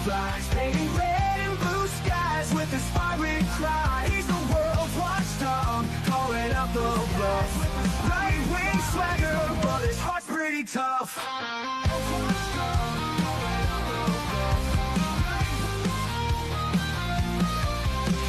flies, painting red and blue skies with his fiery cry. He's the world's watchdog, calling out the bluff. Right-wing swagger, but his heart's pretty tough.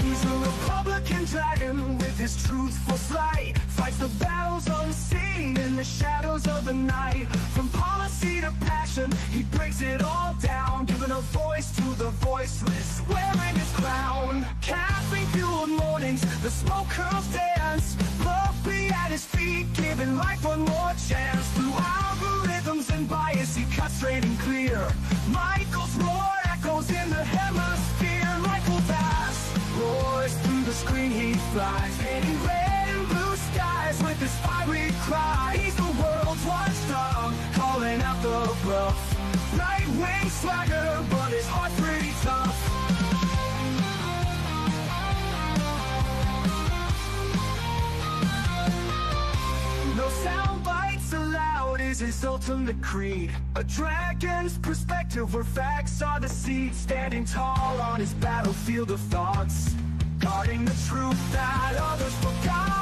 He's a Republican dragon with his truthful flight. Fights the battles unseen in the shadows of the night. From policy to passion, he breaks it all down, giving a voice to the voiceless, wearing his crown. Caffeine-fueled mornings, the smoke curls dance. Fluffy at his feet, giving life one more chance. Through algorithms and bias, he cuts straight and clear. Michael's roar echoes in the hemisphere. Michael Bass roars through the screen, he flies, painting red and blue skies with his fiery cry. He's the world's watchdog, calling out the bluff. Right-wing swagger, but his heart's pretty tough. No sound bites allowed is his ultimate creed. A dragon's perspective where facts are the seed. Standing tall on his battlefield of thoughts, guarding the truth that others forgot.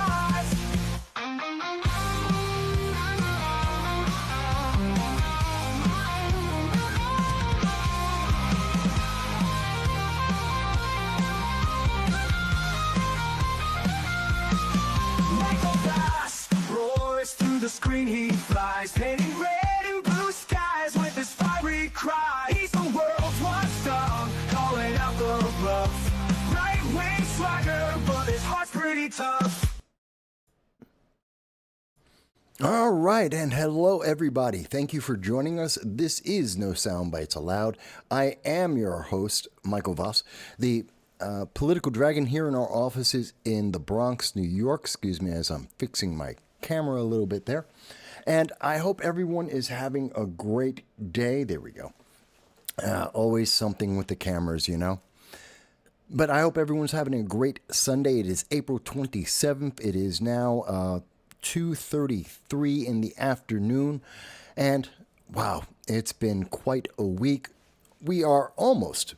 Michael Bass roars through the screen, he flies, painting red and blue skies with his fiery cry. He's the world's watchdog, calling out the bluff. Right-wing swagger, but his heart's pretty tough. All right, and hello everybody. Thank you for joining us. This is No Soundbites Allowed. I am your host, Michael Voss, the political dragon here in our offices in the Bronx, New York. Excuse me as I'm fixing my camera a little bit there. And I hope everyone is having a great day. There we go. Always something with the cameras, you know. But I hope everyone's having a great Sunday. It is April 27th. It is now 2:33 in the afternoon. And wow, it's been quite a week. We are almost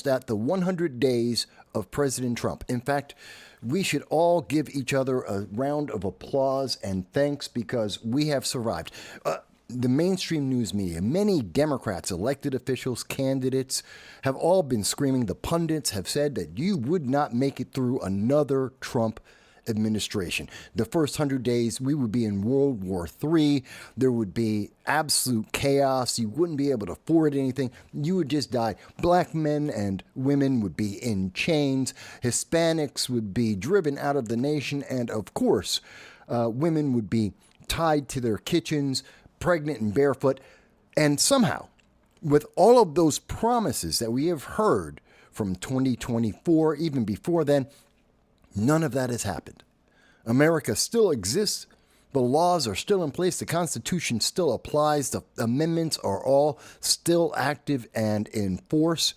at the 100 days of President Trump. In fact, we should all give each other a round of applause and thanks because we have survived. The mainstream news media, many Democrats, elected officials, candidates have all been screaming. The pundits have said that you would not make it through another Trump administration. The first 100 days, we would be in World War III. There would be absolute chaos. You wouldn't be able to afford anything. You would just die. Black men and women would be in chains. Hispanics would be driven out of the nation. And of course, women would be tied to their kitchens, pregnant and barefoot. And somehow, with all of those promises that we have heard from 2024, even before then, none of that has happened. America still exists. The laws are still in place. The Constitution still applies. The amendments are all still active and in force.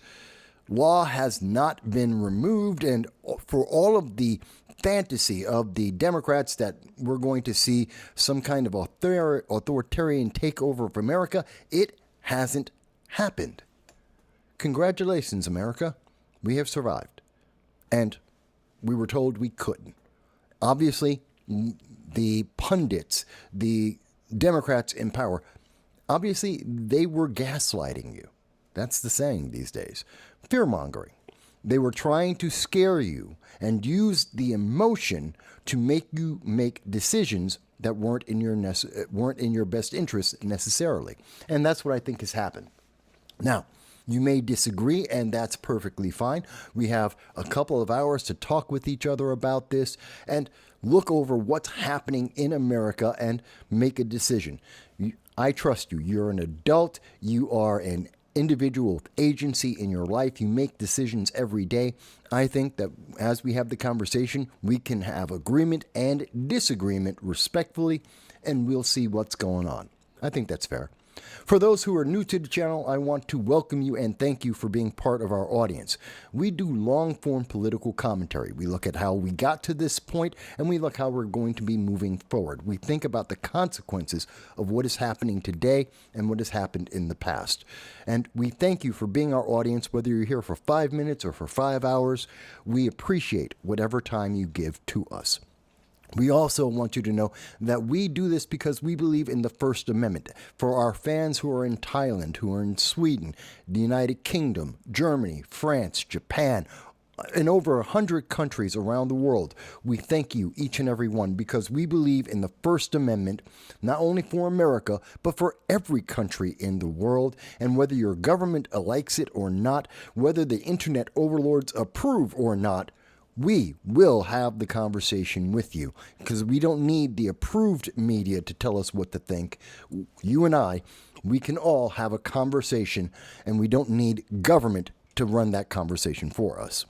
Law has not been removed. And for all of the fantasy of the Democrats that we're going to see some kind of authoritarian takeover of America, it hasn't happened. Congratulations, America. We have survived. And we were told we couldn't. Obviously, the pundits, the Democrats in power, obviously they were gaslighting you. That's the saying these days. Fear-mongering. They were trying to scare you and use the emotion to make you make decisions that weren't in your best interest necessarily. And that's what I think has happened. Now, you may disagree, and that's perfectly fine. We have a couple of hours to talk with each other about this and look over what's happening in America and make a decision. I trust you. You're an adult. You are an individual with agency in your life. You make decisions every day. I think that as we have the conversation, we can have agreement and disagreement respectfully, and we'll see what's going on. I think that's fair. For those who are new to the channel, I want to welcome you and thank you for being part of our audience. We do long-form political commentary. We look at how we got to this point, and we look how we're going to be moving forward. We think about the consequences of what is happening today and what has happened in the past. And we thank you for being our audience, whether you're here for 5 minutes or for 5 hours. We appreciate whatever time you give to us. We also want you to know that we do this because we believe in the First Amendment. For our fans who are in Thailand, who are in Sweden, the United Kingdom, Germany, France, Japan, in over 100 countries around the world, we thank you, each and every one, because we believe in the First Amendment, not only for America, but for every country in the world. And whether your government likes it or not, whether the internet overlords approve or not, we will have the conversation with you, because we don't need the approved media to tell us what to think. You and I, we can all have a conversation, and we don't need government to run that conversation for us.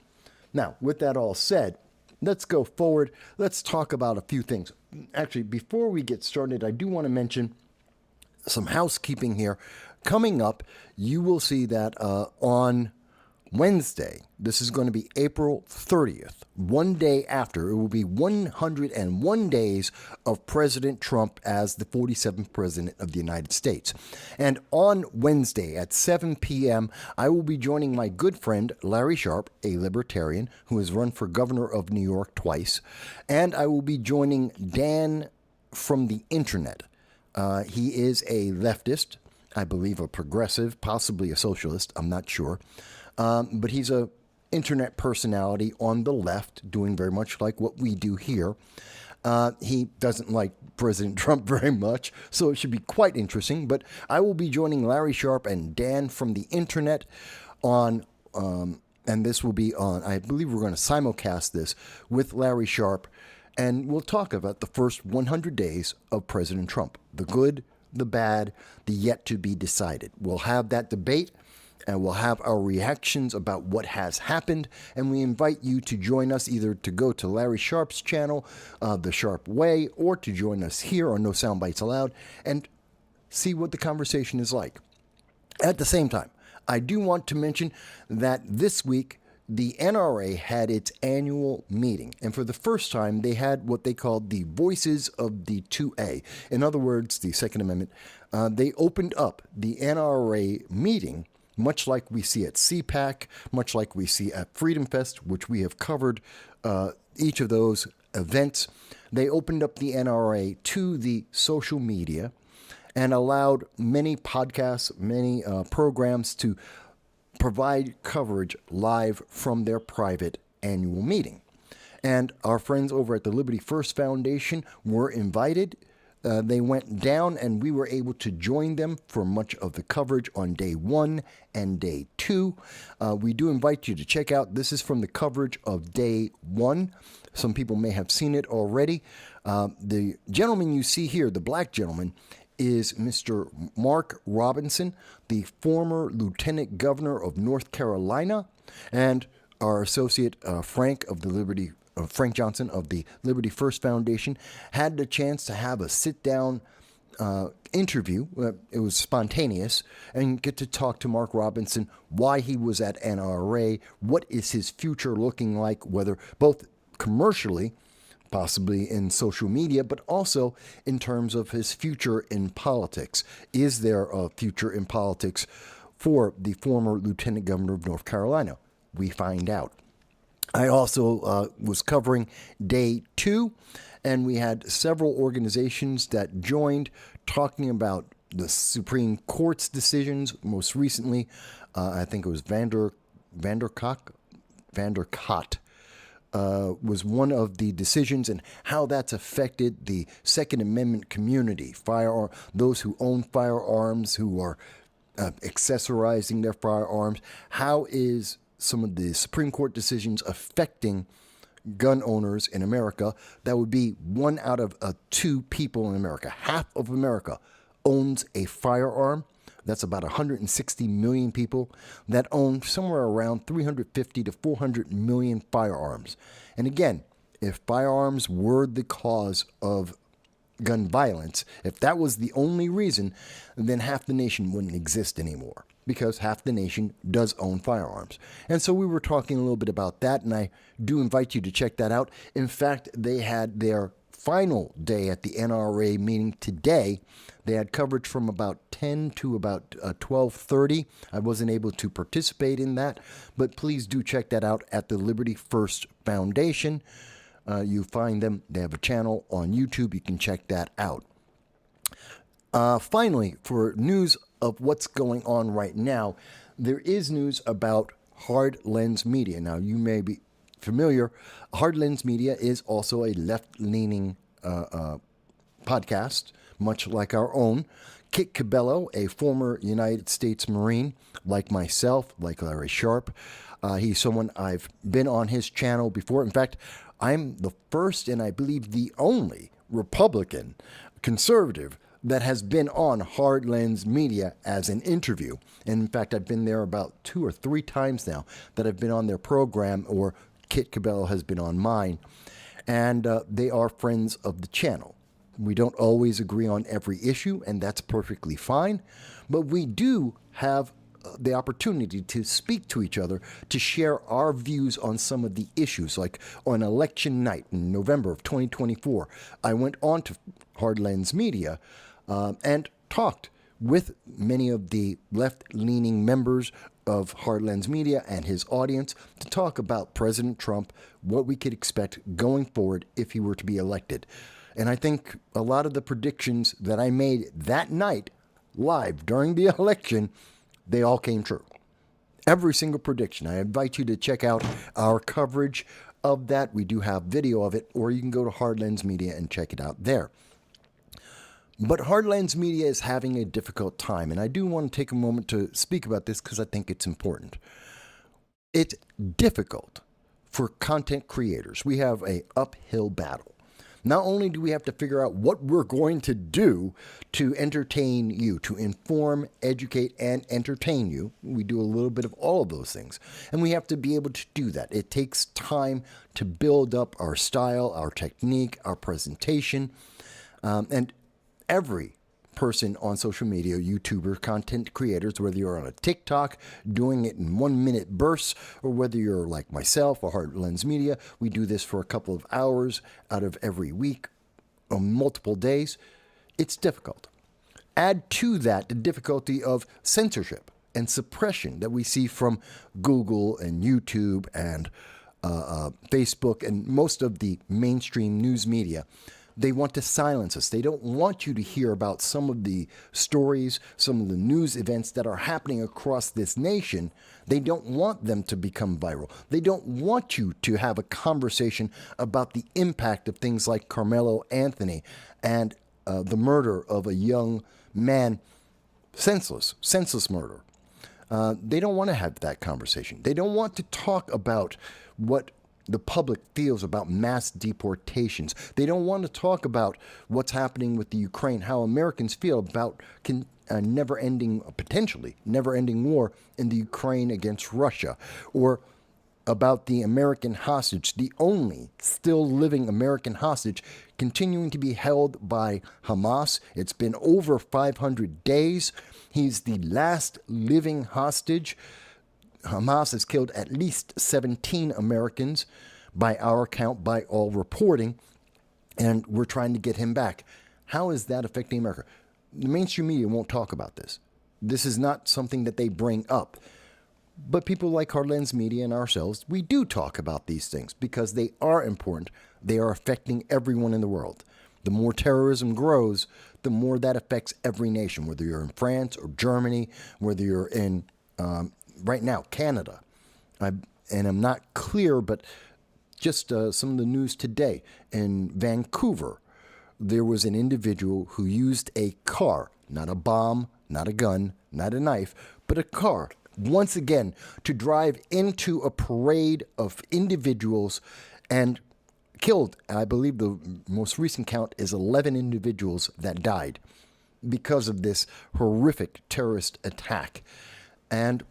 Now, with that all said, let's go forward. Let's talk about a few things. Actually, before we get started, I do want to mention some housekeeping here. Coming up, you will see that on Wednesday, this is going to be April 30th, one day after, it will be 101 days of President Trump as the 47th President of the United States. And on Wednesday at 7 p.m., I will be joining my good friend Larry Sharpe, a libertarian who has run for governor of New York twice, and I will be joining Dan from the internet. He is a leftist, I believe a progressive, possibly a socialist, I'm not sure. But he's a internet personality on the left, doing very much like what we do here. He doesn't like President Trump very much, so it should be quite interesting. But I will be joining Larry Sharpe and Dan from the internet on, and this will be on, I believe we're going to simulcast this with Larry Sharpe, and we'll talk about the first 100 days of President Trump, the good, the bad, the yet to be decided. We'll have that debate, and we'll have our reactions about what has happened, and we invite you to join us, either to go to Larry Sharpe's channel, The Sharpe Way, or to join us here on No Soundbites Allowed and see what the conversation is like. At the same time, I do want to mention that this week, the NRA had its annual meeting, and for the first time, they had what they called the Voices of the 2A. In other words, the Second Amendment. They opened up the NRA meeting, much like we see at CPAC, much like we see at Freedom Fest, which we have covered each of those events. They opened up the NRA to the social media and allowed many podcasts, many programs to provide coverage live from their private annual meeting. And our friends over at the Liberty First Foundation were invited. They went down, and we were able to join them for much of the coverage on day 1 and day 2. We do invite you to check out, this is from the coverage of day 1. Some people may have seen it already. The gentleman you see here, the black gentleman, is Mr. Mark Robinson, the former lieutenant governor of North Carolina, and our associate Frank Johnson of the Liberty First Foundation had the chance to have a sit-down interview. It was spontaneous, and get to talk to Mark Robinson, why he was at NRA, what is his future looking like, whether both commercially, possibly in social media, but also in terms of his future in politics. Is there a future in politics for the former lieutenant governor of North Carolina? We find out. I also was covering day 2, and we had several organizations that joined talking about the Supreme Court's decisions. Most recently, I think it was Vanderkot was one of the decisions, and how that's affected the Second Amendment community, those who own firearms, who are accessorizing their firearms. How is some of the Supreme Court decisions affecting gun owners in America? That would be 1 out of 2 people in America. Half of America owns a firearm. That's about 160 million people that own somewhere around 350 to 400 million firearms. And again, if firearms were the cause of gun violence, if that was the only reason, then half the nation wouldn't exist anymore, because half the nation does own firearms. And so we were talking a little bit about that, and I do invite you to check that out. In fact, they had their final day at the NRA meeting today. They had coverage from about 10 to about 12:30. I wasn't able to participate in that, but please do check that out at the Liberty First Foundation. You find them. They have a channel on YouTube. You can check that out. Finally, for news of what's going on right now, there is news about Hard Lens Media. Now, you may be familiar. Hard Lens Media is also a left-leaning podcast, much like our own. Kit Cabello, a former United States Marine, like myself, like Larry Sharp. He's someone I've been on his channel before. In fact, I'm the first and I believe the only Republican conservative that has been on Hard Lens Media as an interview. And in fact, I've been there about 2 or 3 times now that I've been on their program, or Kit Cabello has been on mine. And they are friends of the channel. We don't always agree on every issue, and that's perfectly fine. But we do have the opportunity to speak to each other, to share our views on some of the issues. Like on election night in November of 2024, I went on to Hard Lens Media and talked with many of the left-leaning members of Hard Lens Media and his audience to talk about President Trump, what we could expect going forward if he were to be elected. And I think a lot of the predictions that I made that night, live during the election, they all came true. Every single prediction. I invite you to check out our coverage of that. We do have video of it, or you can go to Hard Lens Media and check it out there. But Hard Lens Media is having a difficult time, and I do want to take a moment to speak about this because I think it's important. It's difficult for content creators. We have an uphill battle. Not only do we have to figure out what we're going to do to entertain you, to inform, educate, and entertain you. We do a little bit of all of those things. And we have to be able to do that. It takes time to build up our style, our technique, our presentation. And every person on social media, YouTuber, content creators, whether you're on a TikTok doing it in 1-minute bursts, or whether you're like myself or Hard Lens Media, we do this for a couple of hours out of every week on multiple days. It's difficult. Add to that the difficulty of censorship and suppression that we see from Google and YouTube and Facebook and most of the mainstream news media. They want to silence us. They don't want you to hear about some of the stories, some of the news events that are happening across this nation. They don't want them to become viral. They don't want you to have a conversation about the impact of things like Carmelo Anthony and the murder of a young man, senseless murder. They don't want to have that conversation. They don't want to talk about what the public feels about mass deportations. They don't want to talk about what's happening with the Ukraine, how Americans feel about potentially never-ending war in the Ukraine against Russia, or about the American hostage, the only still living American hostage continuing to be held by Hamas. It's been over 500 days. He's the last living hostage. Hamas has killed at least 17 Americans by our count, by all reporting, and we're trying to get him back. How is that affecting America? The mainstream media won't talk about this. This is not something that they bring up. But people like Hard Lens Media and ourselves, we do talk about these things because they are important. They are affecting everyone in the world. The more terrorism grows, the more that affects every nation, whether you're in France or Germany, whether you're in right now, Canada. And I'm not clear, but just some of the news today. In Vancouver, there was an individual who used a car, not a bomb, not a gun, not a knife, but a car, once again, to drive into a parade of individuals and killed, I believe the most recent count is 11 individuals that died because of this horrific terrorist attack. And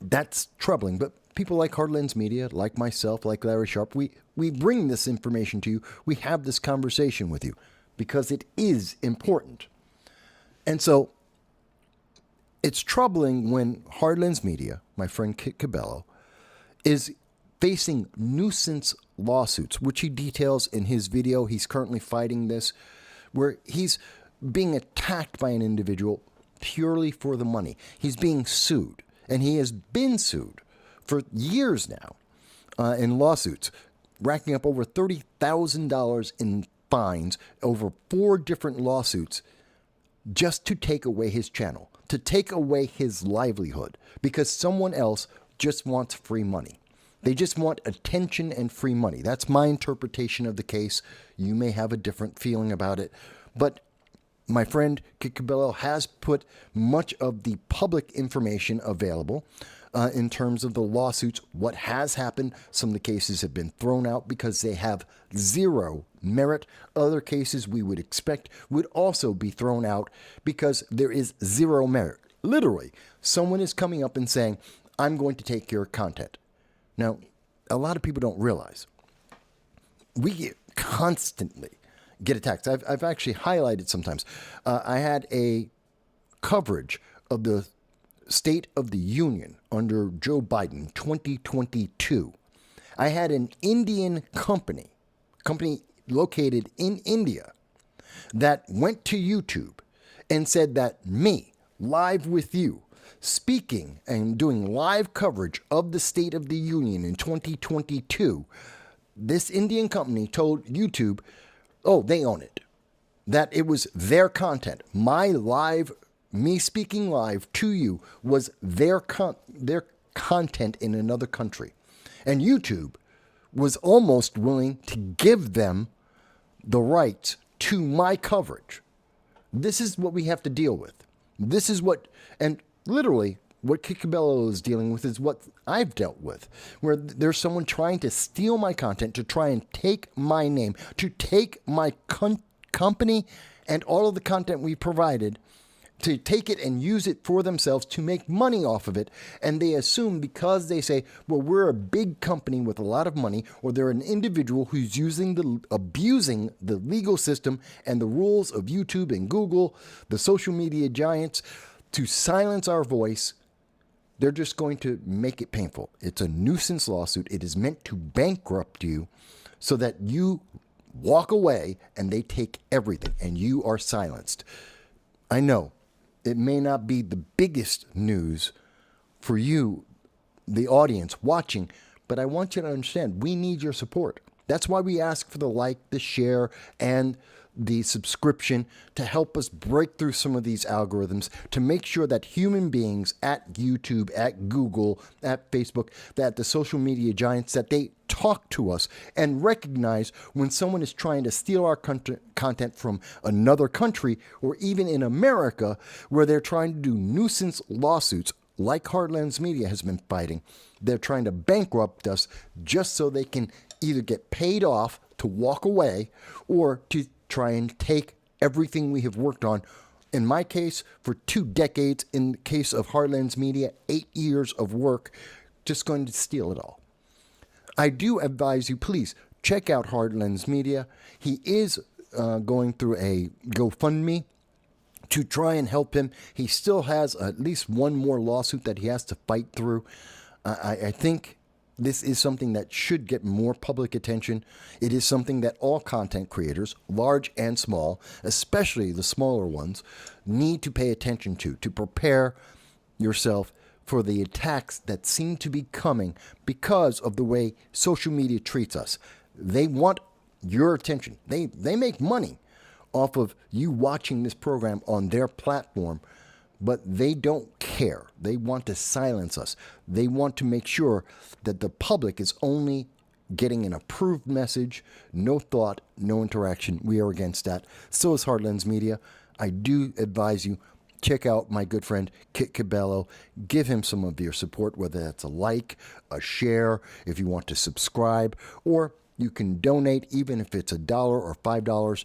that's troubling. But people like Hard Lens Media, like myself, like Larry Sharp, we bring this information to you. We have this conversation with you. because it is important. And so it's troubling when Hardlands Media, my friend Kit Cabello, is facing nuisance lawsuits, which he details in his video. He's currently fighting this, where he's being attacked by an individual purely for the money. He's being sued, and he has been sued for years now in lawsuits, racking up over $30,000 in fines over 4 different lawsuits just to take away his channel, to take away his livelihood, because someone else just wants free money. They just want attention and free money. That's my interpretation of the case. You may have a different feeling about it, but my friend Kit Cabello has put much of the public information available in terms of the lawsuits, what has happened. Some of the cases have been thrown out because they have zero merit. Other cases we would expect would also be thrown out because there is zero merit. Literally, someone is coming up and saying, I'm going to take your content. Now, a lot of people don't realize we constantly get attacked. I've actually highlighted sometimes. I had a coverage of the State of the Union under Joe Biden 2022. I had an Indian company located in India, that went to YouTube and said that me, live with you, speaking and doing live coverage of the State of the Union in 2022, this Indian company told YouTube, oh, they own it, that it was their content. Me speaking live to you was their content in another country. And YouTube was almost willing to give them the rights to my coverage. This is what we have to deal with. This is what, and literally, what Kit Cabello is dealing with is what I've dealt with, where there's someone trying to steal my content, to try and take my name, to take my company and all of the content we provided, to take it and use it for themselves to make money off of it. And they assume, because they say, well, we're a big company with a lot of money, or they're an individual who's abusing the legal system and the rules of YouTube and Google, the social media giants, to silence our voice, they're just going to make it painful. It's a nuisance lawsuit. It is meant to bankrupt you so that you walk away and they take everything and you are silenced. I know it may not be the biggest news for you, the audience watching, but I want you to understand, we need your support. That's why we ask for the like, the share, and the subscription to help us break through some of these algorithms, to make sure that human beings at YouTube, at Google, at Facebook, that the social media giants, that they talk to us and recognize when someone is trying to steal our content from another country, or even in America, where they're trying to do nuisance lawsuits like Heartlands Media has been fighting. They're trying to bankrupt us just so they can either get paid off to walk away or to try and take everything we have worked on. In my case, for 2 decades. In the case of Heartlands Media, 8 years of work, just going to steal it all. I do advise you, please check out Heartlands Media. He is going through a GoFundMe to try and help him. He still has at least one more lawsuit that he has to fight through. I think this is something that should get more public attention. It is something that all content creators, large and small, especially the smaller ones, need to pay attention to prepare yourself for the attacks that seem to be coming because of the way social media treats us. They want your attention. They make money off of you watching this program on their platform, but they don't care. They want to silence us. They want to make sure that the public is only getting an approved message, no thought, no interaction. We are against that. So is Heartlands Media. I do advise you, check out my good friend Kit Cabello. Give him some of your support, whether that's a like, a share, if you want to subscribe, or you can donate, even if it's $1 or $5,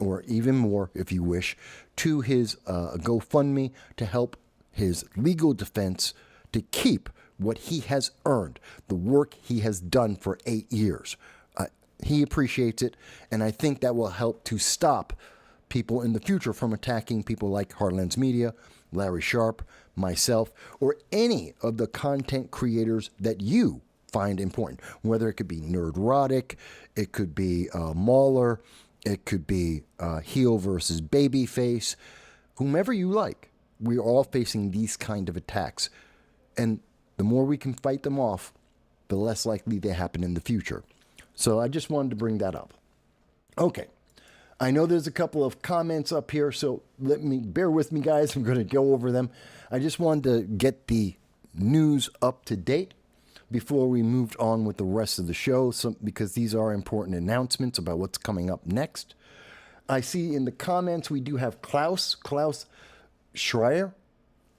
or even more if you wish, to his GoFundMe to help his legal defense to keep what he has earned, the work he has done for 8 years. He appreciates it, and I think that will help to stop people in the future from attacking people like Heartlands Media, Larry Sharp, myself, or any of the content creators that you find important, whether it could be Nerdrotic, it could be Mauler, it could be heel versus babyface, whomever you like. We're all facing these kind of attacks. And the more we can fight them off, the less likely they happen in the future. So I just wanted to bring that up. Okay. I know there's a couple of comments up here, so bear with me, guys. I'm going to go over them. I just wanted to get the news up to date before we moved on with the rest of the show, because these are important announcements about what's coming up next. I see in the comments we do have Klaus Schreier.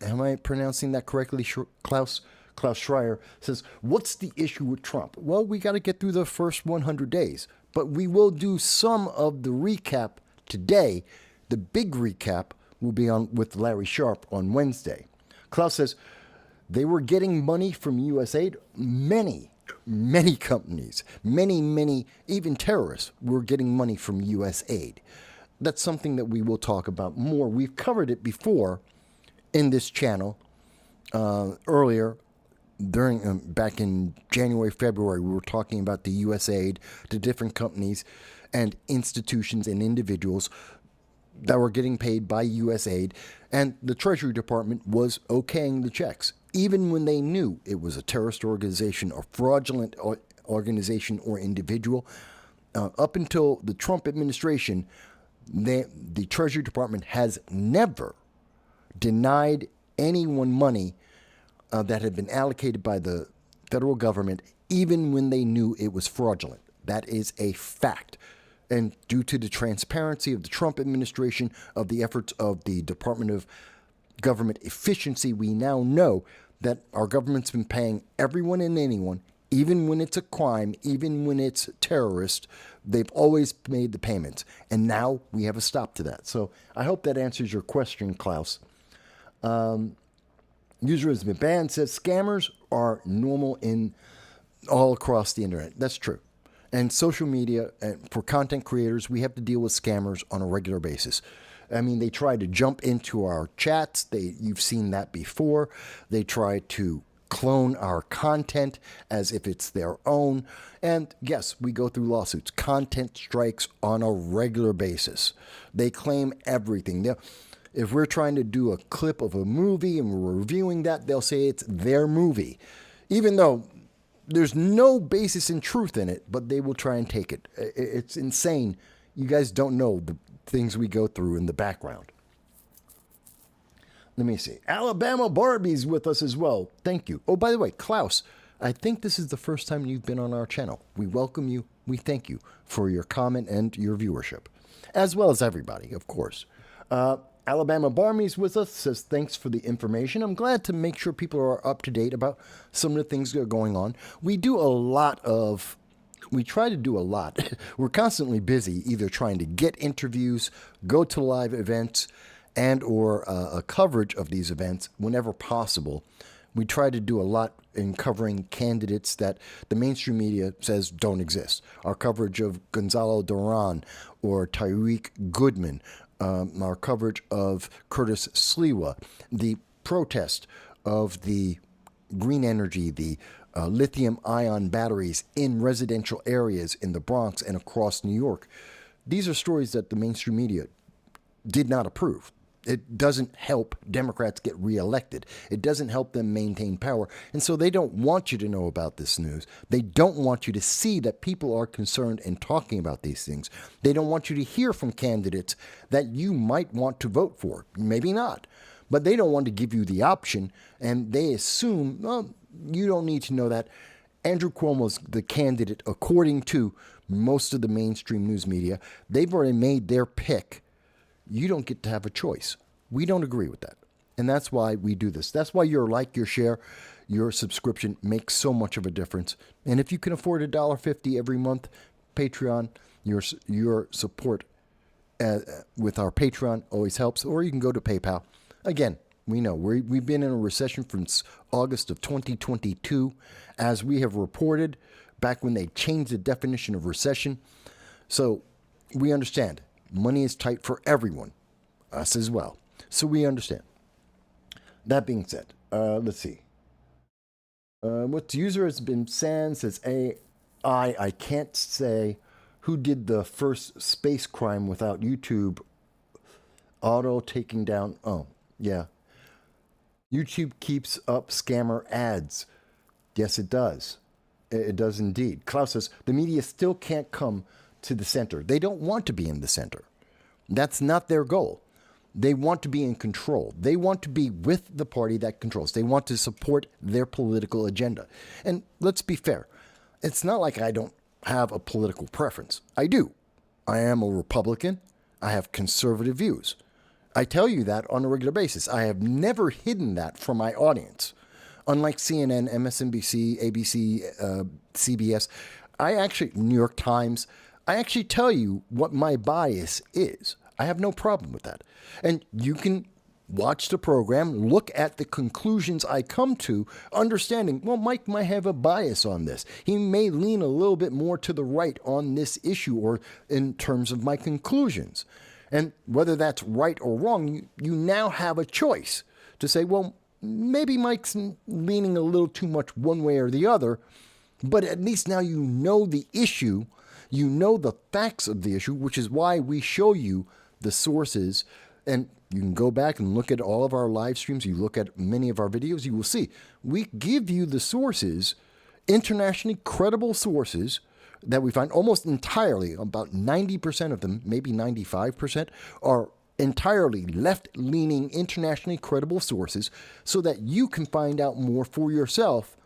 Am I pronouncing that correctly? Klaus Schreier says, what's the issue with Trump? Well, we got to get through the first 100 days, but we will do some of the recap today. The big recap will be on with Larry Sharp on Wednesday. Klaus says, they were getting money from USAID. Many companies, many, even terrorists were getting money from USAID. That's something that we will talk about more. We've covered it before in this channel earlier. Back in January, February, we were talking about the USAID to different companies and institutions and individuals that were getting paid by USAID, and the Treasury Department was okaying the checks, even when they knew it was a terrorist organization or fraudulent organization or individual. Up until the Trump administration, the Treasury Department has never denied anyone money that had been allocated by the federal government, even when they knew it was fraudulent. That is a fact. And due to the transparency of the Trump administration, of the efforts of the Department of Government Efficiency, we now know that our government's been paying everyone and anyone, even when it's a crime, even when it's terrorist. They've always made the payments. And now we have a stop to that. So I hope that answers your question, Klaus. User has been banned, says scammers are normal in all across the internet. That's true. And social media, for content creators, we have to deal with scammers on a regular basis. I mean, they try to jump into our chats. You've seen that before. They try to clone our content as if it's their own. And yes, we go through lawsuits, content strikes on a regular basis. They claim everything. If we're trying to do a clip of a movie and we're reviewing that, they'll say it's their movie, even though there's no basis in truth in it, but they will try and take it. It's insane. You guys don't know the things we go through in the background. Let me see. Alabama Barbie's with us as well. Thank you. Oh, by the way, Klaus, I think this is the first time you've been on our channel. We welcome you. We thank you for your comment and your viewership, as well as everybody, of course. Alabama Barmy's with us, says thanks for the information. I'm glad to make sure people are up to date about some of the things that are going on. We try to do a lot. We're constantly busy either trying to get interviews, go to live events, and or a coverage of these events whenever possible. We try to do a lot in covering candidates that the mainstream media says don't exist. Our coverage of Gonzalo Duran or Tyreek Goodman, our coverage of Curtis Sliwa, the protest of the green energy, the lithium-ion batteries in residential areas in the Bronx and across New York. These are stories that the mainstream media did not approve. It doesn't help Democrats get reelected. It doesn't help them maintain power. And so they don't want you to know about this news. They don't want you to see that people are concerned and talking about these things. They don't want you to hear from candidates that you might want to vote for. Maybe not. But they don't want to give you the option, and they assume, well, you don't need to know that. Andrew Cuomo's the candidate, according to most of the mainstream news media. They've already made their pick. You don't get to have a choice. We don't agree with that. And that's why we do this. That's why your like, your share, your subscription makes so much of a difference. And if you can afford $1.50 every month, Patreon, your support with our Patreon always helps. Or you can go to PayPal. Again, we know we've been in a recession since August of 2022, as we have reported back when they changed the definition of recession. So we understand. Money is tight for everyone, us as well. So we understand. That being said, let's see. What user has been sent says I can't say who did the first space crime without YouTube auto taking down. Oh, yeah. YouTube keeps up scammer ads. Yes, it does. It does indeed. Klaus says the media still can't come to the center. They don't want to be in the center. That's not their goal. They want to be in control. They want to be with the party that controls. They want to support their political agenda. And let's be fair. It's not like I don't have a political preference. I do. I am a Republican. I have conservative views. I tell you that on a regular basis. I have never hidden that from my audience. Unlike CNN, MSNBC, ABC, CBS, New York Times, I actually tell you what my bias is. I have no problem with that. And you can watch the program, look at the conclusions I come to, understanding, well, Mike might have a bias on this. He may lean a little bit more to the right on this issue or in terms of my conclusions. And whether that's right or wrong, you now have a choice to say, well, maybe Mike's leaning a little too much one way or the other, but at least now you know the issue, you know the facts of the issue, which is why we show you the sources. And you can go back and look at all of our live streams. You look at many of our videos, you will see we give you the sources, internationally credible sources that we find almost entirely, about 90% of them, maybe 95%, are entirely left-leaning, internationally credible sources so that you can find out more for yourself.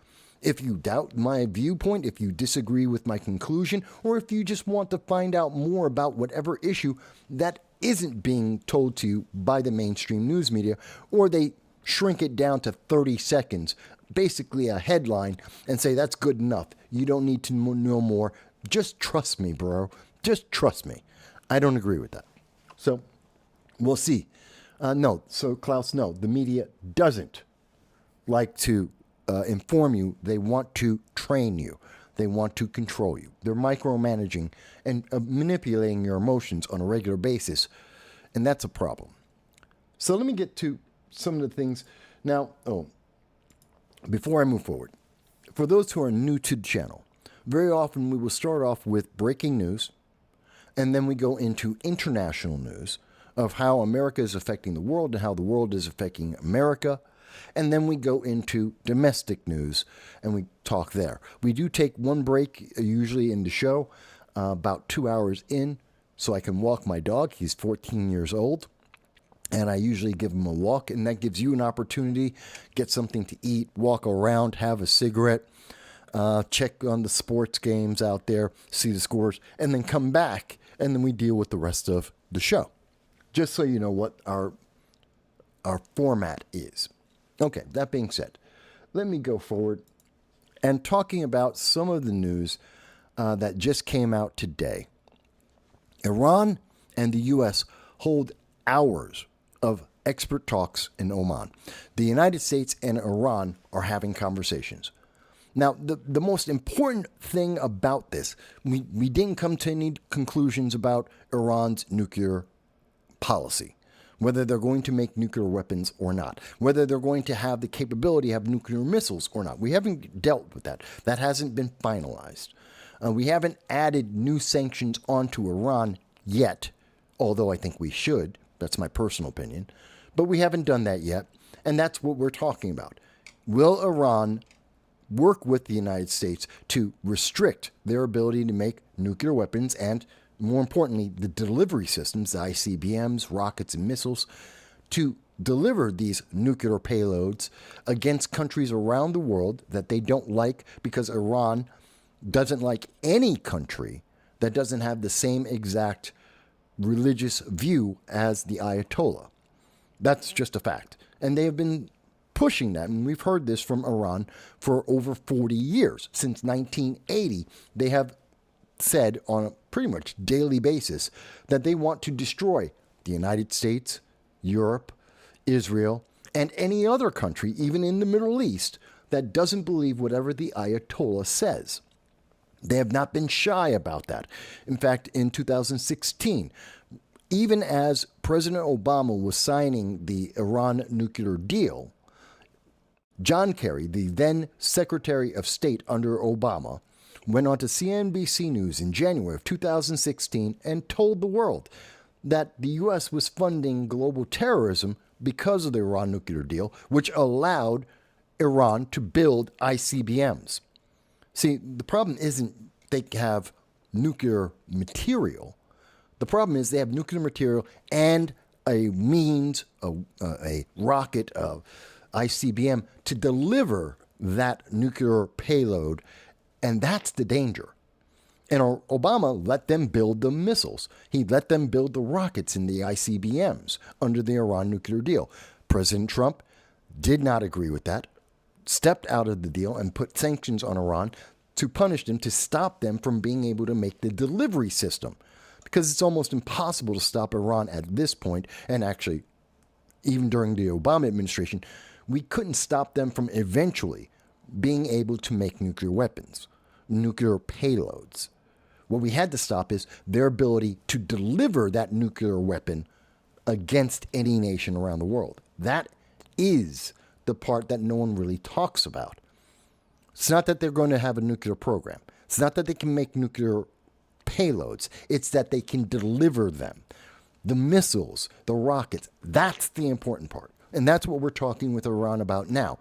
If you doubt my viewpoint, if you disagree with my conclusion, or if you just want to find out more about whatever issue that isn't being told to you by the mainstream news media, or they shrink it down to 30 seconds, basically a headline, and say that's good enough. You don't need to know more. Just trust me, bro. Just trust me. I don't agree with that. So we'll see. So Klaus, no, the media doesn't like to inform you. They want to train you. They want to control you. They're micromanaging and manipulating your emotions on a regular basis, and that's a problem. So let me get to some of the things now. Before I move forward, for those who are new to the channel, very often we will start off with breaking news, and then we go into international news of how America is affecting the world and how the world is affecting America. And then we go into domestic news and we talk there. We do take one break usually in the show, about 2 hours in, so I can walk my dog. He's 14 years old. And I usually give him a walk, and that gives you an opportunity, get something to eat, walk around, have a cigarette, check on the sports games out there, see the scores, and then come back, and then we deal with the rest of the show. Just so you know what our format is. Okay, that being said, let me go forward and talking about some of the news that just came out today. Iran and the U.S. hold hours of expert talks in Oman. The United States and Iran are having conversations. Now, the most important thing about this, we didn't come to any conclusions about Iran's nuclear policy, whether they're going to make nuclear weapons or not, whether they're going to have the capability to have nuclear missiles or not. We haven't dealt with that. That hasn't been finalized. We haven't added new sanctions onto Iran yet, although I think we should. That's my personal opinion. But we haven't done that yet, and that's what we're talking about. Will Iran work with the United States to restrict their ability to make nuclear weapons and, more importantly, the delivery systems, the ICBMs, rockets, and missiles, to deliver these nuclear payloads against countries around the world that they don't like, because Iran doesn't like any country that doesn't have the same exact religious view as the Ayatollah. That's just a fact. And they have been pushing that, and we've heard this from Iran for over 40 years. Since 1980, they have said on a pretty much daily basis that they want to destroy the United States, Europe, Israel, and any other country, even in the Middle East, that doesn't believe whatever the Ayatollah says. They have not been shy about that. In fact, in 2016, Even as President Obama was signing the Iran nuclear deal, John Kerry, the then Secretary of State under Obama, went on to CNBC News in January of 2016 and told the world that the U.S. was funding global terrorism because of the Iran nuclear deal, which allowed Iran to build ICBMs. See, the problem isn't they have nuclear material. The problem is they have nuclear material and a means, a rocket, ICBM, to deliver that nuclear payload, and that's the danger. And Obama let them build the missiles. He let them build the rockets in the ICBMs under the Iran nuclear deal. President Trump did not agree with that, stepped out of the deal and put sanctions on Iran to punish them, to stop them from being able to make the delivery system. Because it's almost impossible to stop Iran at this point, and actually, even during the Obama administration, we couldn't stop them from eventually being able to make nuclear weapons, nuclear payloads. What we had to stop is their ability to deliver that nuclear weapon against any nation around the world. That is the part that no one really talks about. It's not that they're going to have a nuclear program. It's not that they can make nuclear payloads. It's that they can deliver them. The missiles, the rockets, that's the important part. And that's what we're talking with Iran about now.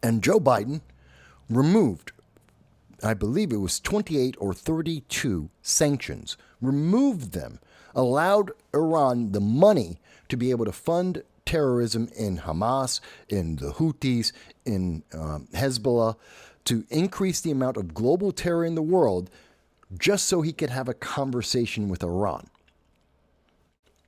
And Joe Biden removed, I believe it was 28 or 32 sanctions, removed them, allowed Iran the money to be able to fund terrorism in Hamas, in the Houthis, in Hezbollah, to increase the amount of global terror in the world, just so he could have a conversation with Iran.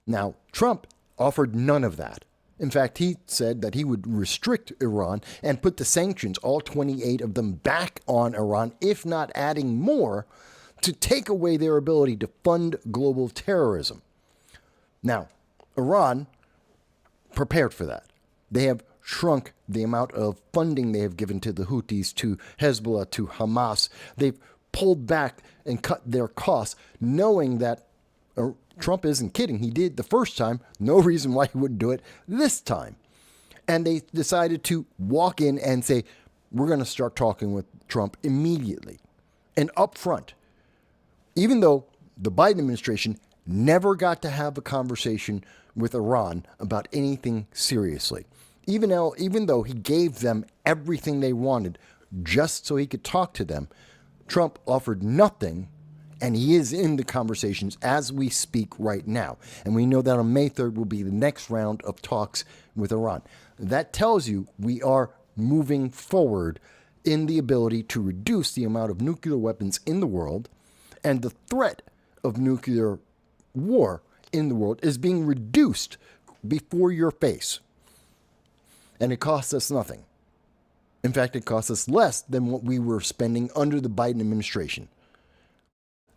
Now, Trump offered none of that. In fact, he said that he would restrict Iran and put the sanctions, all 28 of them, back on Iran, if not adding more, to take away their ability to fund global terrorism. Now, Iran prepared for that. They have shrunk the amount of funding they have given to the Houthis, to Hezbollah, to Hamas. They've pulled back and cut their costs, knowing that Trump isn't kidding. He did the first time. No reason why he wouldn't do it this time. And they decided to walk in and say, we're going to start talking with Trump immediately and up front. Even though the Biden administration never got to have a conversation with Iran about anything seriously. Even though he gave them everything they wanted just so he could talk to them, Trump offered nothing, and he is in the conversations as we speak right now. And we know that on May 3rd will be the next round of talks with Iran. That tells you we are moving forward in the ability to reduce the amount of nuclear weapons in the world, and the threat of nuclear war in the world is being reduced before your face. And it costs us nothing. In fact, it costs us less than what we were spending under the Biden administration.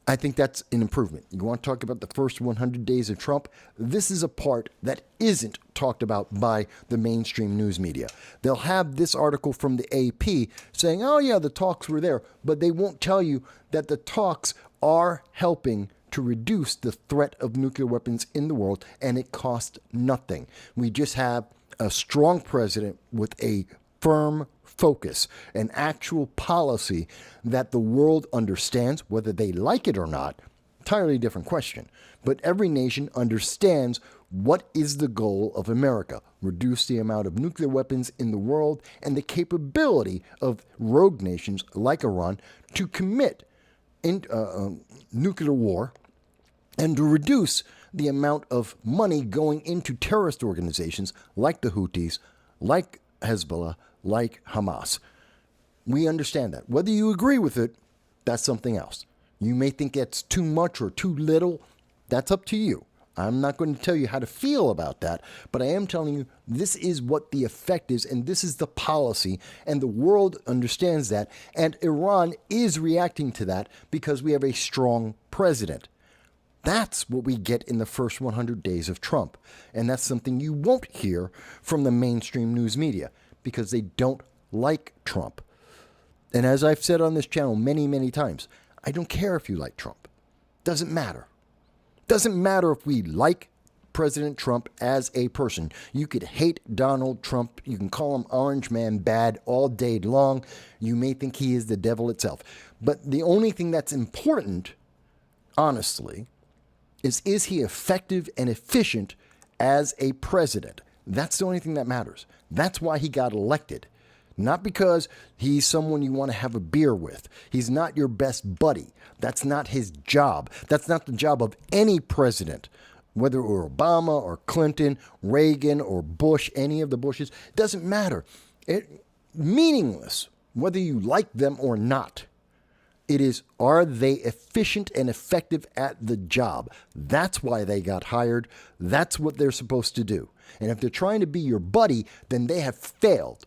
I think that's an improvement. You want to talk about the first 100 days of Trump? This is a part that isn't talked about by the mainstream news media. They'll have this article from the AP saying, oh yeah, the talks were there, but they won't tell you that the talks are helping to reduce the threat of nuclear weapons in the world, and it costs nothing. We just have a strong president with a firm focus, an actual policy that the world understands, whether they like it or not, entirely different question. But every nation understands what is the goal of America: reduce the amount of nuclear weapons in the world and the capability of rogue nations like Iran to commit nuclear war, and to reduce the amount of money going into terrorist organizations like the Houthis, like Hezbollah, like Hamas. We understand that. Whether you agree with it, that's something else. You may think it's too much or too little. That's up to you. I'm not going to tell you how to feel about that, but I am telling you this is what the effect is, and this is the policy, and the world understands that, and Iran is reacting to that because we have a strong president. That's what we get in the first 100 days of Trump, and that's something you won't hear from the mainstream news media because they don't like Trump. And as I've said on this channel many, many times, I don't care if you like Trump. Doesn't matter. Doesn't matter if we like President Trump as a person. You could hate Donald Trump. You can call him Orange Man bad all day long. You may think he is the devil itself. But the only thing that's important, honestly, is he effective and efficient as a president? That's the only thing that matters. That's why he got elected. Not because he's someone you want to have a beer with. He's not your best buddy. That's not his job. That's not the job of any president. Whether it were Obama or Clinton, Reagan or Bush, any of the Bushes, doesn't matter. Meaningless, whether you like them or not. It is, are they efficient and effective at the job? That's why they got hired. That's what they're supposed to do. And if they're trying to be your buddy, then they have failed.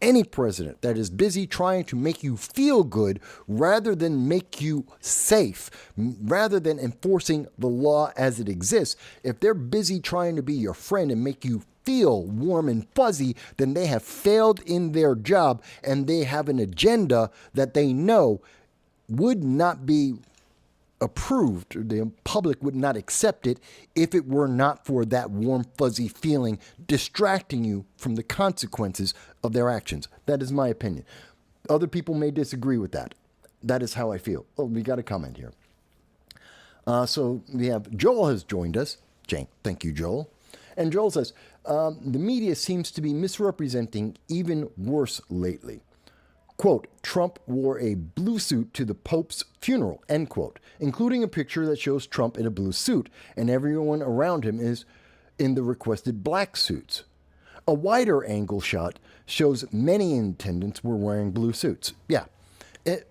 Any president that is busy trying to make you feel good rather than make you safe, rather than enforcing the law as it exists, if they're busy trying to be your friend and make you feel warm and fuzzy, then they have failed in their job and they have an agenda that they know would not be approved. The public would not accept it if it were not for that warm, fuzzy feeling distracting you from the consequences of their actions. That is my opinion. Other people may disagree with that. That is how I feel. Oh, we got a comment here. So we have Joel has joined us. Jane, thank you, Joel. And Joel says, the media seems to be misrepresenting even worse lately. Quote, Trump wore a blue suit to the Pope's funeral, end quote, including a picture that shows Trump in a blue suit, and everyone around him is in the requested black suits. A wider angle shot shows many in attendance were wearing blue suits. Yeah.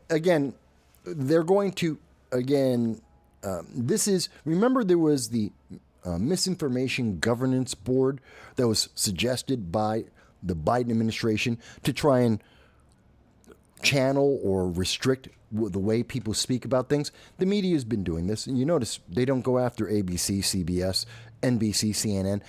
Again, they're going to, remember there was the Misinformation Governance Board that was suggested by the Biden administration to try and channel or restrict the way people speak about things. The media has been doing this, and you notice they don't go after ABC, CBS, NBC, CNN.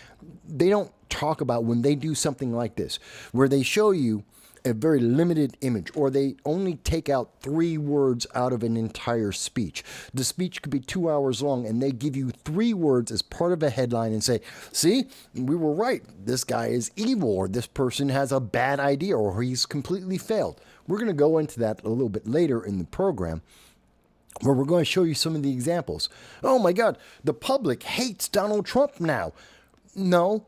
They don't talk about when they do something like this, where they show you a very limited image, or they only take out 3 words out of an entire speech. The speech could be 2 hours long, and they give you 3 words as part of a headline and say, see, we were right. This guy is evil, or this person has a bad idea, or he's completely failed. We're going to go into that a little bit later in the program, where we're going to show you some of the examples. Oh my God, the public hates Donald Trump now. No,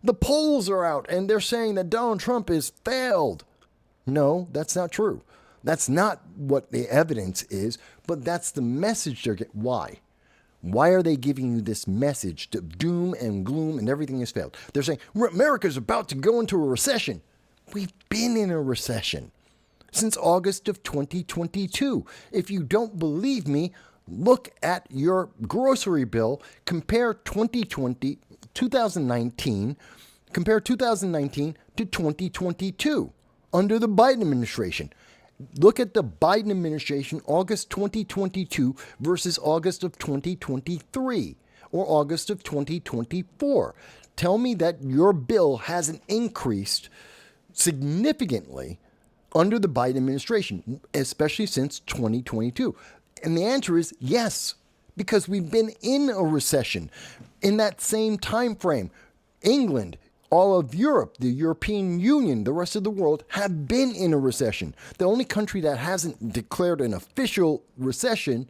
the polls are out and they're saying that Donald Trump is failed. No, that's not true. That's not what the evidence is, but that's the message they're getting. Why? Why are they giving you this message to doom and gloom and everything has failed? They're saying, America's about to go into a recession. We've been in a recession since August of 2022. If you don't believe me, look at your grocery bill. Compare 2019 to 2022 under the Biden administration. Look at the Biden administration, August 2022 versus August of 2023 or August of 2024. Tell me that your bill hasn't increased significantly under the Biden administration, especially since 2022. And the answer is yes, because we've been in a recession in that same time frame. England, all of Europe, the European Union, the rest of the world have been in a recession. The only country that hasn't declared an official recession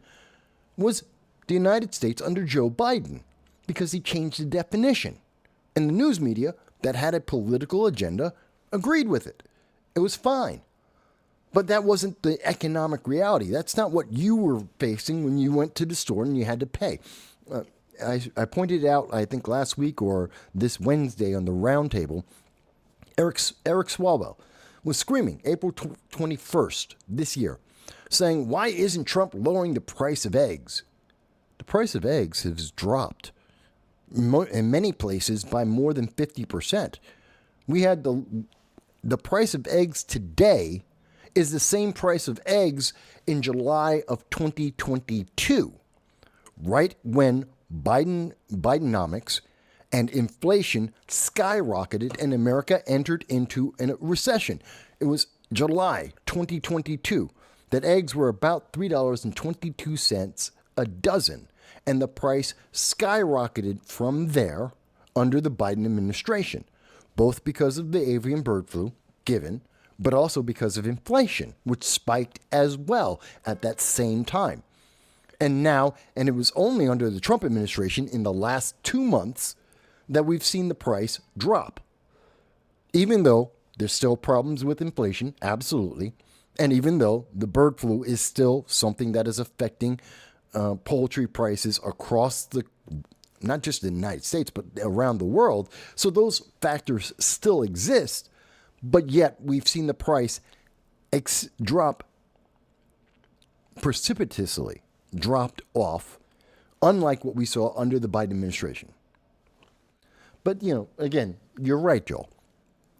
was the United States under Joe Biden, because he changed the definition. And the news media that had a political agenda agreed with it. It was fine. But that wasn't the economic reality. That's not what you were facing when you went to the store and you had to pay. I pointed out, I think last week or this Wednesday on the roundtable, Eric Swalwell was screaming April 21st this year, saying, why isn't Trump lowering the price of eggs? The price of eggs has dropped in many places by more than 50%. We had the price of eggs today is the same price of eggs in July of 2022, right when Bidenomics and inflation skyrocketed and America entered into a recession. It was July 2022 that eggs were about $3.22 a dozen. and the price skyrocketed from there under the Biden administration, both because of the avian bird flu, given, but also because of inflation, which spiked as well at that same time. And it was only under the Trump administration in the last 2 months that we've seen the price drop. Even though there's still problems with inflation, absolutely, and even though the bird flu is still something that is affecting poultry prices across not just the United States, but around the world. So those factors still exist, but yet we've seen the price drop precipitously, dropped off, unlike what we saw under the Biden administration. But, again, you're right, Joel.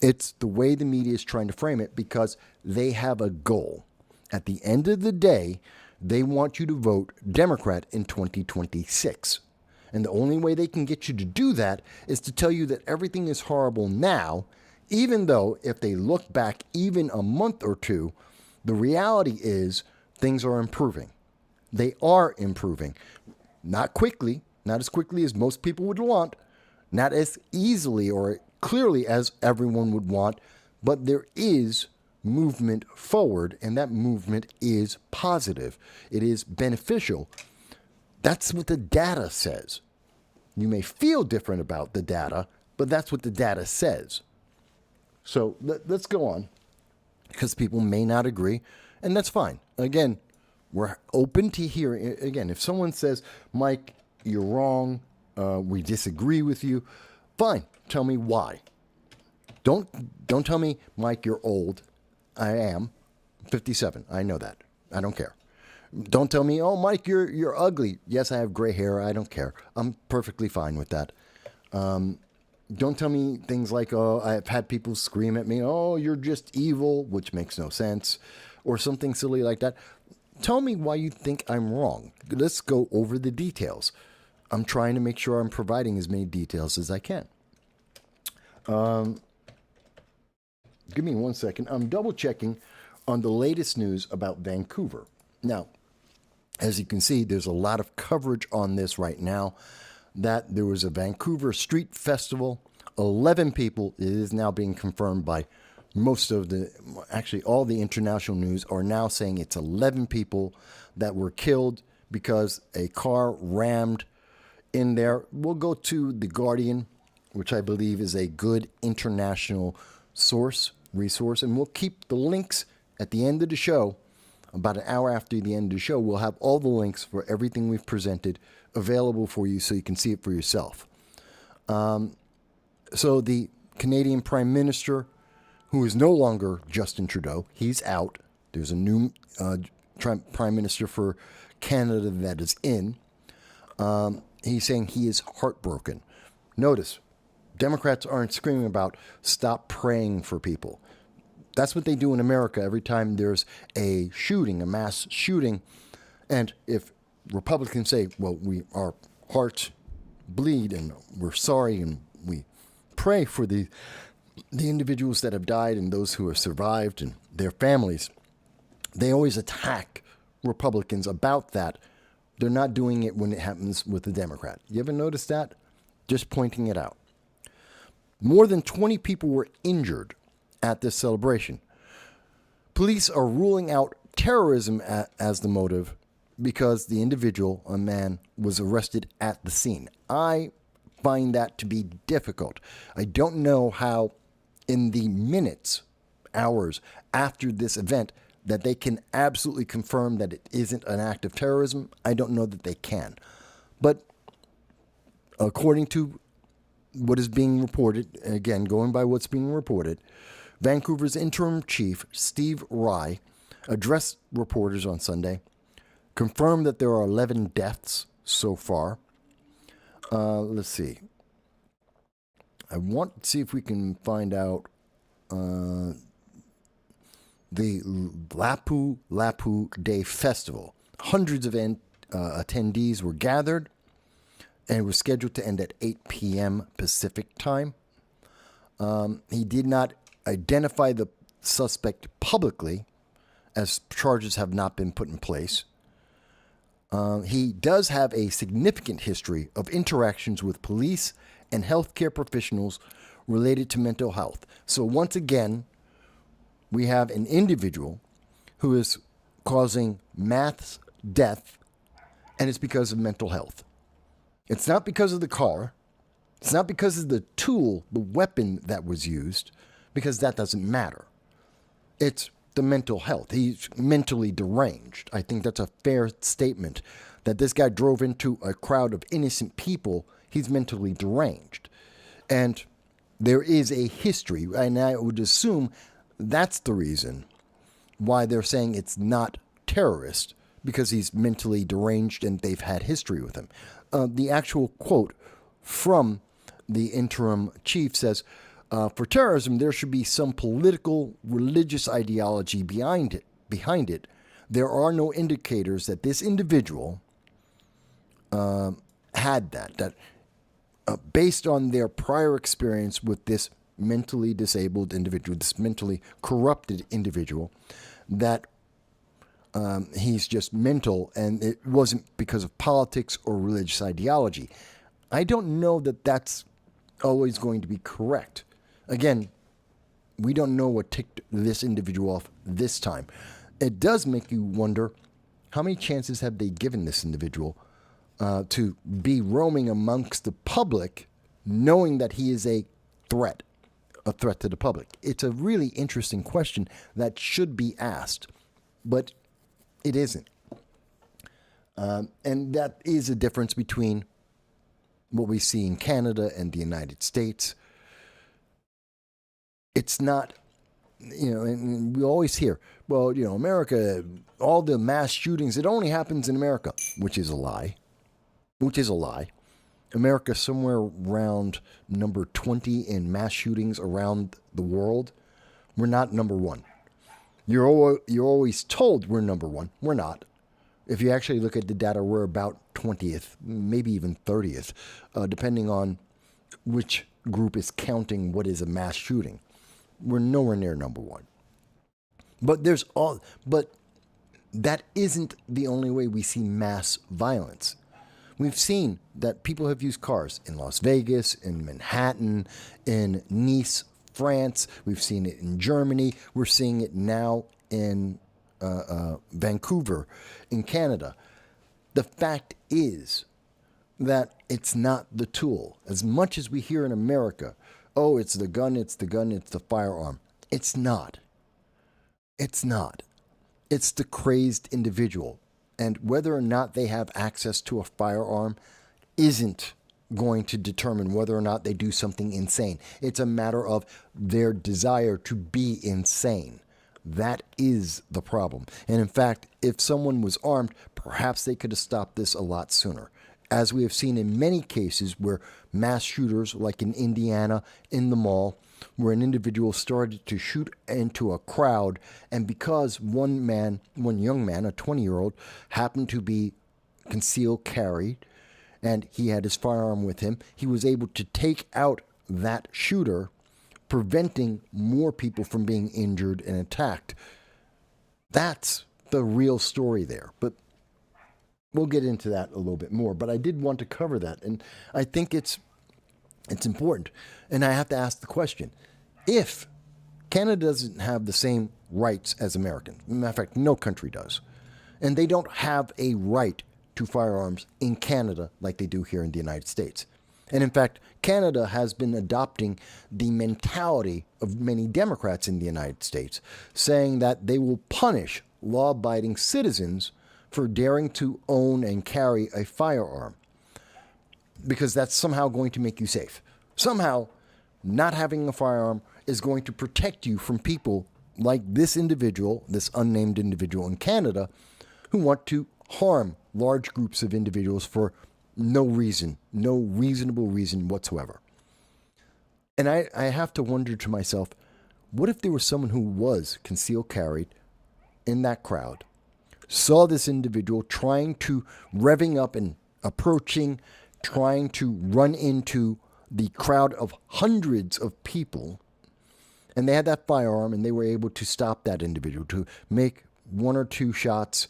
It's the way the media is trying to frame it because they have a goal. At the end of the day, they want you to vote Democrat in 2026. And the only way they can get you to do that is to tell you that everything is horrible now, even though if they look back even a month or two, the reality is things are improving. They are improving. Not quickly, not as quickly as most people would want, not as easily or clearly as everyone would want, but there is movement forward, and that movement is positive. It is beneficial. That's what the data says. You may feel different about the data, but that's what the data says. So let's go on, because people may not agree, and that's fine. Again, we're open to hearing. Again, if someone says, Mike, you're wrong, we disagree with you, fine. Tell me why. Don't tell me, Mike, you're old. I am 57. I know that. I don't care. Don't tell me, oh, Mike, you're ugly. Yes, I have gray hair. I don't care. I'm perfectly fine with that. Don't tell me things like, oh, I've had people scream at me, oh, you're just evil, which makes no sense, or something silly like that. Tell me why you think I'm wrong. Let's go over the details. I'm trying to make sure I'm providing as many details as I can. Give me 1 second. I'm double checking on the latest news about Vancouver. Now, as you can see, there's a lot of coverage on this right now, that there was a Vancouver street festival. 11 people, it is now being confirmed by all the international news are now saying it's 11 people that were killed because a car rammed in there. We'll go to The Guardian, which I believe is a good international resource, and we'll keep the links at the end of the show. About an hour after the end of the show, we'll have all the links for everything we've presented available for you so you can see it for yourself. So the Canadian Prime Minister, who is no longer Justin Trudeau, he's out. There's a new Prime Minister for Canada that is in. He's saying he is heartbroken. Notice, Democrats aren't screaming about stop praying for people. That's what they do in America every time there's a shooting, a mass shooting. And if Republicans say, well, our hearts bleed and we're sorry and we pray for the individuals that have died and those who have survived and their families, they always attack Republicans about that. They're not doing it when it happens with a Democrat. You ever notice that? Just pointing it out. More than 20 people were injured at this celebration. Police are ruling out terrorism as the motive because the individual, a man, was arrested at the scene. I find that to be difficult. I don't know how in the minutes, hours after this event that they can absolutely confirm that it isn't an act of terrorism. I don't know that they can. But according to what is being reported, again, going by what's being reported, Vancouver's interim chief, Steve Rye, addressed reporters on Sunday, confirmed that there are 11 deaths so far. Let's see. I want to see if we can find out the Lapu Lapu Day Festival. Hundreds of attendees were gathered, and it was scheduled to end at 8 p.m. Pacific time. He did not identify the suspect publicly, as charges have not been put in place. He does have a significant history of interactions with police and healthcare professionals related to mental health. So once again, we have an individual who is causing mass death, and it's because of mental health. It's not because of the car. It's not because of the tool, the weapon that was used, because that doesn't matter. It's the mental health. He's mentally deranged. I think that's a fair statement, that this guy drove into a crowd of innocent people. He's mentally deranged. And there is a history, and I would assume that's the reason why they're saying it's not terrorist, because he's mentally deranged and they've had history with him. The actual quote from the interim chief says, for terrorism, there should be some political, religious ideology behind it. There are no indicators that this individual had that based on their prior experience with this mentally disabled individual, this mentally corrupted individual, that he's just mental, and it wasn't because of politics or religious ideology. I don't know that that's always going to be correct. Again, we don't know what ticked this individual off this time. It does make you wonder, how many chances have they given this individual to be roaming amongst the public, knowing that he is a threat to the public? It's a really interesting question that should be asked, but it isn't. And that is a difference between what we see in Canada and the United States. It's not, and we always hear, well, America, all the mass shootings, it only happens in America, which is a lie. America's somewhere around number 20 in mass shootings around the world. We're not number one. You're always told we're number one. We're not. If you actually look at the data, we're about 20th, maybe even 30th, depending on which group is counting what is a mass shooting. We're nowhere near number one. But that isn't the only way we see mass violence. We've seen that people have used cars in Las Vegas, in Manhattan, in Nice, France. We've seen it in Germany. We're seeing it now in Vancouver, in Canada. The fact is that it's not the tool. As much as we hear in America, oh, it's the gun, it's the firearm. It's not. It's not. It's the crazed individual. And whether or not they have access to a firearm isn't going to determine whether or not they do something insane. It's a matter of their desire to be insane. That is the problem. And in fact, if someone was armed, perhaps they could have stopped this a lot sooner. As we have seen in many cases where mass shooters, like in Indiana, in the mall, where an individual started to shoot into a crowd, and because one young man, a 20-year-old, happened to be concealed carry, and he had his firearm with him, he was able to take out that shooter, preventing more people from being injured and attacked. That's the real story there. But we'll get into that a little bit more. But I did want to cover that, and I think it's important. And I have to ask the question, if Canada doesn't have the same rights as Americans, as a matter of fact, no country does, and they don't have a right to firearms in Canada like they do here in the United States. And in fact, Canada has been adopting the mentality of many Democrats in the United States, saying that they will punish law-abiding citizens for daring to own and carry a firearm, because that's somehow going to make you safe. Somehow, not having a firearm is going to protect you from people like this individual, this unnamed individual in Canada, who want to harm large groups of individuals for no reason, no reasonable reason whatsoever. And I have to wonder to myself, what if there was someone who was concealed carried in that crowd, saw this individual trying to revving up and approaching, trying to run into the crowd of hundreds of people, and they had that firearm and they were able to stop that individual, to make one or two shots,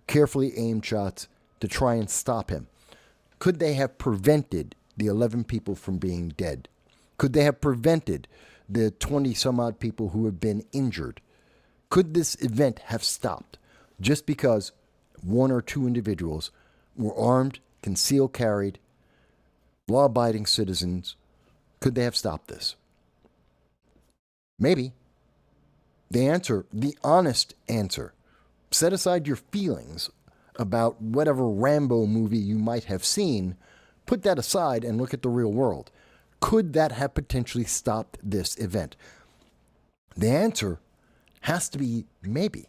carefully aimed shots, to try and stop him? Could they have prevented the 11 people from being dead? Could they have prevented the 20 some odd people who have been injured? Could this event have stopped just because one or two individuals were armed, concealed carried, law-abiding citizens? Could they have stopped this? Maybe. The answer, the honest answer, set aside your feelings about whatever Rambo movie you might have seen, put that aside and look at the real world. Could that have potentially stopped this event? The answer has to be maybe.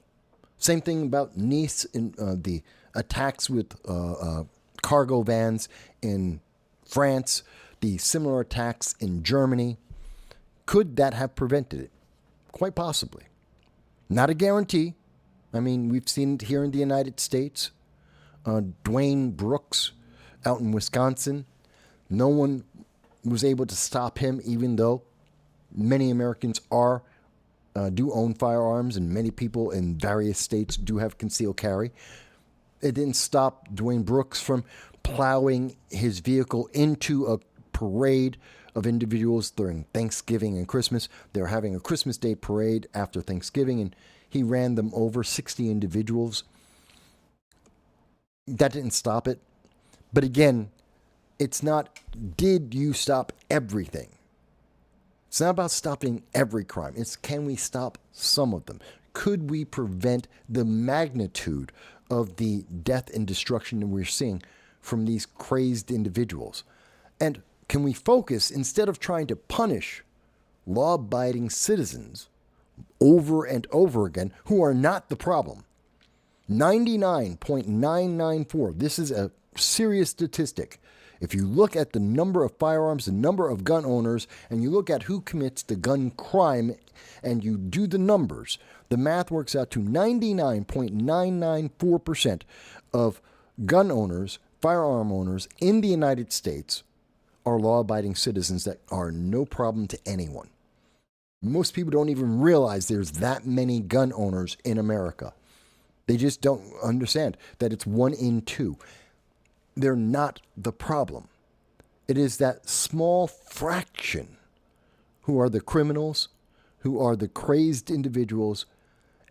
Same thing about Nice and the attacks with cargo vans in France, the similar attacks in Germany. Could that have prevented it? Quite possibly. Not a guarantee. I mean, we've seen it here in the United States. Dwayne Brooks out in Wisconsin. No one was able to stop him, even though many Americans do own firearms, and many people in various states do have concealed carry. It didn't stop Dwayne Brooks from plowing his vehicle into a parade of individuals during Thanksgiving and Christmas. They were having a Christmas Day parade after Thanksgiving, and he ran them over, 60 individuals. That didn't stop it. But again, it's not, did you stop everything? It's not about stopping every crime. It's, can we stop some of them? Could we prevent the magnitude of the death and destruction that we're seeing from these crazed individuals? And can we focus, instead of trying to punish law-abiding citizens over and over again who are not the problem? 99.994, this is a serious statistic. If you look at the number of firearms, the number of gun owners, and you look at who commits the gun crime, and you do the numbers, the math works out to 99.994% of gun owners, firearm owners in the United States are law-abiding citizens that are no problem to anyone. Most people don't even realize there's that many gun owners in America. They just don't understand that it's 1 in 2. They're not the problem. It is that small fraction who are the criminals, who are the crazed individuals.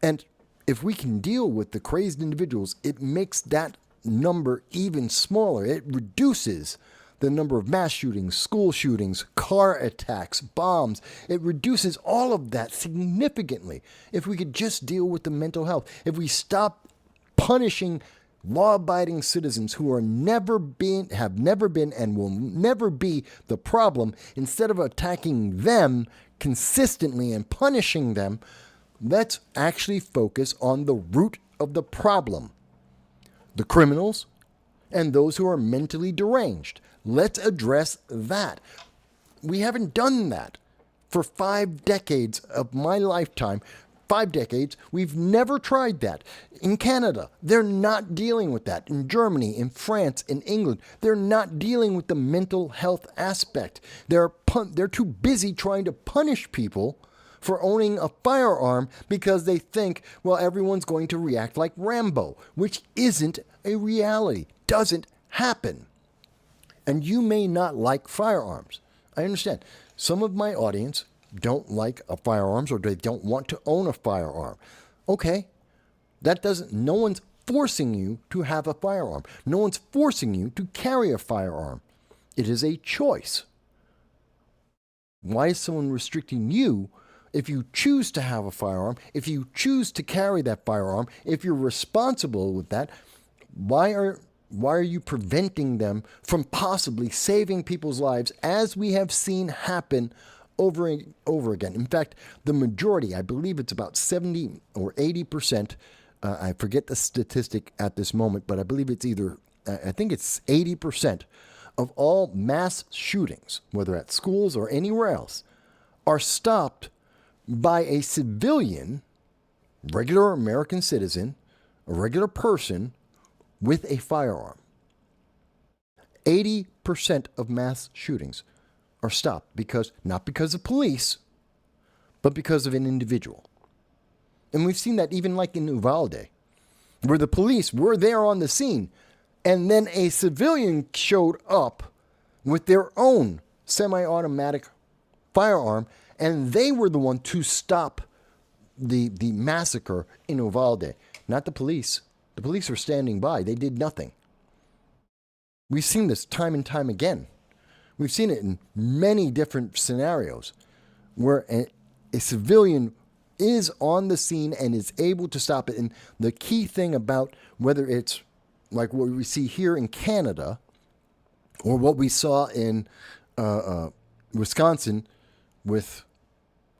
And if we can deal with the crazed individuals, it makes that number even smaller. It reduces the number of mass shootings, school shootings, car attacks, bombs. It reduces all of that significantly if we could just deal with the mental health. If we stop punishing law-abiding citizens who have never been and will never be the problem, instead of attacking them consistently and punishing them, let's actually focus on the root of the problem. The criminals and those who are mentally deranged. Let's address that. We haven't done that for 5 decades of my lifetime. 5 decades, we've never tried that. In Canada, they're not dealing with that. In Germany, in France, in England, they're not dealing with the mental health aspect. They're too busy trying to punish people for owning a firearm because they think, well, everyone's going to react like Rambo, which isn't a reality. Doesn't happen. And you may not like firearms. I understand. Some of my audience don't like firearms, or they don't want to own a firearm. Okay. No one's forcing you to have a firearm. No one's forcing you to carry a firearm. It is a choice. Why is someone restricting you if you choose to have a firearm, if you choose to carry that firearm, if you're responsible with that? Why are you preventing them from possibly saving people's lives, as we have seen happen over and over again? In fact, the majority, I believe it's about 70 or 80%, I forget the statistic at this moment, but I believe it's I think it's 80% of all mass shootings, whether at schools or anywhere else, are stopped by a civilian, regular American citizen, a regular person with a firearm. 80% of mass shootings are stopped not because of police, but because of an individual. And we've seen that even like in Uvalde, where the police were there on the scene, And then a civilian showed up with their own semi-automatic firearm, and they were the one to stop the massacre in Uvalde, not the police. The police were standing by. They did nothing. We've seen this time and time again. We've seen it in many different scenarios where a civilian is on the scene and is able to stop it. And the key thing about whether it's like what we see here in Canada or what we saw in Wisconsin with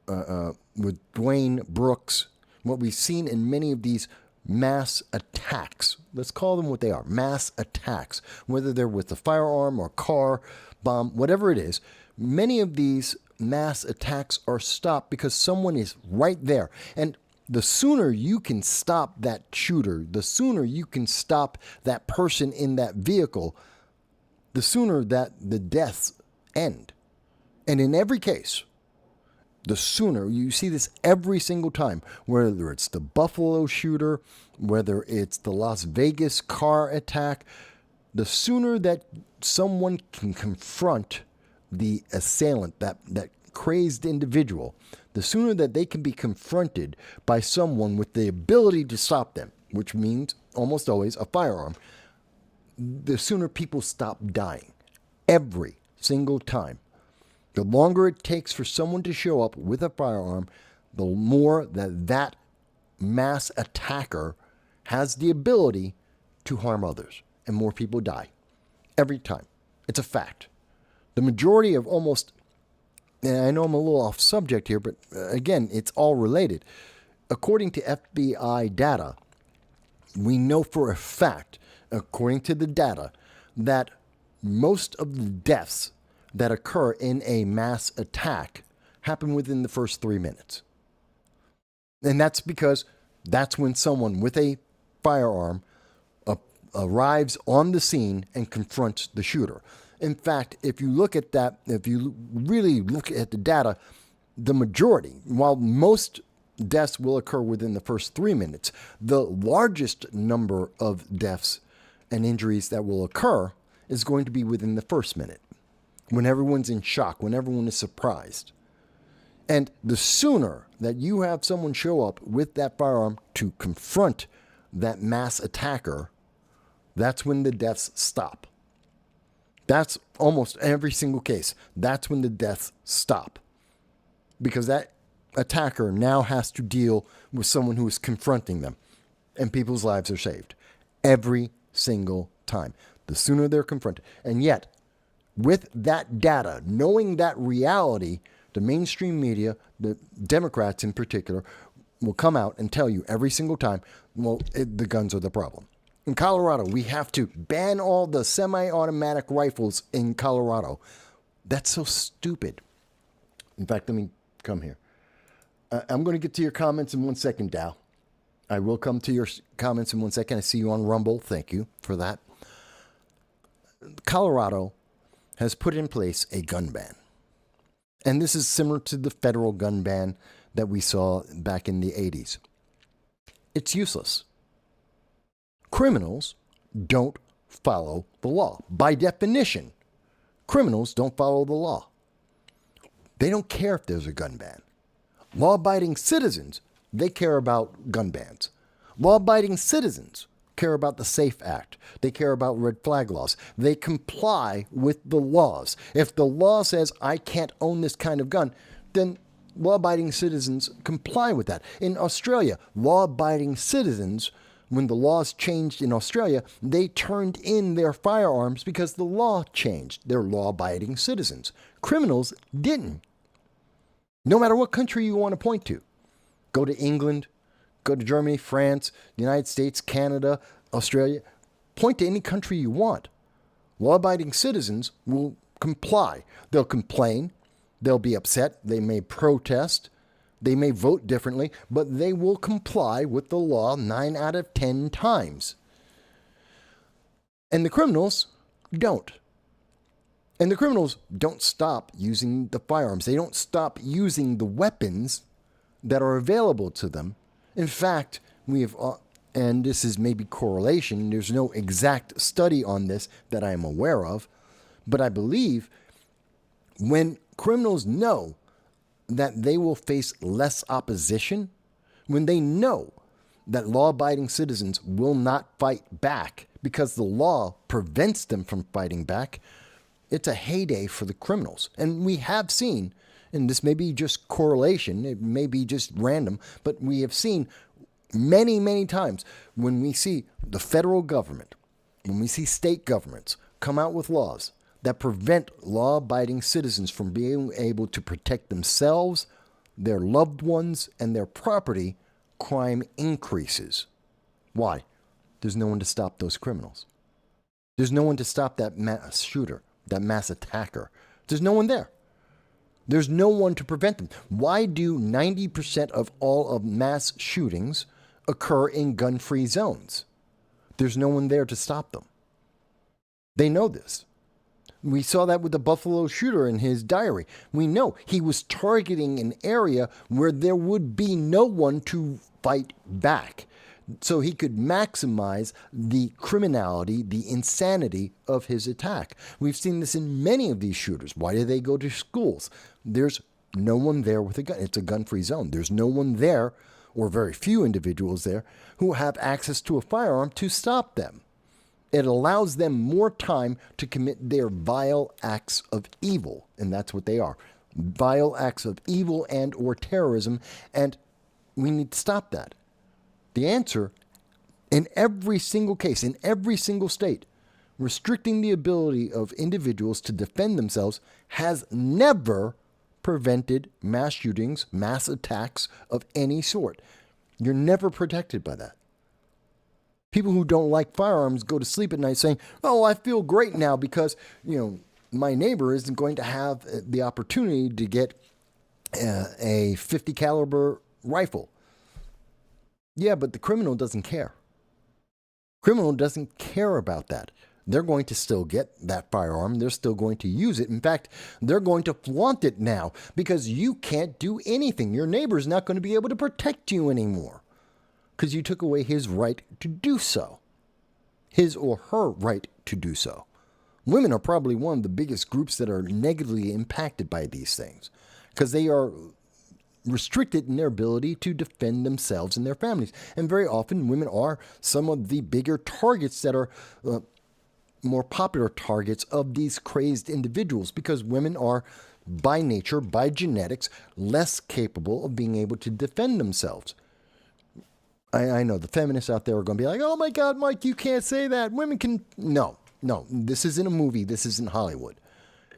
Dwayne Brooks, what we've seen in many of these mass attacks, let's call them what they are, mass attacks, whether they're with a firearm or car, bomb, whatever it is, many of these mass attacks are stopped because someone is right there. And the sooner you can stop that shooter, the sooner you can stop that person in that vehicle, the sooner that the deaths end. And in every case, the sooner, you see this every single time, whether it's the Buffalo shooter, whether it's the Las Vegas car attack, the sooner that someone can confront the assailant, that crazed individual, the sooner that they can be confronted by someone with the ability to stop them, which means almost always a firearm, the sooner people stop dying. Every single time. The longer it takes for someone to show up with a firearm, the more that mass attacker has the ability to harm others, and more people die. Every time. It's a fact. The majority of almost, and I know I'm a little off subject here, but again, it's all related. According to FBI data, we know for a fact, according to the data, that most of the deaths that occur in a mass attack happen within the first 3 minutes. And that's because that's when someone with a firearm arrives on the scene and confronts the shooter. In fact, if you look at that, if you really look at the data, the majority, while most deaths will occur within the first 3 minutes, the largest number of deaths and injuries that will occur is going to be within the first minute, when everyone's in shock, when everyone is surprised. And the sooner that you have someone show up with that firearm to confront that mass attacker, that's when the deaths stop. That's almost every single case. That's when the deaths stop. Because that attacker now has to deal with someone who is confronting them, and people's lives are saved. Every single time. The sooner they're confronted. And yet, with that data, knowing that reality, the mainstream media, the Democrats in particular, will come out and tell you every single time, well, the guns are the problem. In Colorado, we have to ban all the semi-automatic rifles in Colorado. That's so stupid. In fact, let me come here. I'm going to get to your comments in 1 second, Dow. I will come to your comments in 1 second. I see you on Rumble. Thank you for that. Colorado has put in place a gun ban. And this is similar to the federal gun ban that we saw back in the 80s. It's useless. Criminals don't follow the law. By definition, criminals don't follow the law. They don't care if there's a gun ban. Law-abiding citizens, they care about gun bans. Law-abiding citizens care about the SAFE Act. They care about red flag laws. They comply with the laws. If the law says, I can't own this kind of gun, then law-abiding citizens comply with that. In Australia, law-abiding citizens, when the laws changed in Australia, they turned in their firearms because the law changed. They're law-abiding citizens. Criminals didn't. No matter what country you want to point to. Go to England, go to Germany, France, the United States, Canada, Australia. Point to any country you want. Law-abiding citizens will comply. They'll complain. They'll be upset. They may protest. They may vote differently, but they will comply with the law 9 out of 10 times. And the criminals don't. And the criminals don't stop using the firearms. They don't stop using the weapons that are available to them. In fact, we have and this is maybe correlation, there's no exact study on this that I am aware of, but I believe when criminals know that they will face less opposition, when they know that law-abiding citizens will not fight back because the law prevents them from fighting back, it's a heyday for the criminals. And we have seen, and this may be just correlation, it may be just random, but we have seen many, many times when we see the federal government, when we see state governments come out with laws that prevent law-abiding citizens from being able to protect themselves, their loved ones, and their property, crime increases. Why? There's no one to stop those criminals. There's no one to stop that mass shooter, that mass attacker. There's no one there. There's no one to prevent them. Why do 90% of all of mass shootings occur in gun-free zones? There's no one there to stop them. They know this. We saw that with the Buffalo shooter in his diary. We know he was targeting an area where there would be no one to fight back, so he could maximize the criminality, the insanity of his attack. We've seen this in many of these shooters. Why do they go to schools? There's no one there with a gun. It's a gun-free zone. There's no one there, or very few individuals there, who have access to a firearm to stop them. It allows them more time to commit their vile acts of evil, and that's what they are. Vile acts of evil and or terrorism, and we need to stop that. The answer, in every single case, in every single state, restricting the ability of individuals to defend themselves has never prevented mass shootings, mass attacks of any sort. You're never protected by that. People who don't like firearms go to sleep at night saying, oh, I feel great now because, my neighbor isn't going to have the opportunity to get a 50 caliber rifle. Yeah, but the criminal doesn't care. Criminal doesn't care about that. They're going to still get that firearm. They're still going to use it. In fact, they're going to flaunt it now because you can't do anything. Your neighbor's not going to be able to protect you anymore because you took away his right to do so. His or her right to do so. Women are probably one of the biggest groups that are negatively impacted by these things because they are restricted in their ability to defend themselves and their families. And very often, women are some of the bigger targets that are more popular targets of these crazed individuals because women are, by nature, by genetics, less capable of being able to defend themselves. I know the feminists out there are going to be like, oh my God, Mike, you can't say that. Women can... No, this isn't a movie. This isn't Hollywood.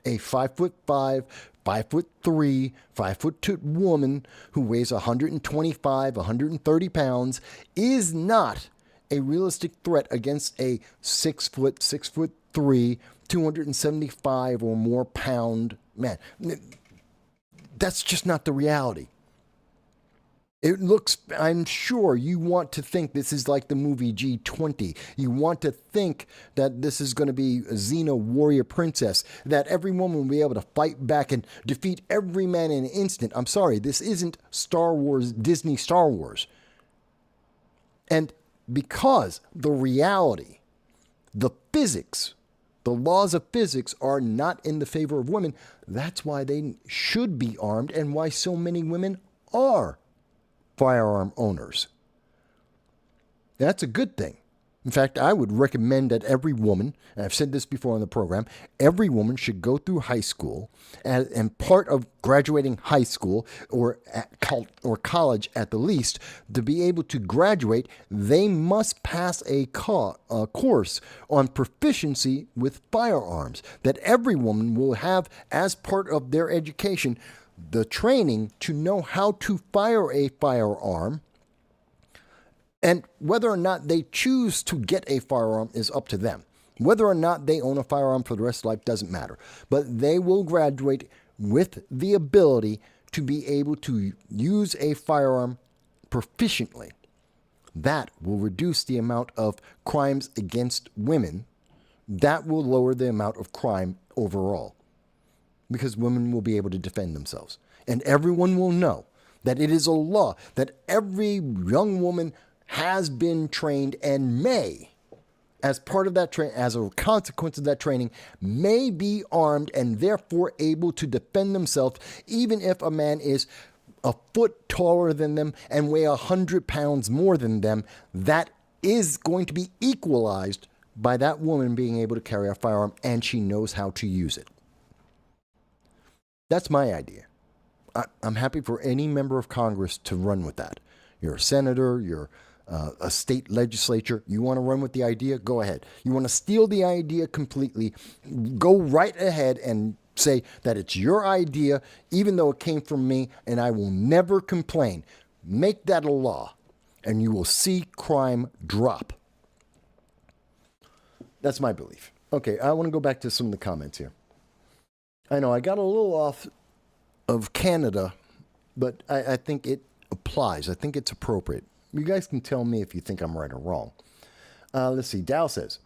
A 5'5", 5'3", 5'2" woman who weighs 125, 130 pounds is not a realistic threat against a 6', 6'3", 275 or more pound man. That's just not the reality. It looks, I'm sure you want to think this is like the movie G20. You want to think that this is going to be a Xena warrior princess, that every woman will be able to fight back and defeat every man in an instant. I'm sorry, this isn't Star Wars, Disney Star Wars. And because the reality, the physics, the laws of physics are not in the favor of women, that's why they should be armed and why so many women are firearm owners. That's a good thing. In fact, I would recommend that every woman, and I've said this before on the program, every woman should go through high school, and part of graduating high school or college at the least, to be able to graduate, they must pass a course on proficiency with firearms, that every woman will have as part of their education the training to know how to fire a firearm, and whether or not they choose to get a firearm is up to them. Whether or not they own a firearm for the rest of life doesn't matter. But they will graduate with the ability to be able to use a firearm proficiently. That will reduce the amount of crimes against women. That will lower the amount of crime overall, because women will be able to defend themselves. And everyone will know that it is a law that every young woman has been trained and may, as part of that as a consequence of that training, may be armed and therefore able to defend themselves, even if a man is a foot taller than them and weigh 100 pounds more than them. That is going to be equalized by that woman being able to carry a firearm, and she knows how to use it. That's my idea. I'm happy for any member of Congress to run with that. You're a senator, you're a state legislature, you want to run with the idea, go ahead. You want to steal the idea completely, go right ahead and say that it's your idea, even though it came from me, and I will never complain. Make that a law, and you will see crime drop. That's my belief. Okay, I want to go back to some of the comments here. I know I got a little off of Canada, but I think it applies. I think it's appropriate. You guys can tell me if you think I'm right or wrong. Let's see. Dow says,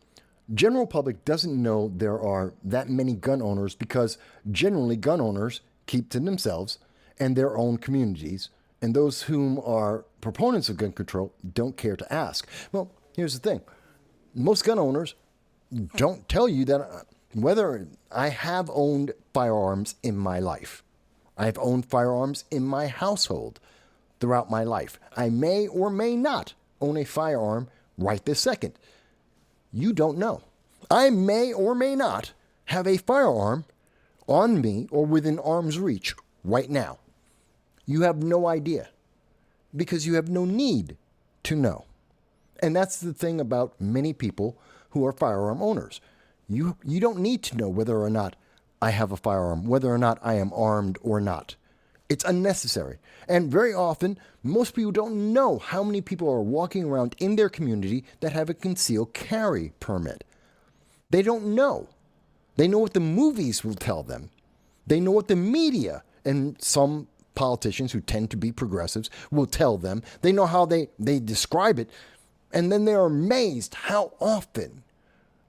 general public doesn't know there are that many gun owners because generally gun owners keep to themselves and their own communities, and those whom are proponents of gun control don't care to ask. Well, here's the thing. Most gun owners don't tell you that whether I have owned firearms in my life. I've owned firearms in my household throughout my life. I may or may not own a firearm right this second. You don't know. I may or may not have a firearm on me or within arm's reach right now. You have no idea because you have no need to know. And that's the thing about many people who are firearm owners. You don't need to know whether or not I have a firearm, whether or not I am armed or not. It's unnecessary. And very often, most people don't know how many people are walking around in their community that have a concealed carry permit. They don't know. They know what the movies will tell them. They know what the media and some politicians who tend to be progressives will tell them. They know how they describe it. And then they're amazed how often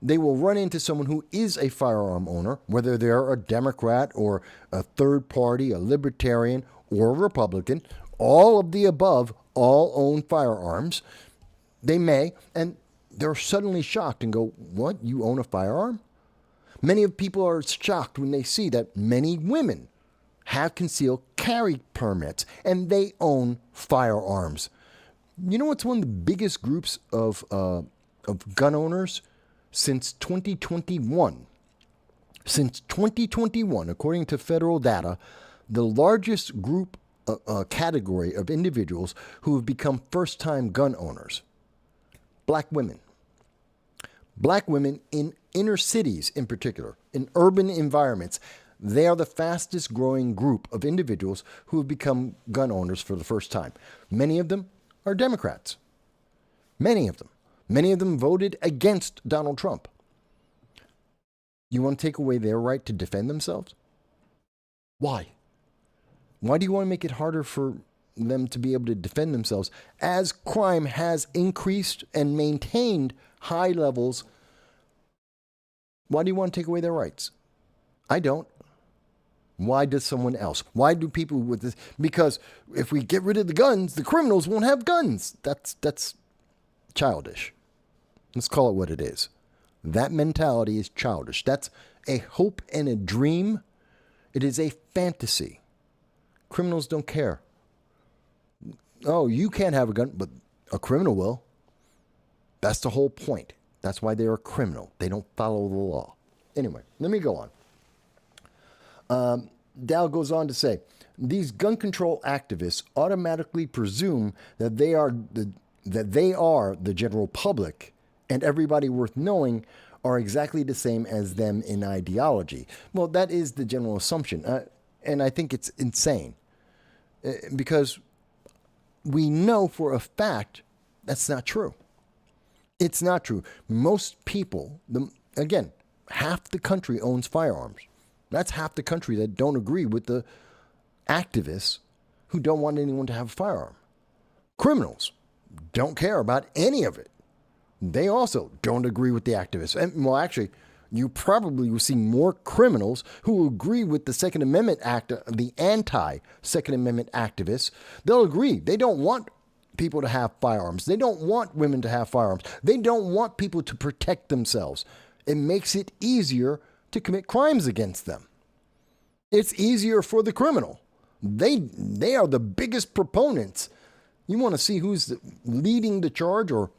they will run into someone who is a firearm owner, whether they're a Democrat or a third party, a libertarian or a Republican, all of the above, all own firearms. They may, and they're suddenly shocked and go, what, you own a firearm? Many of people are shocked when they see that many women have concealed carry permits and they own firearms. You know what's one of the biggest groups of gun owners since 2021? Since 2021, according to federal data, the largest group category of individuals who have become first-time gun owners, black women. Black women in inner cities in particular, in urban environments, they are the fastest growing group of individuals who have become gun owners for the first time. Many of them are Democrats. Many of them. Many of them voted against Donald Trump. You want to take away their right to defend themselves? Why? Why do you want to make it harder for them to be able to defend themselves as crime has increased and maintained high levels? Why do you want to take away their rights? I don't. Why does someone else? Why do people with this? Because if we get rid of the guns, the criminals won't have guns. That's childish. Let's call it what it is. That mentality is childish. That's a hope and a dream. It is a fantasy. Criminals don't care. Oh, you can't have a gun, but a criminal will. That's the whole point. That's why they're a criminal. They don't follow the law. Anyway, let me go on. Dow goes on to say, these gun control activists automatically presume that they are the general public, and everybody worth knowing are exactly the same as them in ideology. Well, that is the general assumption, and I think it's insane, because we know for a fact that's not true. It's not true. Most people, again, half the country owns firearms. That's half the country that don't agree with the activists who don't want anyone to have a firearm. Criminals don't care about any of it. They also don't agree with the activists. And, well, actually, you probably will see more criminals who agree with the Second Amendment Act, the anti-Second Amendment activists. They'll agree. They don't want people to have firearms. They don't want women to have firearms. They don't want people to protect themselves. It makes it easier to commit crimes against them. It's easier for the criminal. They are the biggest proponents. You want to see who's leading the charge, or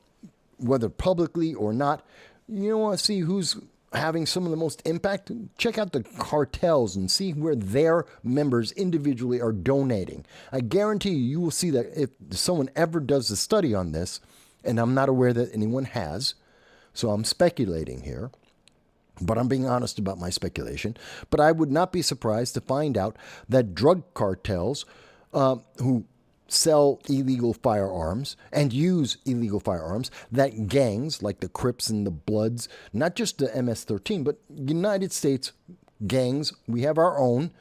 whether publicly or not. You want to see who's having some of the most impact. Check out the cartels and see where their members individually are donating. I guarantee you will see that if someone ever does a study on this, and I'm not aware that anyone has, so I'm speculating here, but I'm being honest about my speculation. But I would not be surprised to find out that drug cartels who sell illegal firearms and use illegal firearms, that gangs like the Crips and the Bloods, not just the MS-13, but United States gangs, we have our own,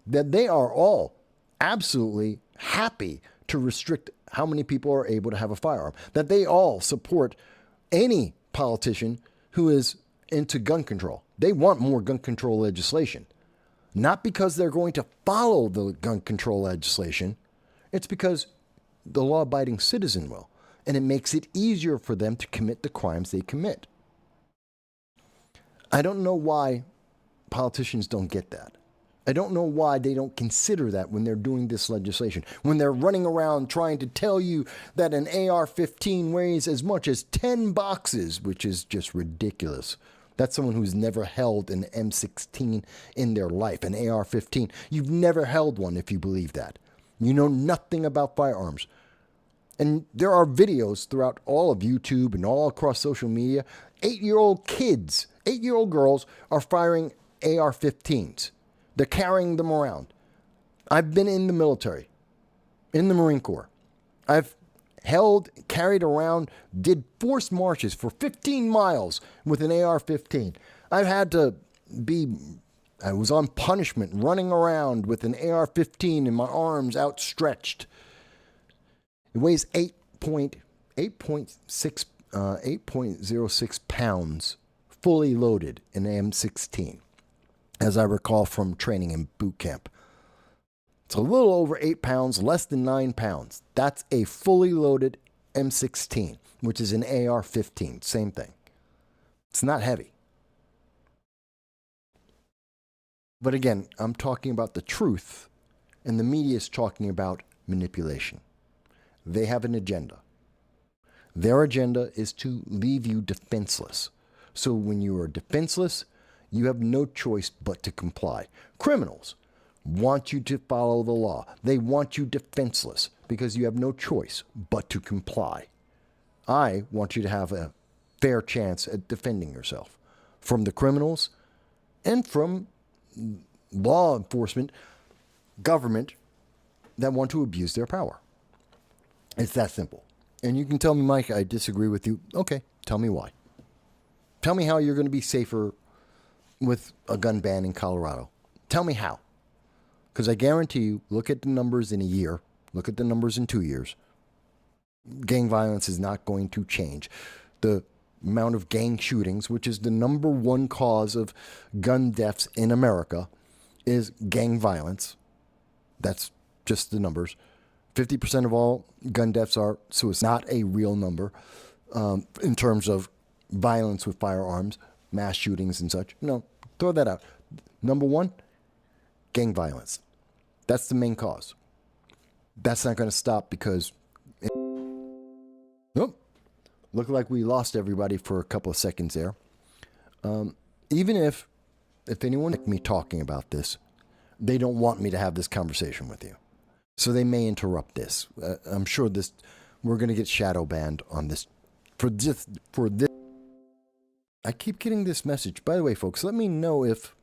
that they are all absolutely happy to restrict how many people are able to have a firearm, that they all support any politician who is into gun control. They want more gun control legislation, not because they're going to follow the gun control legislation. It's because the law-abiding citizen will, and it makes it easier for them to commit the crimes they commit. I don't know why politicians don't get that. I don't know why they don't consider that when they're doing this legislation, when they're running around trying to tell you that an AR-15 weighs as much as 10 boxes, which is just ridiculous. That's someone who's never held an M16 in their life, an AR-15. You've never held one if you believe that. You know nothing about firearms. And there are videos throughout all of YouTube and all across social media. 8-year-old kids, 8-year-old girls are firing AR-15s. They're carrying them around. I've been in the military, in the Marine Corps. I've carried around, did forced marches for 15 miles with an AR-15. I've had to I was on punishment running around with an AR-15 and my arms outstretched. It weighs 8.06 pounds, fully loaded, in an M16, as I recall from training in boot camp. It's a little over 8 pounds, less than 9 pounds. That's a fully loaded M16, which is an AR-15, same thing. It's not heavy. But again, I'm talking about the truth, and the media is talking about manipulation. They have an agenda. Their agenda is to leave you defenseless. So when you are defenseless, you have no choice but to comply. Criminals want you to follow the law. They want you defenseless because you have no choice but to comply. I want you to have a fair chance at defending yourself from the criminals and from law enforcement, government that want to abuse their power. It's that simple. And you can tell me, Mike, I disagree with you. Okay, tell me why. Tell me how you're going to be safer with a gun ban in Colorado. Tell me how. Because I guarantee you, look at the numbers in a year, look at the numbers in 2 years. Gang violence is not going to change. The amount of gang shootings, which is the number one cause of gun deaths in America, is gang violence. That's just the numbers. 50% of all gun deaths are suicide. Not a real number in terms of violence with firearms, mass shootings and such. No, throw that out. Number one, gang violence. That's the main cause. That's not going to stop because... Nope. Looked like we lost everybody for a couple of seconds there. Even if anyone like me talking about this, they don't want me to have this conversation with you. So they may interrupt this. I'm sure we're going to get shadow banned on this. For this. I keep getting this message. By the way, folks, let me know if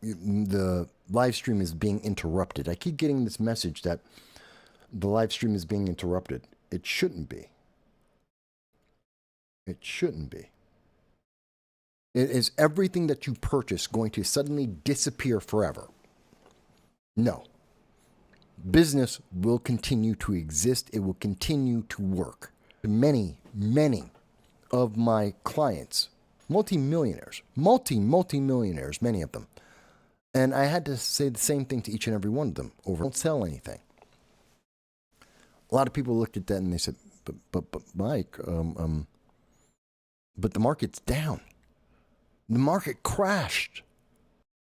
the live stream is being interrupted. I keep getting this message that the live stream is being interrupted. It shouldn't be. It shouldn't be. Is everything that you purchase going to suddenly disappear forever? No. Business will continue to exist. It will continue to work. Many of my clients, multimillionaires, multimillionaires, many of them. And I had to say the same thing to each and every one of them. Don't sell anything. A lot of people looked at that and they said, but Mike, but the market's down. The market crashed.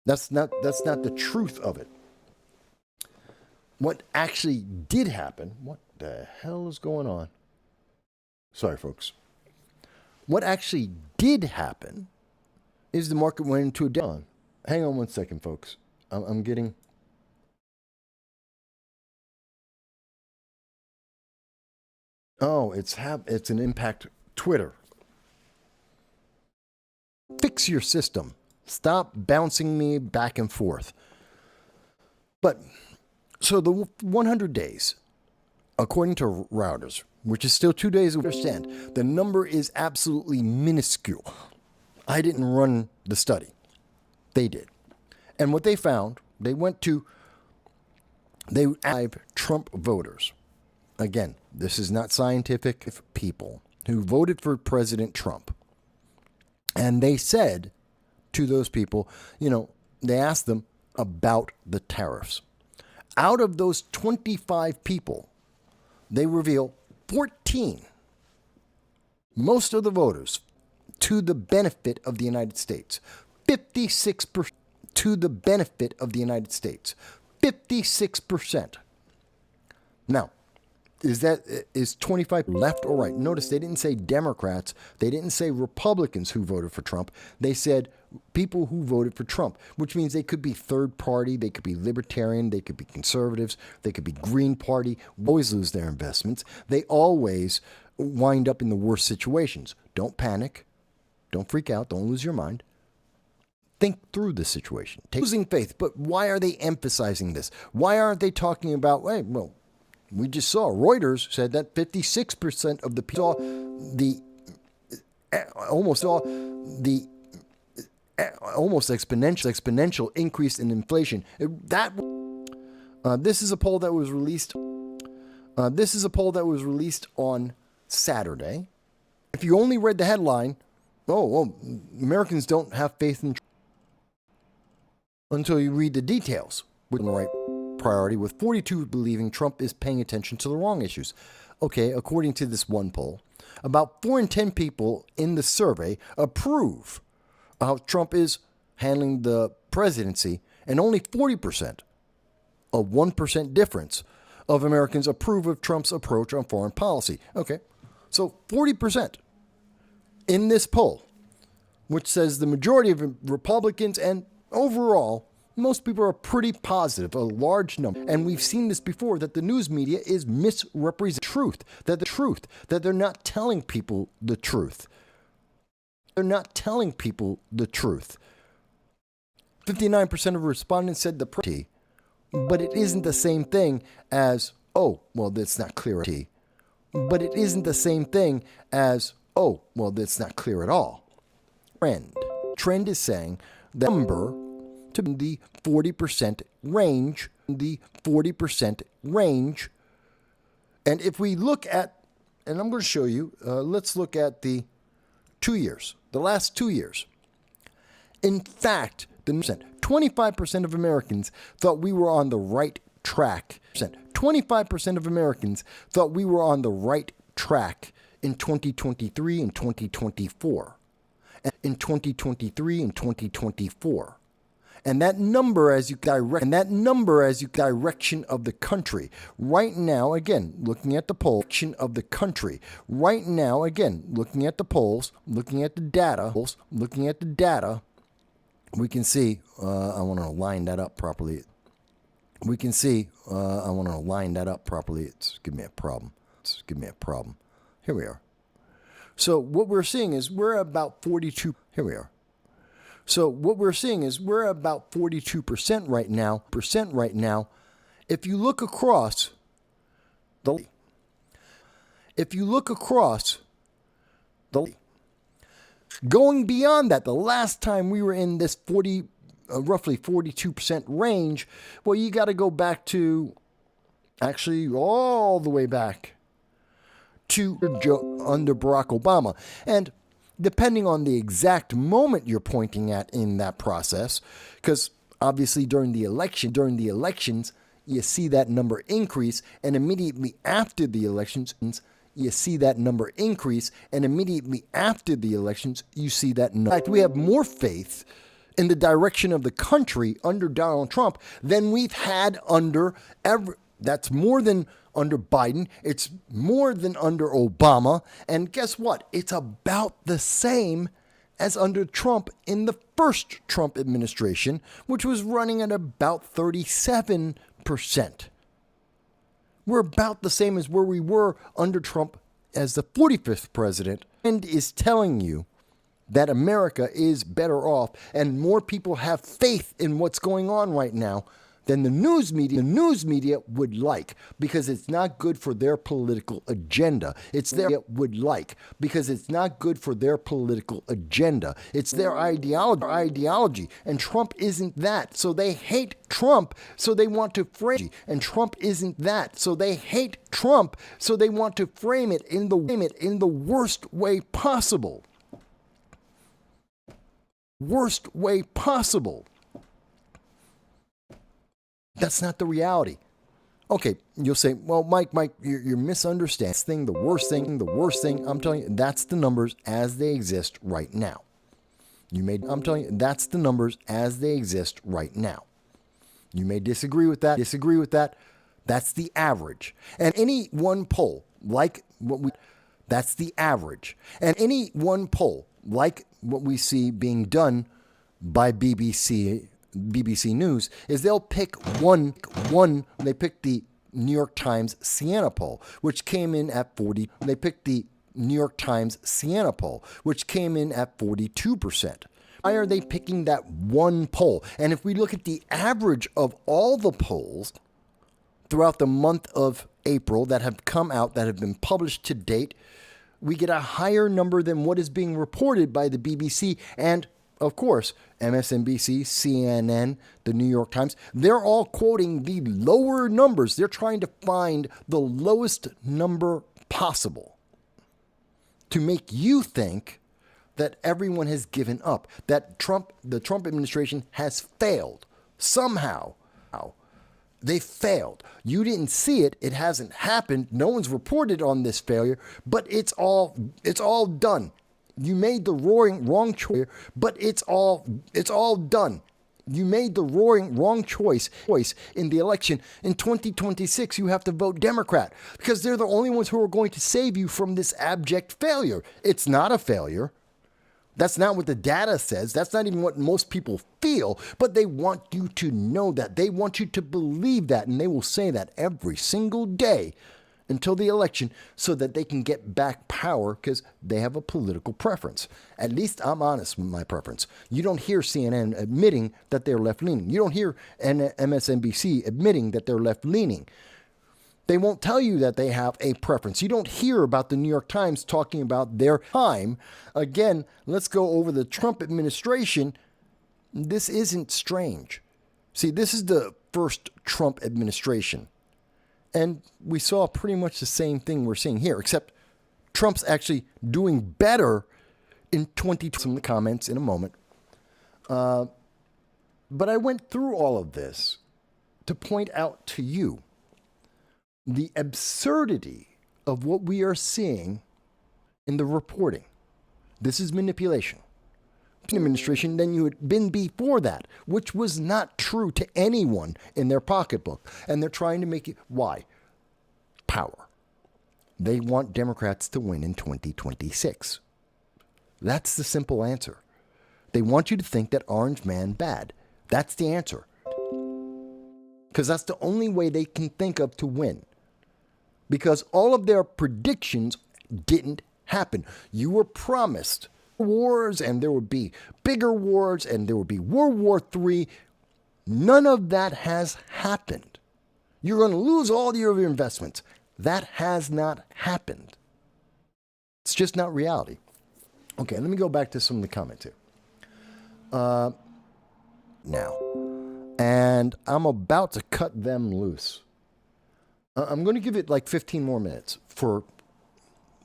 That's not the truth of it. What actually did happen, what the hell is going on? Sorry, folks. What actually did happen is the market went into a down. Hang on one second, folks. I'm getting... Oh, it's an impact Twitter. Fix your system. Stop bouncing me back and forth. But, so the 100 days, according to routers, which is still 2 days, understand, the number is absolutely minuscule. I didn't run the study. They did. And what they found, they asked Trump voters. Again, this is not scientific people who voted for President Trump. And they said to those people, they asked them about the tariffs. Out of those 25 people, they reveal 14, most of the voters, to the benefit of the United States. 56% to the benefit of the United States. 56%. Now, is 25 left or right? Notice they didn't say Democrats. They didn't say Republicans who voted for Trump. They said people who voted for Trump, which means they could be third party, they could be libertarian, they could be conservatives, they could be Green Party. Always lose their investments. They always wind up in the worst situations. Don't panic. Don't freak out. Don't lose your mind. Think through the situation. Losing faith. But why are they emphasizing this? Why aren't they talking about, we just saw Reuters said that 56% of the people saw almost exponential increase in inflation. This is a poll that was released on Saturday. If you only read the headline, Americans don't have faith in Trump, until you read the details. With the right priority, with 42 believing Trump is paying attention to the wrong issues. Okay, according to this one poll, about 4 in 10 people in the survey approve of how Trump is handling the presidency, and only 40%, a 1% difference, of Americans approve of Trump's approach on foreign policy. Okay, so 40% in this poll, which says the majority of Republicans and overall, most people are pretty positive, a large number. And we've seen this before, that the news media is misrepresenting that they're not telling people the truth. They're not telling people the truth. 59% of respondents said the presidency, but it isn't the same thing as, that's not clear. But it isn't the same thing as, that's not clear at all. Trend is saying the number to the 40% range, And if we look at, and I'm going to show you, let's look at the last 2 years. In fact, 25% of Americans thought we were on the right track. 25% of Americans thought we were on the right track in 2023 and 2024. In 2023 and 2024. And that number as you direction of the country. Right now, again, looking at the polls, of the country. Right now, again, looking at the polls, looking at the data, we can see, I want to line that up properly. It's giving me a problem. Here we are. So what we're seeing is we're about 42. Here we are. So what we're seeing is we're about 42% right now. If you look across the going beyond that, the last time we were in this roughly 42% range, well, you got to go back to, actually all the way back to under Barack Obama. And depending on the exact moment you're pointing at in that process, because obviously during the elections, you see that number increase, and immediately after the elections, you see that number increase, and immediately after the elections, you see that number. In fact, we have more faith in the direction of the country under Donald Trump than we've had under that's more than under Biden. It's more than under Obama. And guess what? It's about the same as under Trump in the first Trump administration, which was running at about 37%. We're about the same as where we were under Trump as the 45th president, and is telling you that America is better off and more people have faith in what's going on right now than the news media would like, because it's not good for their political agenda. It's their because it's not good for their political agenda. It's their ideology, and Trump isn't that. So they hate Trump, so they want to frame it. And Trump isn't that. So they hate Trump, so they want to frame it in the worst way possible. Worst way possible. That's not the reality. Okay, you'll say, well, Mike, you're misunderstanding. The worst thing, I'm telling you, that's the numbers as they exist right now. I'm telling you, that's the numbers as they exist right now. You may disagree with that. That's the average. And any one poll, that's the average. And any one poll, like what we see being done by BBC News, is they'll pick one. They pick the New York Times Siena poll, which came in at 40. They picked the New York Times Siena poll, which came in at 42%. Why are they picking that one poll? And if we look at the average of all the polls throughout the month of April that have come out, that have been published to date, we get a higher number than what is being reported by the BBC and, of course, MSNBC, CNN, the New York Times. They're all quoting the lower numbers. They're trying to find the lowest number possible to make you think that everyone has given up, that the Trump administration has failed. Somehow, they failed. You didn't see it. It hasn't happened. No one's reported on this failure, but it's all done. You made the wrong choice, but it's all done. You made the wrong choice in the election. In 2026, you have to vote Democrat because they're the only ones who are going to save you from this abject failure. It's not a failure. That's not what the data says. That's not even what most people feel, but they want you to know that. They want you to believe that, and they will say that every single day until the election so that they can get back power because they have a political preference. At least I'm honest with my preference. You don't hear CNN admitting that they're left-leaning. You don't hear MSNBC admitting that they're left-leaning. They won't tell you that they have a preference. You don't hear about the New York Times talking about their time. Again, let's go over the Trump administration. This isn't strange. See, this is the first Trump administration. And we saw pretty much the same thing we're seeing here, except Trump's actually doing better in 2020. Some of the comments in a moment. But I went through all of this to point out to you the absurdity of what we are seeing in the reporting. This is manipulation. Administration than you had been before that, which was not true to anyone in their pocketbook. And they're trying to make it, why? Power. They want Democrats to win in 2026. That's the simple answer. They want you to think that Orange Man bad. That's the answer. Because that's the only way they can think of to win. Because all of their predictions didn't happen. You were promised wars, and there would be bigger wars, and there would be World War III. None of that has happened. You're going to lose all your investments. That has not happened. It's just not reality. Okay, let me go back to some of the comments here. Now, and I'm about to cut them loose. I'm going to give it like 15 more minutes for,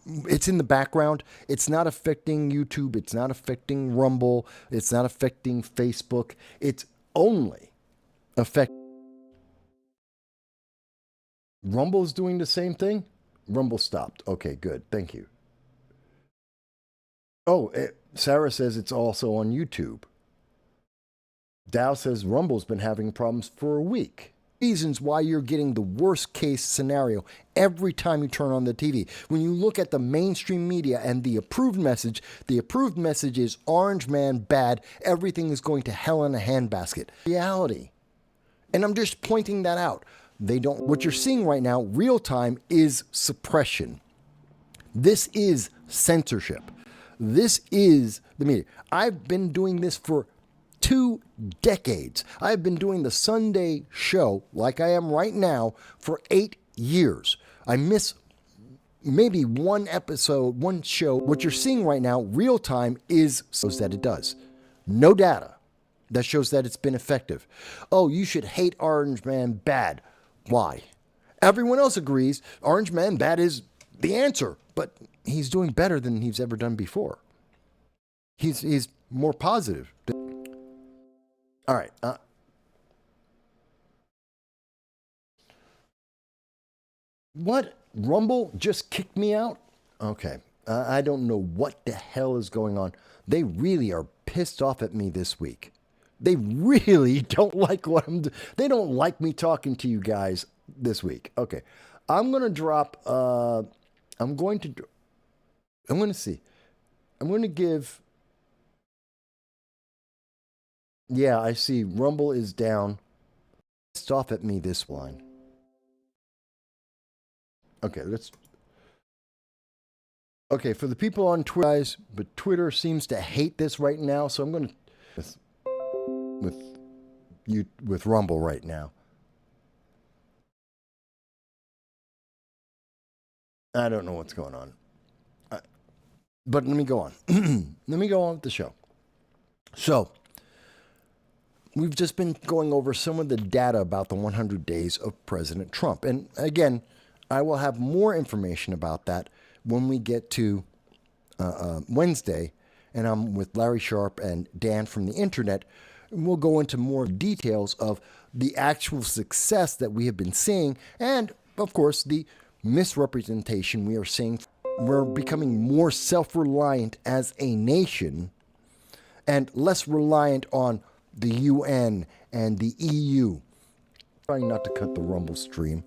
it's in the background. It's not affecting YouTube. It's not affecting Rumble. It's not affecting Facebook. It's only affecting Rumble's doing the same thing? Rumble stopped. Okay, good. Thank you. Oh, Sarah says it's also on YouTube. Dow says Rumble's been having problems for a week. Reasons why you're getting the worst case scenario every time you turn on the TV. When you look at the mainstream media and the approved message is Orange Man bad, everything is going to hell in a handbasket. Reality. And I'm just pointing that out. What you're seeing right now, real time, is suppression. This is censorship. This is the media. I've been doing this for 2 decades. I've been doing the Sunday show, like I am right now, for 8 years. I miss maybe one episode, one show. What you're seeing right now, real time, shows that it does. No data that shows that it's been effective. Oh, you should hate Orange Man bad. Why? Everyone else agrees Orange Man bad is the answer, but he's doing better than he's ever done before. He's more positive. All right. What? Rumble just kicked me out? Okay. I don't know what the hell is going on. They really are pissed off at me this week. They really don't like what I'm doing. They don't like me talking to you guys this week. Okay. I'm going to drop, I'm going to see. I'm going to give, yeah, I see Rumble is down. Pissed off at me this line. Okay, okay, for the people on Twitter, guys, but Twitter seems to hate this right now, so I'm going to, with Rumble right now. I don't know what's going on. But let me go on. Let me go on with the show. So, we've just been going over some of the data about the 100 days of President Trump. And again, I will have more information about that when we get to Wednesday. And I'm with Larry Sharp and Dan from the internet. And we'll go into more details of the actual success that we have been seeing. And, of course, the misrepresentation we are seeing. We're becoming more self-reliant as a nation and less reliant on the UN and the EU. Trying not to cut the Rumble stream.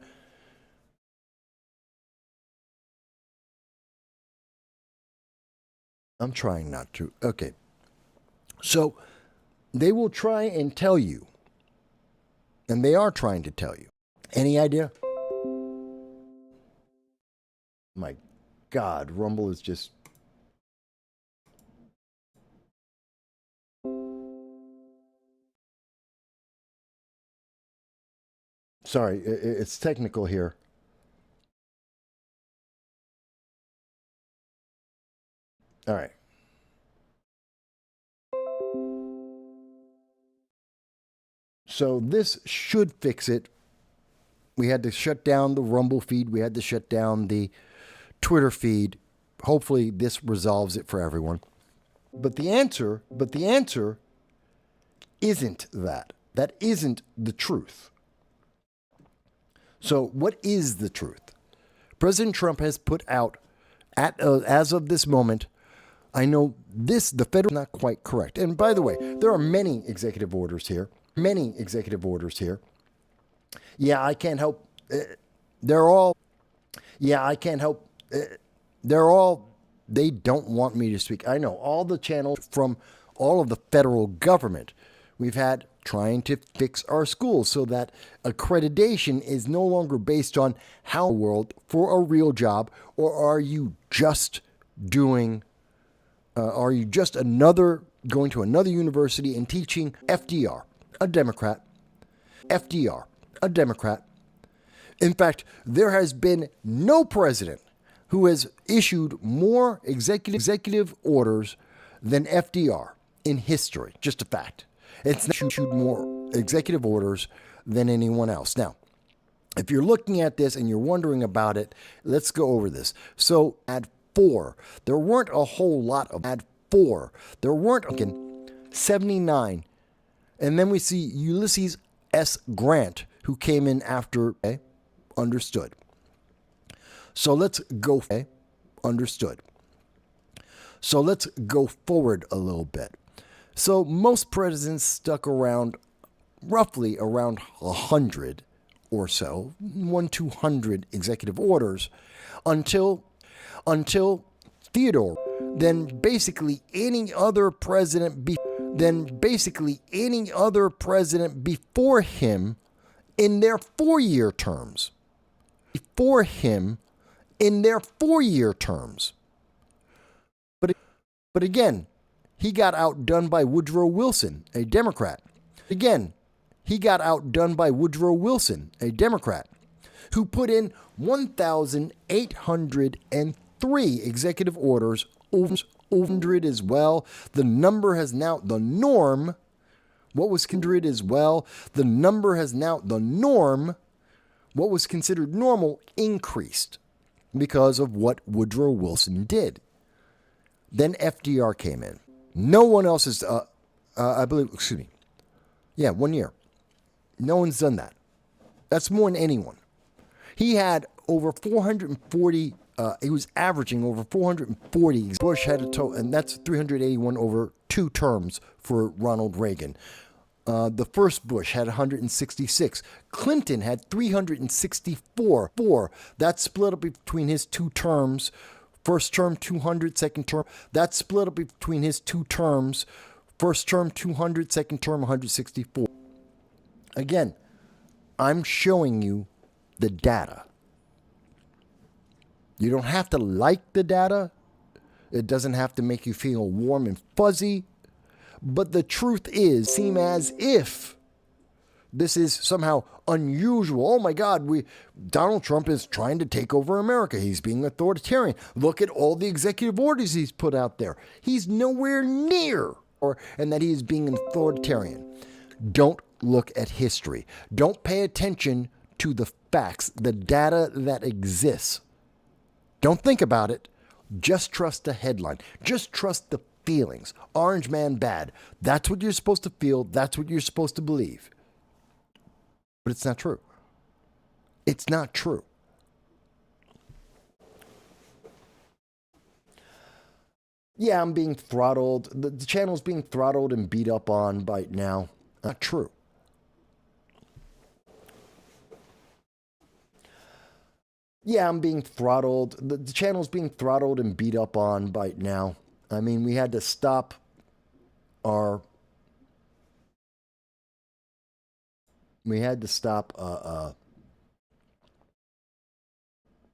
I'm trying not to. Okay. So they will try and tell you, and they are trying to tell you. Any idea? My God, Rumble is just... Sorry, it's technical here. All right. So this should fix it. We had to shut down the Rumble feed. We had to shut down the Twitter feed. Hopefully this resolves it for everyone. But the answer isn't that. That isn't the truth. So what is the truth? President Trump has put out, as of this moment, I know the federal is not quite correct. And by the way, there are many executive orders here. Yeah, I can't help. They don't want me to speak. I know all the channels from all of the federal government. We've had trying to fix our schools so that accreditation is no longer based on how world for a real job, or are you just going to another university and teaching FDR, a Democrat. In fact, there has been no president who has issued more executive orders than FDR in history. Just a fact. It's not issued more executive orders than anyone else. Now, if you're looking at this and you're wondering about it, let's go over this. So at 4, there weren't a whole lot of at 4. There weren't 79. And then we see Ulysses S. Grant, who came in after Understood. So let's go. Okay? Understood. So let's go forward a little bit. So most presidents stuck around roughly around 100 or so, 200 executive orders until Theodore. Then basically any other president before him in their 4-year terms. But again, he got outdone by Woodrow Wilson, a Democrat. Who put in 1,803 executive orders, over 100 as well. The number has now the norm. What was considered as well? The number has now the norm. What was considered normal increased because of what Woodrow Wilson did. Then FDR came in. No one else is, I believe, 1 year. No one's done that. That's more than anyone. He had over 440, he was averaging over 440. Bush had a total, and that's 381 over 2 terms for Ronald Reagan. The first Bush had 166. Clinton had 364. That's split up between his 2 terms. First term, 200, second term. That's split up between his 2 terms. First term, 200, second term, 164. Again, I'm showing you the data. You don't have to like the data. It doesn't have to make you feel warm and fuzzy. But the truth is, seem as if this is somehow unusual. Oh my God, Donald Trump is trying to take over America. He's being authoritarian. Look at all the executive orders he's put out there. He's nowhere near, and that he is being authoritarian. Don't look at history. Don't pay attention to the facts, the data that exists. Don't think about it. Just trust the headline. Just trust the feelings. Orange man bad. That's what you're supposed to feel. That's what you're supposed to believe. But it's not true. It's not true. Yeah, I'm being throttled. The channel's being throttled and beat up on by now. Not true. Yeah, I'm being throttled. The channel's being throttled and beat up on by now. I mean, we had to stop our... We had to stop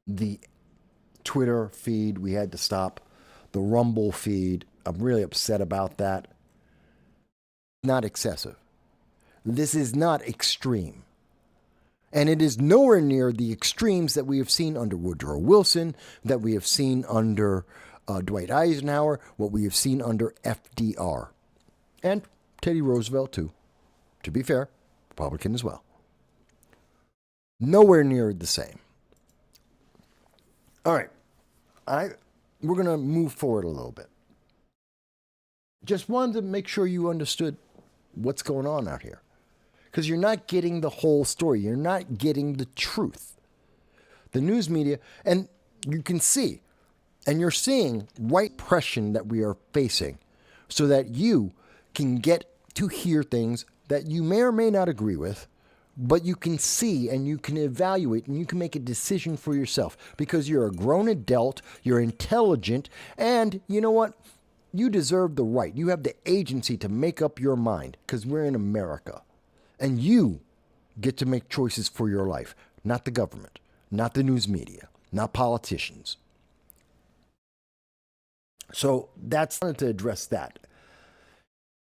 the Twitter feed. We had to stop the Rumble feed. I'm really upset about that. Not excessive. This is not extreme. And it is nowhere near the extremes that we have seen under Woodrow Wilson, that we have seen under Dwight Eisenhower, what we have seen under FDR. And Teddy Roosevelt, too. To be fair, Republican as well. Nowhere near the same. All right. We're going to move forward a little bit. Just wanted to make sure you understood what's going on out here. Because you're not getting the whole story. You're not getting the truth. The news media, and you can see, and you're seeing right impression that we are facing so that you can get to hear things that you may or may not agree with, but you can see and you can evaluate and you can make a decision for yourself because you're a grown adult, you're intelligent, and you know what? You deserve the right. You have the agency to make up your mind because we're in America. And you get to make choices for your life, not the government, not the news media, not politicians. So I wanted to address that.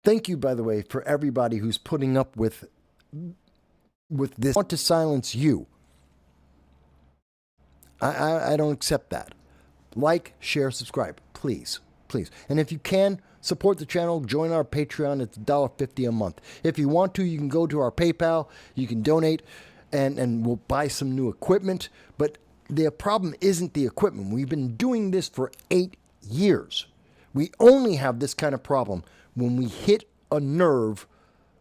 Thank you, by the way, for everybody who's putting up with this. I want to silence you. I don't accept that. Like, share, subscribe, please. Please. And if you can, support the channel, join our Patreon. It's $1.50 a month. If you want to, you can go to our PayPal, you can donate, and we'll buy some new equipment. But the problem isn't the equipment. We've been doing this for 8 years. We only have this kind of problem when we hit a nerve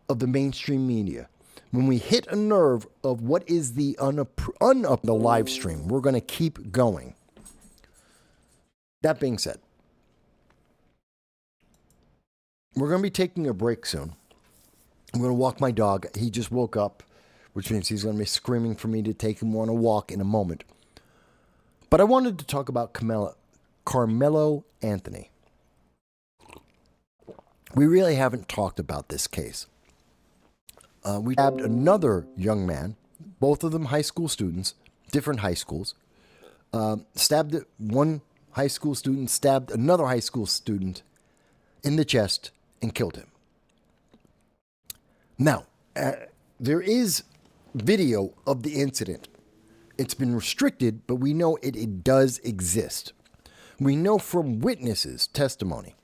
of the mainstream media. when we hit a nerve of what is the the live stream, we're going to keep going. That being said, we're going to be taking a break soon. I'm going to walk my dog. He just woke up, which means he's going to be screaming for me to take him on a walk in a moment. But I wanted to talk about Carmelo Anthony. We really haven't talked about this case. We stabbed another young man, both of them high school students, different high schools. One high school student stabbed another high school student in the chest and killed him. Now, there is video of the incident. It's been restricted, but we know it does exist. We know from witnesses' testimony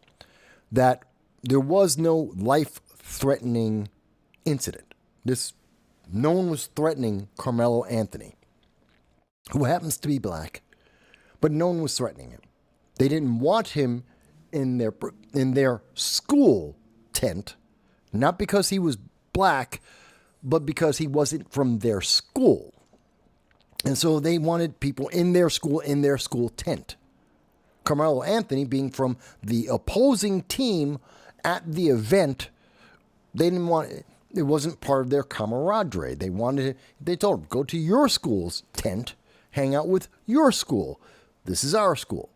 that there was no life-threatening incident. No one was threatening Carmelo Anthony, who happens to be black, but no one was threatening him. They didn't want him in their school tent, not because he was black, but because he wasn't from their school. And so they wanted people in their school tent. Carmelo Anthony being from the opposing team at the event, they didn't want it wasn't part of their camaraderie. They told him, go to your school's tent, hang out with your school. This is our school.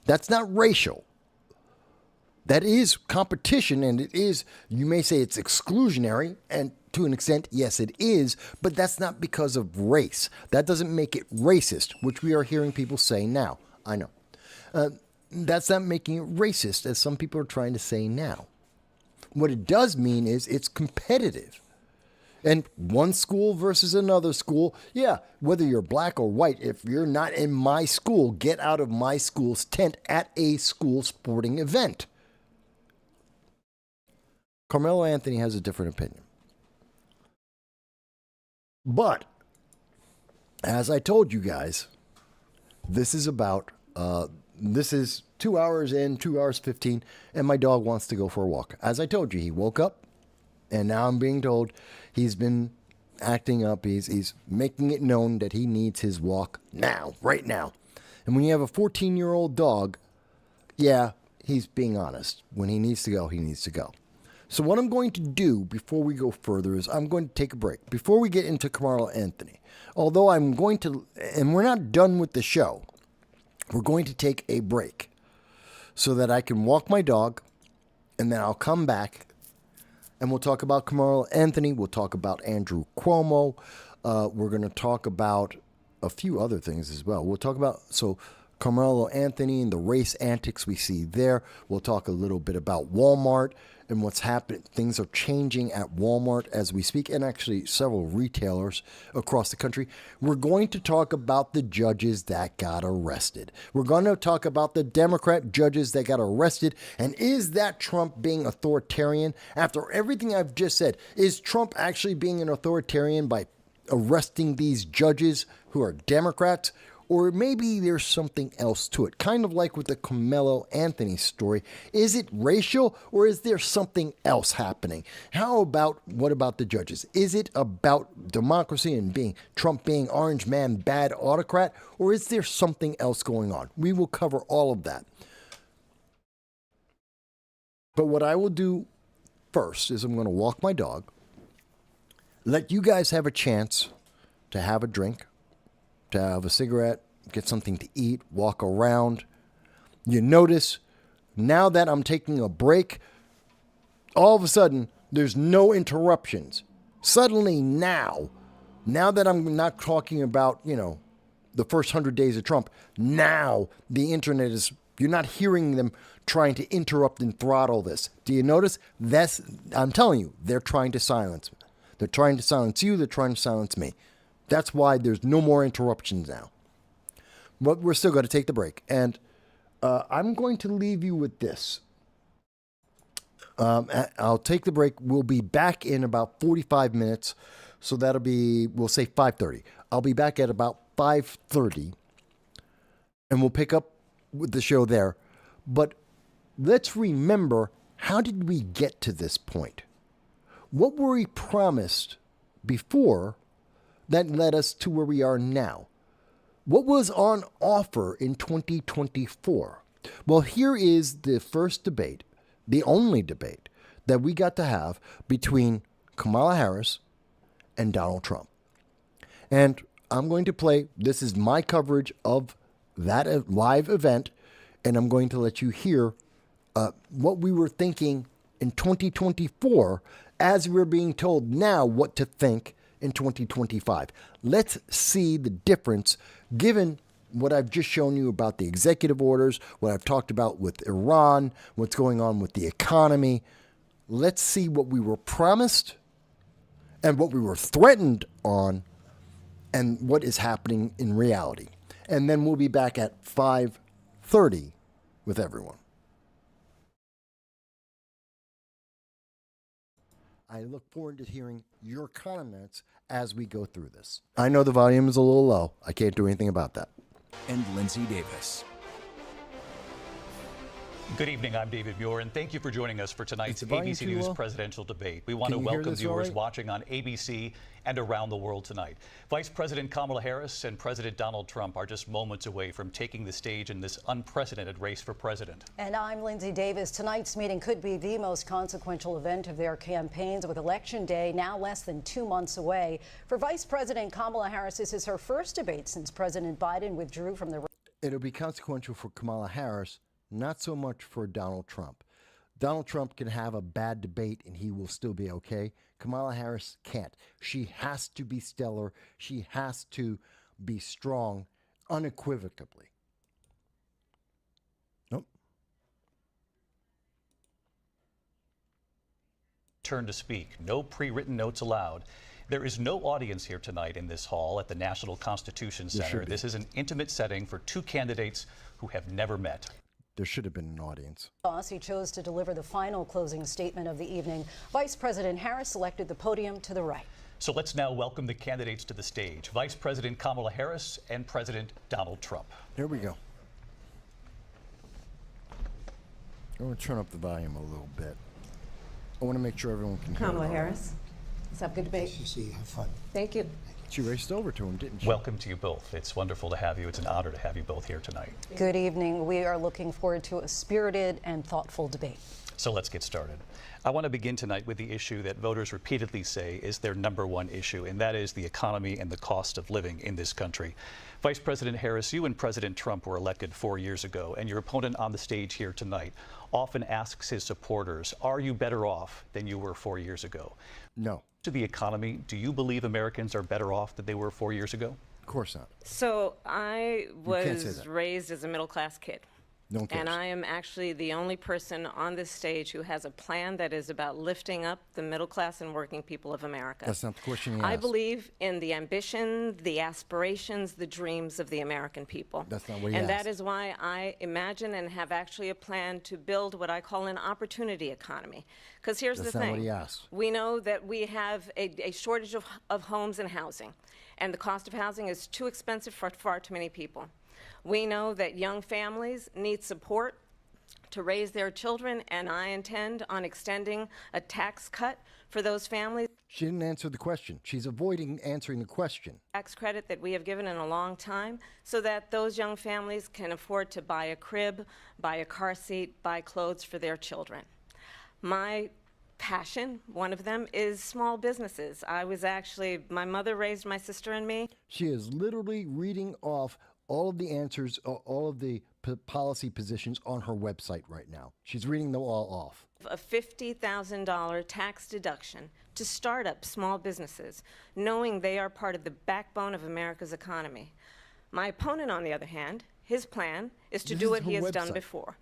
That's not racial. That is competition, and it is, you may say it's exclusionary, and to an extent, yes, it is, but that's not because of race. That doesn't make it racist, which we are hearing people say now. I know. That's not making it racist, as some people are trying to say now. What it does mean is it's competitive. And one school versus another school, yeah, whether you're black or white, if you're not in my school, get out of my school's tent at a school sporting event. Carmelo Anthony has a different opinion. But, as I told you guys, this is 2 hours in, 2 hours 15, and my dog wants to go for a walk. As I told you, he woke up, and now I'm being told he's been acting up. He's making it known that he needs his walk now, right now. And when you have a 14-year-old dog, yeah, he's being honest. When he needs to go, he needs to go. So what I'm going to do before we go further is I'm going to take a break. Before we get into Carmelo Anthony, although I'm going to, and we're not done with the show, we're going to take a break so that I can walk my dog, and then I'll come back, and we'll talk about Carmelo Anthony. We'll talk about Andrew Cuomo. We're going to talk about a few other things as well. We'll talk about, Carmelo Anthony and the race antics we see there. We'll talk a little bit about Walmart and what's happening. Things are changing at Walmart as we speak, and actually several retailers across the country. We're going to talk about the judges that got arrested. We're going to talk about the Democrat judges that got arrested. And is that Trump being authoritarian? After everything I've just said, is Trump actually being an authoritarian by arresting these judges who are Democrats? Or maybe there's something else to it, kind of like with the Carmelo Anthony story. Is it racial, or is there something else happening? What about the judges? Is it about democracy and Trump being orange man, bad autocrat, or is there something else going on? We will cover all of that. But what I will do first is I'm going to walk my dog, let you guys have a chance to have a drink, to have a cigarette, get something to eat, walk around. You notice now that I'm taking a break, all of a sudden there's no interruptions. Suddenly now that I'm not talking about, the first 100 days of Trump, now the internet you're not hearing them trying to interrupt and throttle this. Do you notice? I'm telling you, they're trying to silence me. They're trying to silence you, they're trying to silence me. That's why there's no more interruptions now. But we're still going to take the break. And I'm going to leave you with this. I'll take the break. We'll be back in about 45 minutes. So that'll be, we'll say 5:30. I'll be back at about 5:30. And we'll pick up with the show there. But let's remember, how did we get to this point? What were we promised before that led us to where we are now? What was on offer in 2024? Well, here is the first debate, the only debate that we got to have between Kamala Harris and Donald Trump. And I'm going to play, this is my coverage of that live event, and I'm going to let you hear what we were thinking in 2024 as we're being told now what to think in 2025. Let's see the difference given what I've just shown you about the executive orders, what I've talked about with Iran, what's going on with the economy. Let's see what we were promised and what we were threatened on and what is happening in reality. And then we'll be back at 5:30 with everyone. I look forward to hearing your comments as we go through this. I know the volume is a little low. I can't do anything about that. And Lindsay Davis. Good evening, I'm David Muir, and thank you for joining us for tonight's ABC News presidential debate. We want to welcome viewers watching on ABC and around the world tonight. Vice President Kamala Harris and President Donald Trump are just moments away from taking the stage in this unprecedented race for president. And I'm Lindsay Davis. Tonight's meeting could be the most consequential event of their campaigns, with Election Day now less than 2 months away. For Vice President Kamala Harris, this is her first debate since President Biden withdrew from the race. It'll be consequential for Kamala Harris, not so much for Donald Trump. Donald Trump can have a bad debate and he will still be okay. Kamala Harris can't. She has to be stellar. She has to be strong unequivocally. Nope. Turn to speak. No pre-written notes allowed. There is no audience here tonight in this hall at the National Constitution Center. This is an intimate setting for two candidates who have never met. There should have been an audience. He chose to deliver the final closing statement of the evening. Vice President Harris selected the podium to the right. So let's now welcome the candidates to the stage. Vice President Kamala Harris and President Donald Trump. Here we go. I'm going to turn up the volume a little bit. I want to make sure everyone can hear. Kamala Harris. Let's have a good debate. Nice to see you. Have fun. Thank you. She raced over to him, didn't she? Welcome to you both. It's wonderful to have you. It's an honor to have you both here tonight. Good evening. We are looking forward to a spirited and thoughtful debate. So let's get started. I want to begin tonight with the issue that voters repeatedly say is their number one issue, and that is the economy and the cost of living in this country. Vice President Harris, you and President Trump were elected 4 years ago, and your opponent on the stage here tonight often asks his supporters, are you better off than you were 4 years ago? No. To the economy, do you believe Americans are better off than they were 4 years ago? Of course not. So I can't say was that. raised as a middle-class kid. No one cares. And I am actually the only person on this stage who has a plan that is about lifting up the middle class and working people of America. That's not the question you I asked. believe in the ambition, the aspirations, the dreams of the American people. That's not what he And asked. that is why I imagine and have actually a plan to build what I call an opportunity economy. Because here's That's the not thing. what he asked. We know that we have a shortage of homes and housing. And the cost of housing is too expensive for far too many people. We know that young families need support to raise their children, and I intend on extending a tax cut for those families. She didn't answer the question. She's avoiding answering the question. Tax credit that we have given in a long time, so that those young families can afford to buy a crib, buy a car seat, buy clothes for their children. My passion, one of them, is small businesses. My mother raised my sister and me. She is literally reading off all of the answers, all of the policy positions on her website right now. She's reading them all off. A $50,000 tax deduction to start up small businesses, knowing they are part of the backbone of America's economy. My opponent, on the other hand, his plan is to do what he has done before,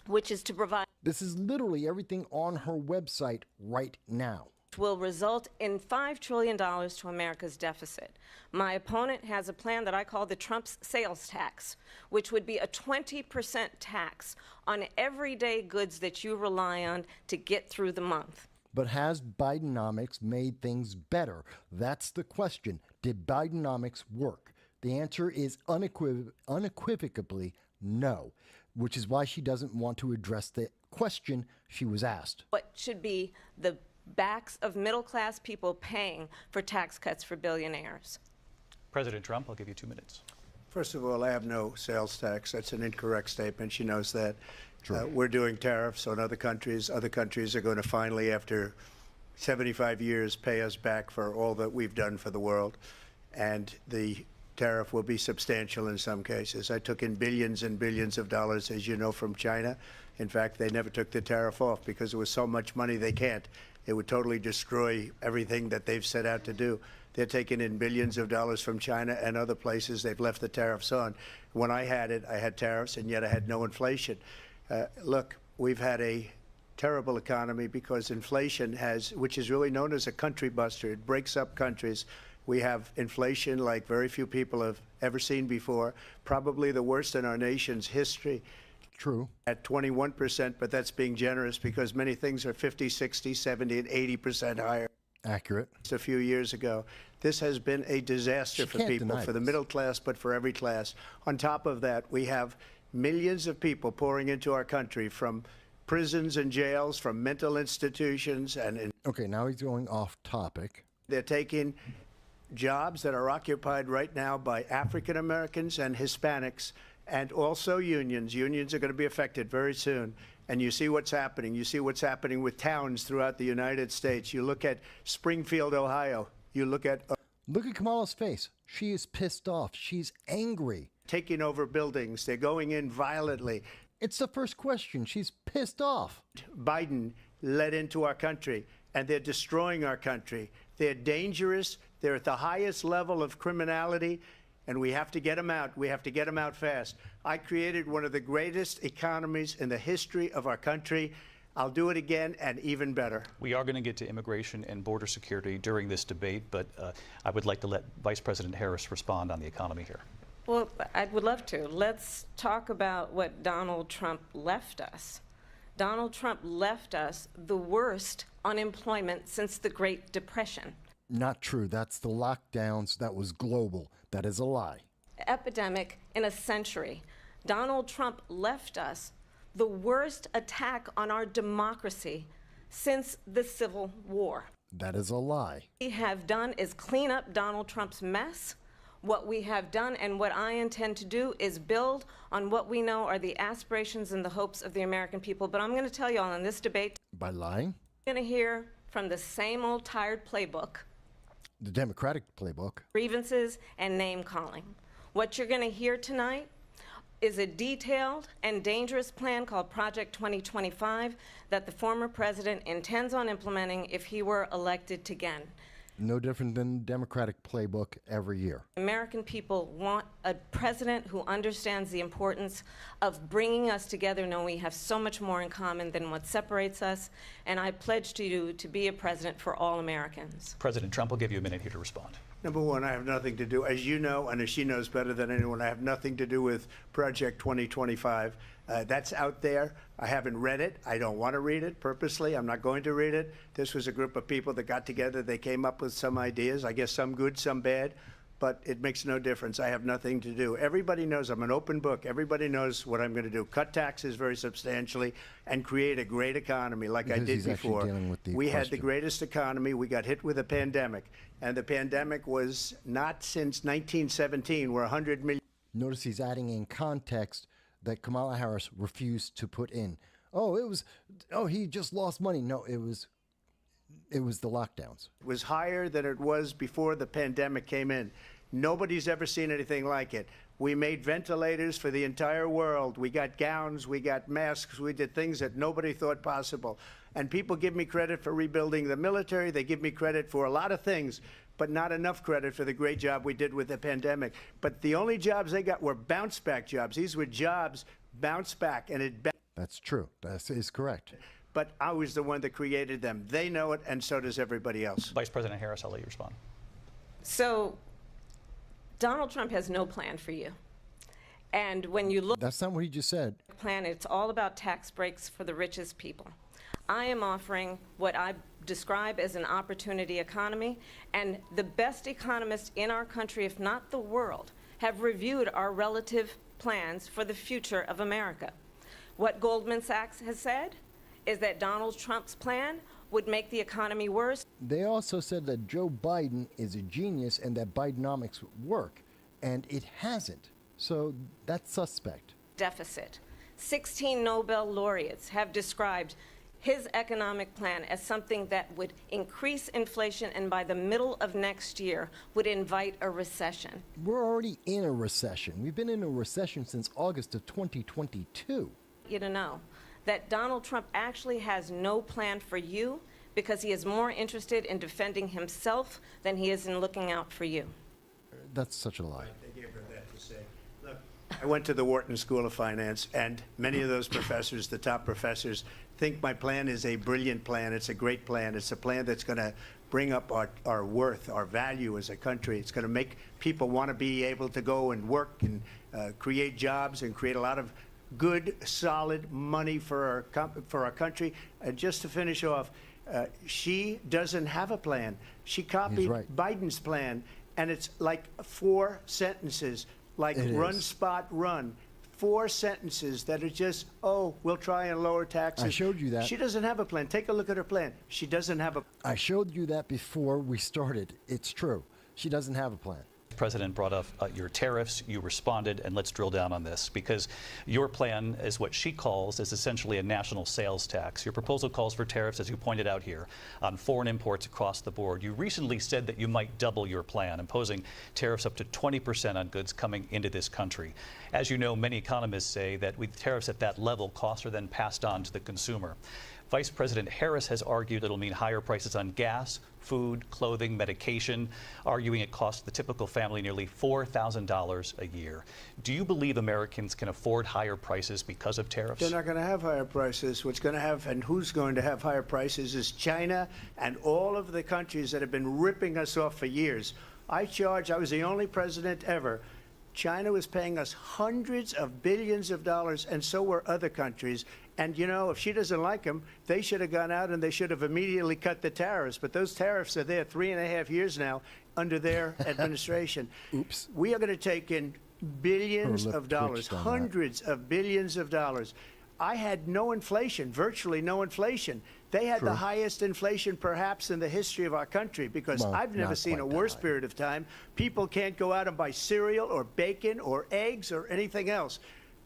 which is to provide. This is literally everything on her website right now. Will result in $5 trillion to America's deficit. My opponent has a plan that I call the Trump's sales tax, which would be a 20% tax on everyday goods that you rely on to get through the month. But has Bidenomics made things better? That's the question. Did Bidenomics work? The answer is unequivocally no, which is why she doesn't want to address the question she was asked. What should be the backs of middle-class people paying for tax cuts for billionaires. President Trump, I'll give you 2 minutes. First of all, I have no sales tax. That's an incorrect statement. She knows that. We're doing tariffs on other countries. Other countries are going to finally, after 75 years, pay us back for all that we've done for the world. And the tariff will be substantial in some cases. I took in billions and billions of dollars, as you know, from China. In fact, they never took the tariff off because there was so much money they can't. It would totally destroy everything that they've set out to do. They're taking in billions of dollars from China and other places. They've left the tariffs on. When I had it, I had tariffs, and yet I had no inflation. Look, we've had a terrible economy because inflation has, which is really known as a country buster. It breaks up countries. We have inflation like very few people have ever seen before, probably the worst in our nation's history. True. At 21%, but that's being generous because many things are 50, 60, 70, and 80% higher. Accurate. Just a few years ago. This has been a disaster for people, for the middle class, but for every class. On top of that, we have millions of people pouring into our country from prisons and jails, from mental institutions. Okay, now he's going off topic. They're taking jobs that are occupied right now by African Americans and Hispanics, and also unions. Unions are going to be affected very soon. And you see what's happening. You see what's happening with towns throughout the United States. You look at Springfield, Ohio. You look at... Look at Kamala's face. She is pissed off. She's angry. Taking over buildings. They're going in violently. It's the first question. She's pissed off. Biden led into our country, and they're destroying our country. They're dangerous. They're at the highest level of criminality, and we have to get them out. We have to get them out fast. I created one of the greatest economies in the history of our country. I'll do it again and even better. We are going to get to immigration and border security during this debate, but I would like to let Vice President Harris respond on the economy here. Well, I would love to. Let's talk about what Donald Trump left us. Donald Trump left us the worst unemployment since the Great Depression. Not true. That's the lockdowns. That was global. That is a lie. Epidemic in a century. Donald Trump left us the worst attack on our democracy since the Civil War. That is a lie. What we have done is clean up Donald Trump's mess. What we have done and what I intend to do is build on what we know are the aspirations and the hopes of the American people. But I'm going to tell you all in this debate, By lying? you're going to hear from the same old tired playbook, The Democratic playbook. grievances and name calling. What you're going to hear tonight is a detailed and dangerous plan called Project 2025 that the former president intends on implementing if he were elected again. No different than the Democratic playbook every year. American people want a president who understands the importance of bringing us together, knowing we have so much more in common than what separates us. And I pledge to you to be a president for all Americans. President Trump will give you a minute here to respond. Number one, I have nothing to do, as you know, and as she knows better than anyone, I have nothing to do with Project 2025. That's out there. I haven't read it. I don't want to read it purposely. I'm not going to read it. This was a group of people that got together. They came up with some ideas, I guess some good, some bad, but it makes no difference. I have nothing to do. Everybody knows I'm an open book. Everybody knows what I'm going to do. Cut taxes very substantially and create a great economy like Because I did he's actually before. dealing with the We had the question. greatest economy. We got hit with a pandemic, and the pandemic was not since 1917, where 100 million. Notice he's adding in context that Kamala Harris refused to put in. He just lost money. No, it was the lockdowns. Was higher than it was before the pandemic came in. Nobody's ever seen anything like it. We made ventilators for the entire world. We got gowns, we got masks, we did things that nobody thought possible. And people give me credit for rebuilding the military. They give me credit for a lot of things, but not enough credit for the great job we did with the pandemic. But the only jobs they got were bounce back jobs. These were jobs bounce back, and That's true. That is correct. but I was the one that created them. They know it, and so does everybody else. Vice President Harris, I'll let you respond. So Donald Trump has no plan for you. And when you look That's not what he just said. at the plan, it's all about tax breaks for the richest people. I am offering what I describe as an opportunity economy, and the best economists in our country, if not the world, have reviewed our relative plans for the future of America. What Goldman Sachs has said is that Donald Trump's plan would make the economy worse. They also said that Joe Biden is a genius and that Bidenomics would work, and it hasn't. So that's suspect. Deficit. 16 Nobel laureates have described his economic plan as something that would increase inflation and by the middle of next year would invite a recession. We're already in a recession. We've been in a recession since August of 2022. You to know that Donald Trump actually has no plan for you because he is more interested in defending himself than he is in looking out for you. That's such a lie. They gave her that to say. Look, I went to the Wharton School of Finance, and many of those professors, the top professors, think my plan is a brilliant plan. It's a great plan. It's a plan that's going to bring up our worth, our value as a country. It's going to make people want to be able to go and work and create jobs and create a lot of good, solid money for our country. And just to finish off, she doesn't have a plan. She copied Biden's plan, and it's like 4 sentences, like run, spot, run. 4 sentences that are just, oh, we'll try and lower taxes. I showed you that. She doesn't have a plan. Take a look at her plan. She doesn't have a. I showed you that before we started. It's true. She doesn't have a plan. The president brought up your tariffs. You responded, and let's drill down on this because your plan is what she calls is essentially a national sales tax. Your proposal calls for tariffs, as you pointed out here, on foreign imports across the board. You recently said that you might double your plan, imposing tariffs up to 20% on goods coming into this country. As you know, many economists say that with tariffs at that level, costs are then passed on to the consumer. Vice President Harris has argued it'll mean higher prices on gas, food, clothing, medication, arguing it costs the typical family nearly $4,000 a year. Do you believe Americans can afford higher prices because of tariffs? They're not going to have higher prices. What's going to have and who's going to have higher prices is China and all of the countries that have been ripping us off for years. I was the only president ever. China was paying us hundreds of billions of dollars, and so were other countries. And, you know, if she doesn't like them, they should have gone out and they should have immediately cut the tariffs. But those tariffs are there 3.5 years now under their administration. Oops. We are going to take in billions of dollars, hundreds of billions of dollars. I had no inflation, virtually no inflation. They had the highest inflation perhaps in the history of our country because I've never seen a worse period of time. People can't go out and buy cereal or bacon or eggs or anything else.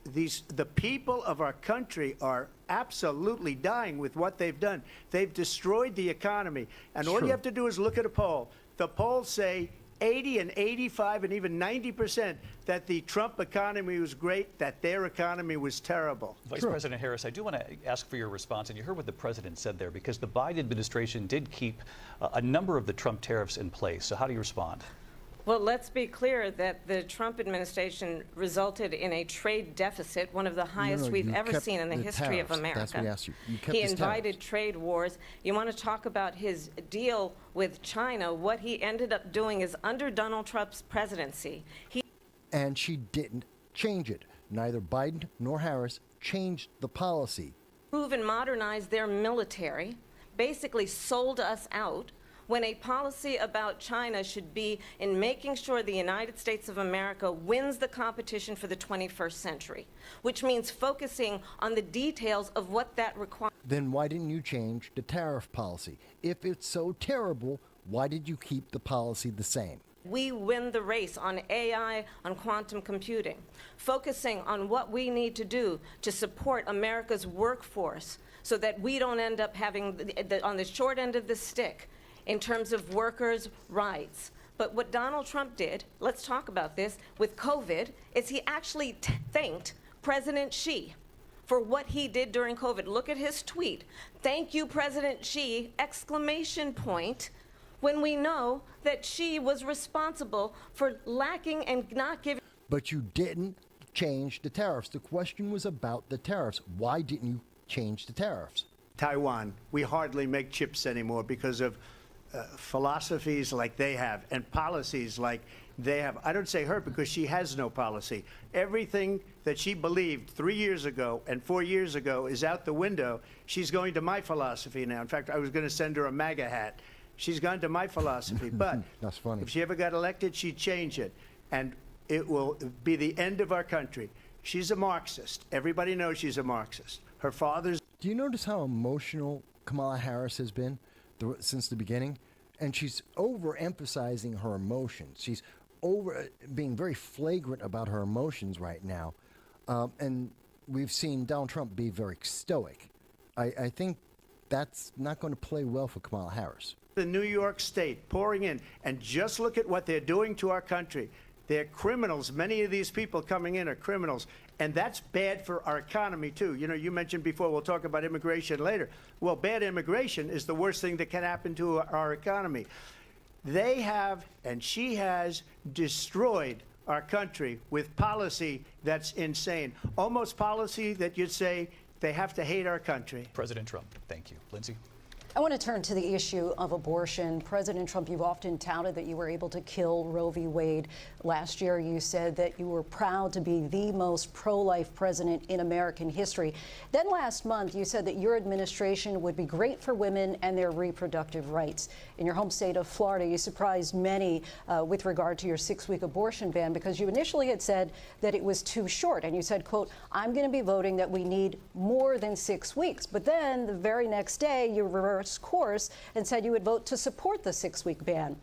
The people of our country are absolutely dying with what they've done. They've destroyed the economy. And all you have to do is look at a poll. The polls say 80 and 85 and even 90% that the Trump economy was great, that their economy was terrible. Vice President Harris, I do want to ask for your response, and you heard what the president said there, because the Biden administration did keep a number of the Trump tariffs in place. So how do you respond? Well, let's be clear that the Trump administration resulted in a trade deficit, one of the highest we've ever seen in the history of America. That's what we asked you. He invited trade wars. You want to talk about his deal with China? What he ended up doing is under Donald Trump's presidency. And she didn't change it. Neither Biden nor Harris changed the policy. Improve and modernize their military, basically sold us out, when a policy about China should be in making sure the United States of America wins the competition for the 21st century, which means focusing on the details of what that requires. Then why didn't you change the tariff policy? If it's so terrible, why did you keep the policy the same? We win the race on AI, on quantum computing, focusing on what we need to do to support America's workforce so that we don't end up having on the short end of the stick in terms of workers' rights. But what Donald Trump did, let's talk about this, with COVID, is he actually thanked President Xi for what he did during COVID. Look at his tweet. Thank you, President Xi, exclamation point, when we know that Xi was responsible for lacking and not giving. But you didn't change the tariffs. The question was about the tariffs. Why didn't you change the tariffs? Taiwan, we hardly make chips anymore because of philosophies like they have and policies like they have. I don't say her because she has no policy. Everything that she believed 3 years ago and 4 years ago is out the window. She's going to my philosophy now. In fact, I was going to send her a MAGA hat. She's gone to my philosophy. But that's funny. If she ever got elected, she'd change it. And it will be the end of our country. She's a Marxist. Everybody knows she's a Marxist. Her father's. Do you notice how emotional Kamala Harris has been since the beginning, and she's overemphasizing her emotions. She's being very flagrant about her emotions right now, and we've seen Donald Trump be very stoic. I think that's not going to play well for Kamala Harris. The New York State pouring in, and just look at what they're doing to our country. They're criminals. Many of these people coming in are criminals, and that's bad for our economy too. You know, you mentioned before, we'll talk about immigration later. Well, bad immigration is the worst thing that can happen to our economy. They have, and she has, destroyed our country with policy that's insane. Almost policy that you'd say they have to hate our country. President Trump, thank you. Lindsay? I want to turn to the issue of abortion. President Trump, you've often touted that you were able to kill Roe v. Wade. Last year, you said that you were proud to be the most pro-life president in American history. Then last month, you said that your administration would be great for women and their reproductive rights. In your home state of Florida, you surprised many with regard to your 6-week abortion ban, because you initially had said that it was too short. And you said, quote, I'm going to be voting that we need more than 6 weeks. But then the very next day, you reversed course and said you would vote to support the 6-week ban.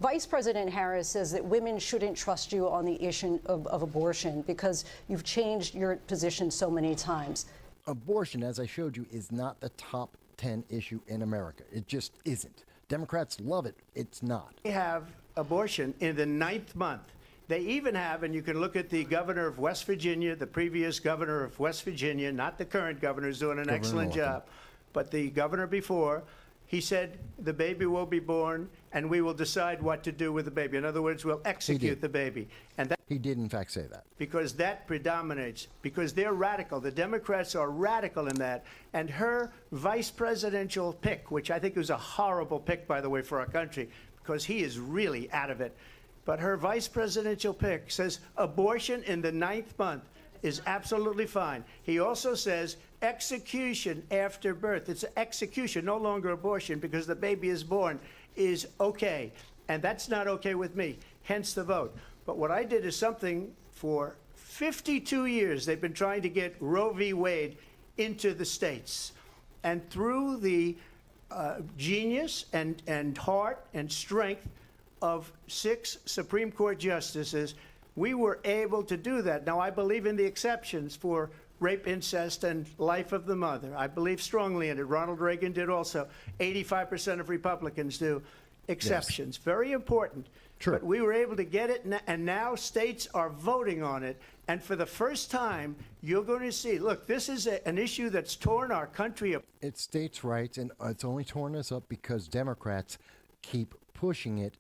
Vice President Harris says that women shouldn't trust you on the issue of abortion because you've changed your position so many times. Abortion, as I showed you, is not the top 10 issue in America. It just isn't. Democrats love it. It's not. They have abortion in the 9th month. They even have, and you can look at the governor of West Virginia, the previous governor of West Virginia, not the current governor, who's doing an excellent job, but the governor before, he said the baby will be born and we will decide what to do with the baby. In other words, we'll execute the baby. And that, he did, in fact, say that. Because that predominates, because they're radical. The Democrats are radical in that. And her vice presidential pick, which I think was a horrible pick, by the way, for our country, because he is really out of it. But her vice presidential pick says abortion in the 9th month is absolutely fine. He also says execution after birth. It's execution, no longer abortion, because the baby is born, is okay. And that's not okay with me, hence the vote. But what I did is something for 52 years. They've been trying to get Roe v. Wade into the states. And through the genius and heart and strength of 6 Supreme Court justices, we were able to do that. Now, I believe in the exceptions for rape, incest, and life of the mother. I believe strongly in it. Ronald Reagan did also. 85% of Republicans do. Exceptions. Yes. Very important. True. But we were able to get it, and now states are voting on it. And for the first time, you're going to see, look, this is an issue that's torn our country apart. It's states' rights, and it's only torn us up because Democrats keep pushing it.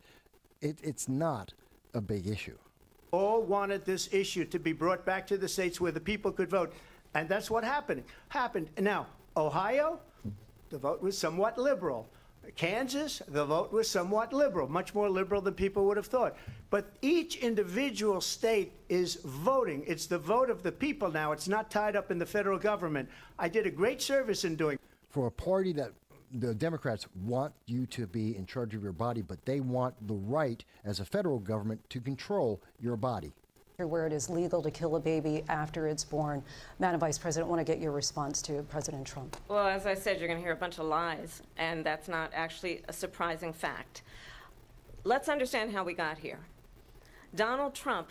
It's not a big issue. All wanted this issue to be brought back to the states where the people could vote. And that's what happened. Now, Ohio, the vote was somewhat liberal. Kansas, the vote was somewhat liberal, much more liberal than people would have thought. But each individual state is voting. It's the vote of the people now. It's not tied up in the federal government. I did a great service in doing. For a party that the Democrats want you to be in charge of your body, but they want the right as a federal government to control your body. Where it is legal to kill a baby after it's born. Madam Vice President, I want to get your response to President Trump. Well, as I said, you're going to hear a bunch of lies, and that's not actually a surprising fact. Let's understand how we got here. Donald Trump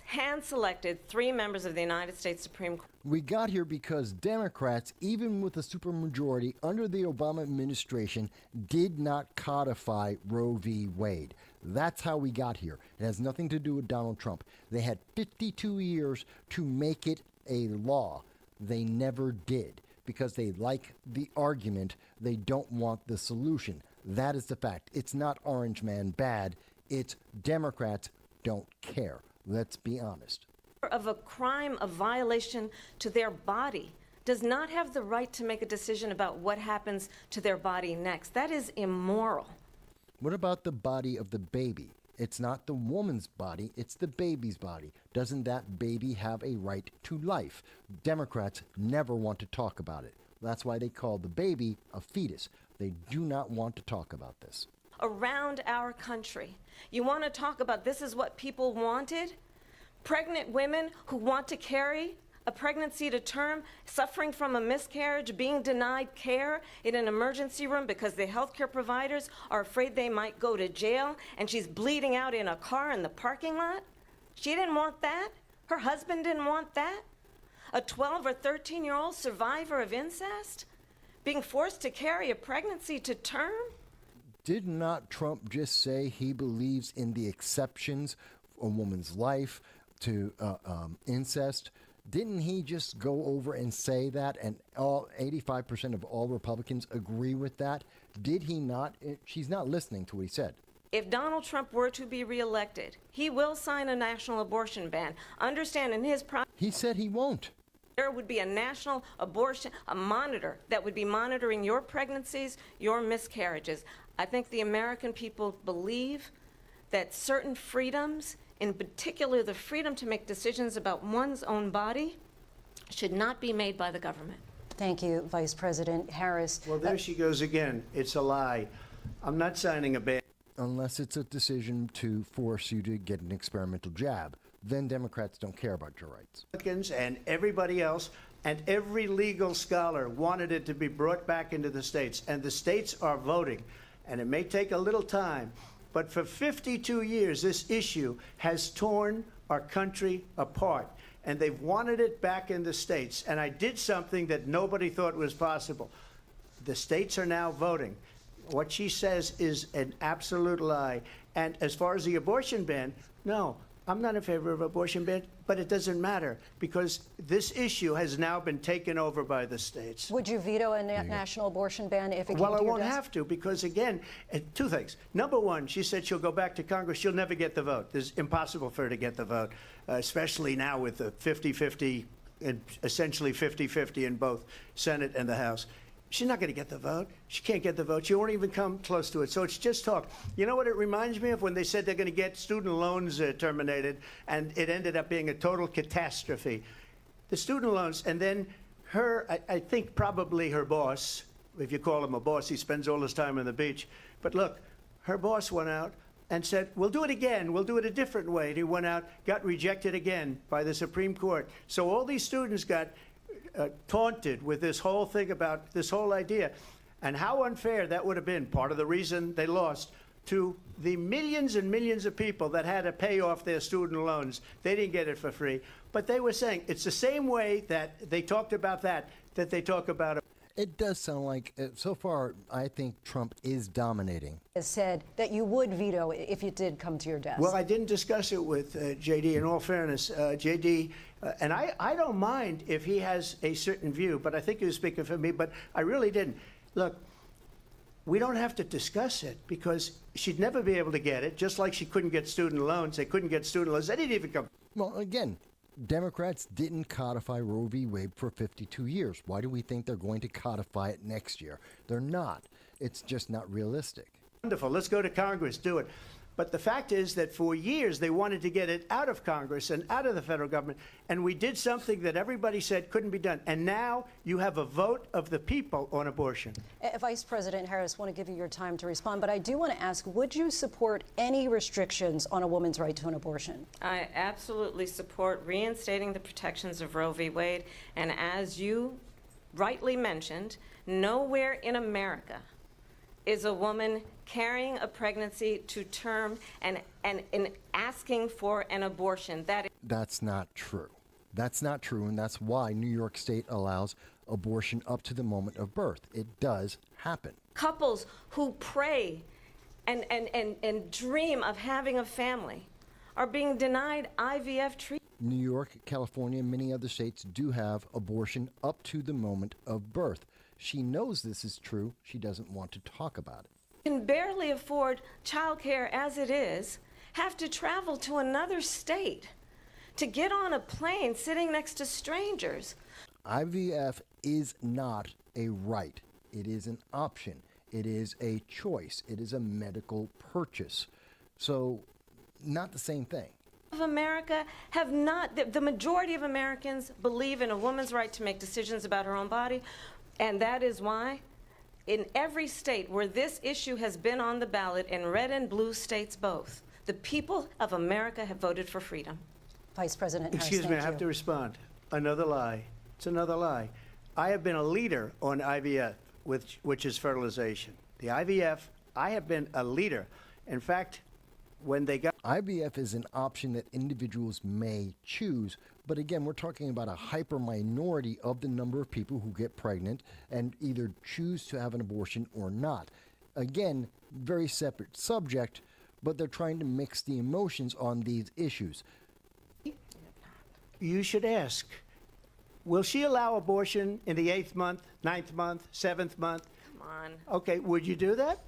hand-selected 3 members of the United States Supreme Court. We got here because Democrats, even with a supermajority under the Obama administration, did not codify Roe v. Wade. That's how we got here. It has nothing to do with Donald Trump. They had 52 years to make it a law. They never did because they like the argument. They don't want the solution. That is the fact. It's not Orange Man bad. It's Democrats don't care. Let's be honest. Of a crime of violation to their body does not have the right to make a decision about what happens to their body next. That is immoral. What about the body of the baby? It's not the woman's body, it's the baby's body. Doesn't that baby have a right to life? Democrats never want to talk about it. That's why they call the baby a fetus. They do not want to talk about this. Around our country, you want to talk about this is what people wanted? Pregnant women who want to carry a pregnancy to term, suffering from a miscarriage, being denied care in an emergency room because the healthcare providers are afraid they might go to jail, and she's bleeding out in a car in the parking lot? She didn't want that. Her husband didn't want that. A 12 or 13-year-old survivor of incest being forced to carry a pregnancy to term? Did not Trump just say he believes in the exceptions a woman's life to incest? Didn't he just go over and say that, and all 85% of all Republicans agree with that? Did he not? She's not listening to what he said. If Donald Trump were to be reelected, he will sign a national abortion ban. Understand, in his He said he won't. there would be a national abortion, a monitor that would be monitoring your pregnancies, your miscarriages. I think the American people believe that certain freedoms, in particular the freedom to make decisions about one's own body, should not be made by the government. Thank you, Vice President Harris. Well, there she goes again. It's a lie. I'm not signing a ban. Unless it's a decision to force you to get an experimental jab, then Democrats don't care about your rights. Republicans and everybody else and every legal scholar wanted it to be brought back into the states, and the states are voting. And it may take a little time, but for 52 years, this issue has torn our country apart, and they've wanted it back in the states. And I did something that nobody thought was possible. The states are now voting. What she says is an absolute lie. And as far as the abortion ban, no, I'm not in favor of abortion ban, but it doesn't matter because this issue has now been taken over by the states. Would you veto a national abortion ban if it came Well, to I your won't desk? have to because, again, two things. Number one, she said she'll go back to Congress. She'll never get the vote. It's impossible for her to get the vote, especially now with the 50-50, and essentially 50-50 in both Senate and the House. She's not going to get the vote. She can't get the vote. She won't even come close to it. So it's just talk. You know what it reminds me of? When they said they're going to get student loans terminated, and it ended up being a total catastrophe. The student loans, and then her, I think probably her boss, if you call him a boss, he spends all his time on the beach. But look, her boss went out and said, we'll do it again. We'll do it a different way. And he went out, got rejected again by the Supreme Court. So all these students got taunted with this whole thing about this whole idea, and how unfair that would have been. Part of the reason they lost to the millions and millions of people that had to pay off their student loans. They didn't get it for free, but they were saying it's the same way that they talked about that they talk about it. It does sound like, so far, I think Trump is dominating. Has said that you would veto it if it did come to your desk. Well, I didn't discuss it with J.D. In all fairness, J.D., and I don't mind if he has a certain view, but I think he was speaking for me, but I really didn't. Look, we don't have to discuss it because she'd never be able to get it, just like she couldn't get student loans. They couldn't get student loans. They didn't even come. Well, again, Democrats didn't codify Roe v. Wade for 52 years. Why do we think they're going to codify it next year? They're not. It's just not realistic. Wonderful. Let's go to Congress, do it. But the fact is that for years they wanted to get it out of Congress and out of the federal government, and we did something that everybody said couldn't be done. And now you have a vote of the people on abortion. Vice President Harris, I want to give you your time to respond, but I do want to ask, would you support any restrictions on a woman's right to an abortion? I absolutely support reinstating the protections of Roe v. Wade, and as you rightly mentioned, nowhere in America is a woman carrying a pregnancy to term and asking for an abortion. That's not true. That's not true, and that's why New York State allows abortion up to the moment of birth. It does happen. Couples who pray and dream of having a family are being denied IVF treatment. New York, California, and many other states do have abortion up to the moment of birth. She knows this is true. She doesn't want to talk about it. Can barely afford childcare as it is, have to travel to another state to get on a plane sitting next to strangers. IVF is not a right. It is an option. It is a choice. It is a medical purchase. So, not the same thing. Of America have not, the majority of Americans believe in a woman's right to make decisions about her own body, and that is why in every state where this issue has been on the ballot, in red and blue states both, the people of America have voted for freedom. Vice President Harris, Excuse me, I thank have you. to respond. Another lie. It's another lie. I have been a leader on IVF, which is fertilization. The IVF, I have been a leader. In fact, when they got IVF is an option that individuals may choose, but again, we're talking about a hyper minority of the number of people who get pregnant and either choose to have an abortion or not. Again, very separate subject, but they're trying to mix the emotions on these issues. you should ask, will she allow abortion in the 8th month, 9th month, 7th month? Come on. Okay, would you do that?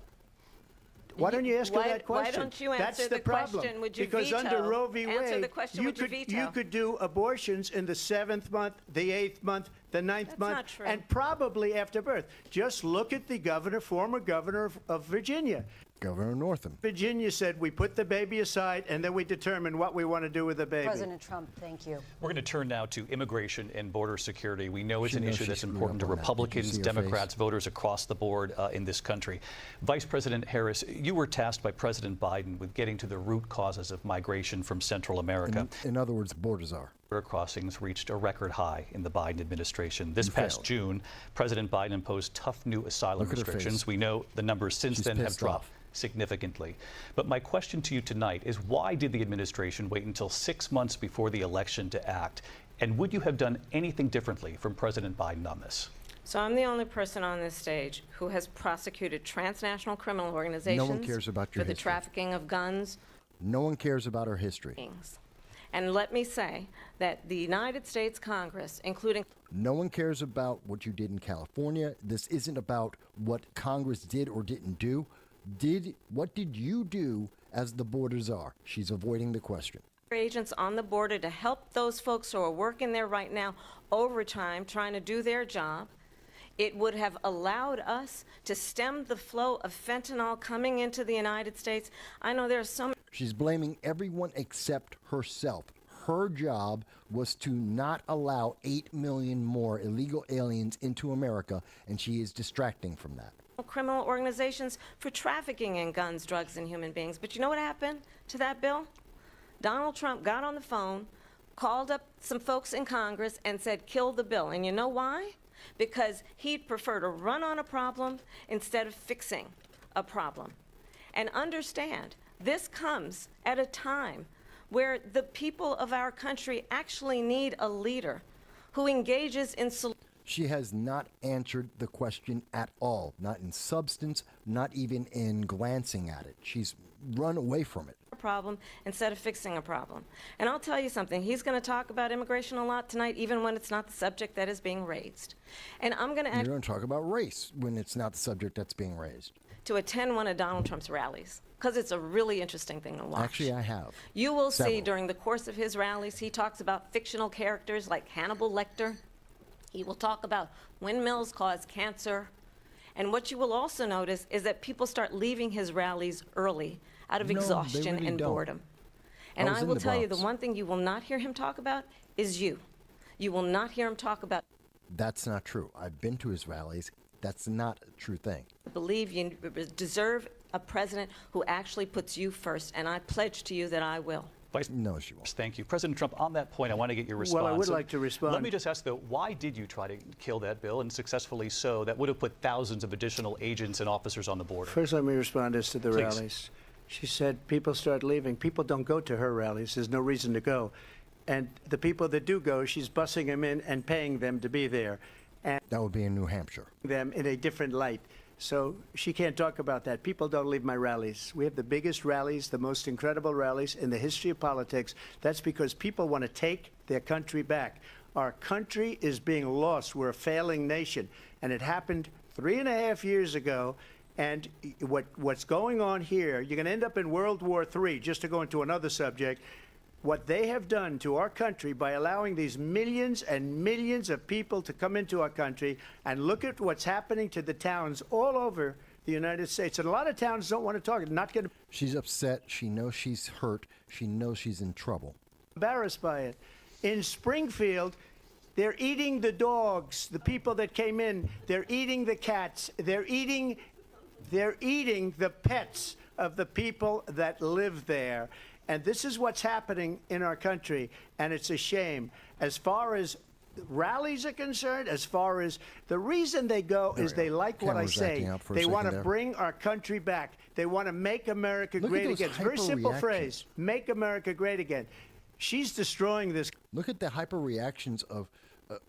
Why don't you ask her Why- that question? why don't you answer That's the problem. question, would you Because veto? under Roe v. Answer Wade, the question, you would you could veto? you could do abortions in the 7th month, the 8th month, the 9th That's month, not true. and probably after birth. Just look at the former governor of Virginia. Governor Northam. Virginia said we put the baby aside and then we determine what we want to do with the baby. President Trump, thank you. We're going to turn now to immigration and border security. We know it's She an knows issue she that's screwed important to up on that. Did you Republicans, see her Democrats, voters across the board in this country. Vice President Harris, you were tasked by President Biden with getting to the root causes of migration from Central America. In other words, borders are. Border crossings reached a record high in the Biden administration. This You past failed. June, President Biden imposed tough new asylum Look at her restrictions. face. We know the numbers since She's then have pissed dropped off. significantly. But my question to you tonight is, why did the administration wait until 6 months before the election to act? And would you have done anything differently from President Biden on this? So I'm the only person on this stage who has prosecuted transnational criminal organizations cares about your for the history. trafficking of guns. No one cares about her history. Things. And let me say that the United States Congress, including No one cares about what you did in California. This isn't about what Congress did or didn't do. What did you do as the borders are? She's avoiding the question. agents on the border to help those folks who are working there right now overtime, trying to do their job, it would have allowed us to stem the flow of fentanyl coming into the United States. I know there are some. She's blaming everyone except herself. Her job was to not allow 8 million more illegal aliens into America, and she is distracting from that. Criminal organizations for trafficking in guns, drugs, and human beings. But you know what happened to that bill? Donald Trump got on the phone, called up some folks in Congress, and said, kill the bill. And you know why? Because he'd prefer to run on a problem instead of fixing a problem. And understand, this comes at a time where the people of our country actually need a leader who engages in solutions. She has not answered the question at all, not in substance, not even in glancing at it. She's run away from it. Problem instead of fixing a problem. And I'll tell you something, he's going to talk about immigration a lot tonight, even when it's not the subject that is being raised. And I'm going to You're going to talk about race when it's not the subject that's being raised. to attend one of Donald Trump's rallies, because it's a really interesting thing to watch. Actually, I have. You will see Several. during the course of his rallies, he talks about fictional characters like Hannibal Lecter. He will talk about windmills cause cancer. And what you will also notice is that people start leaving his rallies early out of No, they exhaustion really and don't. boredom. And was I in will the tell you, the Bronx. one thing you will not hear him talk about is you. You will not hear him talk about That's not true. I've been to his rallies. That's not a true thing. believe you deserve a president who actually puts you first, and I pledge to you that I will. Vice No, she won't. Thank you. President Trump, on that point, I want to get your response. Well, I would like to respond. Let me just ask, though, why did you try to kill that bill, and successfully so? That would have put thousands of additional agents and officers on the border. First, let me respond as to the Please. rallies. She said people start leaving. People don't go to her rallies. There's no reason to go. And the people that do go, she's bussing them in and paying them to be there, and That would be in New Hampshire. them in a different light. So she can't talk about that. People don't leave my rallies. We have the biggest rallies, the most incredible rallies in the history of politics. That's because people want to take their country back. Our country is being lost. We're a failing nation. And it happened 3.5 years ago. And what's going on here, you're going to end up in World War III, just to go into another subject. What they have done to our country by allowing these millions and millions of people to come into our country, and look at what's happening to the towns all over the United States. And a lot of towns don't want to talk. Not going to be She's upset. She knows she's hurt. She knows she's in trouble. embarrassed by it. In Springfield, they're eating the dogs, the people that came in. They're eating the cats. They're eating the pets of the people that live there. And this is what's happening in our country, and it's a shame. As far as rallies are concerned, as far as the reason they go is they like what I Camera's acting say. out for a They second want to there. bring our country back. They want to make America Look at great those again. It's a very simple hyper phrase. Make America great again. She's destroying this. Look at the hyper reactions of,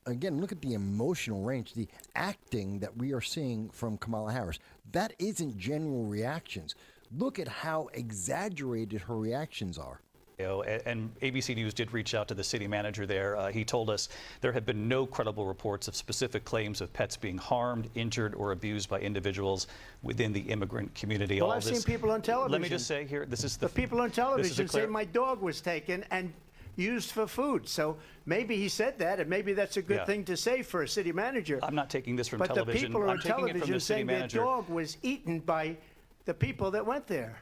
again, look at the emotional range, the acting that we are seeing from Kamala Harris. That isn't genuine reactions. Look at how exaggerated her reactions are. And ABC News did reach out to the city manager there. He told us there have been no credible reports of specific claims of pets being harmed, injured, or abused by individuals within the immigrant community. Well, All I've this- seen people on television. Let me just say here, this is The people on television say clear- my dog was taken and used for food. So maybe he said that, and maybe that's a good Yeah. thing to say for a city manager. I'm not taking this from but television. the people I'm on taking it from television the city saying their manager. dog was eaten by the people that went there.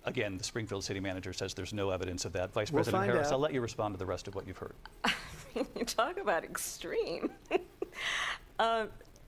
Again, the Springfield city manager says there's no evidence of that. Vice We'll President find Harris, out. I'll let you respond to the rest of what you've heard. You talk about extreme.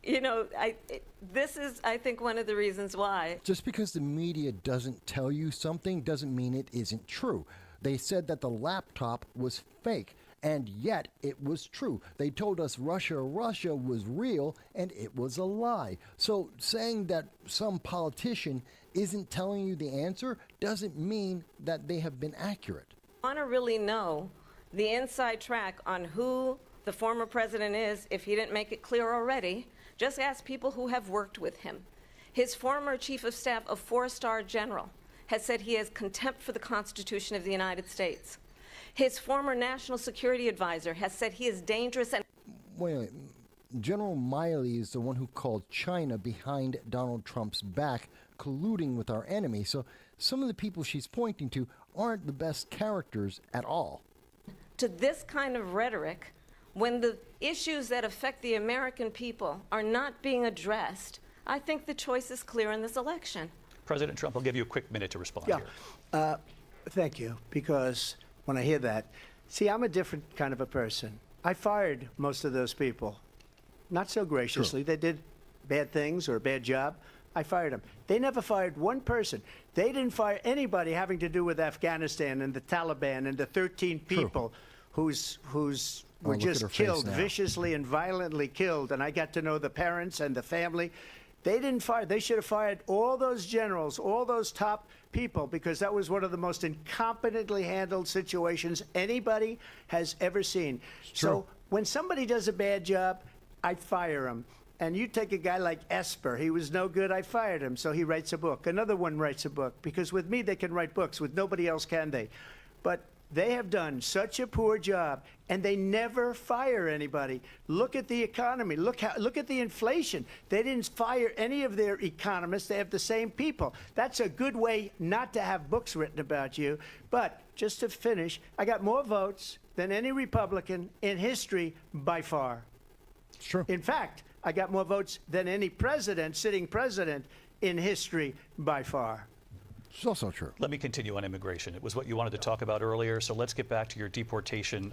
This is, I think, one of the reasons why. Just because the media doesn't tell you something doesn't mean it isn't true. They said that the laptop was fake, and yet it was true. They told us Russia was real, and it was a lie. So saying that some politician isn't telling you the answer doesn't mean that they have been accurate. Want to really know the inside track on who the former president is, if he didn't make it clear already, just ask people who have worked with him. His former chief of staff, a 4-star general, has said he has contempt for the Constitution of the United States. His former national security advisor has said he is dangerous and... Wait. General Miley is the one who called China behind Donald Trump's back, colluding with our enemy. So some of the people she's pointing to aren't the best characters at all. to this kind of rhetoric, when the issues that affect the American people are not being addressed, I think the choice is clear in this election. President Trump, I'll give you a quick minute to respond Yeah. here. Thank you, because when I hear that, see, I'm a different kind of a person. I fired most of those people. Not so graciously. They did bad things or a bad job. I fired them. They never fired one person. They didn't fire anybody having to do with Afghanistan and the Taliban and the 13 people whose were look at her just face killed, now. viciously and violently killed. And I got to know the parents and the family. They didn't fire. They should have fired all those generals, all those top people, because that was one of the most incompetently handled situations anybody has ever seen. So when somebody does a bad job, I fire him. And you take a guy like Esper. He was no good. I fired him. So he writes a book. Another one writes a book. Because with me, they can write books. With nobody else can they. But they have done such a poor job, and they never fire anybody. Look at the economy. Look at the inflation. They didn't fire any of their economists. They have the same people. That's a good way not to have books written about you. But just to finish, I got more votes than any Republican in history by far. It's true. In fact, I got more votes than any president, sitting president, in history by far. It's also true. Let me continue on immigration. It was what you wanted to talk about earlier, so let's get back to your deportation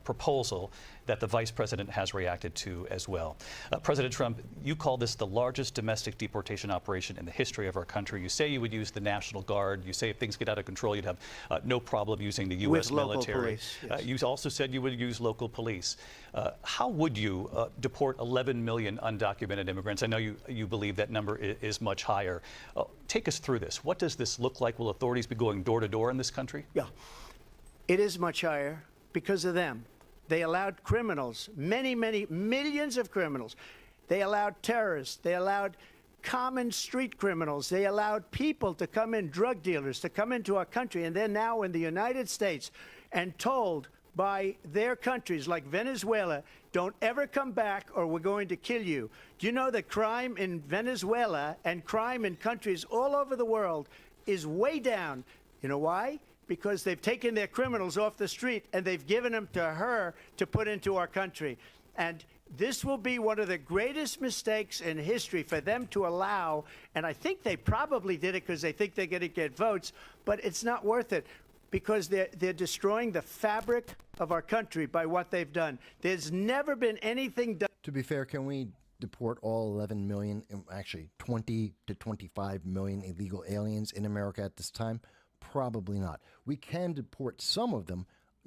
proposal that the vice president has reacted to as well. President Trump, you call this the largest domestic deportation operation in the history of our country. You say you would use the National Guard. You say if things get out of control, you'd have no problem using the U.S. With local military. police, yes. You also said you would use local police. How would you deport 11 million undocumented immigrants? I know you believe that number is much higher. Take us through this. What does this look like? Will authorities be going door to door in this country? Yeah, it is much higher because of them. They allowed criminals, many, many millions of criminals. They allowed terrorists. They allowed common street criminals. They allowed people to come in, drug dealers, to come into our country. And they're now in the United States and told by their countries like Venezuela, don't ever come back or we're going to kill you. Do you know that crime in Venezuela and crime in countries all over the world is way down? You know why? Because they've taken their criminals off the street and they've given them to her to put into our country. And this will be one of the greatest mistakes in history for them to allow. And I think they probably did it because they think they're going to get votes, but it's not worth it because they're destroying the fabric of our country by what they've done. There's never been anything done. To be fair, can we deport all 11 million, actually 20 to 25 million illegal aliens in America at this time? Probably not. We can deport some of them.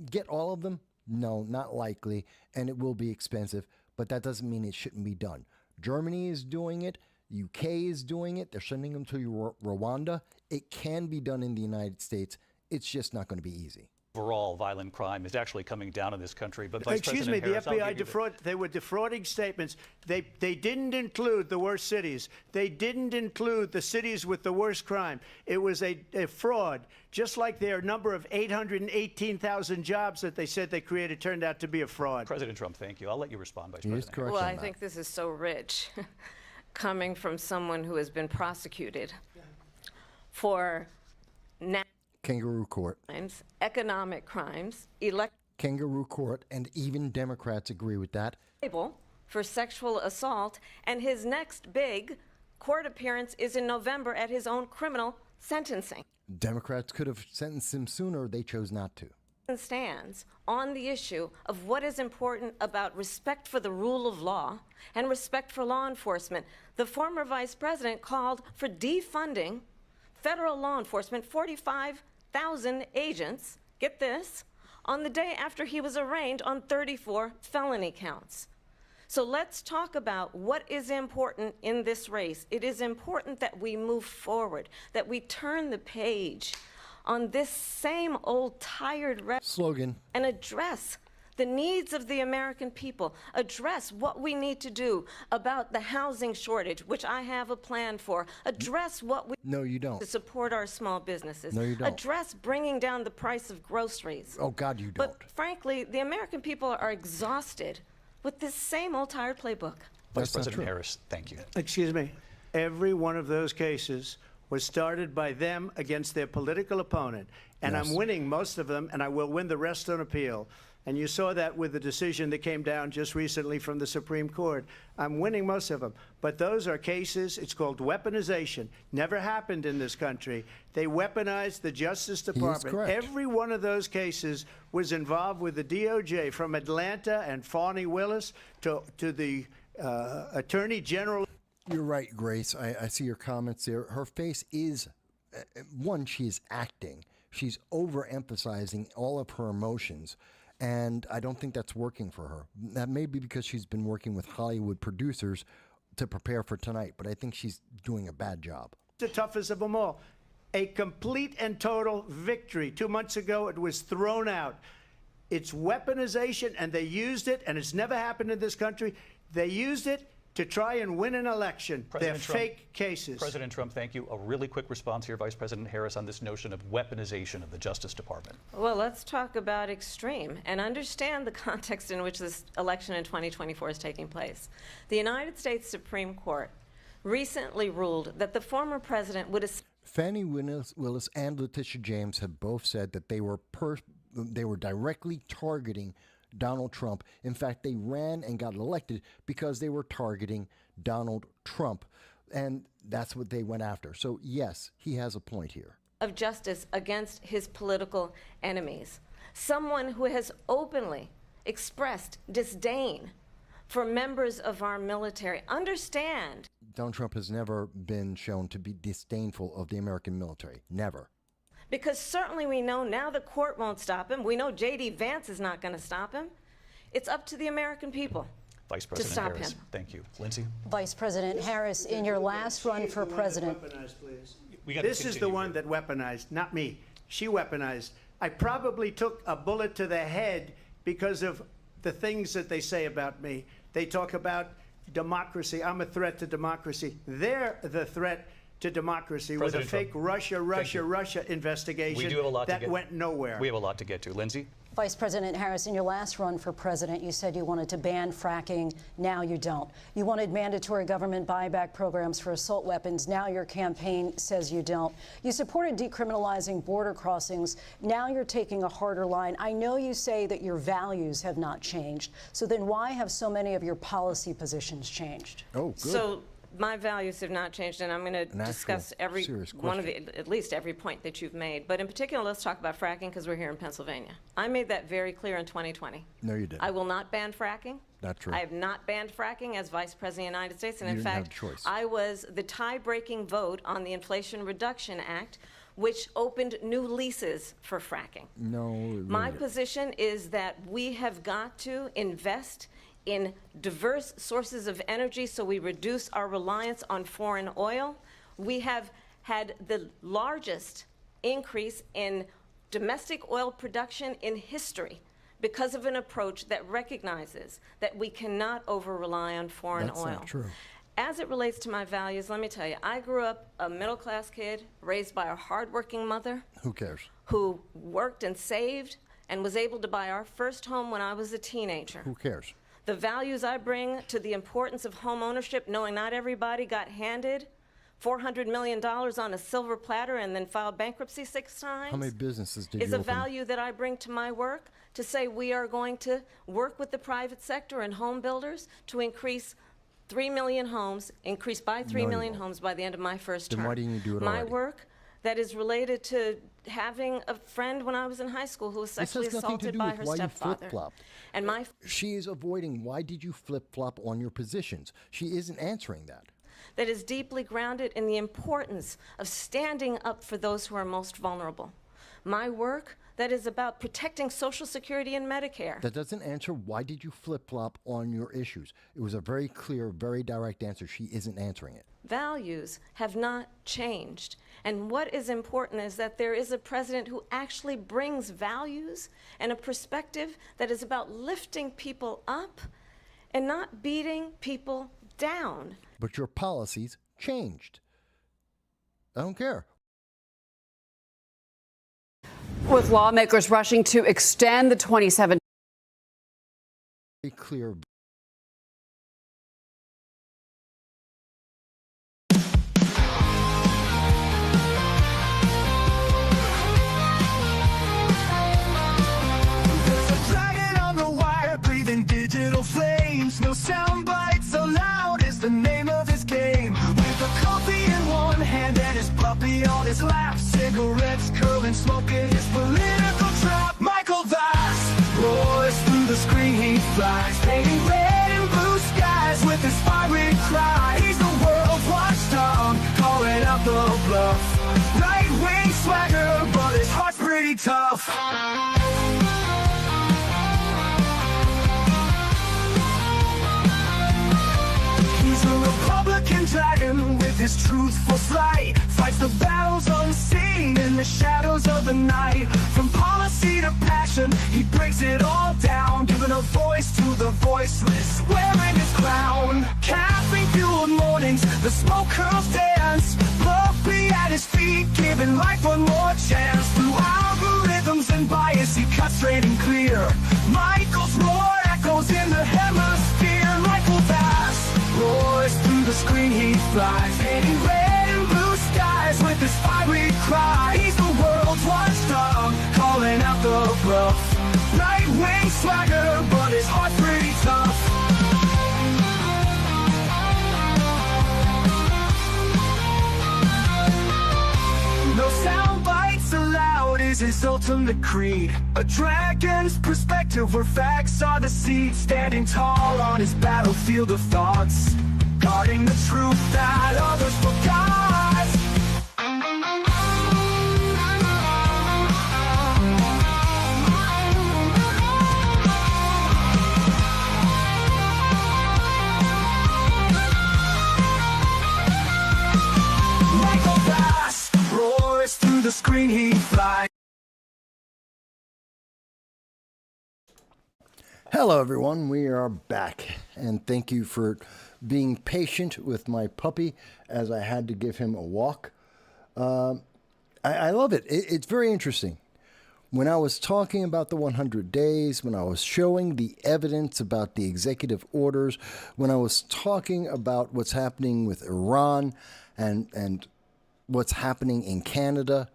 Get all of them? No, not likely, and it will be expensive, but that doesn't mean it shouldn't be done. Germany is doing it. UK is doing it. They're sending them to Rwanda. It can be done in the United States. It's just not going to be easy. Overall, violent crime is actually coming down in this country. But Vice Excuse me, President the Harris, FBI they were defrauding statements. They didn't include the worst cities. They didn't include the cities with the worst crime. It was a fraud, just like their number of 818,000 jobs that they said they created turned out to be a fraud. President Trump, thank you. I'll let you respond, Vice He is President. correct Well, on I that. think this is so rich, coming from someone who has been prosecuted for Kangaroo court. crimes, economic crimes, Kangaroo court, and even Democrats agree with that. label for sexual assault, and his next big court appearance is in November at his own criminal sentencing. Democrats could have sentenced him sooner. They chose not to. Stands on the issue of what is important about respect for the rule of law and respect for law enforcement. The former vice president called for defunding federal law enforcement, 45,000 agents, get this, on the day after he was arraigned on 34 felony counts. So let's talk about what is important in this race. It is important that we move forward, that we turn the page on this same old tired slogan and address the needs of the American people, address what we need to do about the housing shortage, which I have a plan for, address what we No, you don't. to support our small businesses, No, you don't. address bringing down the price of groceries. Oh, God, you don't. But frankly, the American people are exhausted with this same old tired playbook. Vice That's not President true. Harris, thank you. Excuse me. Every one of those cases was started by them against their political opponent. And Yes. I'm winning most of them, and I will win the rest on appeal. And you saw that with the decision that came down just recently from the Supreme Court. I'm winning most of them. But those are cases, it's called weaponization. Never happened in this country. They weaponized the Justice Department. correct. Every one of those cases was involved with the DOJ, from Atlanta and Fani Willis to the Attorney General. You're right, Grace. I see your comments there. Her face is, one, she's acting. She's overemphasizing all of her emotions. And I don't think that's working for her. That may be because she's been working with Hollywood producers to prepare for tonight, but I think she's doing a bad job. The toughest of them all. A complete and total victory. 2 months ago, it was thrown out. It's weaponization, and they used it, and it's never happened in this country. They used it to try and win an election. President They're Trump, fake cases. President Trump, thank you. A really quick response here, Vice President Harris, on this notion of weaponization of the Justice Department. Well, let's talk about extreme and understand the context in which this election in 2024 is taking place. The United States Supreme Court recently ruled that the former president would Fani Willis and Letitia James have both said that they were directly targeting Donald Trump. In fact, they ran and got elected because they were targeting Donald Trump. And that's what they went after. So, yes, he has a point here. of justice against his political enemies. Someone who has openly expressed disdain for members of our military. Understand. Donald Trump has never been shown to be disdainful of the American military. Never. Because certainly we know now the court won't stop him. We know J.D. Vance is not going to stop him. It's up to the American people Vice President stop Harris. him. Thank you. Lindsay? Vice President Harris, in your last run for president. This is the one that weaponized, not me. She weaponized. I probably took a bullet to the head because of the things that they say about me. They talk about democracy. I'm a threat to democracy. They're the threat to democracy with a fake Russia investigation We do have a lot that went nowhere. We have a lot to get to. Lindsay? Vice President Harris, in your last run for president, you said you wanted to ban fracking. Now you don't. You wanted mandatory government buyback programs for assault weapons. Now your campaign says you don't. You supported decriminalizing border crossings. Now you're taking a harder line. I know you say that your values have not changed. So then why have so many of your policy positions changed? Oh, good. So my values have not changed, and I'm going to discuss every one of at least every point that you've made. But in particular, let's talk about fracking because we're here in Pennsylvania. I made that very clear in 2020. No, you didn't. I will not ban fracking. Not true. I have not banned fracking as Vice President of the United States. And You in didn't have fact, a choice. I was the tie-breaking vote on the Inflation Reduction Act, which opened new leases for fracking. No. My position is that we have got to invest in diverse sources of energy so we reduce our reliance on foreign oil. We have had the largest increase in domestic oil production in history because of an approach that recognizes that we cannot over-rely on foreign oil. That's not true. As it relates to my values, let me tell you, I grew up a middle-class kid raised by a hardworking mother. Who cares? Who worked and saved and was able to buy our first home when I was a teenager. Who cares? The values I bring to the importance of home ownership, knowing not everybody got handed $400 million on a silver platter and then filed bankruptcy 6 times. How many businesses did you is a open? value that I bring to my work, to say we are going to work with the private sector and home builders to increase 3 million homes, increase by 3 No, you million won't. homes by the end of my first Then term. why didn't you do it My already? work that is related to having a friend when I was in high school who was This has sexually nothing to assaulted do by with her why you stepfather. flip-flopped. And my She is avoiding why did you flip-flop on your positions. She isn't answering that. that is deeply grounded in the importance of standing up for those who are most vulnerable. My work that is about protecting Social Security and Medicare. That doesn't answer why did you flip-flop on your issues. It was a very clear, very direct answer. She isn't answering it. Values have not changed. And what is important is that there is a president who actually brings values and a perspective that is about lifting people up and not beating people down. But your policies changed. I don't care. With lawmakers rushing to extend the 2017 Very clear. There's a dragon on the wire, breathing digital flames. No sound bites allowed is the name of his game. With a coffee in one hand and his puppy on his lap, cigarettes curling, smoking his political trap. Michael Vass roars through the screen, he flies, painting red and blue skies with his fiery cry. He's the world's watchdog, calling out the bluff. Right-wing swagger, but his heart's pretty tough. He's a Republican dragon with his truthful flight. Fights the battles unseen in the shadows of the night. From policy to passion, he breaks it all down, giving a voice to the voiceless, wearing his crown. Caffeine-fueled mornings, the smoke curls dance. Puppy at his feet, giving life one more chance. Through algorithms and bias, he cuts straight and clear. Michael's roar echoes in the hemisphere. Michael Vass roars through the screen, he flies, painting red and blue skies with his fiery cry. He's the world's watchdog, calling out the bluff. Right-wing swagger, but his heart's pretty tough. No sound bites allowed is his ultimate creed. A dragon's perspective where facts are the seed. Standing tall on his battlefield of thoughts, guarding the truth that others forgot. Michael Vass roars through the screen, he flies. Hello, everyone. We are back, and thank you for being patient with my puppy as I had to give him a walk. I love it. It's very interesting. When I was talking about the 100 days, when I was showing the evidence about the executive orders, when I was talking about what's happening with Iran and what's happening in Canada,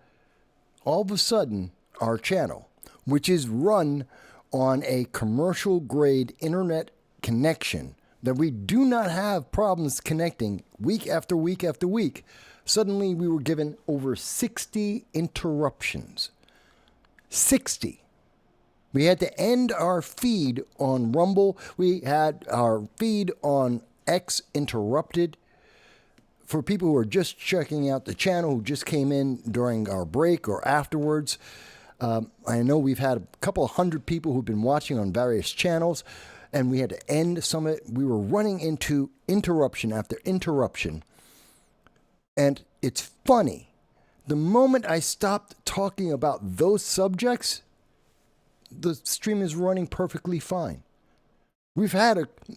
all of a sudden, our channel, which is run on a commercial grade internet connection that we do not have problems connecting week after week after week, suddenly we were given over 60 interruptions. 60. We had to end our feed on Rumble. We had our feed on X interrupted for people who are just checking out the channel, who just came in during our break or afterwards, I know we've had a couple of hundred people who've been watching on various channels, and we had to end some of it. We were running into interruption after interruption. And it's funny. The moment I stopped talking about those subjects, the stream is running perfectly fine. We're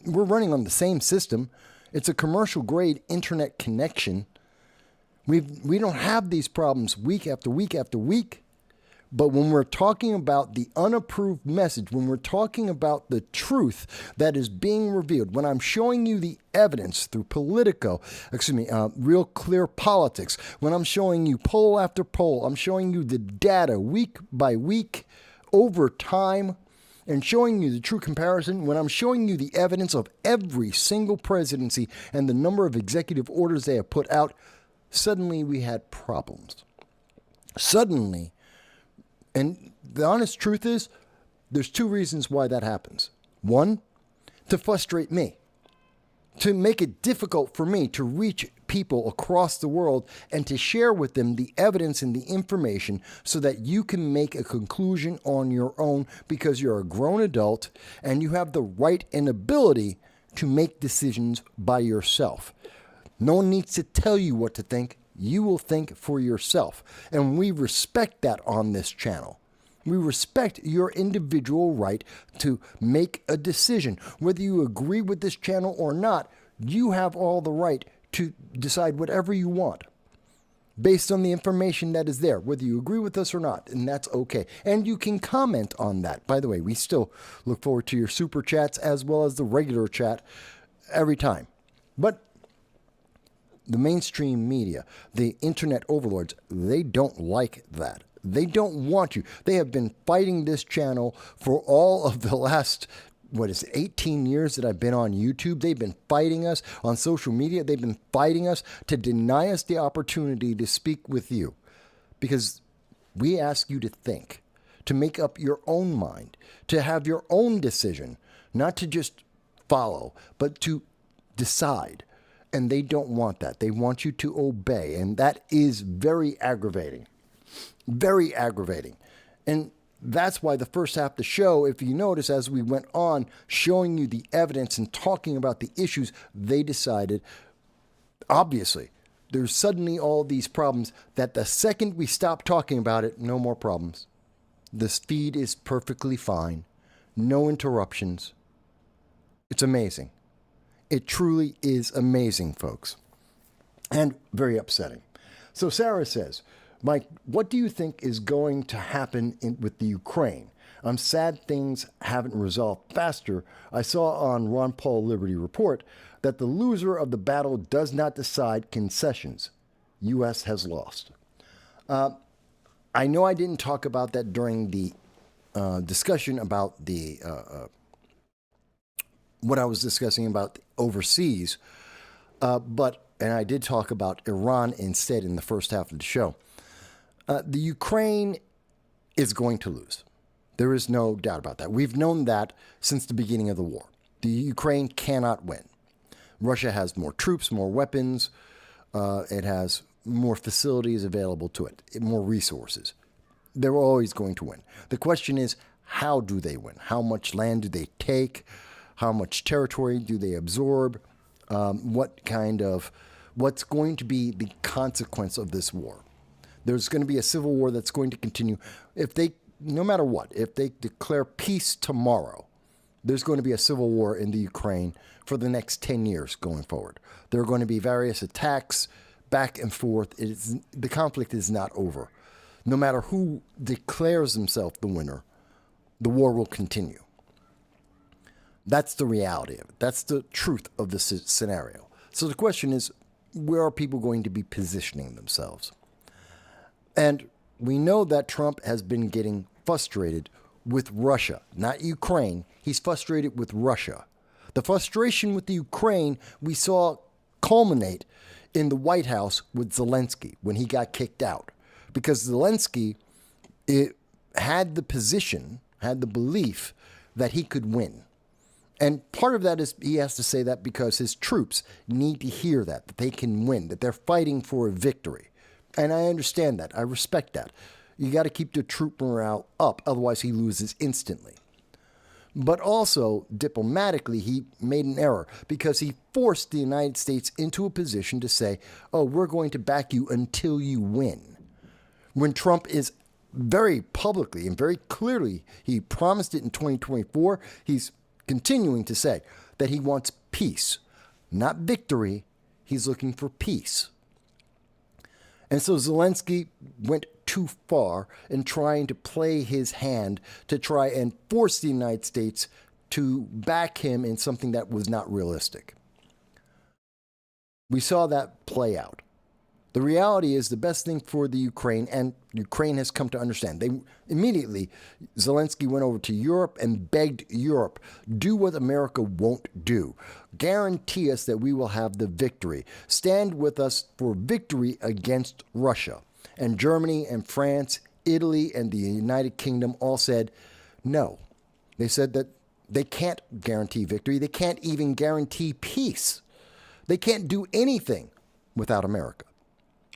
running on the same system. It's a commercial grade internet connection. We don't have these problems week after week after week. But when we're talking about the unapproved message, when we're talking about the truth that is being revealed, when I'm showing you the evidence through Real Clear Politics, when I'm showing you poll after poll, I'm showing you the data week by week over time, and showing you the true comparison, when I'm showing you the evidence of every single presidency and the number of executive orders they have put out, suddenly we had problems. Suddenly, and the honest truth is, there's two reasons why that happens. One, to frustrate me, to make it difficult for me to reach people across the world and to share with them the evidence and the information so that you can make a conclusion on your own, because you're a grown adult and you have the right and ability to make decisions by yourself. No one needs to tell you what to think. You will think for yourself. And we respect that on this channel. We respect your individual right to make a decision. Whether you agree with this channel or not, you have all the right to decide whatever you want based on the information that is there, whether you agree with us or not, and that's okay. And you can comment on that. By the way, we still look forward to your super chats as well as the regular chat every time. But the mainstream media, the internet overlords, they don't like that. They don't want you. They have been fighting this channel for all of the last, 18 years that I've been on YouTube. They've been fighting us on social media. They've been fighting us to deny us the opportunity to speak with you, because we ask you to think, to make up your own mind, to have your own decision, not to just follow, but to decide. And they don't want that. They want you to obey. And that is very aggravating. Very aggravating. And that's why the first half of the show, if you notice, as we went on showing you the evidence and talking about the issues, they decided, obviously, there's suddenly all these problems that the second we stop talking about it, no more problems. The feed is perfectly fine. No interruptions. It's amazing. It truly is amazing, folks. And very upsetting. So Sarah says, Mike, what do you think is going to happen with the Ukraine? I'm sad things haven't resolved faster. I saw on Ron Paul Liberty Report that the loser of the battle does not decide concessions. U.S. has lost. I know I didn't talk about that during the discussion about the what I was discussing about overseas, and I did talk about Iran instead in the first half of the show. The Ukraine is going to lose. There is no doubt about that. We've known that since the beginning of the war. The Ukraine cannot win. Russia has more troops, more weapons. It has more facilities available to it, more resources. They're always going to win. The question is, how do they win? How much land do they take? How much territory do they absorb? What's going to be the consequence of this war? There's going to be a civil war that's going to continue. No matter what, if they declare peace tomorrow, there's going to be a civil war in the Ukraine for the next 10 years going forward. There are going to be various attacks back and forth. The conflict is not over. No matter who declares himself the winner, the war will continue. That's the reality of it. That's the truth of the scenario. So the question is, where are people going to be positioning themselves? And we know that Trump has been getting frustrated with Russia, not Ukraine. He's frustrated with Russia. The frustration with the Ukraine we saw culminate in the White House with Zelensky when he got kicked out. Because Zelensky had the belief that he could win. And part of that is he has to say that because his troops need to hear that they can win, that they're fighting for a victory. And I understand that. I respect that. You got to keep the troop morale up, otherwise he loses instantly. But also, diplomatically, he made an error because he forced the United States into a position to say, oh, we're going to back you until you win. When Trump is very publicly and very clearly, he promised it in 2024, he's continuing to say that he wants peace, not victory. He's looking for peace. And so Zelensky went too far in trying to play his hand to try and force the United States to back him in something that was not realistic. We saw that play out. The reality is the best thing for the Ukraine, and Ukraine has come to understand. They immediately, Zelensky went over to Europe and begged Europe, do what America won't do. Guarantee us that we will have the victory. Stand with us for victory against Russia. And Germany and France, Italy and the United Kingdom all said no. They said that they can't guarantee victory. They can't even guarantee peace. They can't do anything without America,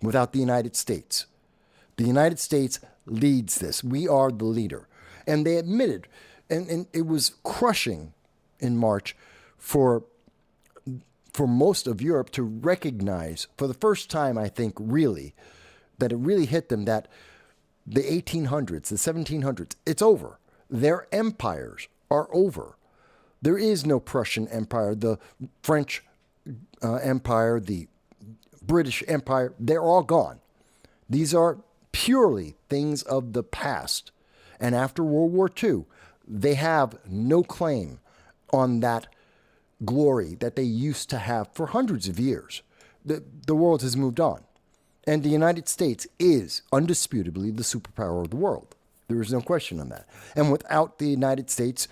without the United States. The United States leads this. We are the leader. And they admitted, and it was crushing in March for most of Europe to recognize, for the first time, I think, really, that it really hit them that the 1800s, the 1700s, it's over. Their empires are over. There is no Prussian Empire, the French Empire, the British Empire, they're all gone. These are purely things of the past. And after World War II, they have no claim on that glory that they used to have for hundreds of years. The world has moved on. And the United States is undisputably the superpower of the world. There is no question on that. And without the United States,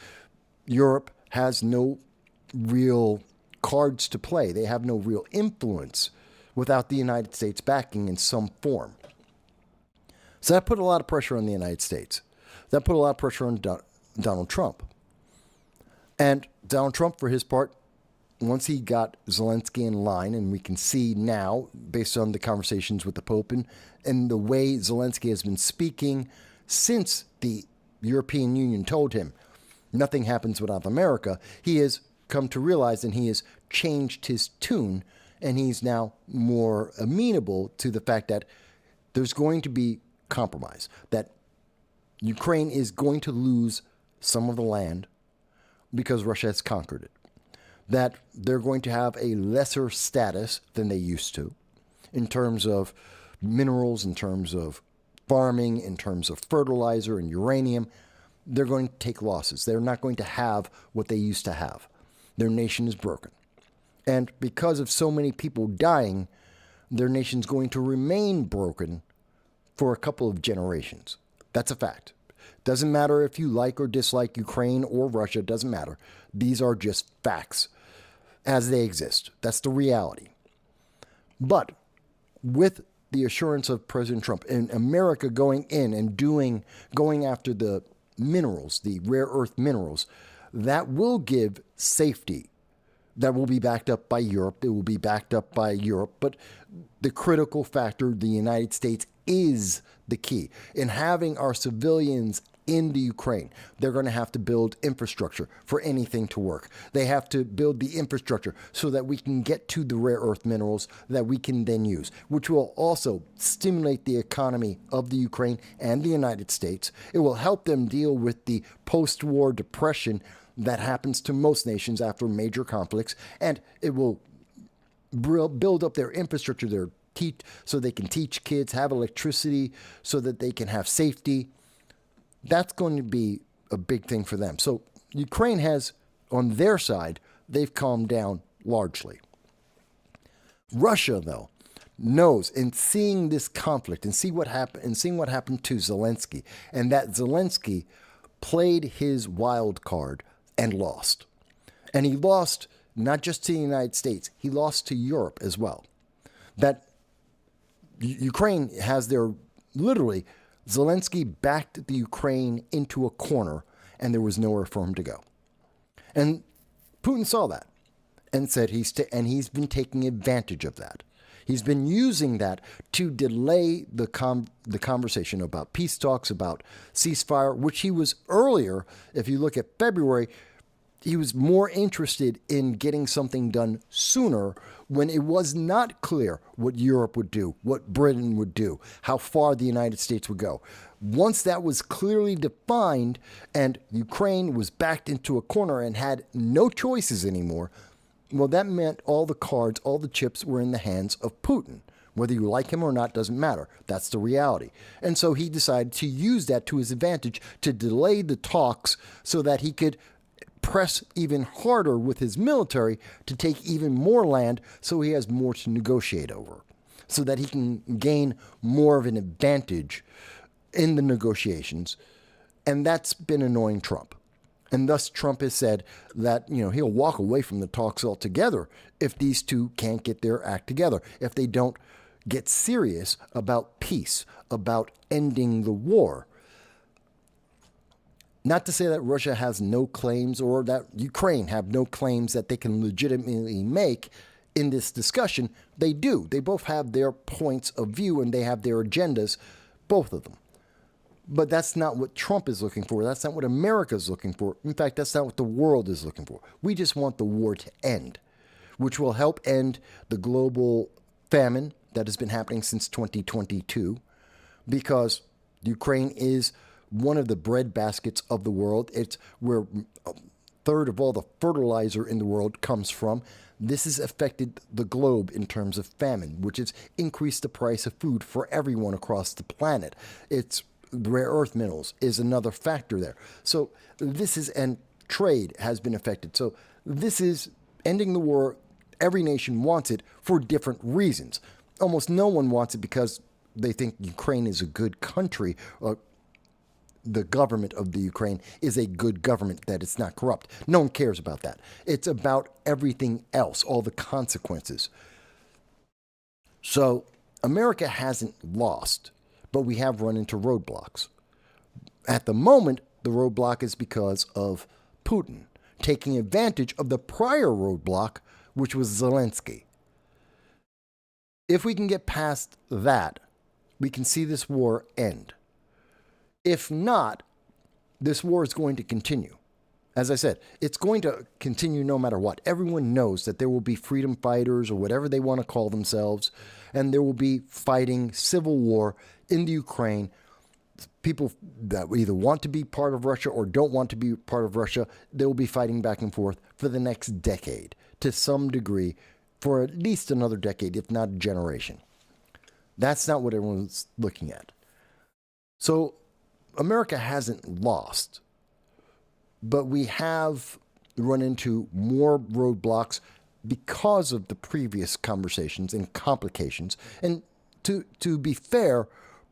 Europe has no real cards to play. They have no real influence without the United States backing in some form. So that put a lot of pressure on the United States. That put a lot of pressure on Donald Trump. And Donald Trump, for his part, once he got Zelensky in line, and we can see now, based on the conversations with the Pope and the way Zelensky has been speaking since the European Union told him nothing happens without America, he has come to realize and he has changed his tune, and he's now more amenable to the fact that there's going to be compromise, that Ukraine is going to lose some of the land because Russia has conquered it, that they're going to have a lesser status than they used to in terms of minerals, in terms of farming, in terms of fertilizer and uranium. They're going to take losses. They're not going to have what they used to have. Their nation is broken. And because of so many people dying, their nation's going to remain broken for a couple of generations. That's a fact. Doesn't matter if you like or dislike Ukraine or Russia, doesn't matter. These are just facts as they exist. That's the reality. But with the assurance of President Trump and America going in and going after the minerals, the rare earth minerals, that will give safety. That will be backed up by Europe. It will be backed up by Europe. But the critical factor, the United States, is the key. In having our civilians in the Ukraine, they're going to have to build infrastructure for anything to work. They have to build the infrastructure so that we can get to the rare earth minerals that we can then use, which will also stimulate the economy of the Ukraine and the United States. It will help them deal with the post-war depression that happens to most nations after major conflicts, and it will build up their infrastructure, so they can teach kids, have electricity, so that they can have safety. That's going to be a big thing for them. So Ukraine has, on their side, they've calmed down largely. Russia, though, knows, in seeing this conflict and seeing what happened to Zelensky, and that Zelensky played his wild card and lost. And he lost not just to the United States, he lost to Europe as well. That Ukraine has literally, Zelensky backed the Ukraine into a corner, and there was nowhere for him to go. And Putin saw that and said he's been taking advantage of that. He's been using that to delay the conversation about peace talks, about ceasefire, which he was earlier. If you look at February, he was more interested in getting something done sooner when it was not clear what Europe would do, what Britain would do, how far the United States would go. Once that was clearly defined and Ukraine was backed into a corner and had no choices anymore, well, that meant all the cards, all the chips were in the hands of Putin. Whether you like him or not doesn't matter. That's the reality. And so he decided to use that to his advantage to delay the talks so that he could press even harder with his military to take even more land so he has more to negotiate over, so that he can gain more of an advantage in the negotiations. And that's been annoying Trump. And thus Trump has said that, he'll walk away from the talks altogether if these two can't get their act together, if they don't get serious about peace, about ending the war. Not to say that Russia has no claims or that Ukraine have no claims that they can legitimately make in this discussion. They do. They both have their points of view and they have their agendas, both of them. But that's not what Trump is looking for. That's not what America is looking for. In fact, that's not what the world is looking for. We just want the war to end, which will help end the global famine that has been happening since 2022, because Ukraine is one of the bread baskets of the world. It's where a third of all the fertilizer in the world comes from. This has affected the globe in terms of famine, which has increased the price of food for everyone across the planet. It's rare earth minerals is another factor there. So and trade has been affected. So this is ending the war. Every nation wants it for different reasons. Almost no one wants it because they think Ukraine is a good country. The government of the Ukraine is a good government, that it's not corrupt. No one cares about that. It's about everything else, all the consequences. So America hasn't lost, but we have run into roadblocks. At the moment, the roadblock is because of Putin taking advantage of the prior roadblock, which was Zelensky. If we can get past that, we can see this war end. If not, this war is going to continue. As I said, it's going to continue no matter what. Everyone knows that there will be freedom fighters or whatever they want to call themselves, and there will be fighting civil war in the Ukraine. People that either want to be part of Russia or don't want to be part of Russia, they will be fighting back and forth for the next decade, to some degree, for at least another decade, if not a generation. That's not what everyone's looking at. So America hasn't lost, but we have run into more roadblocks because of the previous conversations and complications. And to be fair,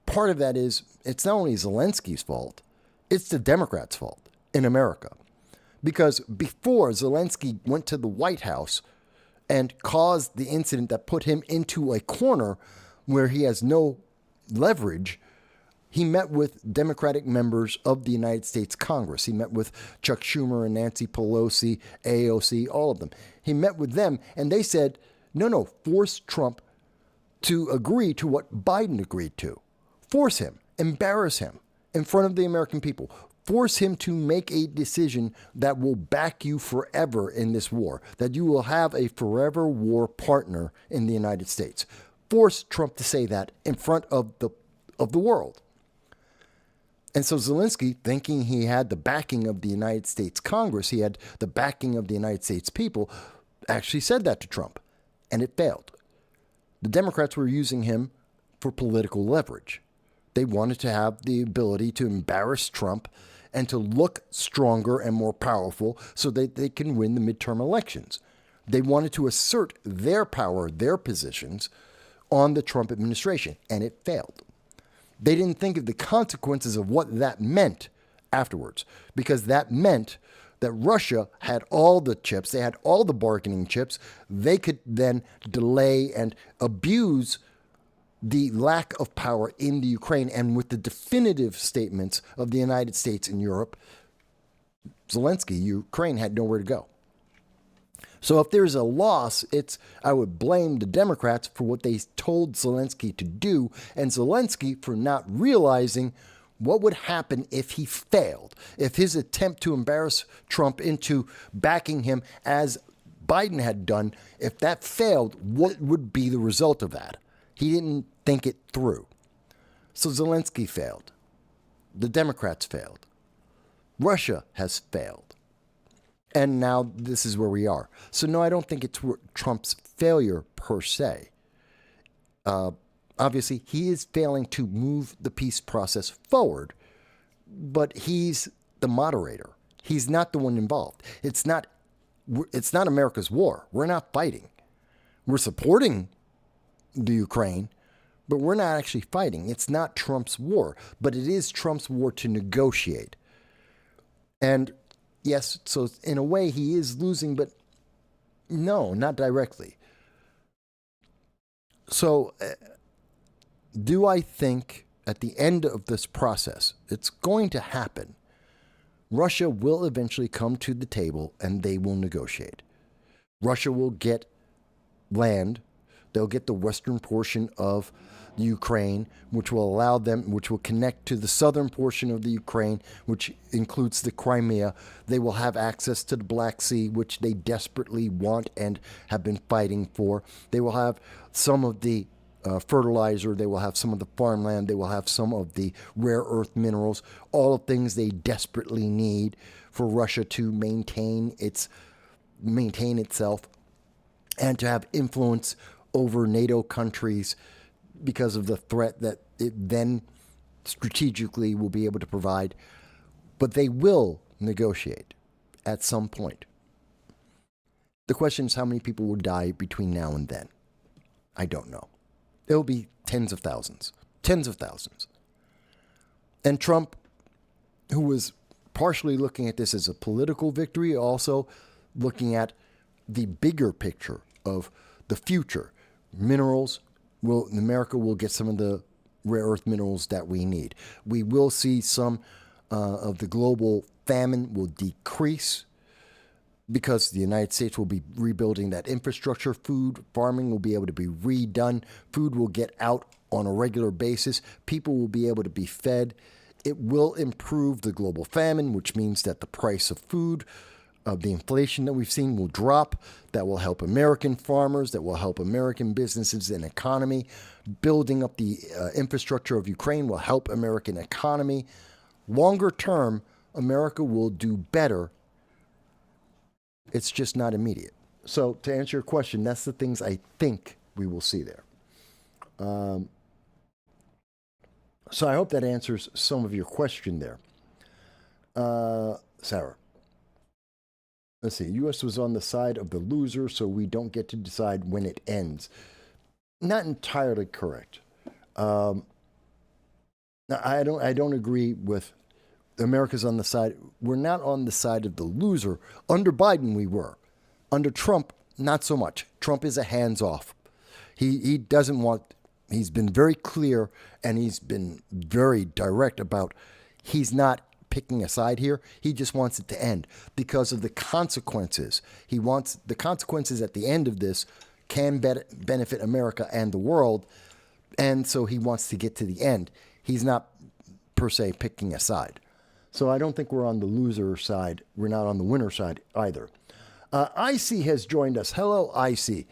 part of that is it's not only Zelensky's fault, it's the Democrats' fault in America. Because before Zelensky went to the White House and caused the incident that put him into a corner where he has no leverage, he met with Democratic members of the United States Congress. He met with Chuck Schumer and Nancy Pelosi, AOC, all of them. He met with them, and they said, no, force Trump to agree to what Biden agreed to. Force him, embarrass him in front of the American people. Force him to make a decision that will back you forever in this war, that you will have a forever war partner in the United States. Force Trump to say that in front of the world. And so Zelensky, thinking he had the backing of the United States Congress, he had the backing of the United States people, actually said that to Trump, and it failed. The Democrats were using him for political leverage. They wanted to have the ability to embarrass Trump and to look stronger and more powerful so that they can win the midterm elections. They wanted to assert their power, their positions on the Trump administration, and it failed. They didn't think of the consequences of what that meant afterwards, because that meant that Russia had all the chips, they had all the bargaining chips. They could then delay and abuse the lack of power in the Ukraine. And with the definitive statements of the United States and Europe, Zelensky, Ukraine had nowhere to go. So if there's a loss, I would blame the Democrats for what they told Zelensky to do, and Zelensky for not realizing what would happen if he failed, if his attempt to embarrass Trump into backing him as Biden had done, if that failed, what would be the result of that? He didn't think it through. So Zelensky failed. The Democrats failed. Russia has failed. And now this is where we are. So no, I don't think it's Trump's failure per se. Obviously, he is failing to move the peace process forward, but he's the moderator. He's not the one involved. It's not America's war. We're not fighting. We're supporting the Ukraine, but we're not actually fighting. It's not Trump's war, but it is Trump's war to negotiate. And yes, so in a way he is losing, but no, not directly. So do I think at the end of this process, it's going to happen, Russia will eventually come to the table and they will negotiate. Russia will get land. They'll get the western portion of the Ukraine, which will connect to the southern portion of the Ukraine, which includes the Crimea. They will have access to the Black Sea, which they desperately want and have been fighting for. They will have some of the fertilizer. They will have some of the farmland. They will have some of the rare earth minerals, all of things they desperately need for Russia to maintain itself and to have influence over NATO countries because of the threat that it then strategically will be able to provide. But they will negotiate at some point. The question is how many people will die between now and then. I don't know. It'll be tens of thousands. And Trump, who was partially looking at this as a political victory, also looking at the bigger picture of the future. Minerals, America will get some of the rare earth minerals that we need. We will see some of the global famine will decrease because the United States will be rebuilding that infrastructure. Food farming will be able to be redone. Food will get out on a regular basis. People will be able to be fed. It will improve the global famine, which means that the price of food, the inflation that we've seen, will drop. That will help American farmers. That will help American businesses and economy. Building up the infrastructure of Ukraine will help American economy. Longer term, America will do better. It's just not immediate. So to answer your question, that's the things I think we will see there. So I hope that answers some of your question there. Sarah. Let's see. U.S. was on the side of the loser, so we don't get to decide when it ends. Not entirely correct. Now, I don't agree with America's on the side. We're not on the side of the loser. Under Biden, we were. Under Trump, not so much. Trump is a hands-off. He doesn't want. He's been very clear and he's been very direct about he's not picking a side here. He just wants it to end because of the consequences. He wants the consequences at the end of this can benefit America and the world, and so he wants to get to the end. He's not per se picking a side. So I don't think we're on the loser side. We're not on the winner side either. IC has joined us. Hello, IC.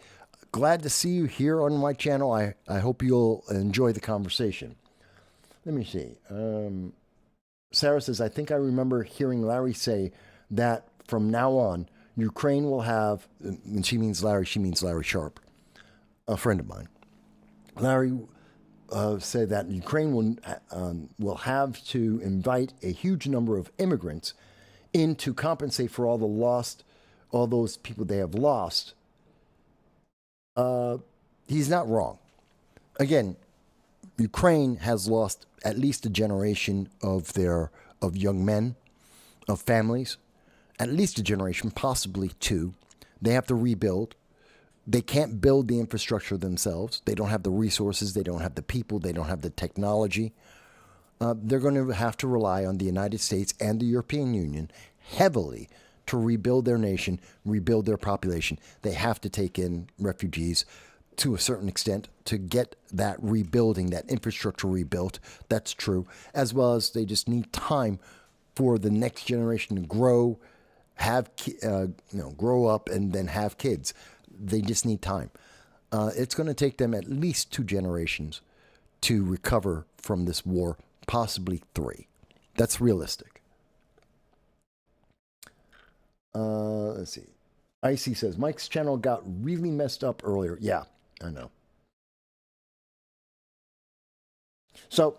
Glad to see you here on my channel. I hope you'll enjoy the conversation. Let me see. Sarah says, I think I remember hearing Larry say that from now on, Ukraine will have, and she means Larry Sharp, a friend of mine. Larry said that Ukraine will have to invite a huge number of immigrants in to compensate for all those people they have lost. He's not wrong. Again, Ukraine has lost at least a generation of young men, of families, at least a generation, possibly two. They have to rebuild. They can't build the infrastructure themselves. They don't have the resources. They don't have the people. They don't have the technology. They're going to have to rely on the United States and the European Union heavily to rebuild their nation, rebuild their population. They have to take in refugees to a certain extent to get that rebuilding, that infrastructure rebuilt. That's true. As well as they just need time for the next generation to grow, grow up and then have kids. They just need time. It's going to take them at least 2 generations to recover from this war, possibly 3. That's realistic. Let's see. Icy says, Mike's channel got really messed up earlier. Yeah, I know. So,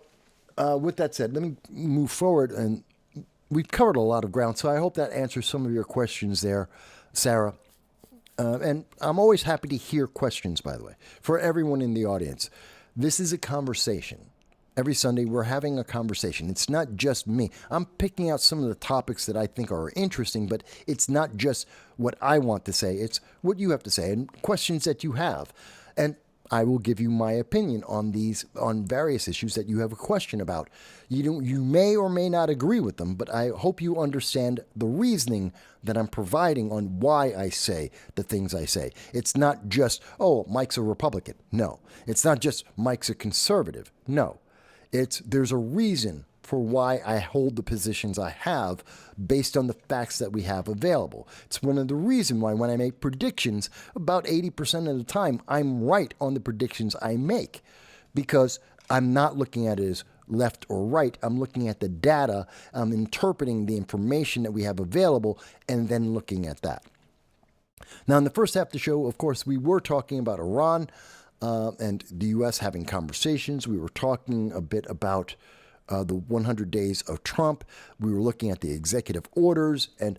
with that said, let me move forward. And we've covered a lot of ground, so I hope that answers some of your questions there, Sarah. And I'm always happy to hear questions, by the way, for everyone in the audience. This is a conversation. Every Sunday, we're having a conversation. It's not just me. I'm picking out some of the topics that I think are interesting, but it's not just what I want to say. It's what you have to say and questions that you have. And I will give you my opinion on various issues that you have a question about. You may or may not agree with them, but I hope you understand the reasoning that I'm providing on why I say the things I say. It's not just, oh, Mike's a Republican. No. It's not just Mike's a conservative. No. There's a reason for why I hold the positions I have based on the facts that we have available. It's one of the reasons why when I make predictions, about 80% of the time, I'm right on the predictions I make, because I'm not looking at it as left or right. I'm looking at the data, I'm interpreting the information that we have available, and then looking at that. Now, in the first half of the show, of course, we were talking about Iran and the U.S. having conversations. We were talking a bit about the 100 days of Trump. We were looking at the executive orders and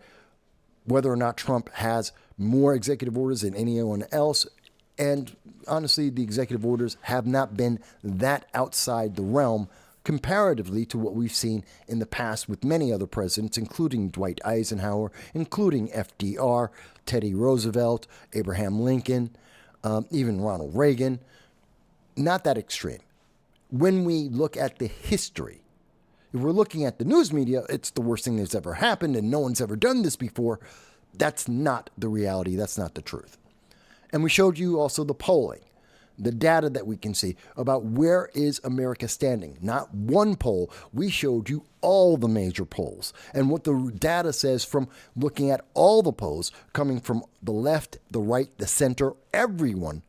whether or not Trump has more executive orders than anyone else. And honestly, the executive orders have not been that outside the realm comparatively to what we've seen in the past with many other presidents, including Dwight Eisenhower, including FDR, Teddy Roosevelt, Abraham Lincoln, even Ronald Reagan. Not that extreme. When we look at the history, if we're looking at the news media, it's the worst thing that's ever happened and no one's ever done this before. That's not the reality. That's not the truth. And we showed you also the polling, the data that we can see about where is America standing. Not one poll. We showed you all the major polls and what the data says from looking at all the polls coming from the left, the right, the center, everyone.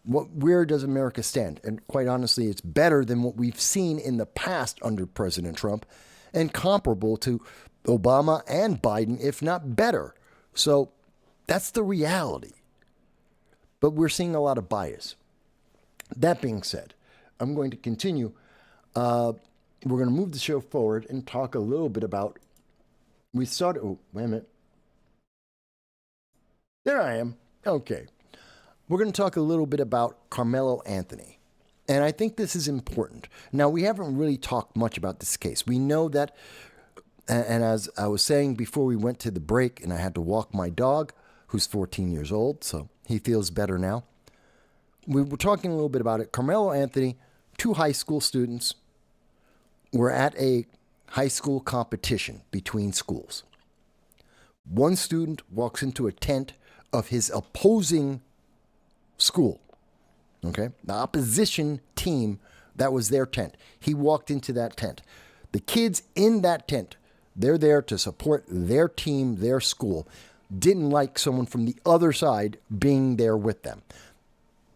Where does America stand? And quite honestly, it's better than what we've seen in the past under President Trump and comparable to Obama and Biden, if not better. So that's the reality. But we're seeing a lot of bias. That being said, I'm going to continue. We're going to move the show forward and talk a little bit about, wait a minute. There I am. Okay. We're going to talk a little bit about Carmelo Anthony. And I think this is important. Now, we haven't really talked much about this case. We know that, and as I was saying before we went to the break, and I had to walk my dog, who's 14 years old, so he feels better now. We were talking a little bit about it. Carmelo Anthony, 2 high school students, were at a high school competition between schools. One student walks into a tent of his opposing school, okay? The opposition team, that was their tent. He walked into that tent. The kids in that tent, they're there to support their team, their school, didn't like someone from the other side being there with them.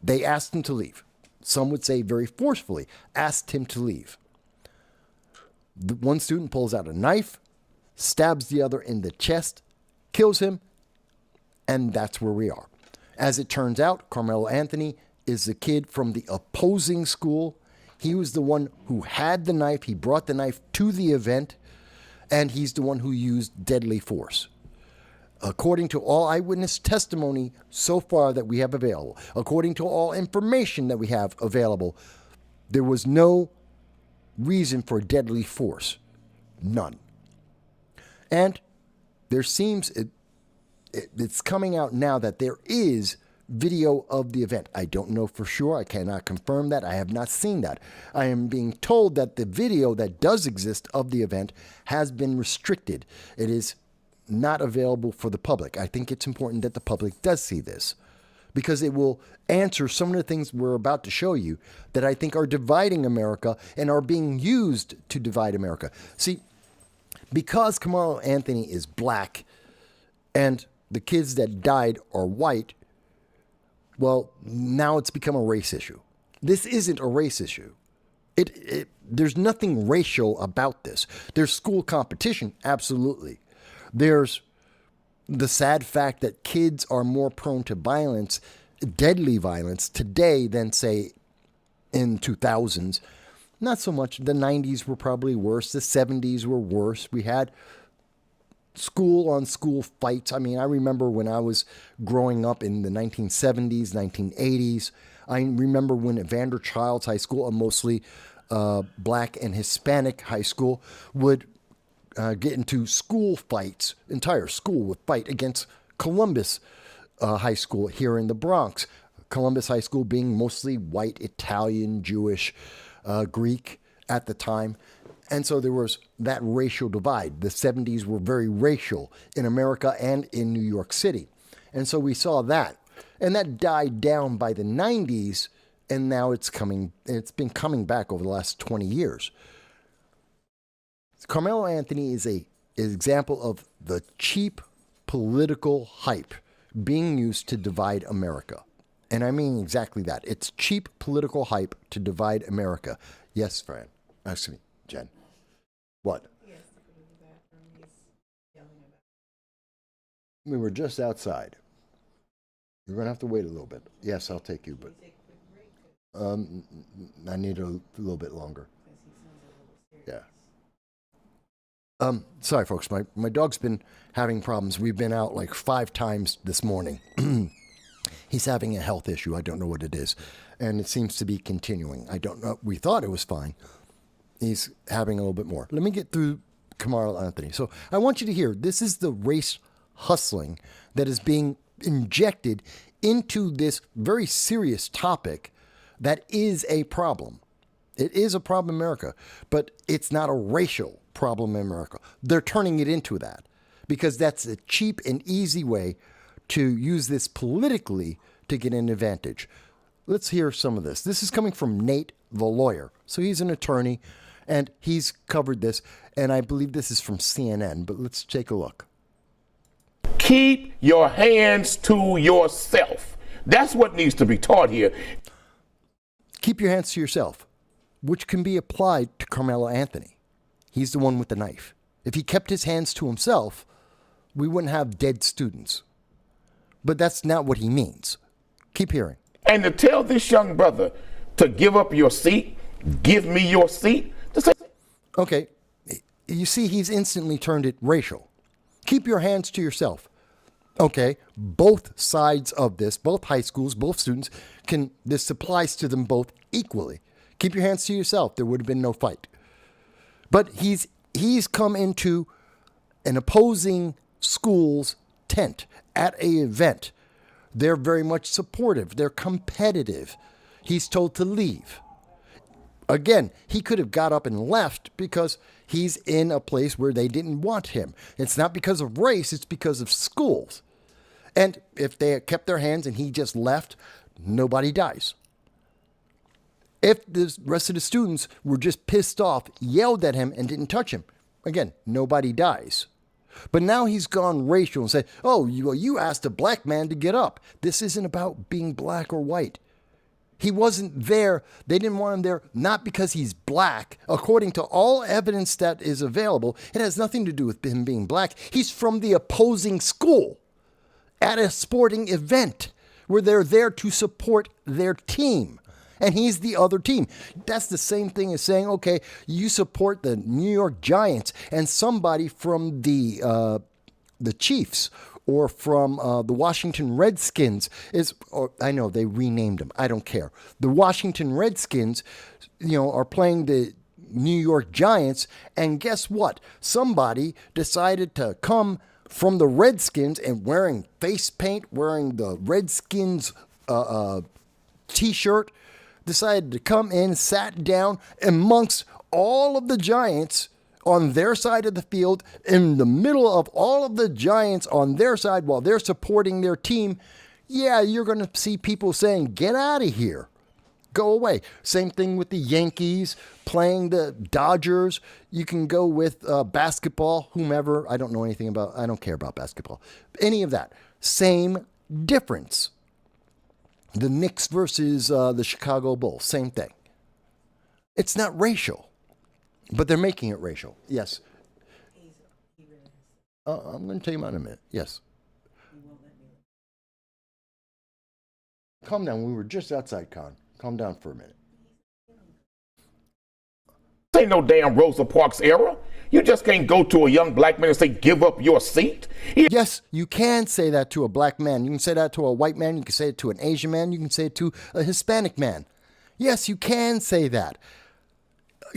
They asked him to leave. Some would say very forcefully, asked him to leave. The one student pulls out a knife, stabs the other in the chest, kills him, and that's where we are. As it turns out, Carmelo Anthony is the kid from the opposing school. He was the one who had the knife. He brought the knife to the event, and he's the one who used deadly force. According to all eyewitness testimony so far that we have available, according to all information that we have available, there was no reason for deadly force. None. And there seems... It's coming out now that there is video of the event. I don't know for sure. I cannot confirm that. I have not seen that. I am being told that the video that does exist of the event has been restricted. It is not available for the public. I think it's important that the public does see this, because it will answer some of the things we're about to show you that I think are dividing America and are being used to divide America. See, because Kilmar Anthony is black and the kids that died are white, well, now it's become a race issue. This isn't a race issue. There's nothing racial about this. There's school competition, absolutely. There's the sad fact that kids are more prone to violence, deadly violence, today than, say, in 2000s. Not so much. The 90s were probably worse. The 70s were worse. We had school-on-school fights. I mean, I remember when I was growing up in the 1970s, 1980s. I remember when Evander Childs High School, a mostly black and Hispanic high school, would get into school fights. Entire school would fight against Columbus High School here in the Bronx. Columbus High School being mostly white, Italian, Jewish, Greek at the time. And so there was that racial divide. The 70s were very racial in America and in New York City. And so we saw that. And that died down by the 90s, and now it's been coming back over the last 20 years. Carmelo Anthony is an example of the cheap political hype being used to divide America. And I mean exactly that. It's cheap political hype to divide America. Yes, Fran. Excuse me, Jen. What? We were just outside. You're going to have to wait a little bit. Yes, I'll take you, but I need a little bit longer. Yeah. Sorry, folks. My dog's been having problems. We've been out like 5 times this morning. He's having a health issue. I don't know what it is. And it seems to be continuing. I don't know. We thought it was fine. He's having a little bit more. Let me get through Kilmar Anthony. So I want you to hear, this is the race hustling that is being injected into this very serious topic that is a problem. It is a problem in America, but it's not a racial problem in America. They're turning it into that because that's a cheap and easy way to use this politically to get an advantage. Let's hear some of this. This is coming from Nate, the lawyer. So he's an attorney, and he's covered this, and I believe this is from CNN, but let's take a look. Keep your hands to yourself. That's what needs to be taught here. Keep your hands to yourself, which can be applied to Carmelo Anthony. He's the one with the knife. If he kept his hands to himself, we wouldn't have dead students. But that's not what he means. Keep hearing. And to tell this young brother to give up your seat, give me your seat. Okay, you see, he's instantly turned it racial. Keep your hands to yourself. Okay, both sides of this, both high schools, both students, this applies to them both equally. Keep your hands to yourself. There would have been no fight. But he's come into an opposing school's tent at an event. They're very much supportive. They're competitive. He's told to leave. Again, he could have got up and left because he's in a place where they didn't want him. It's not because of race, it's because of schools. And if they had kept their hands and he just left, nobody dies. If the rest of the students were just pissed off, yelled at him, and didn't touch him, again, nobody dies. But now he's gone racial and said, oh, you asked a black man to get up. This isn't about being black or white. He wasn't there. They didn't want him there, not because he's black. According to all evidence that is available, it has nothing to do with him being black. He's from the opposing school at a sporting event where they're there to support their team. And he's the other team. That's the same thing as saying, okay, you support the New York Giants and somebody from the Chiefs or from the Washington Redskins I know they renamed them. I don't care. The Washington Redskins, are playing the New York Giants. And guess what? Somebody decided to come from the Redskins and wearing face paint, wearing the Redskins T-shirt, decided to come in, sat down amongst all of the Giants on their side of the field, in the middle of all of the Giants on their side while they're supporting their team, yeah, you're going to see people saying, get out of here. Go away. Same thing with the Yankees playing the Dodgers. You can go with basketball, whomever. I don't know anything about, I don't care about basketball. Any of that. Same difference. The Knicks versus the Chicago Bulls, same thing. It's not racial, but they're making it racial. Yes. I'm going to tell you about it in a minute. Yes. Calm down. We were just outside, Con. Calm down for a minute. This ain't no damn Rosa Parks era. You just can't go to a young black man and say, give up your seat. Yes, you can say that to a black man. You can say that to a white man. You can say it to an Asian man. You can say it to a Hispanic man. Yes, you can say that.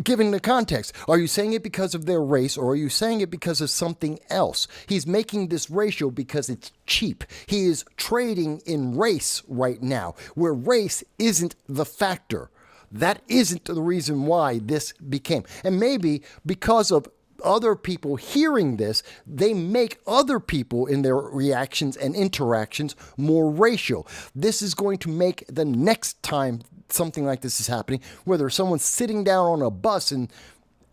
Given the context, are you saying it because of their race or are you saying it because of something else? He's making this racial because it's cheap. He is trading in race right now, where race isn't the factor. That isn't the reason why this became. And maybe because of other people hearing this, they make other people in their reactions and interactions more racial. This is going to make the next time something like this is happening, whether someone's sitting down on a bus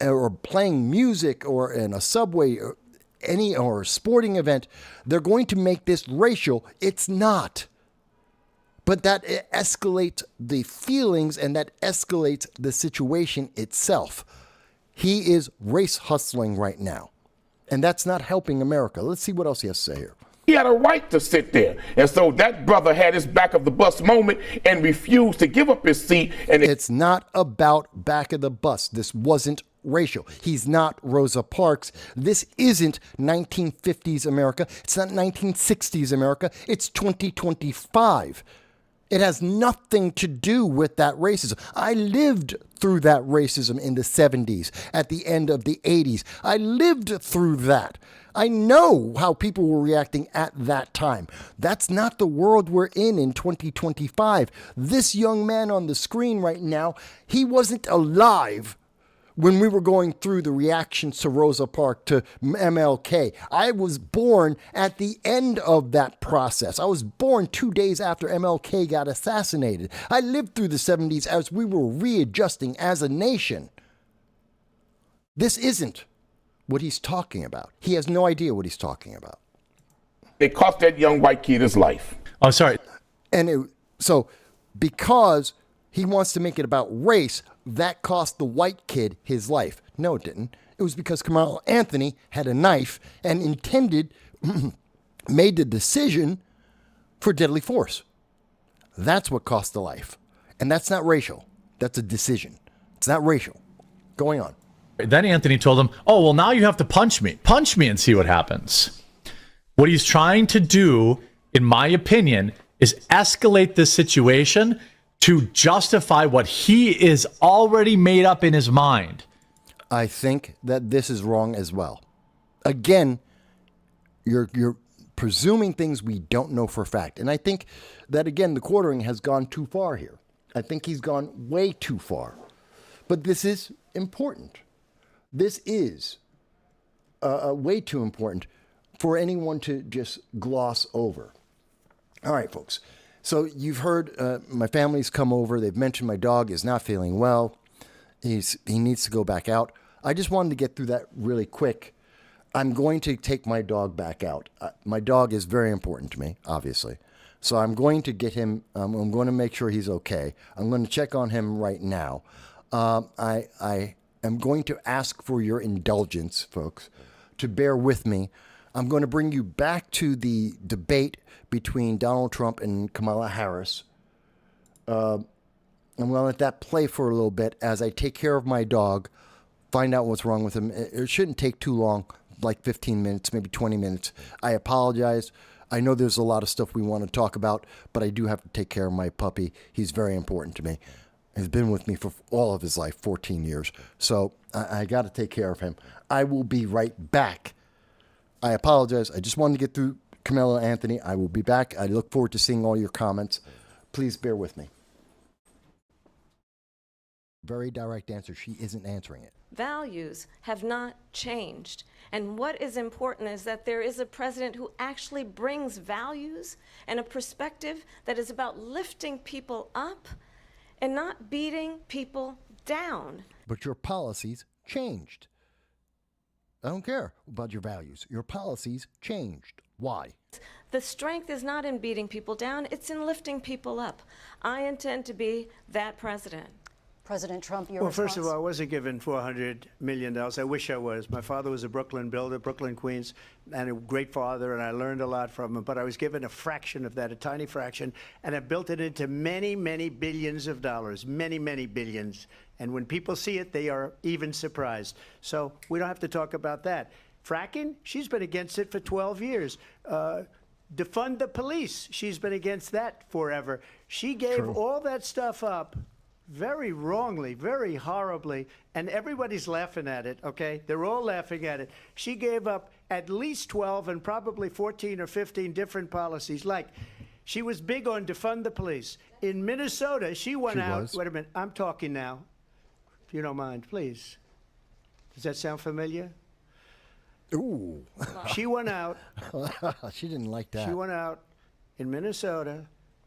or playing music or in a subway or a sporting event, they're going to make this racial. It's not. But that escalates the feelings and that escalates the situation itself. He is race hustling right now. And that's not helping America. Let's see what else he has to say here. He had a right to sit there. And so that brother had his back of the bus moment and refused to give up his seat. And it's not about back of the bus. This wasn't racial. He's not Rosa Parks. This isn't 1950s America. It's not 1960s America. It's 2025. It has nothing to do with that racism. I lived through that racism in the 70s, at the end of the 80s. I lived through that. I know how people were reacting at that time. That's not the world we're in 2025. This young man on the screen right now, he wasn't alive when we were going through the reactions to Rosa Parks, to MLK. I was born at the end of that process. I was born 2 days after MLK got assassinated. I lived through the 70s as we were readjusting as a nation. This isn't what he's talking about. He has no idea what he's talking about. it cost that young white kid his life. Oh, sorry. And so because he wants to make it about race, that cost the white kid his life. No, it didn't. It was because Kilmar Anthony had a knife and made the decision for deadly force. That's what cost the life. And that's not racial. That's a decision. It's not racial. Going on. Then Anthony told him, oh, well, now you have to punch me. Punch me and see what happens. What he's trying to do, in my opinion, is escalate this situation to justify what he is already made up in his mind. I think that this is wrong as well. Again, you're presuming things we don't know for a fact. And I think that, again, the quartering has gone too far here. I think he's gone way too far. But this is important. This is way too important for anyone to just gloss over. All right, folks. So you've heard my family's come over. They've mentioned my dog is not feeling well. He needs to go back out. I just wanted to get through that really quick. I'm going to take my dog back out. My dog is very important to me, obviously. So I'm going to get him. I'm going to make sure he's okay. I'm going to check on him right now. I am going to ask for your indulgence, folks, to bear with me. I'm going to bring you back to the debate between Donald Trump and Kamala Harris. I'm going to let that play for a little bit as I take care of my dog, find out what's wrong with him. It shouldn't take too long, like 15 minutes, maybe 20 minutes. I apologize. I know there's a lot of stuff we want to talk about, but I do have to take care of my puppy. He's very important to me. He's been with me for all of his life, 14 years. So I got to take care of him. I will be right back. I apologize. I just wanted to get through Camilla Anthony. I will be back. I look forward to seeing all your comments. Please bear with me. Very direct answer. She isn't answering it. Values have not changed. And what is important is that there is a president who actually brings values and a perspective that is about lifting people up and not beating people down. But your policies changed. I don't care about your values. Your policies changed. Why? The strength is not in beating people down, it's in lifting people up. I intend to be that president. President Trump, your Well, first of response? all, I wasn't given $400 million. I wish I was. My father was a Brooklyn builder, Brooklyn, Queens, and a great father, and I learned a lot from him. But I was given a fraction of that, a tiny fraction, and I built it into many, many billions of dollars, many, many billions. And when people see it, they are even surprised. So we don't have to talk about that. Fracking, she's been against it for 12 years. Defund the police, she's been against that forever. She gave all that stuff up very wrongly, very horribly, and everybody's laughing at it, okay? They're all laughing at it. She gave up at least 12 and probably 14 or 15 different policies. Like, she was big on defund the police. In Minnesota, she went out. Wait a minute, I'm talking now, if you don't mind, please. Does that sound familiar? Ooh. She went out. She didn't like that. She went out in Minnesota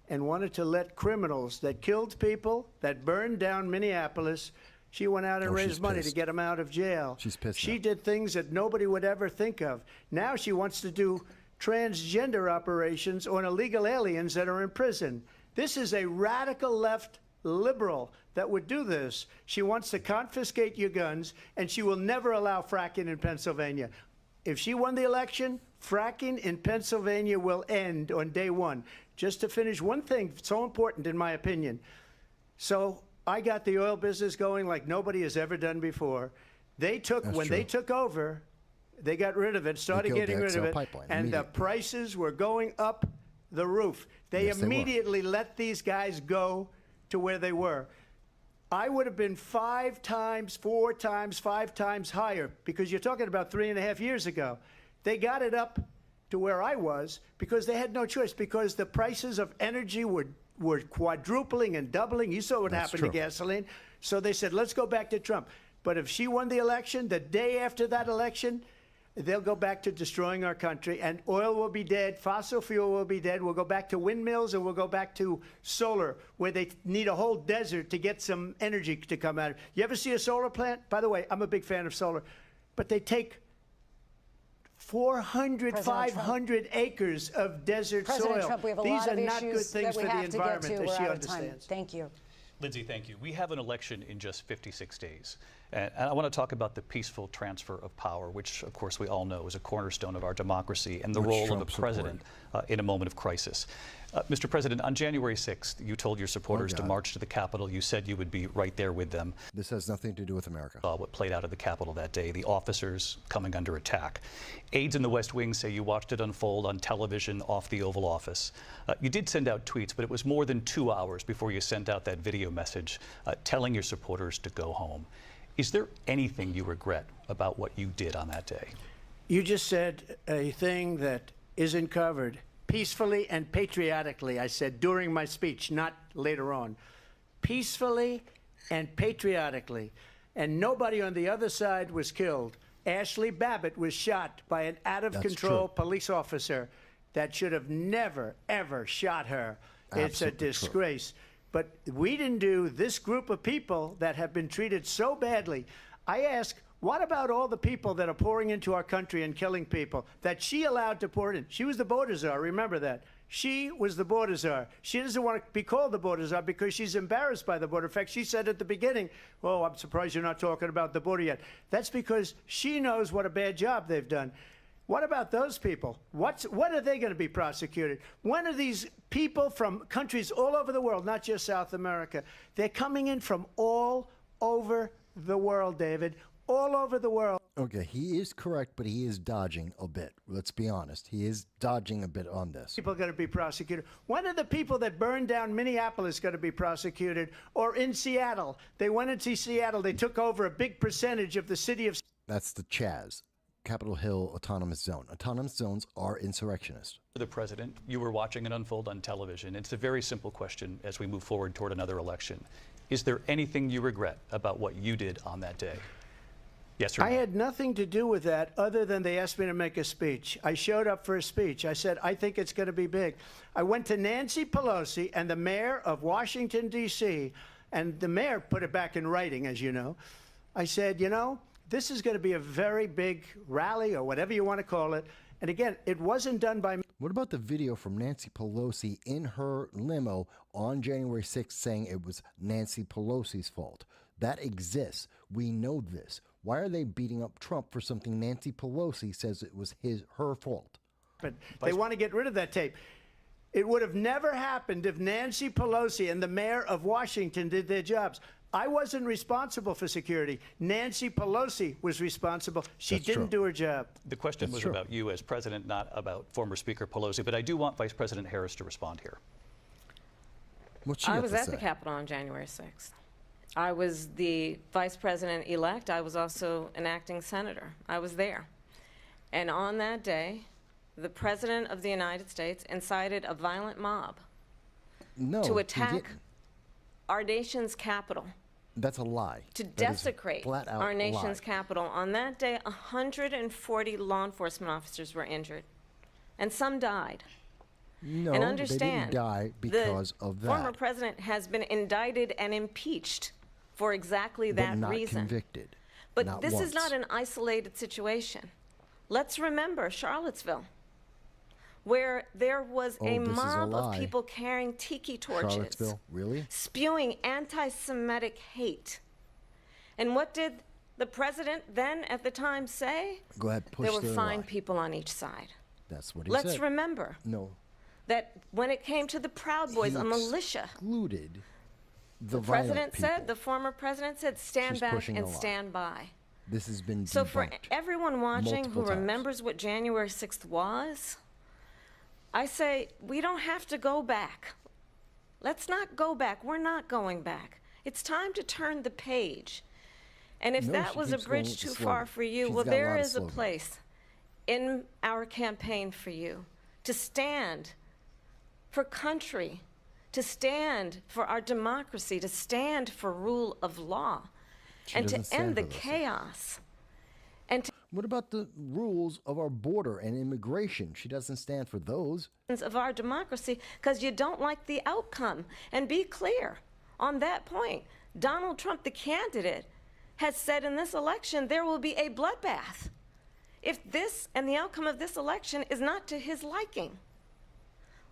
and wanted to let criminals that killed people, that burned down Minneapolis, she went out and raised money to get them out of jail. She's pissed She now. did things that nobody would ever think of. Now she wants to do transgender operations on illegal aliens that are in prison. This is a radical left liberal that would do this. She wants to confiscate your guns, and she will never allow fracking in Pennsylvania. If she won the election, fracking in Pennsylvania will end on day one. Just to finish, one thing so important in my opinion. So I got the oil business going like nobody has ever done before. They took, when they took over, they got rid of it, started getting rid of it, and the prices were going up the roof. They immediately let these guys go to where they were. I would have been 5 times, 4 times, 5 times higher, because you're talking about 3.5 years ago. They got it up to where I was because they had no choice, because the prices of energy were quadrupling and doubling. You saw what happened to gasoline. So they said, let's go back to Trump. But if she won the election, the day after that election, they'll go back to destroying our country, and oil will be dead, fossil fuel will be dead, we'll go back to windmills, and we'll go back to solar, where they need a whole desert to get some energy to come out of it. You ever see a solar plant? By the way, I'm a big fan of solar, but they take 400, 500 acres of desert soil. Trump, we have a These lot are of not good issues things that we for the have to get environment, to. as We're she out of time. understands. Thank you. Lindsay, thank you. We have an election in just 56 days. And I want to talk about the peaceful transfer of power, which, of course, we all know is a cornerstone of our democracy, and the role of the president in a moment of crisis. Mr. President, on January 6th, you told your supporters to march to the Capitol. You said you would be right there with them. This has nothing to do with America. What played out at the Capitol that day, the officers coming under attack. Aides in the West Wing say you watched it unfold on television off the Oval Office. You did send out tweets, but it was more than 2 hours before you sent out that video message telling your supporters to go home. Is there anything you regret about what you did on that day? You just said a thing that isn't covered. Peacefully and patriotically, I said during my speech, not later on. Peacefully and patriotically. And nobody on the other side was killed. Ashley Babbitt was shot by an out-of-control police officer that should have never, ever shot her. It's a disgrace. But we didn't do this group of people that have been treated so badly. I ask, what about all the people that are pouring into our country and killing people that she allowed to pour in? She was the border czar, remember that. She was the border czar. She doesn't want to be called the border czar because she's embarrassed by the border. In fact, she said at the beginning, oh, I'm surprised you're not talking about the border yet. That's because she knows what a bad job they've done. What about those people? When are they going to be prosecuted? When are these people from countries all over the world, not just South America? They're coming in from all over the world, David, all over the world. Okay, he is correct, but he is dodging a bit. Let's be honest. He is dodging a bit on this. People are going to be prosecuted. When are the people that burned down Minneapolis going to be prosecuted? Or in Seattle? They went into Seattle. They took over a big percentage of the city of... That's the Chaz. Capitol Hill Autonomous Zone. Autonomous zones are insurrectionists. The president, you were watching it unfold on television. It's a very simple question as we move forward toward another election. Is there anything you regret about what you did on that day? Yes or no? I had nothing to do with that other than they asked me to make a speech. I showed up for a speech. I said, I think it's going to be big. I went to Nancy Pelosi and the mayor of Washington, D.C., and the mayor put it back in writing, as you know. I said, you know, this is going to be a very big rally or whatever you want to call it. And again, it wasn't done by me. What about the video from Nancy Pelosi in her limo on January 6th saying it was Nancy Pelosi's fault? That exists. We know this. Why are they beating up Trump for something Nancy Pelosi says it was her fault? But they want to get rid of that tape. It would have never happened if Nancy Pelosi and the mayor of Washington did their jobs. I wasn't responsible for security. Nancy Pelosi was responsible. She didn't do her job. The question was about you as president, not about former Speaker Pelosi. But I do want Vice President Harris to respond here. I was at the Capitol on January 6th. I was the vice president-elect. I was also an acting senator. I was there. And on that day, the President of the United States incited a violent mob to attack our nation's capital. That's a lie. To desecrate our nation's capital. On that day, 140 law enforcement officers were injured, and some died. No, and understand, they didn't die because of that. The former president has been indicted and impeached for exactly that not reason. Convicted. But not this once. is not an isolated situation. Let's remember Charlottesville, where there was a mob of people carrying tiki torches. Charlottesville, really? Spewing anti-Semitic hate. And what did the president then at the time say? Go ahead, push there were fine lie. people on each side. That's what he said. Let's remember that when it came to the Proud Boys, a militia, excluded the president said, the former president said, stand back and stand by. This has been so for debunked everyone watching who times. remembers what January 6th was, I say we don't have to go back. Let's not go back. We're not going back. It's time to turn the page. And if that was a bridge too far for you, well, there is a place in our campaign for you to stand for country, to stand for our democracy, to stand for rule of law, and to end the chaos. And what about the rules of our border and immigration? She doesn't stand for those. Of our democracy, because you don't like the outcome. And be clear on that point. Donald Trump, the candidate, has said in this election there will be a bloodbath if this and the outcome of this election is not to his liking.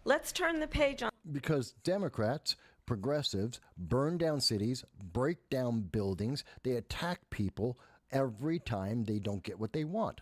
Let's turn the page on. Because Democrats, progressives, burn down cities, break down buildings, they attack people every time they don't get what they want.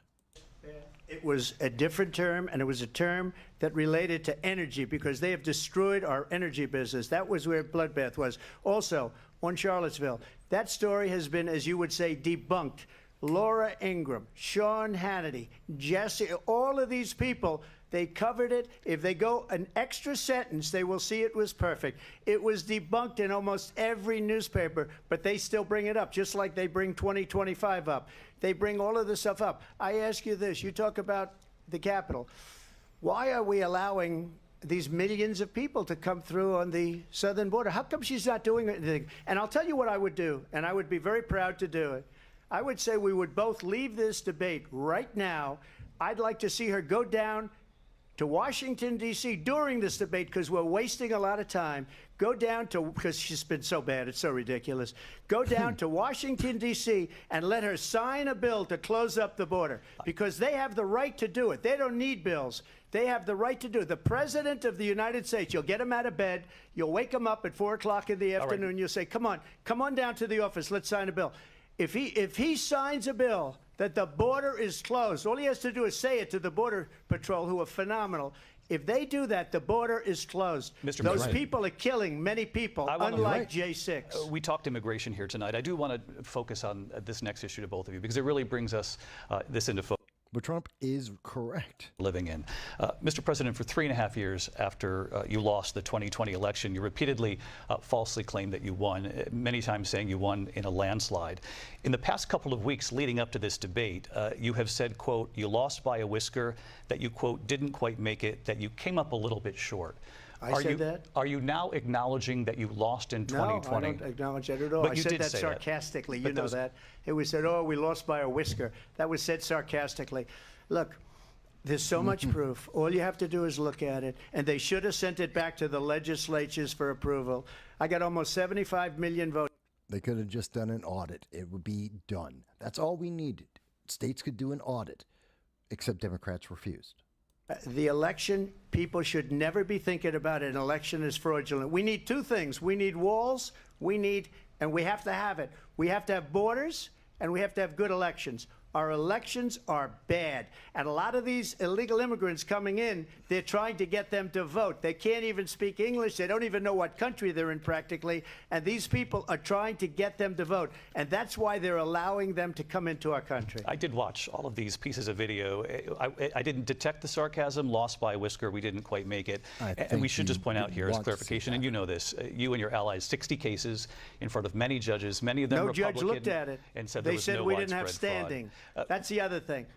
It was a different term, and it was a term that related to energy because they have destroyed our energy business. That was where bloodbath was. Also, on Charlottesville, that story has been, as you would say, debunked. Laura Ingraham, Sean Hannity, Jesse, all of these people, they covered it. If they go an extra sentence, they will see it was perfect. It was debunked in almost every newspaper, but they still bring it up, just like they bring 2025 up. They bring all of this stuff up. I ask you this. You talk about the Capitol. Why are we allowing these millions of people to come through on the southern border? How come she's not doing anything? And I'll tell you what I would do, and I would be very proud to do it. I would say we would both leave this debate right now. I'd like to see her go down to Washington, D.C. during this debate because we're wasting a lot of time. Go down to, because she's been so bad, it's so ridiculous. Go down to Washington, D.C. and let her sign a bill to close up the border because they have the right to do it. They don't need bills. They have the right to do it. The President of the United States, you'll get him out of bed. You'll wake him up at 4 o'clock in the afternoon. You'll say, come on down to the office. Let's sign a bill. If he signs a bill that the border is closed, all he has to do is say it to the Border Patrol, who are phenomenal. If they do that, the border is closed. Those people are killing many people, unlike J6. We talked immigration here tonight. I do want to focus on this next issue to both of you because it really brings us this into focus. But Trump is correct. Living in. Mr. President, for 3.5 years after you lost the 2020 election, you repeatedly falsely claimed that you won, many times saying you won in a landslide. In the past couple of weeks leading up to this debate, you have said, quote, you lost by a whisker, that you, quote, didn't quite make it, that you came up a little bit short. I said that? Are you now acknowledging that you lost in 2020? No, I don't acknowledge that at all. But I you said did that say sarcastically. that. You know that. It was said, oh, we lost by a whisker. That was said sarcastically. Look, there's so much proof. All you have to do is look at it. And they should have sent it back to the legislatures for approval. I got almost 75 million votes. They could have just done an audit. It would be done. That's all we needed. States could do an audit, except Democrats refused. The election, people should never be thinking about an election as fraudulent. We need two things. We need walls, and we have to have it. We have to have borders, and we have to have good elections. Our elections are bad. And a lot of these illegal immigrants coming in, they're trying to get them to vote. They can't even speak English. They don't even know what country they're in practically. And these people are trying to get them to vote. And that's why they're allowing them to come into our country. I did watch all of these pieces of video. I didn't detect the sarcasm. Lost by a whisker. We didn't quite make it. And we should just point out here as clarification, and you know this, you and your allies, 60 cases in front of many judges, many of them Republican. No judge looked at it. And said they there was said no we didn't have widespread fraud. standing. That's the other thing.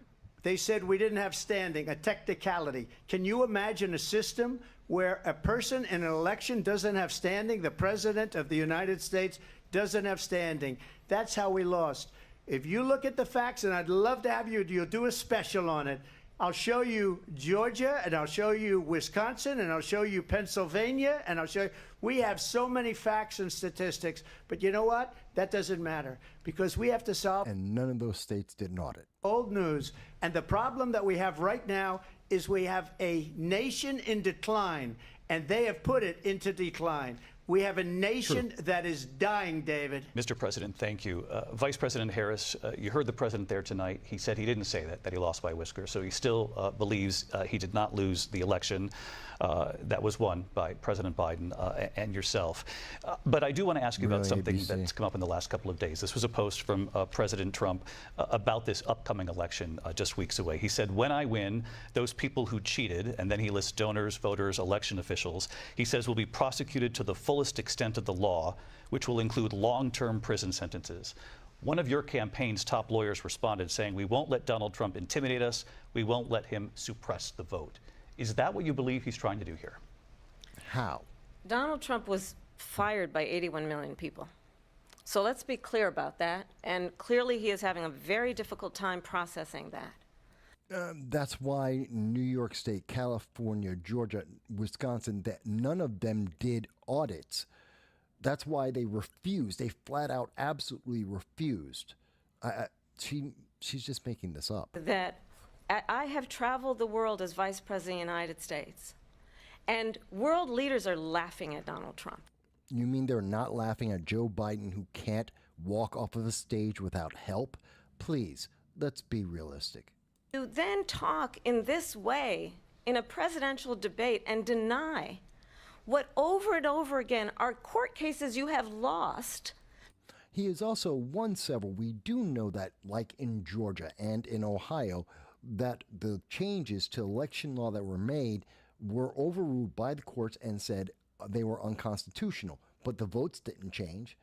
They said we didn't have standing, a technicality. Can you imagine a system where a person in an election doesn't have standing? The President of the United States doesn't have standing. That's how we lost. If you look at the facts, and I'd love to have you'll do a special on it. I'll show you Georgia, and I'll show you Wisconsin, and I'll show you Pennsylvania, and I'll show you. We have so many facts and statistics, but you know what? That doesn't matter because we have to solve. And none of those states did an audit. Old news. And the problem that we have right now is we have a nation in decline, and they have put it into decline. We have a nation that is dying, David. Mr. President, thank you. Vice President Harris, you heard the president there tonight. He said he didn't say that he lost by a whisker. So he still believes he did not lose the election that was won by President Biden and yourself. But I do want to ask you about something that's come up in the last couple of days. This was a post from President Trump about this upcoming election just weeks away. He said, when I win, those people who cheated, and then he lists donors, voters, election officials, he says will be prosecuted to the fullest extent of the law, which will include long-term prison sentences. One of your campaign's top lawyers responded saying, we won't let Donald Trump intimidate us. We won't let him suppress the vote. Is that what you believe he's trying to do here? How? Donald Trump was fired by 81 million people. So let's be clear about that. And clearly he is having a very difficult time processing that. That's why New York State, California, Georgia, Wisconsin, that none of them did audits. That's why they refused. They flat out absolutely refused. She's just making this up. That I have traveled the world as Vice President of the United States, and world leaders are laughing at Donald Trump. You mean they're not laughing at Joe Biden, who can't walk off of a stage without help? Please, let's be realistic. To then talk in this way in a presidential debate and deny what over and over again are court cases you have lost. He has also won several. We do know that, like in Georgia and in Ohio, that the changes to election law that were made were overruled by the courts and said they were unconstitutional. But the votes didn't change.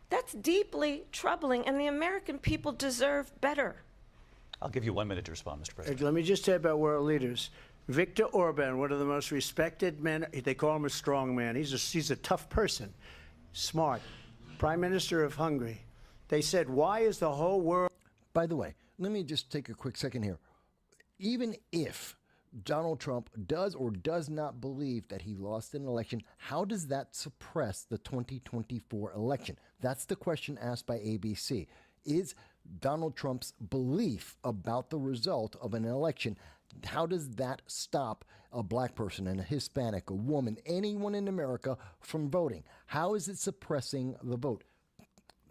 That's deeply troubling, and the American people deserve better. I'll give you 1 minute to respond, Mr. President. Let me just say about world leaders. Viktor Orban, one of the most respected men, they call him a strong man. He's a tough person, smart. Prime Minister of Hungary. They said, why is the whole world... By the way, let me just take a quick second here. Even if Donald Trump does or does not believe that he lost an election, how does that suppress the 2024 election? That's the question asked by ABC. Is Donald Trump's belief about the result of an election, how does that stop a black person, and a Hispanic, a woman, anyone in America from voting? How is it suppressing the vote?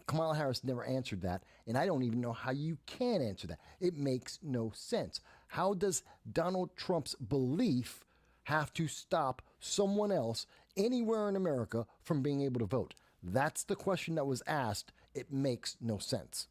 Kamala Harris never answered that, and I don't even know how you can answer that. It makes no sense. How does Donald Trump's belief have to stop someone else anywhere in America from being able to vote? That's the question that was asked. It makes no sense.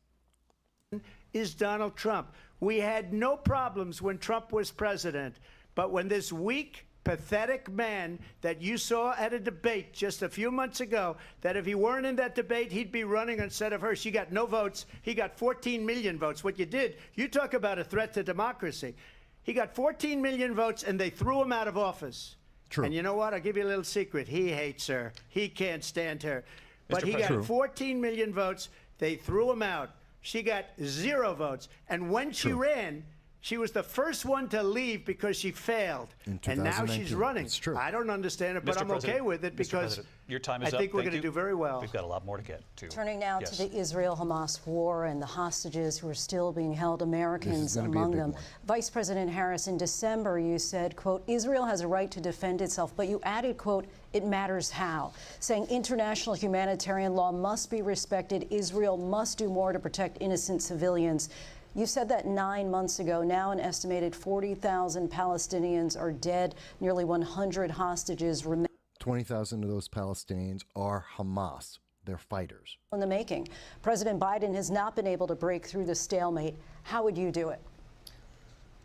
Is Donald Trump. We had no problems when Trump was president, but when this weak, pathetic man that you saw at a debate just a few months ago, that if he weren't in that debate, he'd be running instead of her. She got no votes. He got 14 million votes. What you did, you talk about a threat to democracy. He got 14 million votes, and they threw him out of office. True. And you know what? I'll give you a little secret. He hates her. He can't stand her. But he got 14 million votes. They threw him out. She got 0 votes. And when she ran, she was the first one to leave because she failed. And now she's running. It's true. I don't understand it, but I'm okay with it because your time is I think up. we're going to do very well. We've got a lot more to get to. Turning now to the Israel-Hamas war and the hostages who are still being held, Americans among them. Vice President Harris, in December, you said, quote, Israel has a right to defend itself, but you added, quote, it matters how, saying international humanitarian law must be respected. Israel must do more to protect innocent civilians. You said that 9 months ago. Now an estimated 40,000 Palestinians are dead. Nearly 100 hostages remain. 20,000 of those Palestinians are Hamas. They're fighters. In the making. President Biden has not been able to break through the stalemate. How would you do it?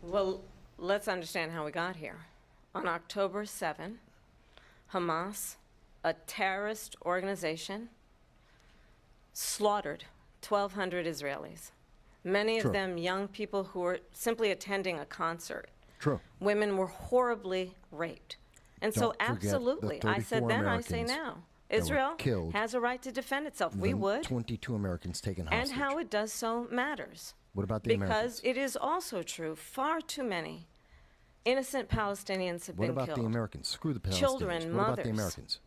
Well, let's understand how we got here. On October 7, Hamas, a terrorist organization, slaughtered 1,200 Israelis. Many of them young people who were simply attending a concert. True. Women were horribly raped. And so absolutely, I said then, I say now, Israel has a right to defend itself. We would. 22 Americans taken hostage. And how it does so matters. What about the Americans? Because it is also true, far too many innocent Palestinians have been killed. What about the Americans? Screw the Palestinians. Children, what mothers. about the Americans?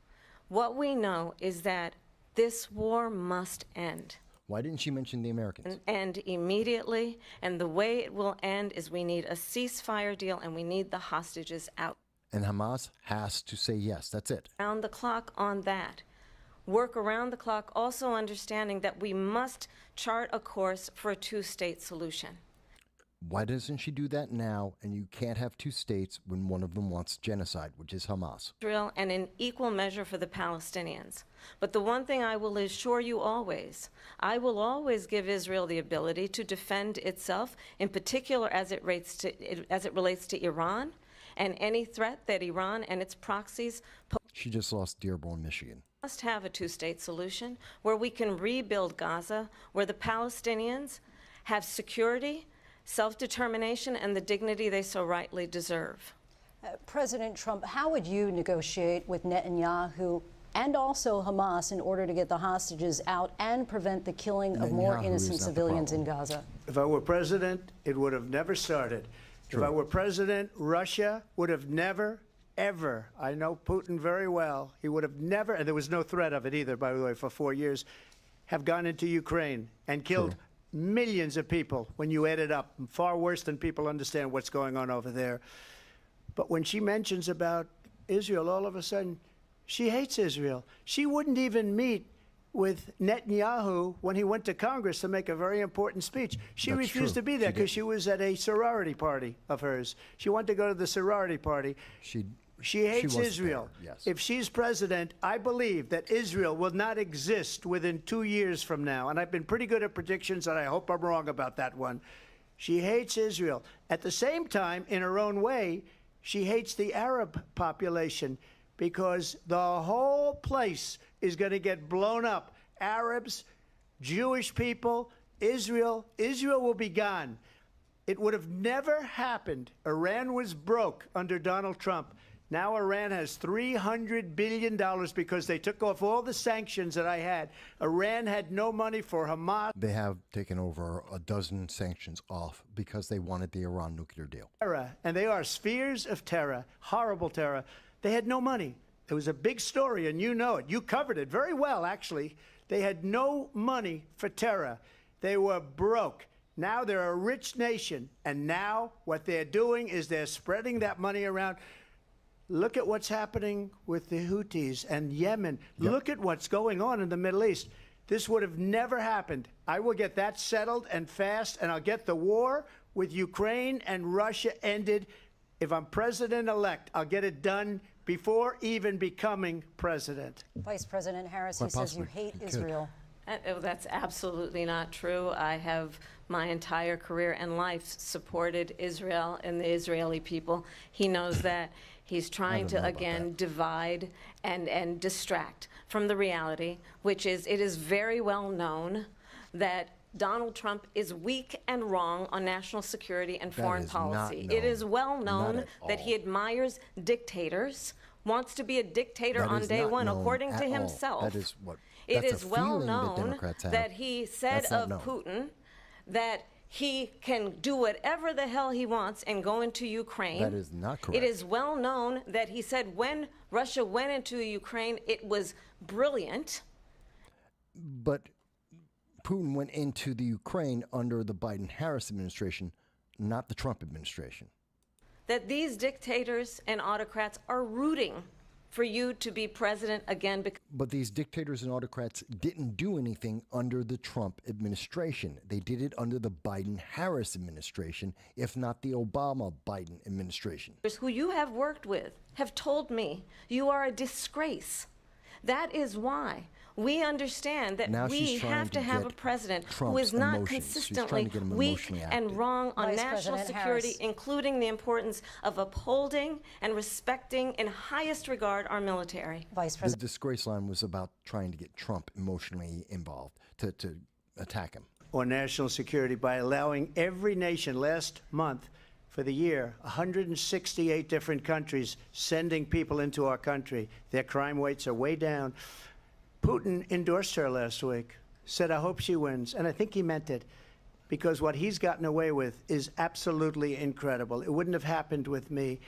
What we know is that this war must end. Why didn't she mention the Americans? End immediately, and the way it will end is we need a ceasefire deal and we need the hostages out. And Hamas has to say yes, that's it. Around the clock on that. Work around the clock, also understanding that we must chart a course for a two-state solution. Why doesn't she do that now? And you can't have two states when one of them wants genocide, which is Hamas. Israel, and in equal measure for the Palestinians. But the one thing I will assure you always, I will always give Israel the ability to defend itself, in particular as it relates to Iran and any threat that Iran and its proxies pose. She just lost Dearborn, Michigan. Must have a two-state solution where we can rebuild Gaza, where the Palestinians have security, self-determination, and the dignity they so rightly deserve. President Trump, how would you negotiate with Netanyahu and also Hamas in order to get the hostages out and prevent the killing of more innocent civilians in Gaza? If I were president, it would have never started. If I were president, Russia would have never, ever, I know Putin very well, he would have never, and there was no threat of it either, by the way, for 4 years, have gone into Ukraine and killed millions of people when you add it up, far worse than people understand what's going on over there. But when she mentions about Israel, all of a sudden, she hates Israel. She wouldn't even meet with Netanyahu when he went to Congress to make a very important speech. She refused to be there because she was at a sorority party of hers. She wanted to go to the sorority party. She hates Israel. Yes. If she's president, I believe that Israel will not exist within 2 years from now. And I've been pretty good at predictions, and I hope I'm wrong about that one. She hates Israel. At the same time, in her own way, she hates the Arab population because the whole place is going to get blown up. Arabs, Jewish people, Israel will be gone. It would have never happened. Iran was broke under Donald Trump. Now Iran has $300 billion because they took off all the sanctions that I had. Iran had no money for Hamas. They have taken over a dozen sanctions off because they wanted the Iran nuclear deal. And they are spheres of terror, horrible terror. They had no money. It was a big story, and you know it. You covered it very well, actually. They had no money for terror. They were broke. Now they're a rich nation, and now what they're doing is they're spreading that money around. Look at what's happening with the Houthis and Yemen. Look at what's going on in the Middle East. This would have never happened. I will get that settled and fast, and I'll get the war with Ukraine and Russia ended. If I'm president-elect, I'll get it done before even becoming president. Vice President Harris, he says you hate Israel. That's absolutely not true. I have my entire career and life supported Israel and the Israeli people. He knows that. He's trying to, again, divide and distract from the reality, which is it is very well known that Donald Trump is weak and wrong on national security and foreign policy. It is well known that he admires dictators wants to be a dictator That on is day not one, known according at to all. himself. That is what. It That's is a well feeling that known Democrats have. that he said That's not of known. Putin that he can do whatever the hell he wants and go into Ukraine. That is not correct. It is well known that he said when Russia went into Ukraine, it was brilliant. But Putin went into the Ukraine under the Biden-Harris administration, not the Trump administration. That these dictators and autocrats are rooting for you to be president again. But these dictators and autocrats didn't do anything under the Trump administration. They did it under the Biden-Harris administration, if not the Obama-Biden administration. Who you have worked with have told me you are a disgrace. That is why we understand that Now we she's trying have to have a get president who Trump's is not emotions. She's trying consistently to get him weak emotionally and active. wrong on Vice national President security, Harris. including the importance of upholding and respecting in highest regard our military. Vice The President. disgrace line was about trying to get Trump emotionally involved, to attack him. Or national security by allowing every nation last month for the year, 168 different countries sending people into our country. Their crime rates are way down. Putin endorsed her last week, said, I hope she wins. And I think he meant it, because what he's gotten away with is absolutely incredible. It wouldn't have happened with me.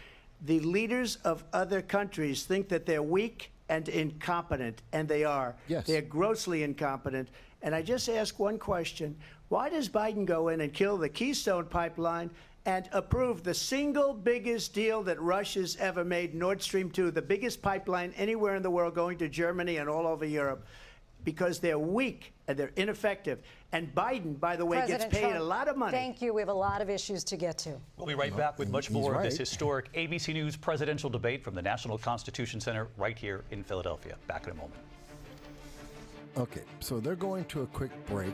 The leaders of other countries think that they're weak and incompetent, and they are. Yes. They're grossly incompetent. And I just ask one question. Why does Biden go in and kill the Keystone Pipeline and approve the single biggest deal that Russia's ever made, Nord Stream 2, the biggest pipeline anywhere in the world going to Germany and all over Europe? Because they're weak and they're ineffective. And Biden, by the way, President gets paid Trump, a lot of money. Thank you. We have a lot of issues to get to. We'll be right back with much He's more of right. this historic ABC News presidential debate from the National Constitution Center right here in Philadelphia. Back in a moment. Okay, so they're going to a quick break.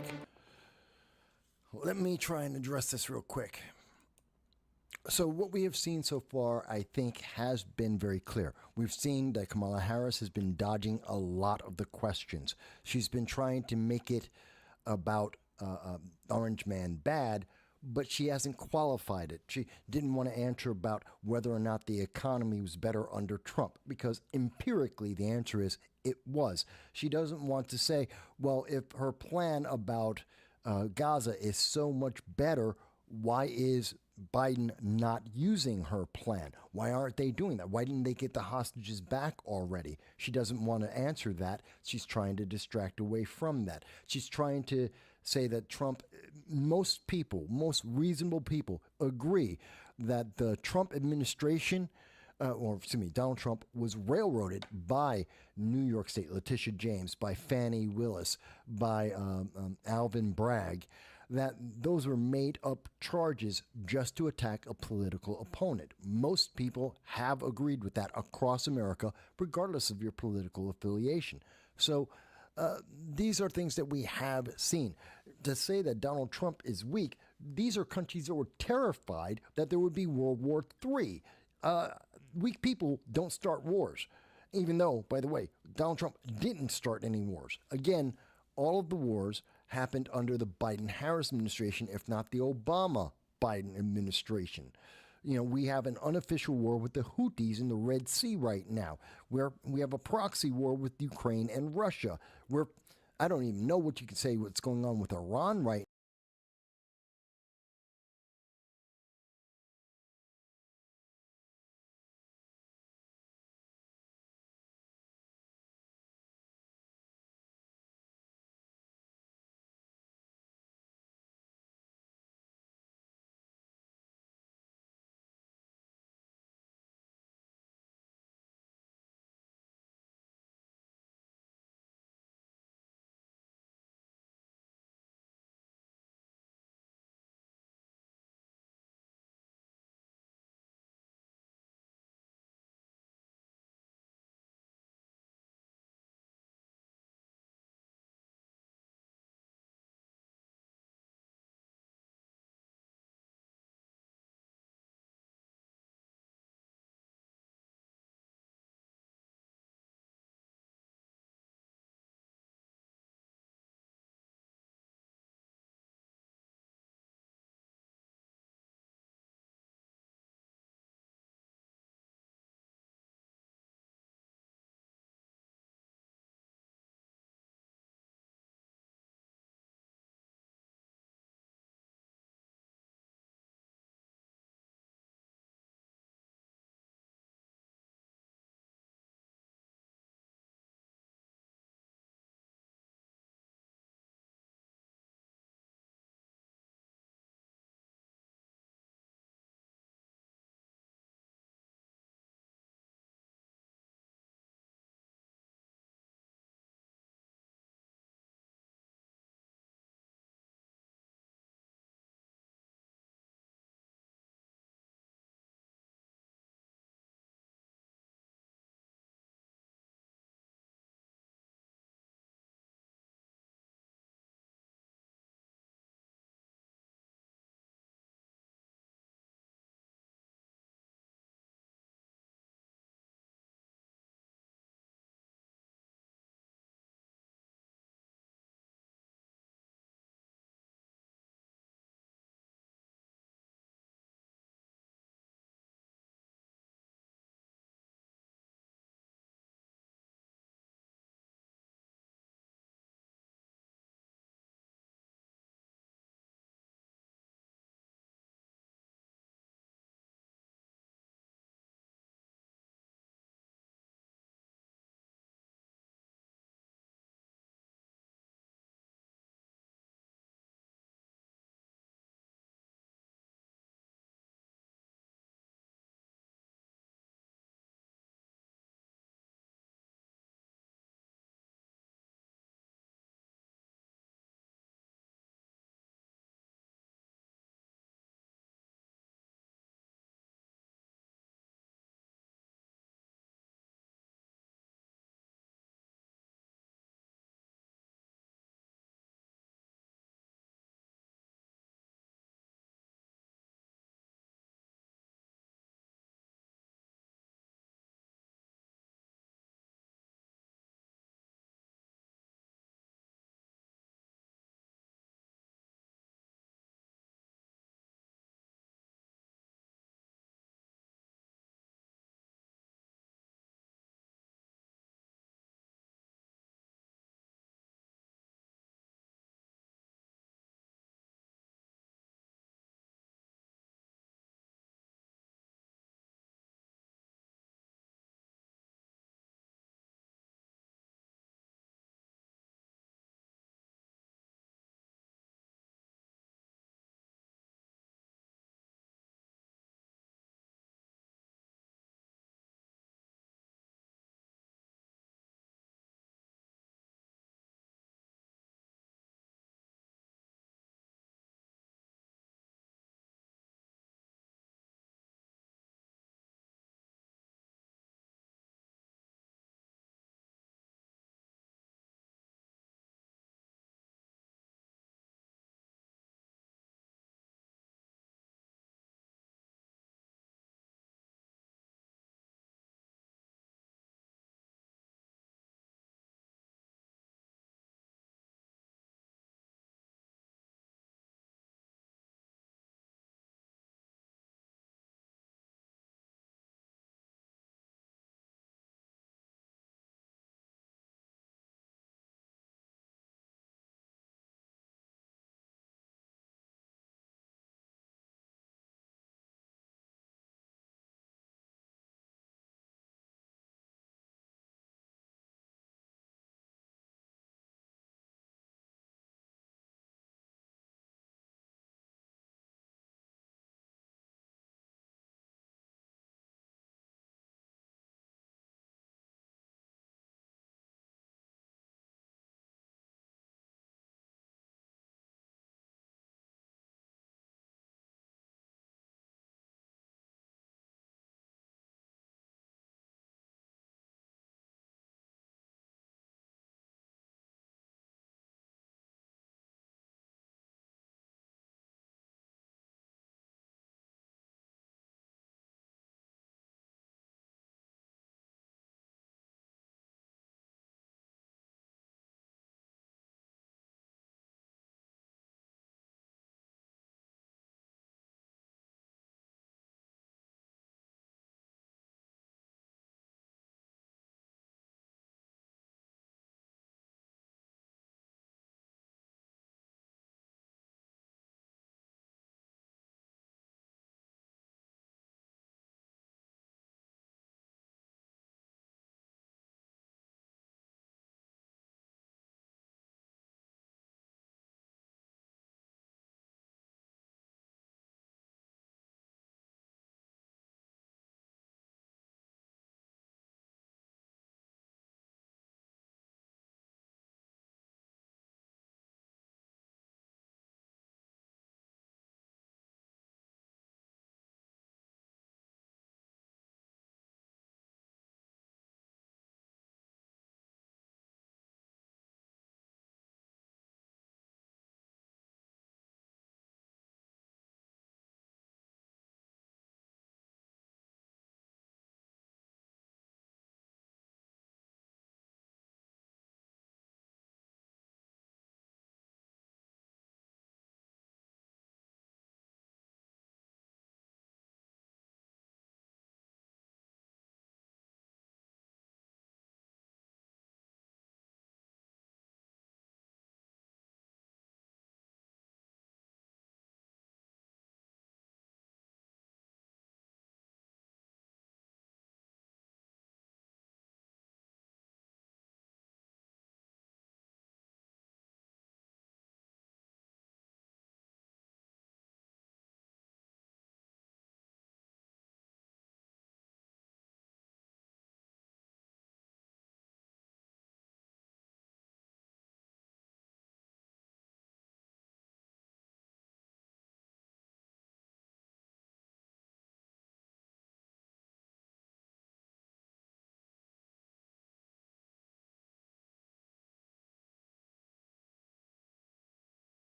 Let me try and address this real quick. So what we have seen so far, I think, has been very clear. We've seen that Kamala Harris has been dodging a lot of the questions. She's been trying to make it about Orange Man bad, but she hasn't qualified it. She didn't want to answer about whether or not the economy was better under Trump, because empirically the answer is it was. She doesn't want to say, well, if her plan about Gaza is so much better, why is Biden not using her plan? Why aren't they doing that? Why didn't they get the hostages back already? She doesn't want to answer that. She's trying to distract away from that. She's trying to say that Trump, most people, most reasonable people agree that the Trump administration, Donald Trump was railroaded by New York State, Letitia James, by Fannie Willis, by Alvin Bragg, that those were made up charges just to attack a political opponent. Most people have agreed with that across America, regardless of your political affiliation. So these are things that we have seen. To say that Donald Trump is weak, these are countries that were terrified that there would be World War III. Weak people don't start wars, even though, by the way, Donald Trump didn't start any wars. Again, all of the wars happened under the Biden-Harris administration, if not the Obama-Biden administration. You know, we have an unofficial war with the Houthis in the Red Sea right now, where we have a proxy war with Ukraine and Russia, where I don't even know what you could say what's going on with Iran right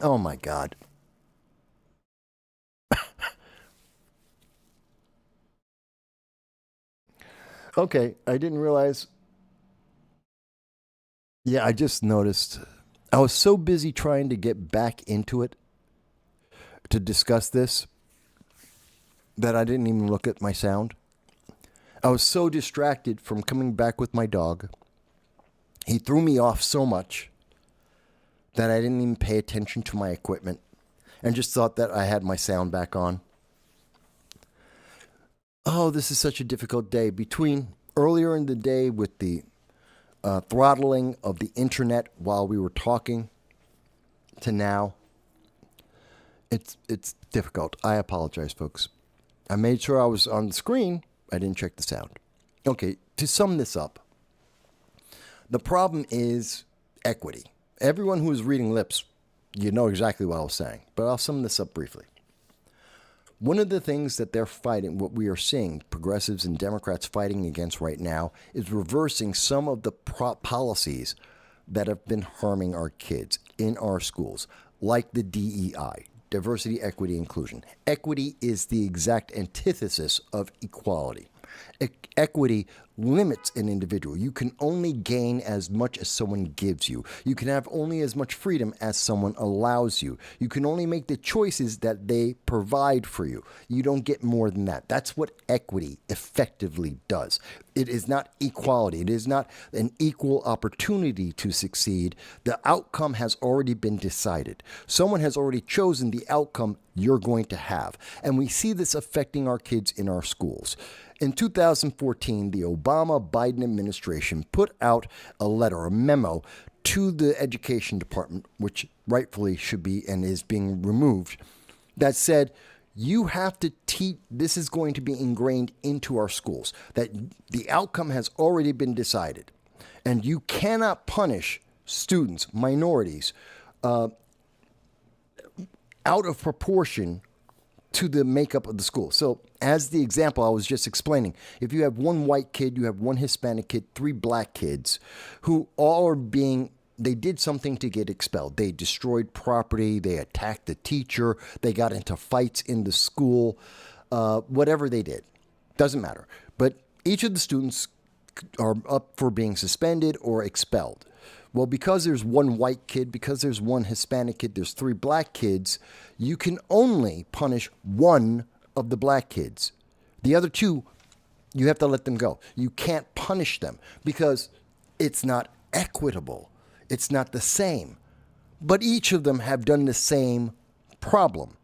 Oh my God. Okay, I didn't realize. Yeah, I just noticed. I was so busy trying to get back into it to discuss this that I didn't even look at my sound. I was so distracted from coming back with my dog. He threw me off so much that I didn't even pay attention to my equipment and just thought that I had my sound back on. Oh, this is such a difficult day. Between earlier in the day with the throttling of the internet while we were talking to now, it's difficult. I apologize, folks. I made sure I was on the screen. I didn't check the sound. Okay, to sum this up, the problem is equity. Everyone who is reading lips, you know exactly what I was saying, but I'll sum this up briefly. One of the things that they're fighting, what we are seeing progressives and Democrats fighting against right now, is reversing some of the policies that have been harming our kids in our schools, like the DEI, diversity, equity, inclusion. Equity is the exact antithesis of equality. Equity limits an individual. You can only gain as much as someone gives you. You can have only as much freedom as someone allows you. You can only make the choices that they provide for you. You don't get more than that. That's what equity effectively does. It is not equality. It is not an equal opportunity to succeed. The outcome has already been decided. Someone has already chosen the outcome you're going to have. And we see this affecting our kids in our schools. In 2014, the Obama-Biden administration put out a letter, a memo, to the education department, which rightfully should be and is being removed, that said, you have to teach, this is going to be ingrained into our schools, that the outcome has already been decided. And you cannot punish students, minorities, out of proportion to the makeup of the school. So as the example I was just explaining, if you have one white kid, you have one Hispanic kid, 3 black kids who all are they did something to get expelled. They destroyed property, they attacked the teacher, they got into fights in the school, whatever they did, doesn't matter. But each of the students are up for being suspended or expelled. Well, because there's one white kid, because there's one Hispanic kid, there's 3 black kids, you can only punish one of the black kids. The other 2, you have to let them go. You can't punish them because it's not equitable. It's not the same. But each of them have done the same problem.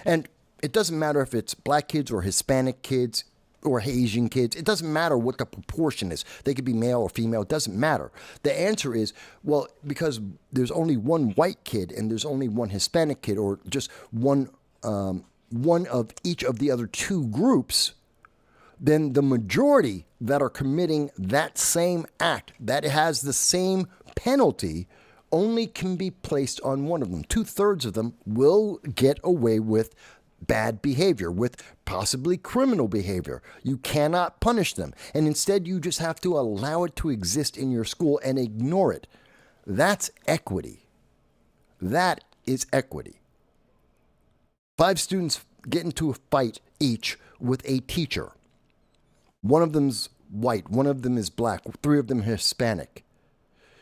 And it doesn't matter if it's black kids or Hispanic kids or Asian kids. It doesn't matter what the proportion is. They could be male or female. It doesn't matter. The answer is, well, because there's only one white kid and there's only one Hispanic kid, or just one of each of the other 2 groups, then the majority that are committing that same act, that has the same penalty, only can be placed on one of them. 2/3 of them will get away with bad behavior, with possibly criminal behavior. You cannot punish them. And instead, you just have to allow it to exist in your school and ignore it. That's equity. That is equity. 5 students get into a fight each with a teacher. One of them's white, one of them is black, 3 of them Hispanic.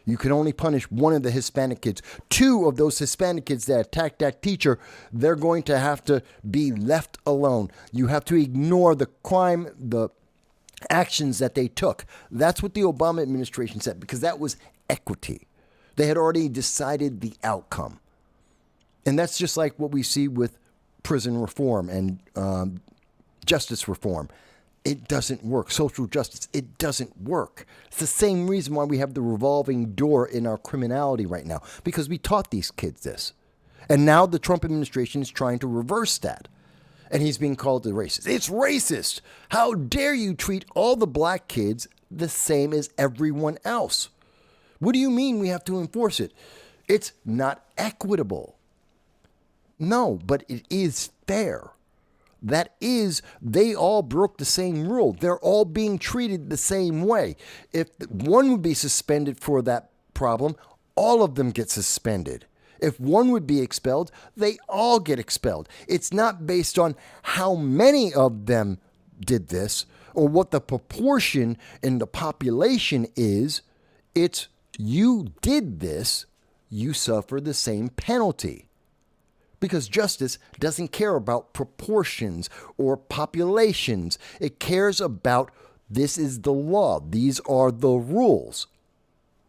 You can only punish one of the Hispanic kids. 2 of those Hispanic kids that attacked that teacher, they're going to have to be left alone. You have to ignore the crime, the actions that they took. That's what the Obama administration said, because that was equity. They had already decided the outcome. And that's just like what we see with prison reform and justice reform. It doesn't work. Social justice, it doesn't work. It's the same reason why we have the revolving door in our criminality right now, because we taught these kids this. And now the Trump administration is trying to reverse that. And he's being called a racist. It's racist. How dare you treat all the black kids the same as everyone else? What do you mean we have to enforce it? It's not equitable. No, but it is fair. That is, they all broke the same rule. They're all being treated the same way. If one would be suspended for that problem, all of them get suspended. If one would be expelled, they all get expelled. It's not based on how many of them did this or what the proportion in the population is. It's you did this, you suffer the same penalty. Because justice doesn't care about proportions or populations. It cares about this is the law. These are the rules.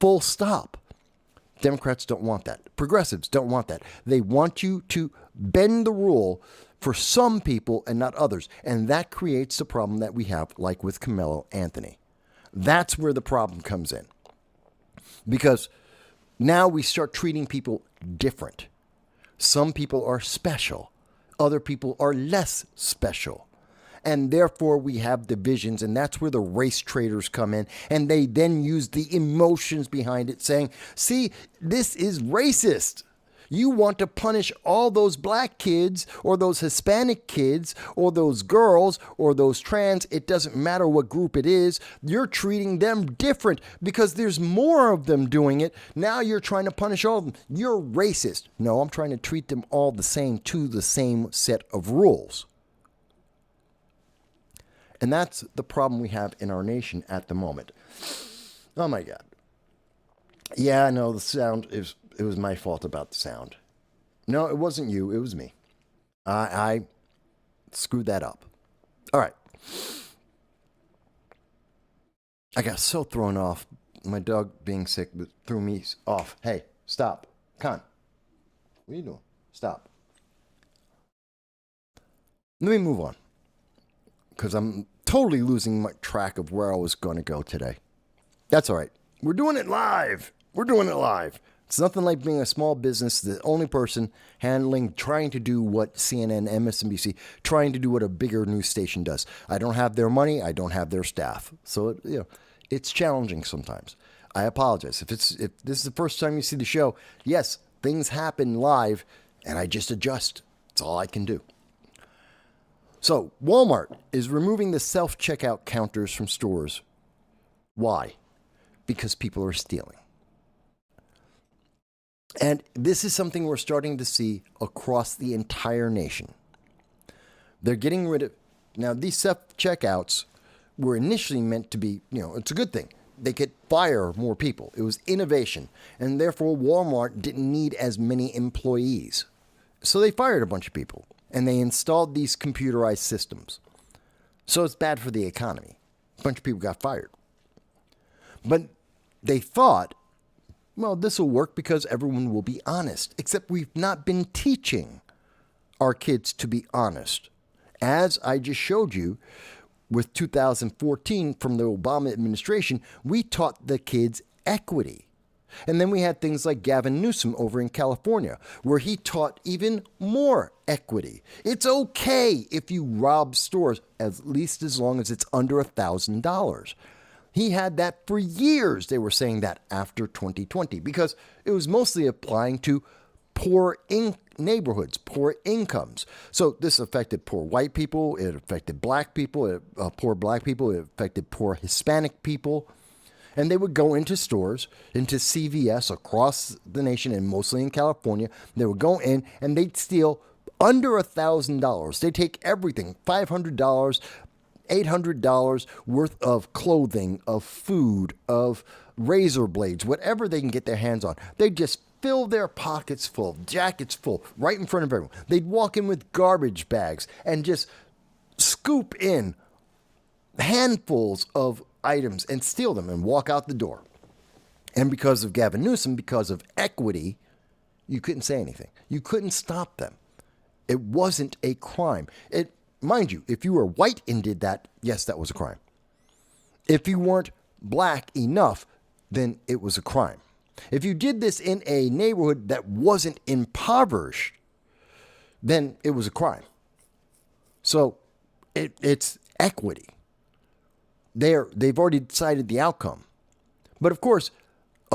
Full stop. Democrats don't want that. Progressives don't want that. They want you to bend the rule for some people and not others. And that creates the problem that we have, like with Carmelo Anthony. That's where the problem comes in. Because now we start treating people different. Some people are special. Other people are less special. And therefore we have divisions, and that's where the race traders come in, and they then use the emotions behind it, saying, see, this is racist. You want to punish all those black kids or those Hispanic kids or those girls or those trans. It doesn't matter what group it is. You're treating them different because there's more of them doing it. Now you're trying to punish all of them. You're racist. No, I'm trying to treat them all the same to the same set of rules. And that's the problem we have in our nation at the moment. Oh my God. Yeah, I know the sound is, it was my fault about the sound. No, it wasn't you. It was me. I screwed that up. All right. I got so thrown off. My dog being sick threw me off. Hey, stop. Con. What are you doing? Stop. Let me move on. Because I'm totally losing my track of where I was going to go today. That's all right. We're doing it live. We're doing it live. It's nothing like being a small business, the only person trying to do what CNN, MSNBC, trying to do what a bigger news station does. I don't have their money. I don't have their staff. So, it's challenging sometimes. I apologize. If this is the first time you see the show, yes, things happen live, and I just adjust. That's all I can do. So, Walmart is removing the self-checkout counters from stores. Why? Because people are stealing. And this is something we're starting to see across the entire nation. They're getting rid of... Now, these self-checkouts were initially meant to be, it's a good thing. They could fire more people. It was innovation. And therefore, Walmart didn't need as many employees. So they fired a bunch of people. And they installed these computerized systems. So it's bad for the economy. A bunch of people got fired. But they thought, well, this will work because everyone will be honest. Except we've not been teaching our kids to be honest. As I just showed you with 2014 from the Obama administration, we taught the kids equity. And then we had things like Gavin Newsom over in California, where he taught even more equity. It's okay if you rob stores, at least as long as it's under $1,000. He had that for years. They were saying that after 2020, because it was mostly applying to poor neighborhoods, poor incomes. So this affected poor white people. It affected black people, poor black people. It affected poor Hispanic people. And they would go into stores, into CVS across the nation and mostly in California. They would go in and they'd steal under $1,000. They'd take everything, $500, $800 worth of clothing, of food, of razor blades, whatever they can get their hands on. They'd just fill their pockets full, jackets full, right in front of everyone. They'd walk in with garbage bags and just scoop in handfuls of items and steal them and walk out the door. And because of Gavin Newsom, because of equity, you couldn't say anything. You couldn't stop them. It wasn't a crime. Mind you, if you were white and did that, yes, that was a crime. If you weren't black enough, then it was a crime. If you did this in a neighborhood that wasn't impoverished, then it was a crime. So it's equity. They've already decided the outcome. But of course,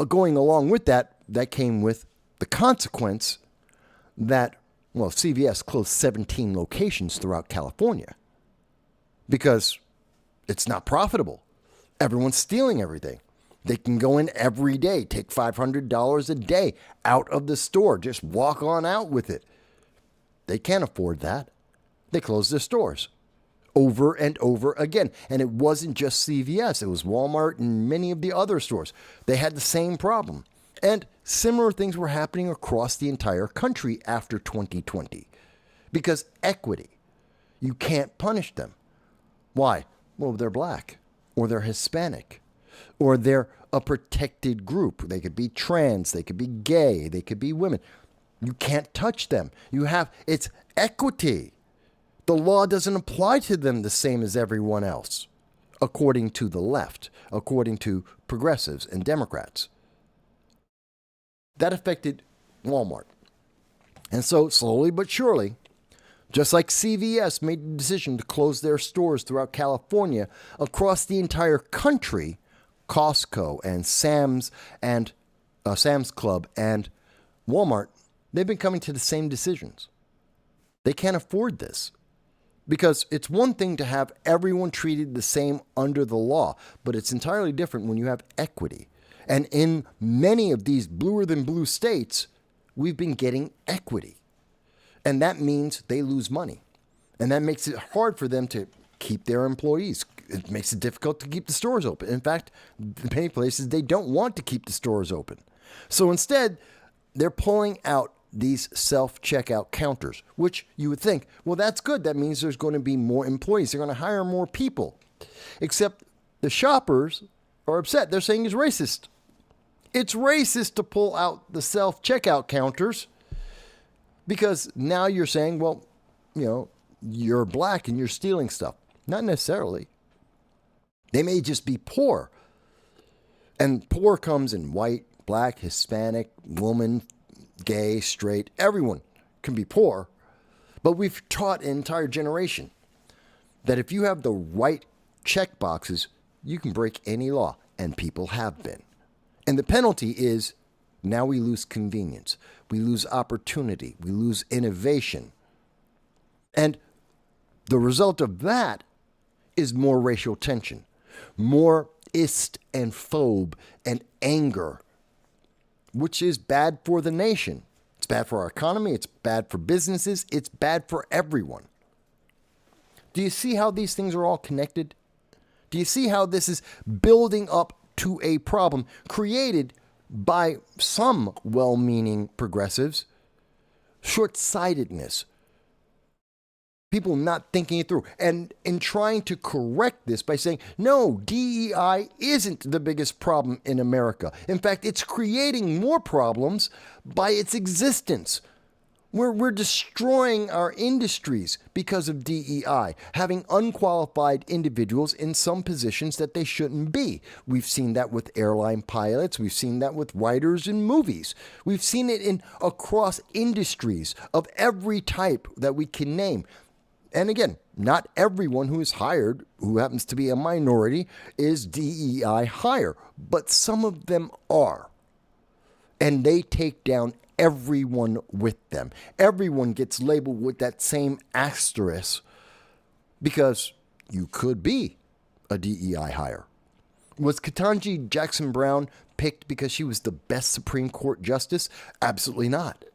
going along with that came with the consequence that, CVS closed 17 locations throughout California because it's not profitable. Everyone's stealing everything. They can go in every day, take $500 a day out of the store, just walk on out with it. They can't afford that. They closed their stores over and over again. And it wasn't just CVS. It was Walmart and many of the other stores. They had the same problem. And similar things were happening across the entire country after 2020. Because equity, you can't punish them. Why? Well, they're black, or they're Hispanic, or they're a protected group. They could be trans, they could be gay, they could be women. You can't touch them. It's equity. The law doesn't apply to them the same as everyone else, according to the left, according to progressives and Democrats. That affected Walmart. And so, slowly but surely, just like CVS made the decision to close their stores throughout California, across the entire country, Costco and Sam's Club and Walmart, they've been coming to the same decisions. They can't afford this. Because it's one thing to have everyone treated the same under the law, but it's entirely different when you have equity. And in many of these bluer than blue states, we've been getting equity. And that means they lose money. And that makes it hard for them to keep their employees. It makes it difficult to keep the stores open. In fact, in many places, they don't want to keep the stores open. So instead, they're pulling out these self-checkout counters, which you would think, well, that's good. That means there's going to be more employees. They're going to hire more people. Except the shoppers are upset. They're saying it's racist. It's racist to pull out the self-checkout counters because now you're saying, well, you're black and you're stealing stuff. Not necessarily. They may just be poor. And poor comes in white, black, Hispanic, woman, gay, straight, everyone can be poor. But we've taught an entire generation that if you have the right check boxes, you can break any law, and people have been. And the penalty is now we lose convenience, we lose opportunity, we lose innovation. And the result of that is more racial tension, more ist and phobe and anger, which is bad for the nation. It's bad for our economy. It's bad for businesses. It's bad for everyone. Do you see how these things are all connected? Do you see how this is building up to a problem created by some well-meaning progressives? Short-sightedness. People not thinking it through. And in trying to correct this by saying, no, DEI isn't the biggest problem in America. In fact, it's creating more problems by its existence. We're destroying our industries because of DEI, having unqualified individuals in some positions that they shouldn't be. We've seen that with airline pilots. We've seen that with writers in movies. We've seen it across industries of every type that we can name. And again, not everyone who is hired, who happens to be a minority, is DEI hire, but some of them are. And they take down everyone with them. Everyone gets labeled with that same asterisk because you could be a DEI hire. Was Ketanji Jackson Brown picked because she was the best Supreme Court justice? Absolutely not.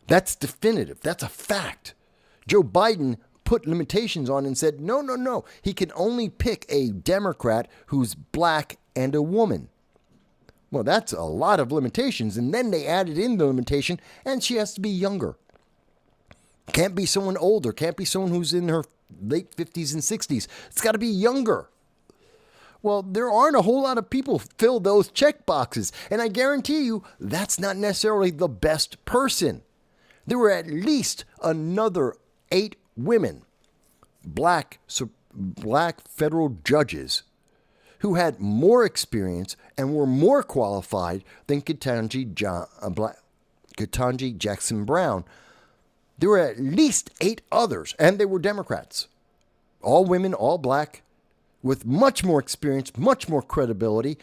That's definitive. That's a fact. Joe Biden put limitations on and said, no, he can only pick a Democrat who's black and a woman. Well, that's a lot of limitations. And then they added in the limitation, and she has to be younger. Can't be someone older. Can't be someone who's in her late 50s and 60s. It's got to be younger. Well, there aren't a whole lot of people fill those check boxes. And I guarantee you, that's not necessarily the best person. There were at least another 8 women, black federal judges, who had more experience and were more qualified than Ketanji Jackson Brown. There were at least 8 others, and they were Democrats. All women, all black, with much more experience, much more credibility,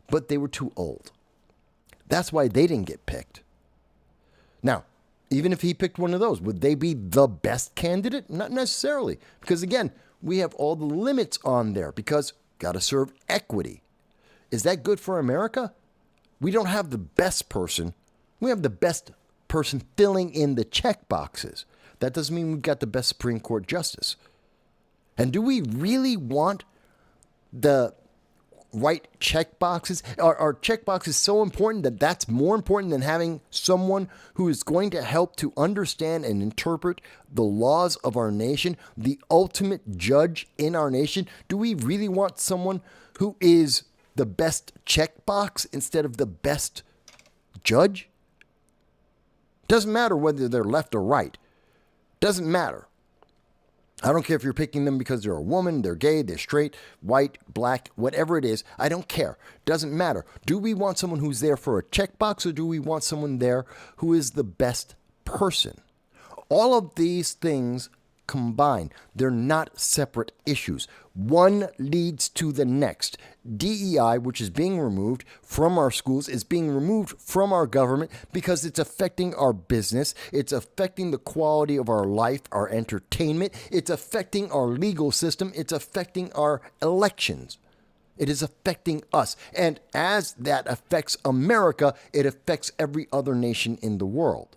but they were too old. That's why they didn't get picked. Now, even if he picked one of those, would they be the best candidate? Not necessarily. Because again, we have all the limits on there because got to serve equity. Is that good for America? We don't have the best person. We have the best person filling in the check boxes. That doesn't mean we've got the best Supreme Court justice. And do we really want the right check boxes? Are check boxes so important that that's more important than having someone who is going to help to understand and interpret the laws of our nation, the ultimate judge in our nation? Do we really want someone who is the best checkbox instead of the best judge? Doesn't matter whether they're left or right. Doesn't matter. I don't care if you're picking them because they're a woman, they're gay, they're straight, white, black, whatever it is. I don't care. Doesn't matter. Do we want someone who's there for a checkbox, or do we want someone there who is the best person? All of these things combined. They're not separate issues. One leads to the next. DEI, which is being removed from our schools, is being removed from our government because it's affecting our business. It's affecting the quality of our life, our entertainment. It's affecting our legal system. It's affecting our elections. It is affecting us. And as that affects America, it affects every other nation in the world.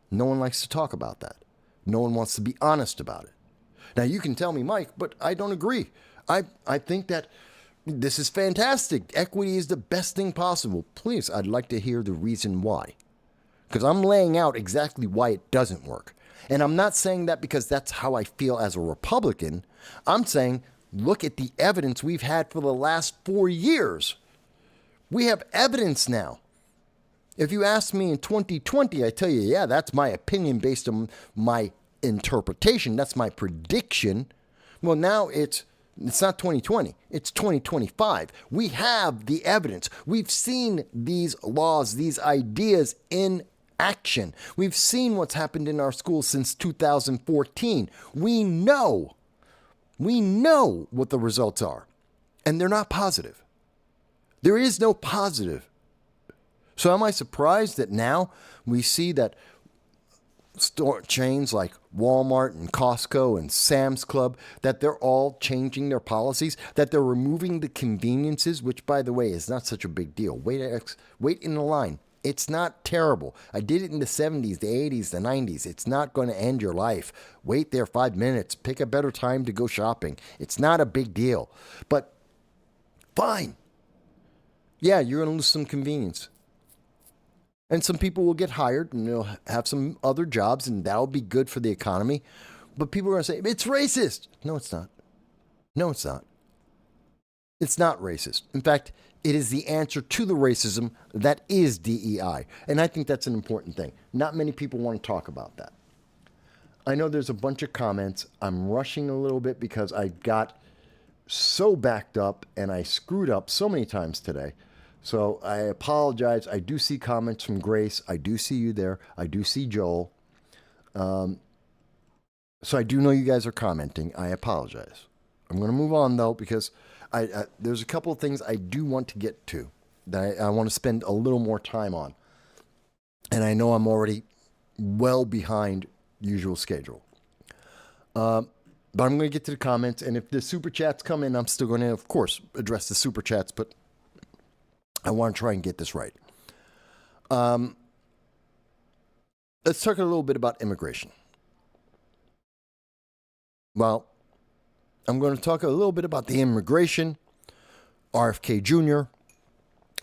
No one likes to talk about that. No one wants to be honest about it. Now, you can tell me, Mike, but I don't agree. I think that this is fantastic. Equity is the best thing possible. Please, I'd like to hear the reason why. Because I'm laying out exactly why it doesn't work. And I'm not saying that because that's how I feel as a Republican. I'm saying, look at the evidence we've had for the last 4 years. We have evidence now. If you asked me in 2020, I tell you, yeah, that's my opinion based on my interpretation. That's my prediction. Well, now it's not 2020. It's 2025. We have the evidence. We've seen these laws, these ideas in action. We've seen what's happened in our schools since 2014. We know what the results are, and they're not positive. There is no positive. So am I surprised that now we see that store chains like Walmart and Costco and Sam's Club, that they're all changing their policies, that they're removing the conveniences, which, by the way, is not such a big deal. Wait in the line. It's not terrible. I did it in the 70s, the 80s, the 90s. It's not going to end your life. Wait there 5 minutes. Pick a better time to go shopping. It's not a big deal. But fine. Yeah, you're going to lose some convenience. And some people will get hired and they'll have some other jobs, and that'll be good for the economy. But people are going to say, it's racist. No, it's not. No, it's not. It's not racist. In fact, it is the answer to the racism that is DEI. And I think that's an important thing. Not many people want to talk about that. I know there's a bunch of comments. I'm rushing a little bit because I got so backed up and I screwed up so many times today. So I apologize. I do see comments from Grace. I do see you there. I do see Joel. So I do know you guys are commenting. I apologize. I'm going to move on, though, because there's a couple of things I do want to get to that I want to spend a little more time on. And I know I'm already well behind usual schedule. But I'm going to get to the comments. And if the Super Chats come in, I'm still going to, of course, address the Super Chats. But I want to try and get this right. Let's talk a little bit about immigration. Well, I'm going to talk a little bit about the immigration, RFK Jr.,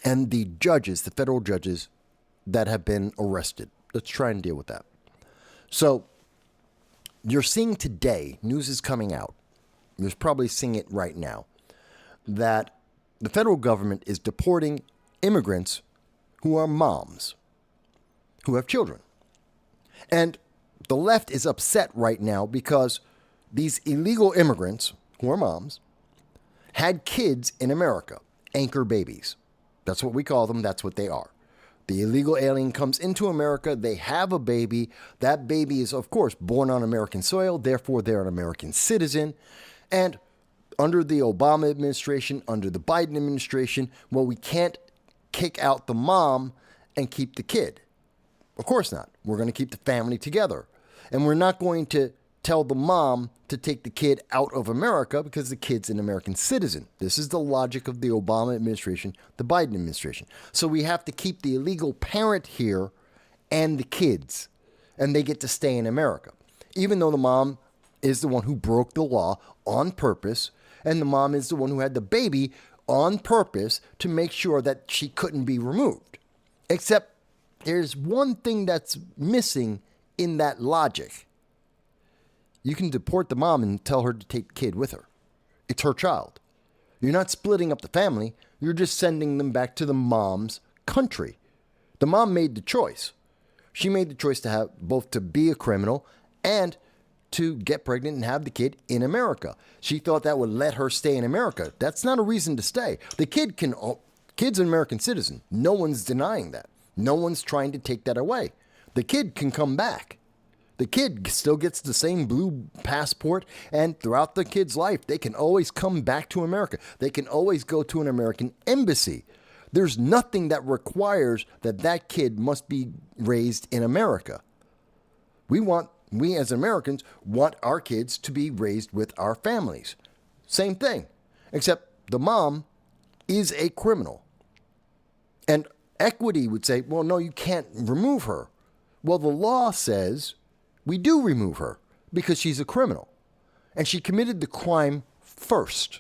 and the judges, the federal judges that have been arrested. Let's try and deal with that. So, you're seeing today, news is coming out, you're probably seeing it right now, that the federal government is deporting immigrants who are moms, who have children. And the left is upset right now because these illegal immigrants, who are moms, had kids in America, anchor babies. That's what we call them. That's what they are. The illegal alien comes into America. They have a baby. That baby is, of course, born on American soil. Therefore, they're an American citizen. And under the Obama administration, under the Biden administration, well, we can't kick out the mom and keep the kid. Of course not. We're going to keep the family together. And we're not going to tell the mom to take the kid out of America because the kid's an American citizen. This is the logic of the Obama administration, the Biden administration. So we have to keep the illegal parent here and the kids, and they get to stay in America, even though the mom is the one who broke the law on purpose, and the mom is the one who had the baby on purpose to make sure that she couldn't be removed. Except there's one thing that's missing in that logic. You can deport the mom and tell her to take the kid with her. It's her child. You're not splitting up the family. You're just sending them back to the mom's country. The mom made the choice. She made the choice to have both to be a criminal and to get pregnant and have the kid in America. She thought that would let her stay in America. That's not a reason to stay. The kid's an American citizen. No one's denying that. No one's trying to take that away. The kid can come back. The kid still gets the same blue passport, and throughout the kid's life, they can always come back to America. They can always go to an American embassy. There's nothing that requires that kid must be raised in America. We as Americans want our kids to be raised with our families. Same thing, except the mom is a criminal. And equity would say, well, no, you can't remove her. Well, the law says we do remove her because she's a criminal. And she committed the crime first.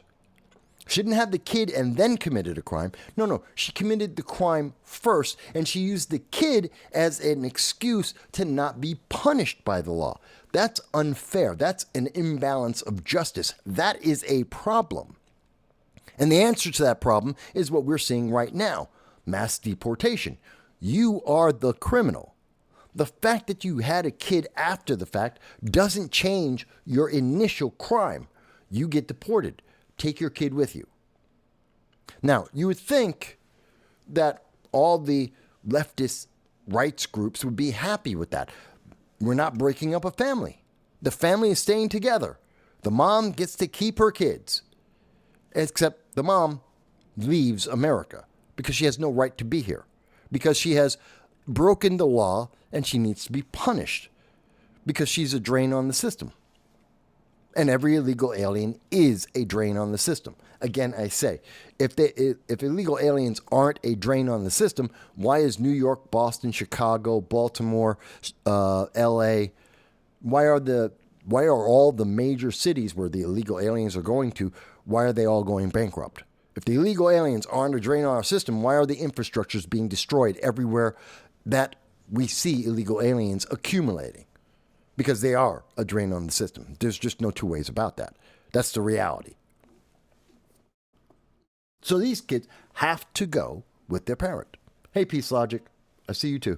She didn't have the kid and then committed a crime. No, she committed the crime first, and she used the kid as an excuse to not be punished by the law. That's unfair. That's an imbalance of justice. That is a problem. And the answer to that problem is what we're seeing right now, mass deportation. You are the criminal. The fact that you had a kid after the fact doesn't change your initial crime. You get deported. Take your kid with you. Now, you would think that all the leftist rights groups would be happy with that. We're not breaking up a family. The family is staying together. The mom gets to keep her kids. Except the mom leaves America because she has no right to be here. Because she has broken the law and she needs to be punished. Because she's a drain on the system. And every illegal alien is a drain on the system. Again, I say, if illegal aliens aren't a drain on the system, why is New York, Boston, Chicago, Baltimore, L.A., why are all the major cities where the illegal aliens are going to, why are they all going bankrupt? If the illegal aliens aren't a drain on our system, why are the infrastructures being destroyed everywhere that we see illegal aliens accumulating? Because they are a drain on the system. There's just no two ways about that. That's the reality. So these kids have to go with their parent. Hey, Peace Logic, I see you too.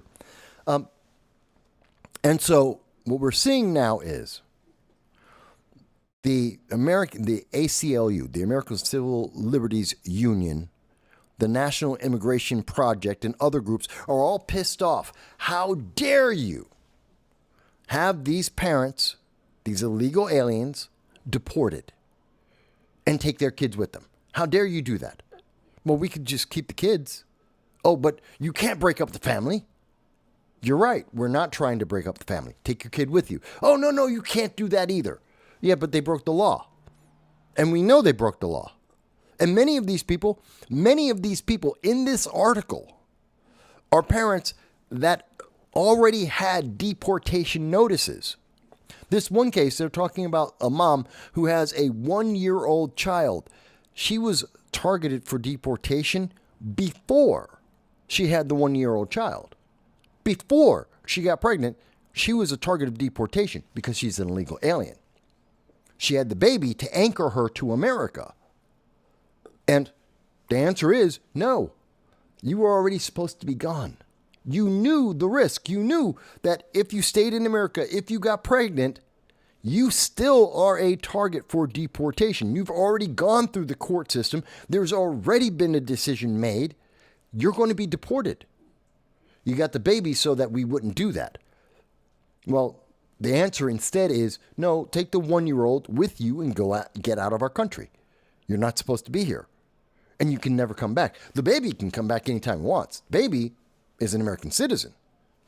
And so what we're seeing now is the ACLU, the American Civil Liberties Union, the National Immigration Project, and other groups are all pissed off. How dare you have these parents, these illegal aliens, deported and take their kids with them? How dare you do that? Well, we could just keep the kids. Oh, but you can't break up the family. You're right. We're not trying to break up the family. Take your kid with you. Oh, no, you can't do that either. Yeah, but they broke the law. And we know they broke the law. And many of these people in this article are parents that already had deportation notices. This one case, they're talking about a mom who has a 1-year-old child. She was targeted for deportation before she had the 1-year-old child. Before she got pregnant, she was a target of deportation because she's an illegal alien. She had the baby to anchor her to America. And the answer is no. You were already supposed to be gone. You knew the risk. You knew that if you stayed in America, if you got pregnant, you still are a target for deportation. You've already gone through the court system. There's already been a decision made. You're going to be deported. You got the baby so that we wouldn't do that. Well, the answer instead is no, take the 1-year-old with you and get out of our country. You're not supposed to be here. And you can never come back. The baby can come back anytime it wants. Baby is an American citizen.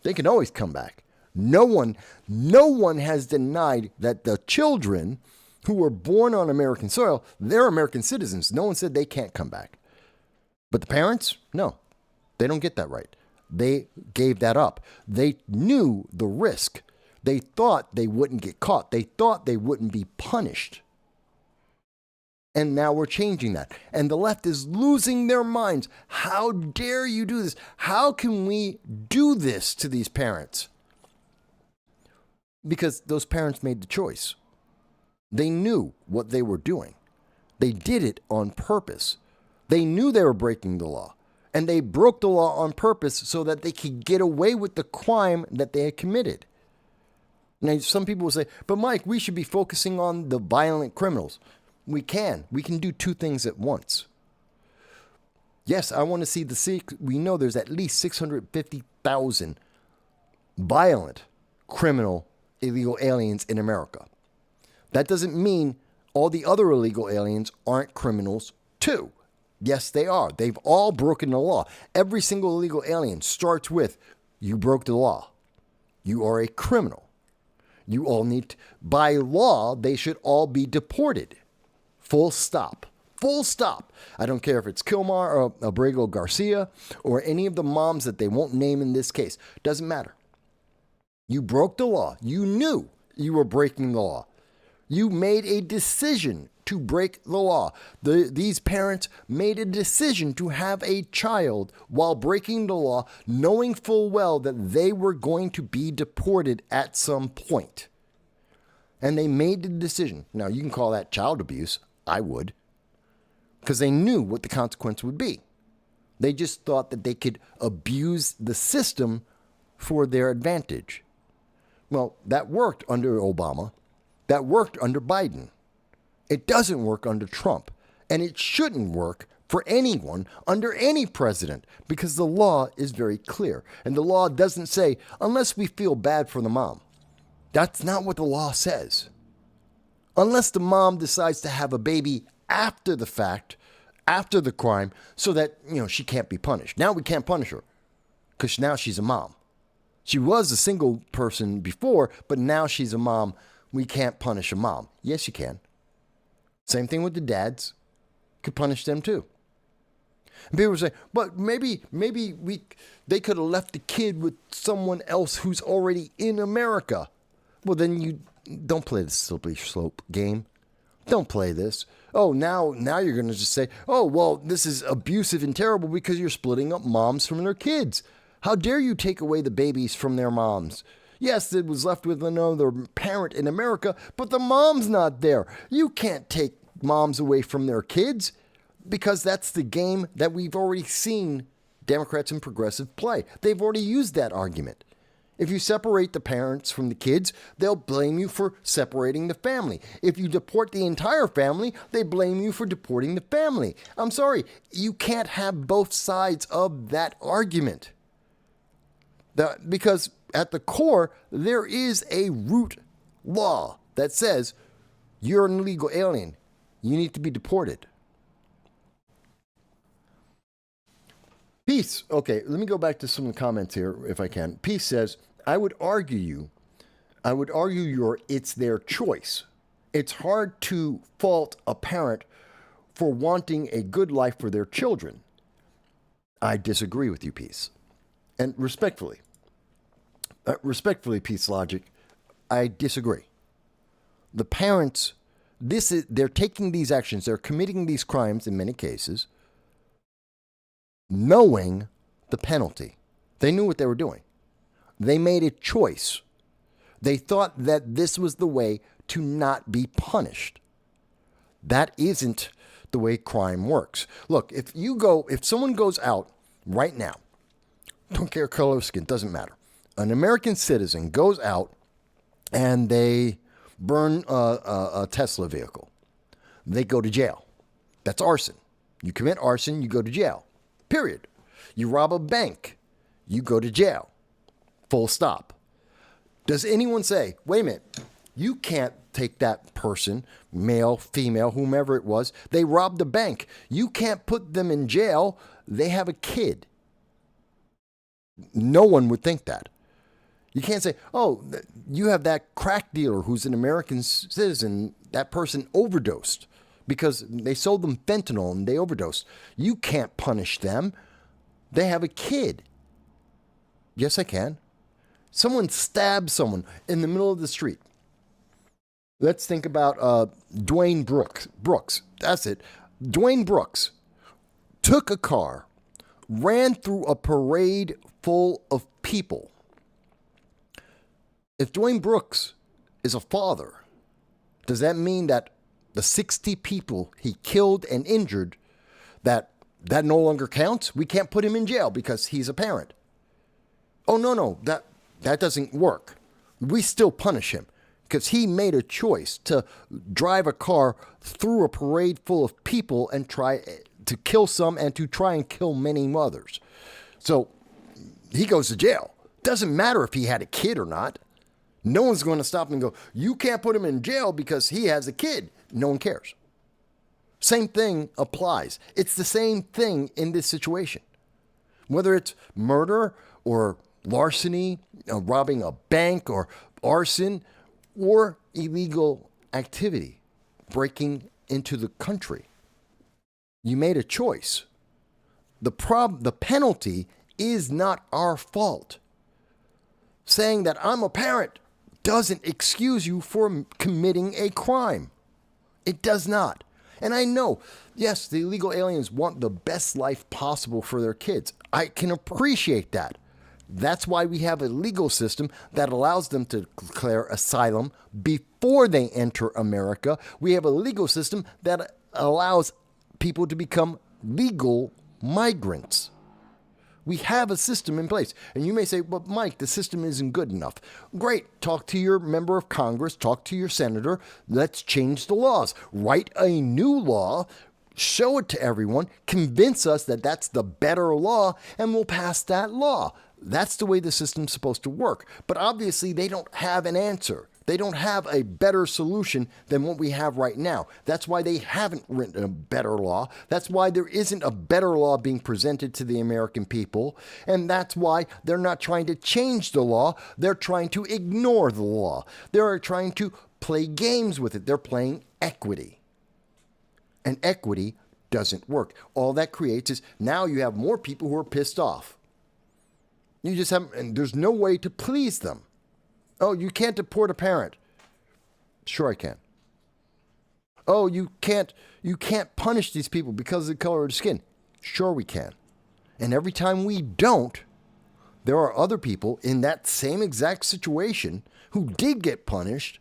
They can always come back. No one has denied that the children who were born on American soil, they're American citizens. No one said they can't come back. But the parents, no, they don't get that right. They gave that up. They knew the risk. They thought they wouldn't get caught. They thought they wouldn't be punished. And now we're changing that. And the left is losing their minds. How dare you do this? How can we do this to these parents? Because those parents made the choice. They knew what they were doing. They did it on purpose. They knew they were breaking the law. And they broke the law on purpose so that they could get away with the crime that they had committed. Now, some people will say, but Mike, we should be focusing on the violent criminals. We can. We can do two things at once. Yes, I want to see we know there's at least 650,000 violent criminal illegal aliens in America. That doesn't mean all the other illegal aliens aren't criminals too. Yes, they are. They've all broken the law. Every single illegal alien starts with, you broke the law. You are a criminal. You all need, by law, they should all be deported. Full stop. Full stop. I don't care if it's Kilmar or Abrego Garcia or any of the moms that they won't name in this case. Doesn't matter. You broke the law. You knew you were breaking the law. You made a decision to break the law. These parents made a decision to have a child while breaking the law, knowing full well that they were going to be deported at some point. And they made the decision. Now, you can call that child abuse. I would. Because they knew what the consequence would be. They just thought that they could abuse the system for their advantage. Well, that worked under Obama. That worked under Biden. It doesn't work under Trump. And it shouldn't work for anyone under any president because the law is very clear. And the law doesn't say, unless we feel bad for the mom. That's not what the law says. Unless the mom decides to have a baby after the fact, after the crime, so that, she can't be punished. Now we can't punish her because now she's a mom. She was a single person before, but now she's a mom. We can't punish a mom. Yes, you can. Same thing with the dads. Could punish them too. And people say, but maybe they could have left the kid with someone else who's already in America. Well, then you don't play the slippery slope game. Don't play this. Oh, now you're going to just say, oh, well, this is abusive and terrible because you're splitting up moms from their kids. How dare you take away the babies from their moms? Yes, it was left with another parent in America, but the mom's not there. You can't take moms away from their kids because that's the game that we've already seen Democrats and progressives play. They've already used that argument. If you separate the parents from the kids, they'll blame you for separating the family. If you deport the entire family, they blame you for deporting the family. I'm sorry, you can't have both sides of that argument. Because at the core, there is a root law that says you're an illegal alien. You need to be deported. Peace. Okay, let me go back to some of the comments here, if I can. Peace says, I would argue it's their choice. It's hard to fault a parent for wanting a good life for their children. I disagree with you, Peace. And respectfully, Peace Logic, I disagree. The parents, they're taking these actions, they're committing these crimes in many cases, knowing the penalty. They knew what they were doing. They made a choice. They thought that this was the way to not be punished. That isn't the way crime works. Look, if someone goes out right now, don't care color of skin, doesn't matter. An American citizen goes out and they burn a Tesla vehicle. They go to jail. That's arson. You commit arson, you go to jail. Period. You rob a bank, you go to jail. Full stop. Does anyone say, wait a minute, you can't take that person, male, female, whomever it was, they robbed the bank. You can't put them in jail. They have a kid. No one would think that. You can't say, oh, you have that crack dealer who's an American citizen, that person overdosed because they sold them fentanyl and they overdosed. You can't punish them. They have a kid. Yes, I can. Someone stabs someone in the middle of the street. Let's think about Dwayne Brooks. That's it. Dwayne Brooks took a car, ran through a parade full of people. If Dwayne Brooks is a father, does that mean that the 60 people he killed and injured, that no longer counts? We can't put him in jail because he's a parent. Oh, no, that doesn't work. We still punish him because he made a choice to drive a car through a parade full of people and try to kill some and to try and kill many others. So he goes to jail. Doesn't matter if he had a kid or not. No one's going to stop him and go, you can't put him in jail because he has a kid. No one cares. Same thing applies. It's the same thing in this situation. Whether it's murder or larceny, robbing a bank or arson, or illegal activity, breaking into the country. You made a choice. The penalty is not our fault. Saying that I'm a parent doesn't excuse you for committing a crime. It does not. And I know, yes, the illegal aliens want the best life possible for their kids. I can appreciate that. That's why we have a legal system that allows them to declare asylum before they enter America. We have a legal system that allows people to become legal migrants. We have a system in place. And you may say, but Mike, the system isn't good enough. Great. Talk to your member of Congress. Talk to your senator. Let's change the laws. Write a new law. Show it to everyone. Convince us that that's the better law, and we'll pass that law. That's the way the system's supposed to work. But obviously, they don't have an answer. They don't have a better solution than what we have right now. That's why they haven't written a better law. That's why there isn't a better law being presented to the American people. And that's why they're not trying to change the law. They're trying to ignore the law. They're trying to play games with it. They're playing equity. And equity doesn't work. All that creates is now you have more people who are pissed off. You just have, and there's no way to please them. Oh, you can't deport a parent. Sure I can. Oh, you can't punish these people because of the color of their skin. Sure we can. And every time we don't, there are other people in that same exact situation who did get punished,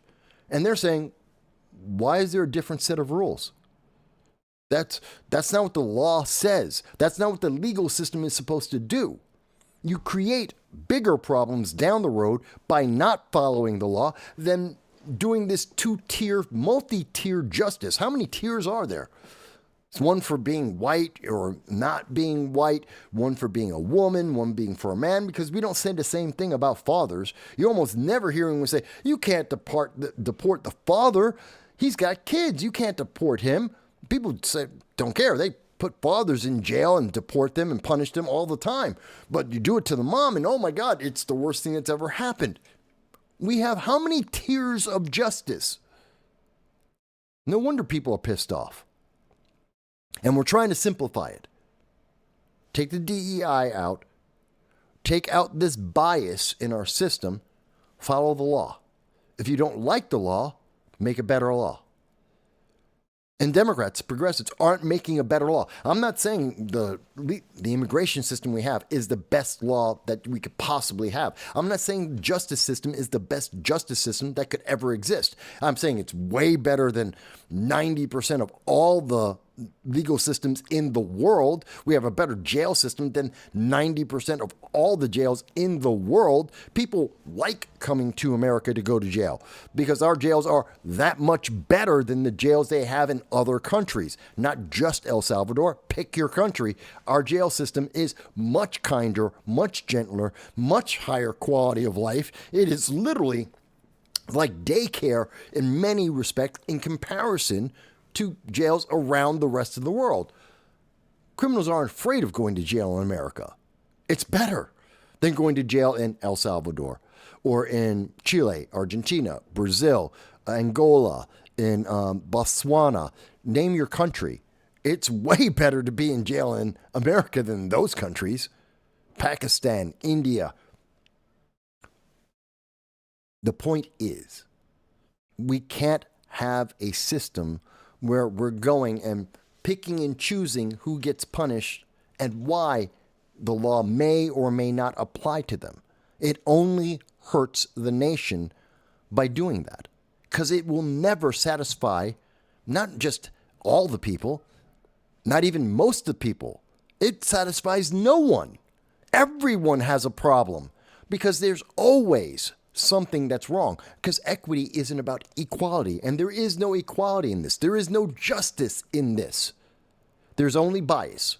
and they're saying, why is there a different set of rules? That's not what the law says. That's not what the legal system is supposed to do. You create bigger problems down the road by not following the law than doing this two-tier, multi-tier justice. How many tiers are there? It's one for being white or not being white, one for being a woman, one being for a man, because we don't say the same thing about fathers. You almost never hear anyone say, you can't deport the father. He's got kids. You can't deport him. People say, don't care. They put fathers in jail and deport them and punish them all the time. But you do it to the mom and oh my God, it's the worst thing that's ever happened. We have how many tiers of justice? No wonder people are pissed off. And we're trying to simplify it. Take the DEI out. Take out this bias in our system. Follow the law. If you don't like the law, make a better law. And Democrats, progressives, aren't making a better law. I'm not saying the immigration system we have is the best law that we could possibly have. I'm not saying the justice system is the best justice system that could ever exist. I'm saying it's way better than 90% of all the legal systems in the world. We have a better jail system than 90% of all the jails in the world. People like coming to America to go to jail because our jails are that much better than the jails they have in other countries, not just El Salvador. Pick your country. Our jail system is much kinder, much gentler, much higher quality of life. It is literally like daycare in many respects in comparison to jails around the rest of the world. Criminals aren't afraid of going to jail in America. It's better than going to jail in El Salvador. or in Chile, Argentina, Brazil, Angola, in Botswana, name your country. It's way better to be in jail in America than those countries. Pakistan, India. The point is, we can't have a system where we're going and picking and choosing who gets punished and why the law may or may not apply to them. It only hurts the nation by doing that, because it will never satisfy not just all the people, not even most of the people. It satisfies no one. Everyone has a problem because there's always something that's wrong, because equity isn't about equality, and there is no equality in this. There is no justice in this. There's only bias.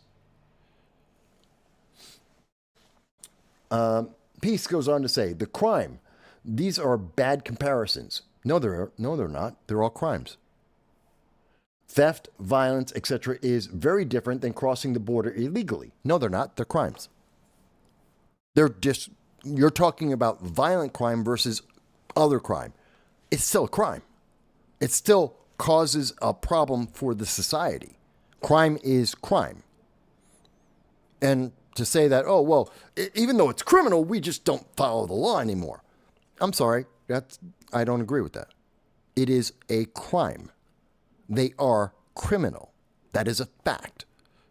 Peace goes on to say, the crime, these are bad comparisons. No, they're not. They're all crimes. Theft, violence, etc. is very different than crossing the border illegally. No, they're not. They're crimes. You're talking about violent crime versus other crime. It's still a crime. It still causes a problem for the society. Crime is crime. And to say that, oh, well, even though it's criminal, we just don't follow the law anymore. I'm sorry. I don't agree with that. It is a crime. They are criminal. That is a fact.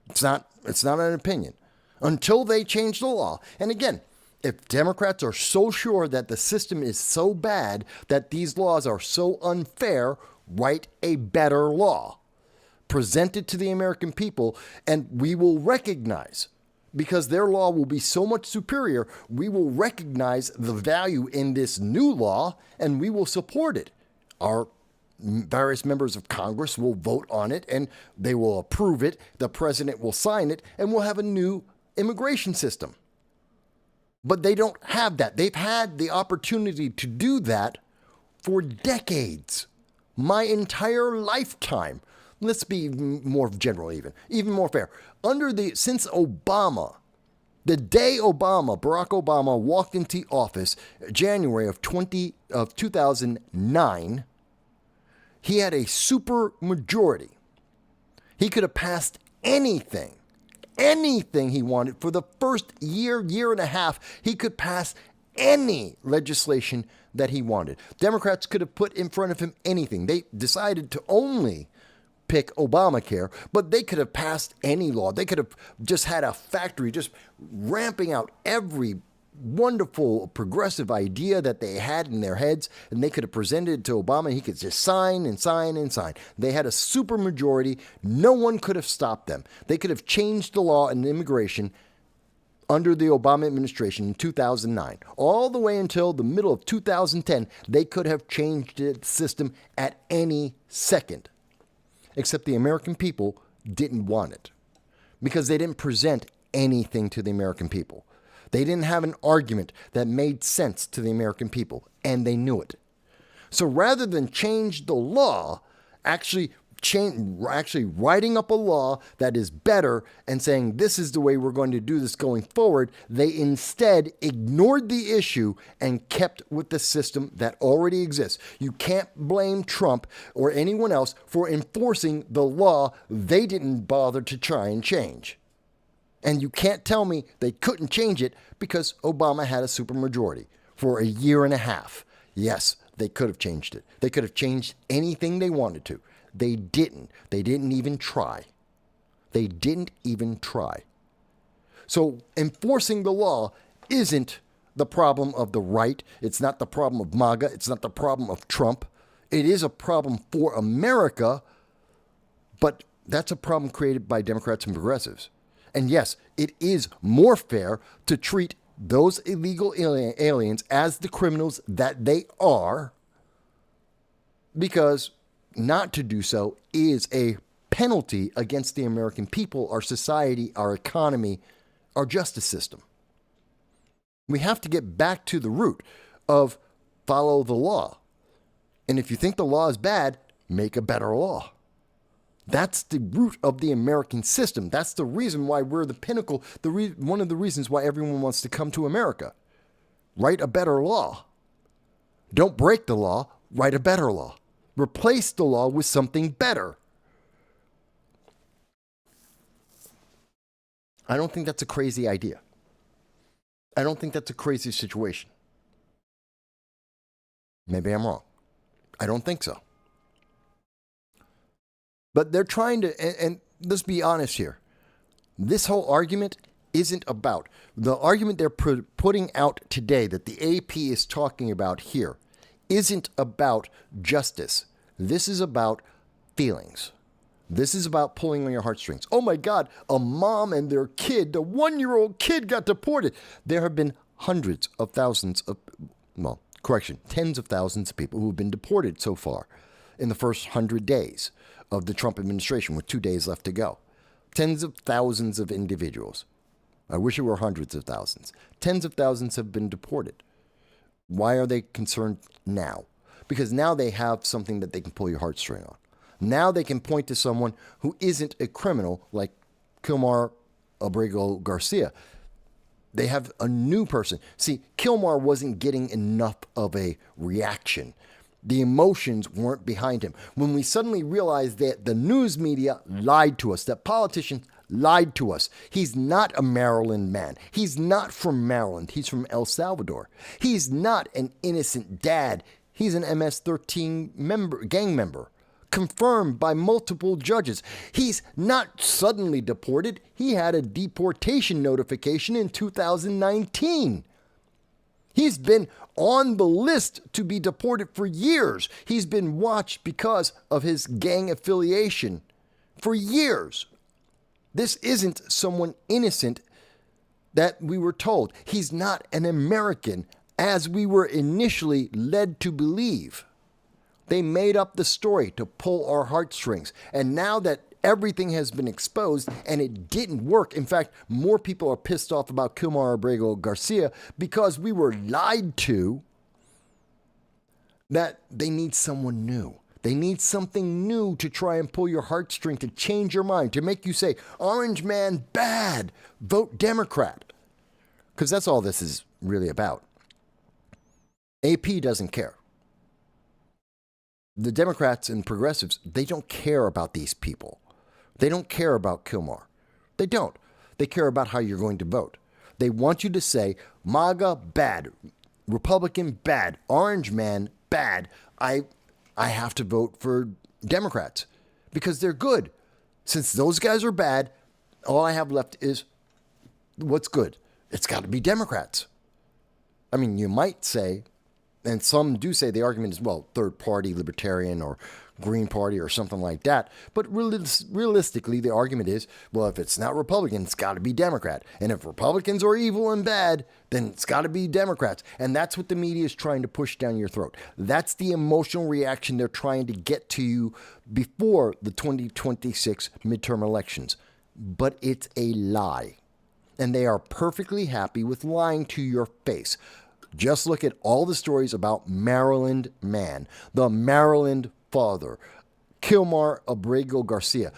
It's not an opinion. Until they change the law. And again, if Democrats are so sure that the system is so bad, that these laws are so unfair, write a better law. Present it to the American people, and we will recognize, because their law will be so much superior, we will recognize the value in this new law, and we will support it. Our various members of Congress will vote on it, and they will approve it. The president will sign it, and we'll have a new immigration system. But they don't have that. They've had the opportunity to do that for decades. My entire lifetime. Let's be more general even more fair. Since Obama, the day Barack Obama walked into office, January of 2009, he had a super majority. He could have passed anything he wanted. For the first year and a half, he could pass any legislation that he wanted. Democrats could have put in front of him anything. They decided to only pick Obamacare, but they could have passed any law. They could have just had a factory just ramping out every wonderful progressive idea that they had in their heads, and they could have presented it to Obama. He could just sign and sign and sign. They had a super majority. No one could have stopped them. They could have changed the law in immigration under the Obama administration in 2009. All the way until the middle of 2010, they could have changed the system at any second. Except the American people didn't want it, because they didn't present anything to the American people. They didn't have an argument that made sense to the American people, and they knew it. So rather than change the law, actually writing up a law that is better and saying this is the way we're going to do this going forward, they instead ignored the issue and kept with the system that already exists. You can't blame Trump or anyone else for enforcing the law they didn't bother to try and change. And you can't tell me they couldn't change it because Obama had a supermajority for a year and a half. Yes, they could have changed it. They could have changed anything they wanted to. They didn't. They didn't even try. They didn't even try. So enforcing the law isn't the problem of the right. It's not the problem of MAGA. It's not the problem of Trump. It is a problem for America, but that's a problem created by Democrats and progressives. And yes, it is more fair to treat those illegal aliens as the criminals that they are, because not to do so is a penalty against the American people, our society, our economy, our justice system. We have to get back to the root of follow the law. And if you think the law is bad, make a better law. That's the root of the American system. That's the reason why we're the pinnacle, one of the reasons why everyone wants to come to America. Write a better law. Don't break the law, write a better law. Replace the law with something better. I don't think that's a crazy idea. I don't think that's a crazy situation. Maybe I'm wrong. I don't think so. But they're trying to, and let's be honest here. This whole argument isn't about, the argument they're putting out today that the AP is talking about here isn't about justice. This is about feelings. This is about pulling on your heartstrings. Oh my God, a mom and their kid, the 1-year-old kid got deported. There have been hundreds of thousands of, tens of thousands of people who have been deported so far in the first 100 days of the Trump administration, with 2 days left to go. Tens of thousands of individuals. I wish it were hundreds of thousands. Tens of thousands have been deported. Why are they concerned now? Because now they have something that they can pull your heartstring on. Now they can point to someone who isn't a criminal like Kilmar Abrego Garcia. They have a new person. See, Kilmar wasn't getting enough of a reaction. The emotions weren't behind him. When we suddenly realized that the news media lied to us, that politicians lied to us. He's not a Maryland man. He's not from Maryland. He's from El Salvador. He's not an innocent dad. He's an MS-13 gang member, confirmed by multiple judges. He's not suddenly deported. He had a deportation notification in 2019. He's been on the list to be deported for years. He's been watched because of his gang affiliation for years. This isn't someone innocent that we were told. He's not an American as we were initially led to believe. They made up the story to pull our heartstrings. And now that everything has been exposed and it didn't work, in fact, more people are pissed off about Kilmar Abrego Garcia because we were lied to, that they need someone new. They need something new to try and pull your heartstring, to change your mind, to make you say, Orange man, bad, vote Democrat. Because that's all this is really about. AP doesn't care. The Democrats and progressives, they don't care about these people. They don't care about Kilmar. They don't. They care about how you're going to vote. They want you to say, MAGA, bad. Republican, bad. Orange man, bad. I have to vote for Democrats because they're good. Since those guys are bad, all I have left is what's good. It's got to be Democrats. I mean, you might say, and some do say the argument is, well, third party, libertarian, or Green Party, or something like that. But realistically, the argument is, well, if it's not Republican, it's got to be Democrat. And if Republicans are evil and bad, then it's got to be Democrats. And that's what the media is trying to push down your throat. That's the emotional reaction they're trying to get to you before the 2026 midterm elections. But it's a lie. And they are perfectly happy with lying to your face. Just look at all the stories about Maryland man, the Maryland father, Kilmar Abrego Garcia.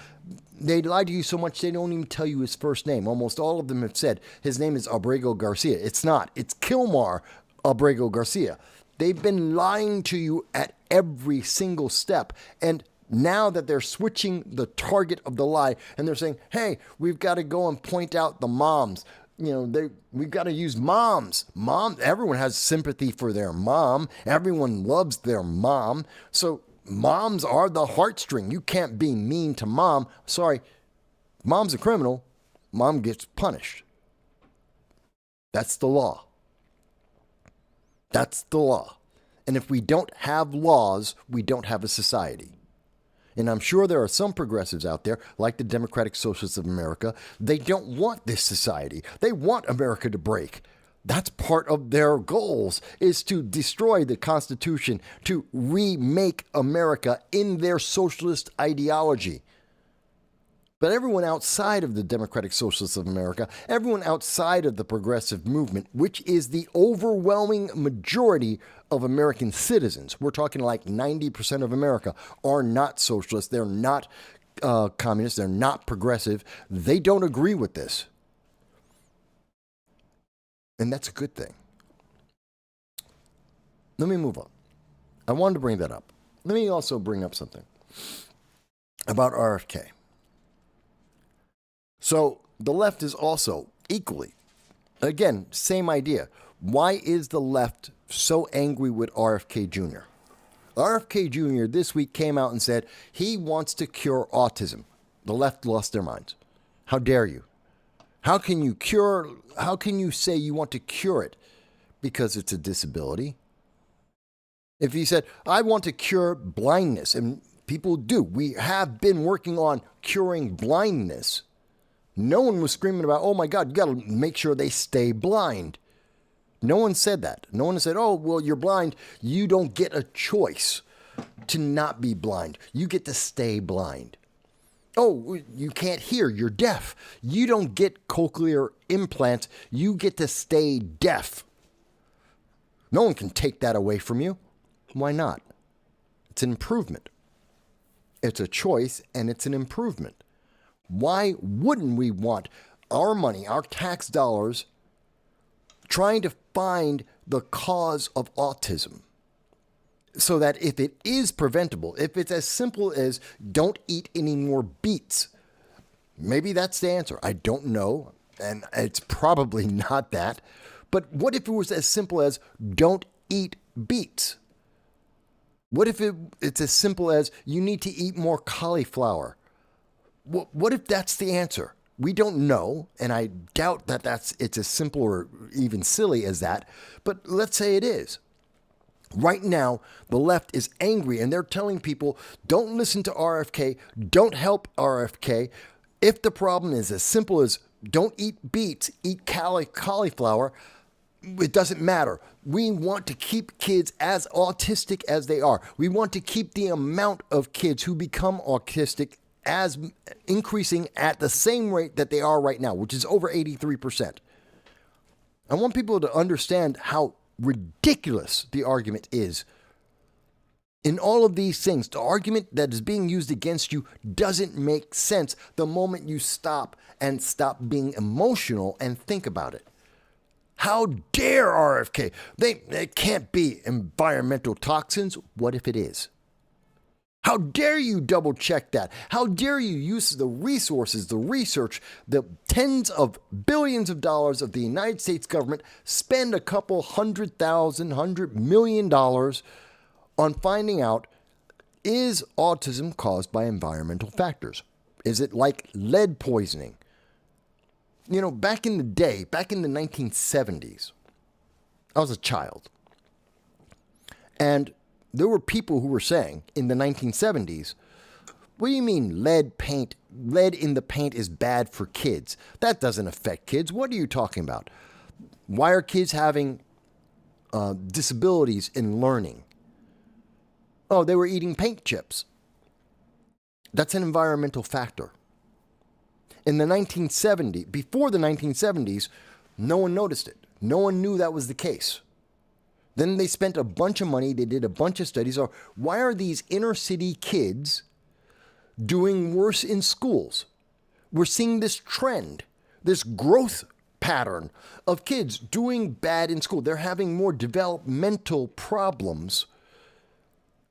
They lie to you so much they don't even tell you his first name. Almost all of them have said his name is Abrego Garcia. It's not. It's Kilmar Abrego Garcia. They've been lying to you at every single step. And now that they're switching the target of the lie and they're saying, hey, we've got to go and point out the moms. We've got to use moms. Everyone has sympathy for their mom. Everyone loves their mom. So moms are the heartstring. You can't be mean to mom. Sorry, mom's a criminal. Mom gets punished. That's the law. That's the law. And if we don't have laws, we don't have a society. And I'm sure there are some progressives out there, like the Democratic Socialists of America, they don't want this society. They want America to break. That's part of their goals, is to destroy the Constitution, to remake America in their socialist ideology. But everyone outside of the Democratic Socialists of America, everyone outside of the progressive movement, which is the overwhelming majority of American citizens, we're talking like 90% of America, are not socialists. They're not communists. They're not progressive. They don't agree with this. And that's a good thing. let me move on. I wanted to bring that up. Let me also bring up something about RFK. So the left is also equally, again, same idea. Why is the left so angry with RFK Jr.? RFK Jr. this week came out and said he wants to cure autism. The left lost their minds. How dare you? How can you say you want to cure it because it's a disability? If he said, I want to cure blindness, and people do. We have been working on curing blindness. No one was screaming about, oh my God, you got to make sure they stay blind. No one said that. No one said, oh, well, you're blind. You don't get a choice to not be blind. You get to stay blind. Oh, you can't hear. You're deaf. You don't get cochlear implants. You get to stay deaf. No one can take that away from you. Why not? It's an improvement. It's a choice, and it's an improvement. Why wouldn't we want our money, our tax dollars, trying to find the cause of autism so that if it is preventable, if it's as simple as don't eat any more beets, maybe that's the answer. I don't know, and it's probably not that. But what if it was as simple as don't eat beets? What if it's as simple as you need to eat more cauliflower? What if that's the answer? We don't know, and I doubt that it's as simple or even silly as that, but let's say it is. Right now, the left is angry, and they're telling people, don't listen to RFK, don't help RFK. If the problem is as simple as don't eat beets, eat cauliflower, it doesn't matter. We want to keep kids as autistic as they are. We want to keep the amount of kids who become autistic as increasing at the same rate that they are right now, which is over 83%. I want people to understand how ridiculous the argument is. In all of these things, the argument that is being used against you doesn't make sense the moment you stop being emotional and think about it. How dare RFK? It can't be environmental toxins. What if it is? How dare you double check that? How dare you use the resources, the research, the tens of billions of dollars of the United States government, spend a couple $100 million on finding out, is autism caused by environmental factors? Is it like lead poisoning? You know, back in the day, back in the 1970s, I was a child. And there were people who were saying in the 1970s, what do you mean lead in the paint is bad for kids? That doesn't affect kids. What are you talking about? Why are kids having disabilities in learning? Oh, they were eating paint chips. That's an environmental factor. In the 1970s, before the 1970s, no one noticed it. No one knew that was the case. Then they spent a bunch of money. They did a bunch of studies. Or why are these inner city kids doing worse in schools? We're seeing this trend, this growth pattern of kids doing bad in school. They're having more developmental problems.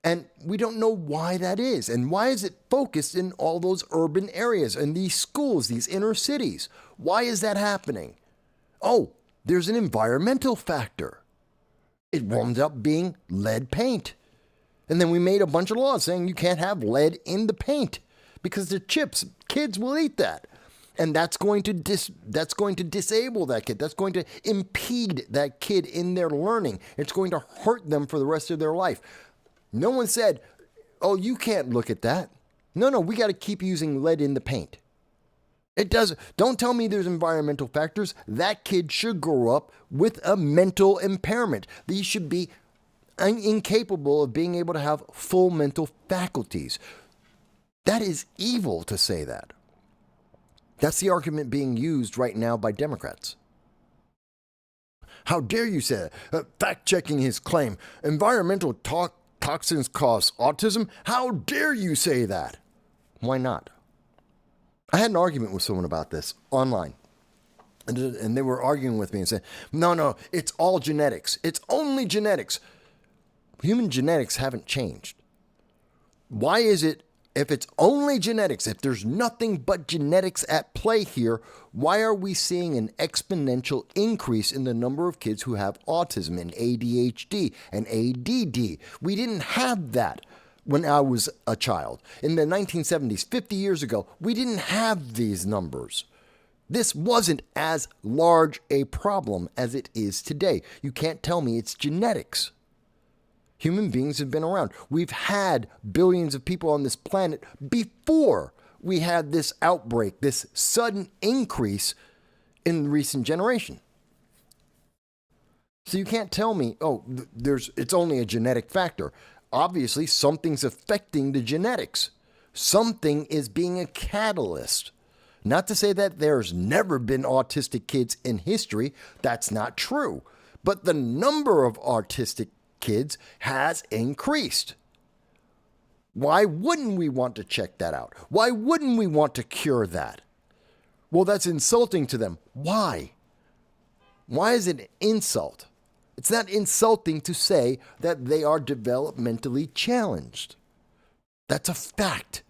And we don't know why that is. And why is it focused in all those urban areas and these schools, these inner cities? Why is that happening? Oh, there's an environmental factor. It wound up being lead paint. And then we made a bunch of laws saying you can't have lead in the paint because the chips, kids will eat that. And that's going to disable that kid. That's going to impede that kid in their learning. It's going to hurt them for the rest of their life. No one said, oh, you can't look at that. No, we got to keep using lead in the paint. It does. Don't tell me there's environmental factors. That kid should grow up with a mental impairment. He should be incapable of being able to have full mental faculties. That is evil to say that. That's the argument being used right now by Democrats. How dare you say that? Fact-checking his claim. Environmental toxins cause autism? How dare you say that? Why not? I had an argument with someone about this online. And they were arguing with me and saying, no, it's all genetics. It's only genetics. Human genetics haven't changed. Why is it, if it's only genetics, if there's nothing but genetics at play here, why are we seeing an exponential increase in the number of kids who have autism and ADHD and ADD? We didn't have that when I was a child. In the 1970s, 50 years ago, we didn't have these numbers. This wasn't as large a problem as it is today. You can't tell me it's genetics. Human beings have been around. We've had billions of people on this planet before we had this outbreak, this sudden increase in recent generation. So you can't tell me, oh, it's only a genetic factor. Obviously, something's affecting the genetics. Something is being a catalyst. Not to say that there's never been autistic kids in history. That's not true. But the number of autistic kids has increased. Why wouldn't we want to check that out? Why wouldn't we want to cure that? Well, that's insulting to them. Why? Why is it an insult? It's not insulting to say that they are developmentally challenged. That's a fact.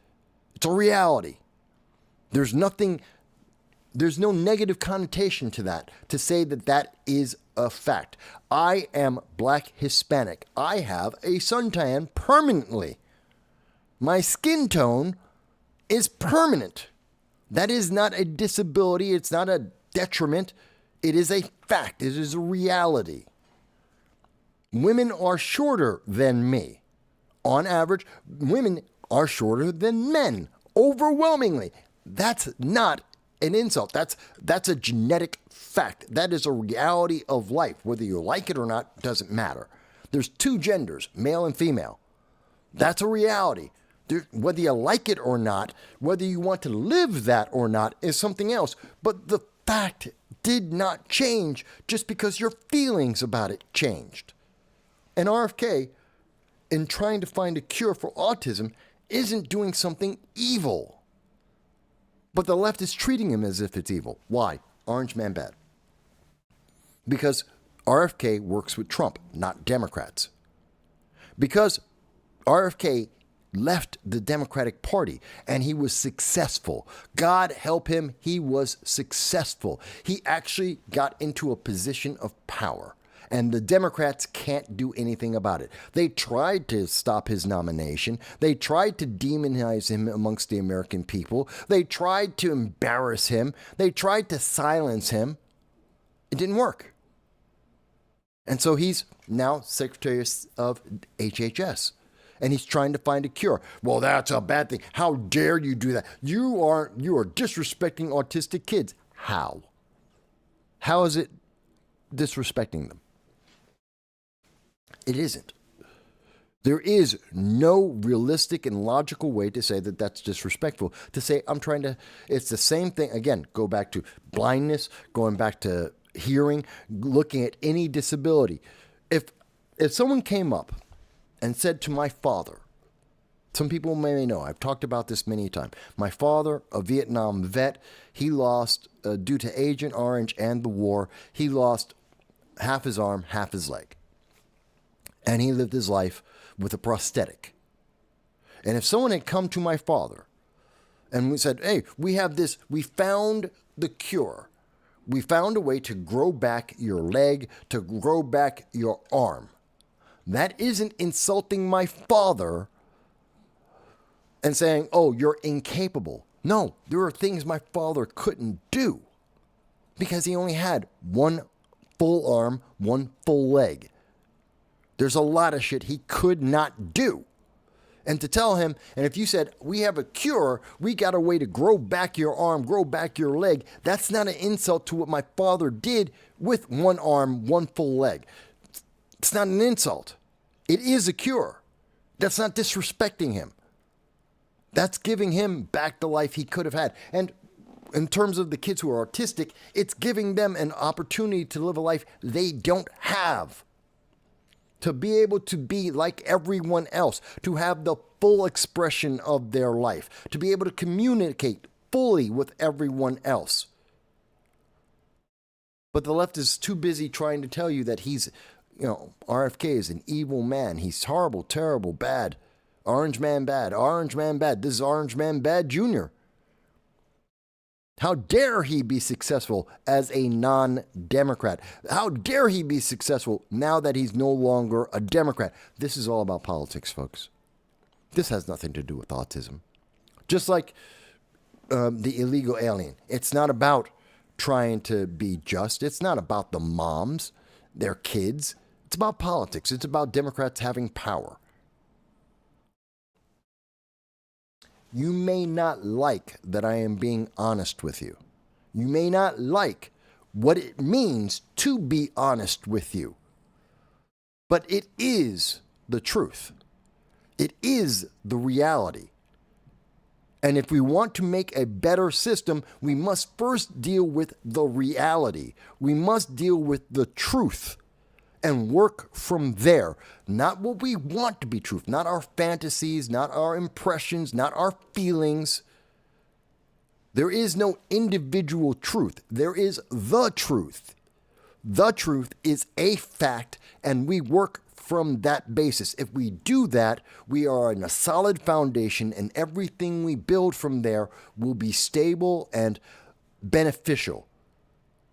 It's a reality. There's no negative connotation to that, to say that that is a fact. I am Black Hispanic. I have a suntan permanently. My skin tone is permanent. That is not a disability. It's not a detriment. It is a fact. It is a reality. Women are shorter than me. On average, women are shorter than men. Overwhelmingly. That's not an insult. That's a genetic fact. That is a reality of life. Whether you like it or not doesn't matter. There's two genders, male and female. That's a reality. Whether you like it or not, whether you want to live that or not is something else. But the fact did not change just because your feelings about it changed. And RFK, in trying to find a cure for autism, isn't doing something evil. But the left is treating him as if it's evil. Why? Orange man bad. Because RFK works with Trump, not Democrats. Because RFK left the Democratic Party and he was successful. God help him, he was successful. He actually got into a position of power. And the Democrats can't do anything about it. They tried to stop his nomination. They tried to demonize him amongst the American people. They tried to embarrass him. They tried to silence him. It didn't work. And so he's now Secretary of HHS. And he's trying to find a cure. Well, that's a bad thing. How dare you do that? You are disrespecting autistic kids. How? How is it disrespecting them? It isn't. There is no realistic and logical way to say that that's disrespectful. To say, it's the same thing. Again, go back to blindness, going back to hearing, looking at any disability. If someone came up and said to my father, some people may know, I've talked about this many times. My father, a Vietnam vet, he lost, due to Agent Orange and the war, he lost half his arm, half his leg. And he lived his life with a prosthetic. And if someone had come to my father and we said, hey, we have this, we found the cure. We found a way to grow back your leg, to grow back your arm. That isn't insulting my father and saying, oh, you're incapable. No, there are things my father couldn't do because he only had one full arm, one full leg. There's a lot of shit he could not do. And to tell him, and if you said, we have a cure, we got a way to grow back your arm, grow back your leg, that's not an insult to what my father did with one arm, one full leg. It's not an insult. It is a cure. That's not disrespecting him. That's giving him back the life he could have had. And in terms of the kids who are autistic, it's giving them an opportunity to live a life they don't have. To be able to be like everyone else, to have the full expression of their life, to be able to communicate fully with everyone else. But the left is too busy trying to tell you that he's RFK is an evil man. He's horrible, terrible, bad. Orange man bad. Orange man bad. This is Orange man bad Jr. How dare he be successful as a non-Democrat? How dare he be successful now that he's no longer a Democrat? This is all about politics, folks. This has nothing to do with autism. Just like the illegal alien. It's not about trying to be just. It's not about the moms, their kids. It's about politics. It's about Democrats having power. You may not like that I am being honest with you. You may not like what it means to be honest with you. But it is the truth. It is the reality. And if we want to make a better system, we must first deal with the reality. We must deal with the truth and work from there. Not what we want to be truth, not our fantasies, not our impressions, not our feelings. There is no individual truth. There is the truth. The truth is a fact, and we work from that basis. If we do that, we are on a solid foundation, and everything we build from there will be stable and beneficial.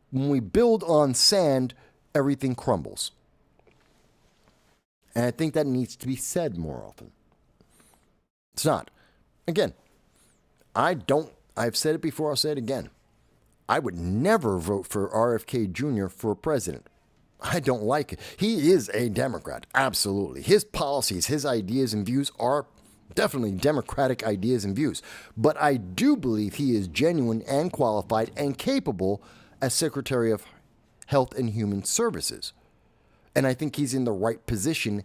When we build on sand, everything crumbles. And I think that needs to be said more often. It's not. Again, I've said it before, I'll say it again. I would never vote for RFK Jr. for president. I don't like it. He is a Democrat, absolutely. His policies, his ideas and views are definitely Democratic ideas and views. But I do believe he is genuine and qualified and capable as Secretary of Health and Human Services. And I think he's in the right position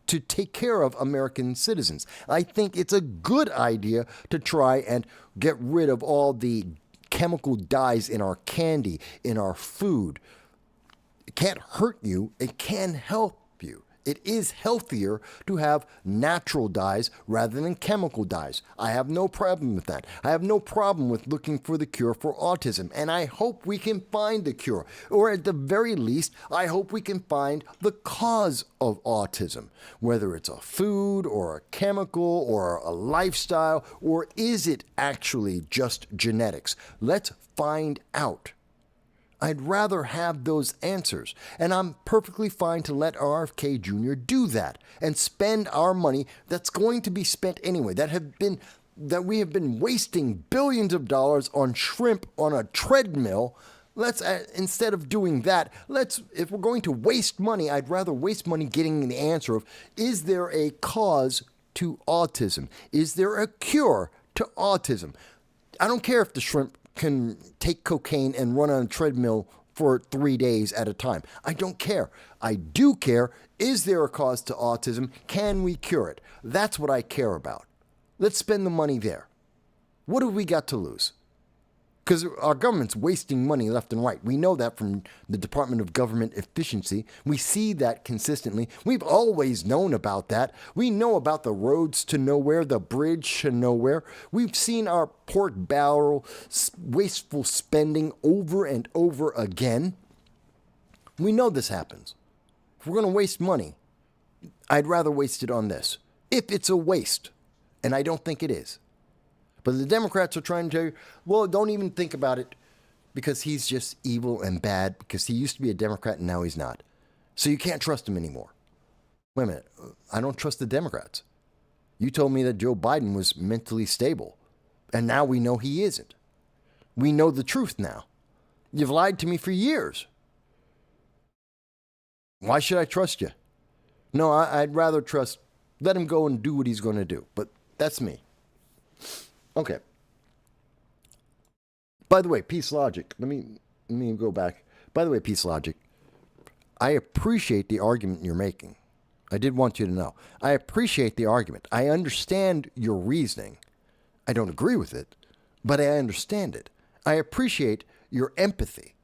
to take care of American citizens. I think it's a good idea to try and get rid of all the chemical dyes in our candy, in our food. It can't hurt you. It can help you. It is healthier to have natural dyes rather than chemical dyes. I have no problem with that. I have no problem with looking for the cure for autism, and I hope we can find the cure. Or at the very least, I hope we can find the cause of autism, whether it's a food or a chemical or a lifestyle, or is it actually just genetics? Let's find out. I'd rather have those answers, and I'm perfectly fine to let RFK Jr. do that and spend our money that's going to be spent anyway, that we have been wasting billions of dollars on shrimp on a treadmill. Let's instead of doing that, if we're going to waste money, I'd rather waste money getting the answer of, is there a cause to autism? Is there a cure to autism? I don't care if the shrimp can take cocaine and run on a treadmill for 3 days at a time. I don't care. I do care. Is there a cause to autism? Can we cure it? That's what I care about. Let's spend the money there. What have we got to lose? Because our government's wasting money left and right. We know that from the Department of Government Efficiency. We see that consistently. We've always known about that. We know about the roads to nowhere, the bridge to nowhere. We've seen our pork barrel wasteful spending over and over again. We know this happens. If we're going to waste money, I'd rather waste it on this. If it's a waste, and I don't think it is. But the Democrats are trying to tell you, well, don't even think about it because he's just evil and bad because he used to be a Democrat and now he's not. So you can't trust him anymore. Wait a minute. I don't trust the Democrats. You told me that Joe Biden was mentally stable, and now we know he isn't. We know the truth now. You've lied to me for years. Why should I trust you? No, I'd rather let him go and do what he's going to do. But that's me. Okay. By the way, Peace Logic. Let me go back. By the way, Peace Logic, I appreciate the argument you're making. I did want you to know. I appreciate the argument. I understand your reasoning. I don't agree with it, but I understand it. I appreciate your empathy.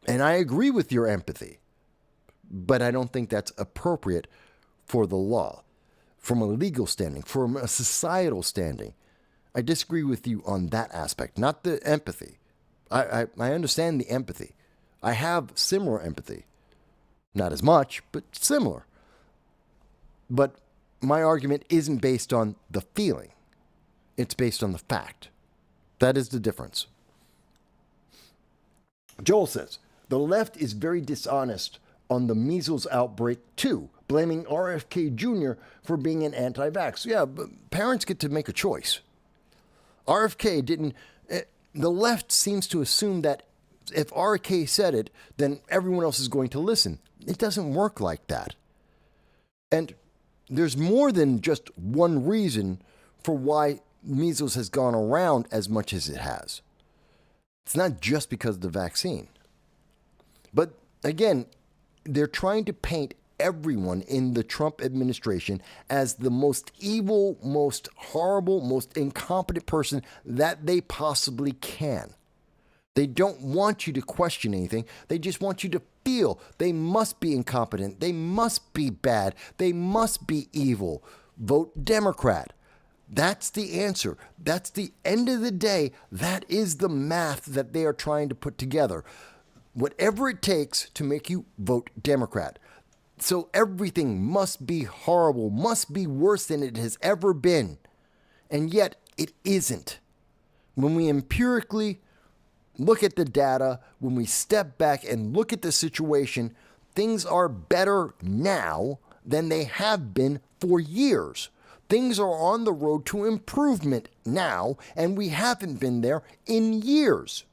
And I agree with your empathy, but I don't think that's appropriate for the law. From a legal standing, from a societal standing. I disagree with you on that aspect, not the empathy. I understand the empathy. I have similar empathy. Not as much, but similar. But my argument isn't based on the feeling. It's based on the fact. That is the difference. Joel says, the left is very dishonest on the measles outbreak too, blaming RFK Jr. for being an anti-vax. Yeah, but parents get to make a choice. RFK didn't... The left seems to assume that if RFK said it, then everyone else is going to listen. It doesn't work like that. And there's more than just one reason for why measles has gone around as much as it has. It's not just because of the vaccine. But again, they're trying to paint everyone in the Trump administration as the most evil, most horrible, most incompetent person that they possibly can. They don't want you to question anything. They just want you to feel they must be incompetent. They must be bad. They must be evil. Vote Democrat. That's the answer. That's the end of the day. That is the math that they are trying to put together. Whatever it takes to make you vote Democrat. So everything must be horrible, must be worse than it has ever been. And yet it isn't. When we empirically look at the data, when we step back and look at the situation, things are better now than they have been for years. Things are on the road to improvement now, and we haven't been there in years.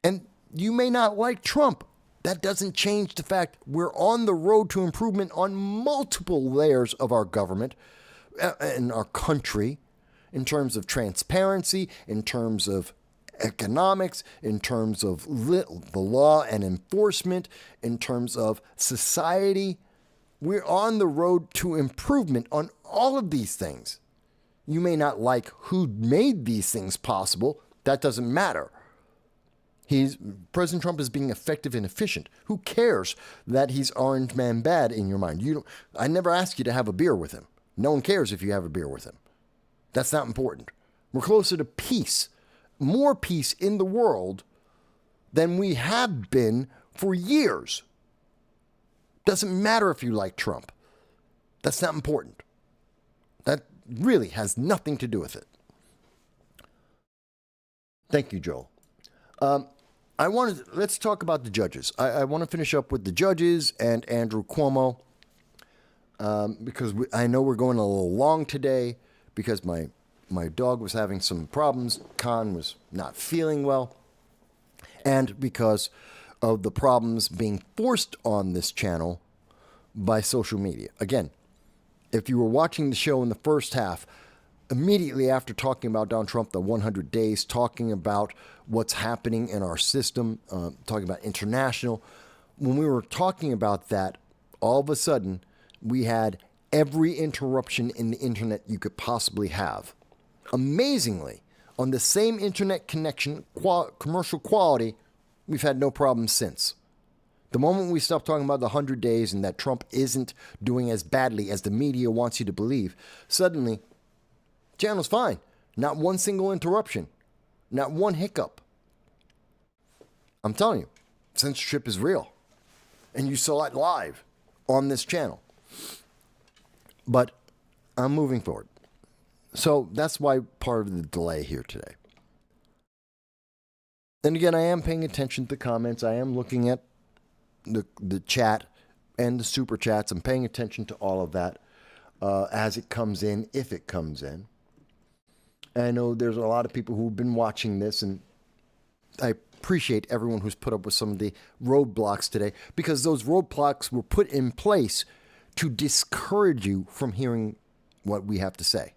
And you may not like Trump. That doesn't change the fact we're on the road to improvement on multiple layers of our government and our country, in terms of transparency, in terms of economics, in terms of the law and enforcement, in terms of society. We're on the road to improvement on all of these things. You may not like who made these things possible. That doesn't matter. President Trump is being effective and efficient. Who cares that he's Orange Man bad in your mind? I never asked you to have a beer with him. No one cares if you have a beer with him. That's not important. We're closer to peace, more peace in the world than we have been for years. Doesn't matter if you like Trump. That's not important. That really has nothing to do with it. Thank you, Joel. Let's talk about the judges. I want to finish up with the judges and Andrew Cuomo because I know we're going a little long today because my dog was having some problems. Khan was not feeling well. And because of the problems being forced on this channel by social media. Again, if you were watching the show in the first half, immediately after talking about Donald Trump, the 100 days, talking about what's happening in our system, talking about international, when we were talking about that, all of a sudden, we had every interruption in the internet you could possibly have. Amazingly, on the same internet connection, commercial quality, we've had no problems since. The moment we stop talking about the 100 days and that Trump isn't doing as badly as the media wants you to believe, suddenly, channel's fine. Not one single interruption. Not one hiccup. I'm telling you, censorship is real. And you saw it live on this channel. But I'm moving forward. So that's why part of the delay here today. And again, I am paying attention to the comments. I am looking at the chat and the super chats. I'm paying attention to all of that as it comes in, if it comes in. I know there's a lot of people who've been watching this, and I appreciate everyone who's put up with some of the roadblocks today, because those roadblocks were put in place to discourage you from hearing what we have to say.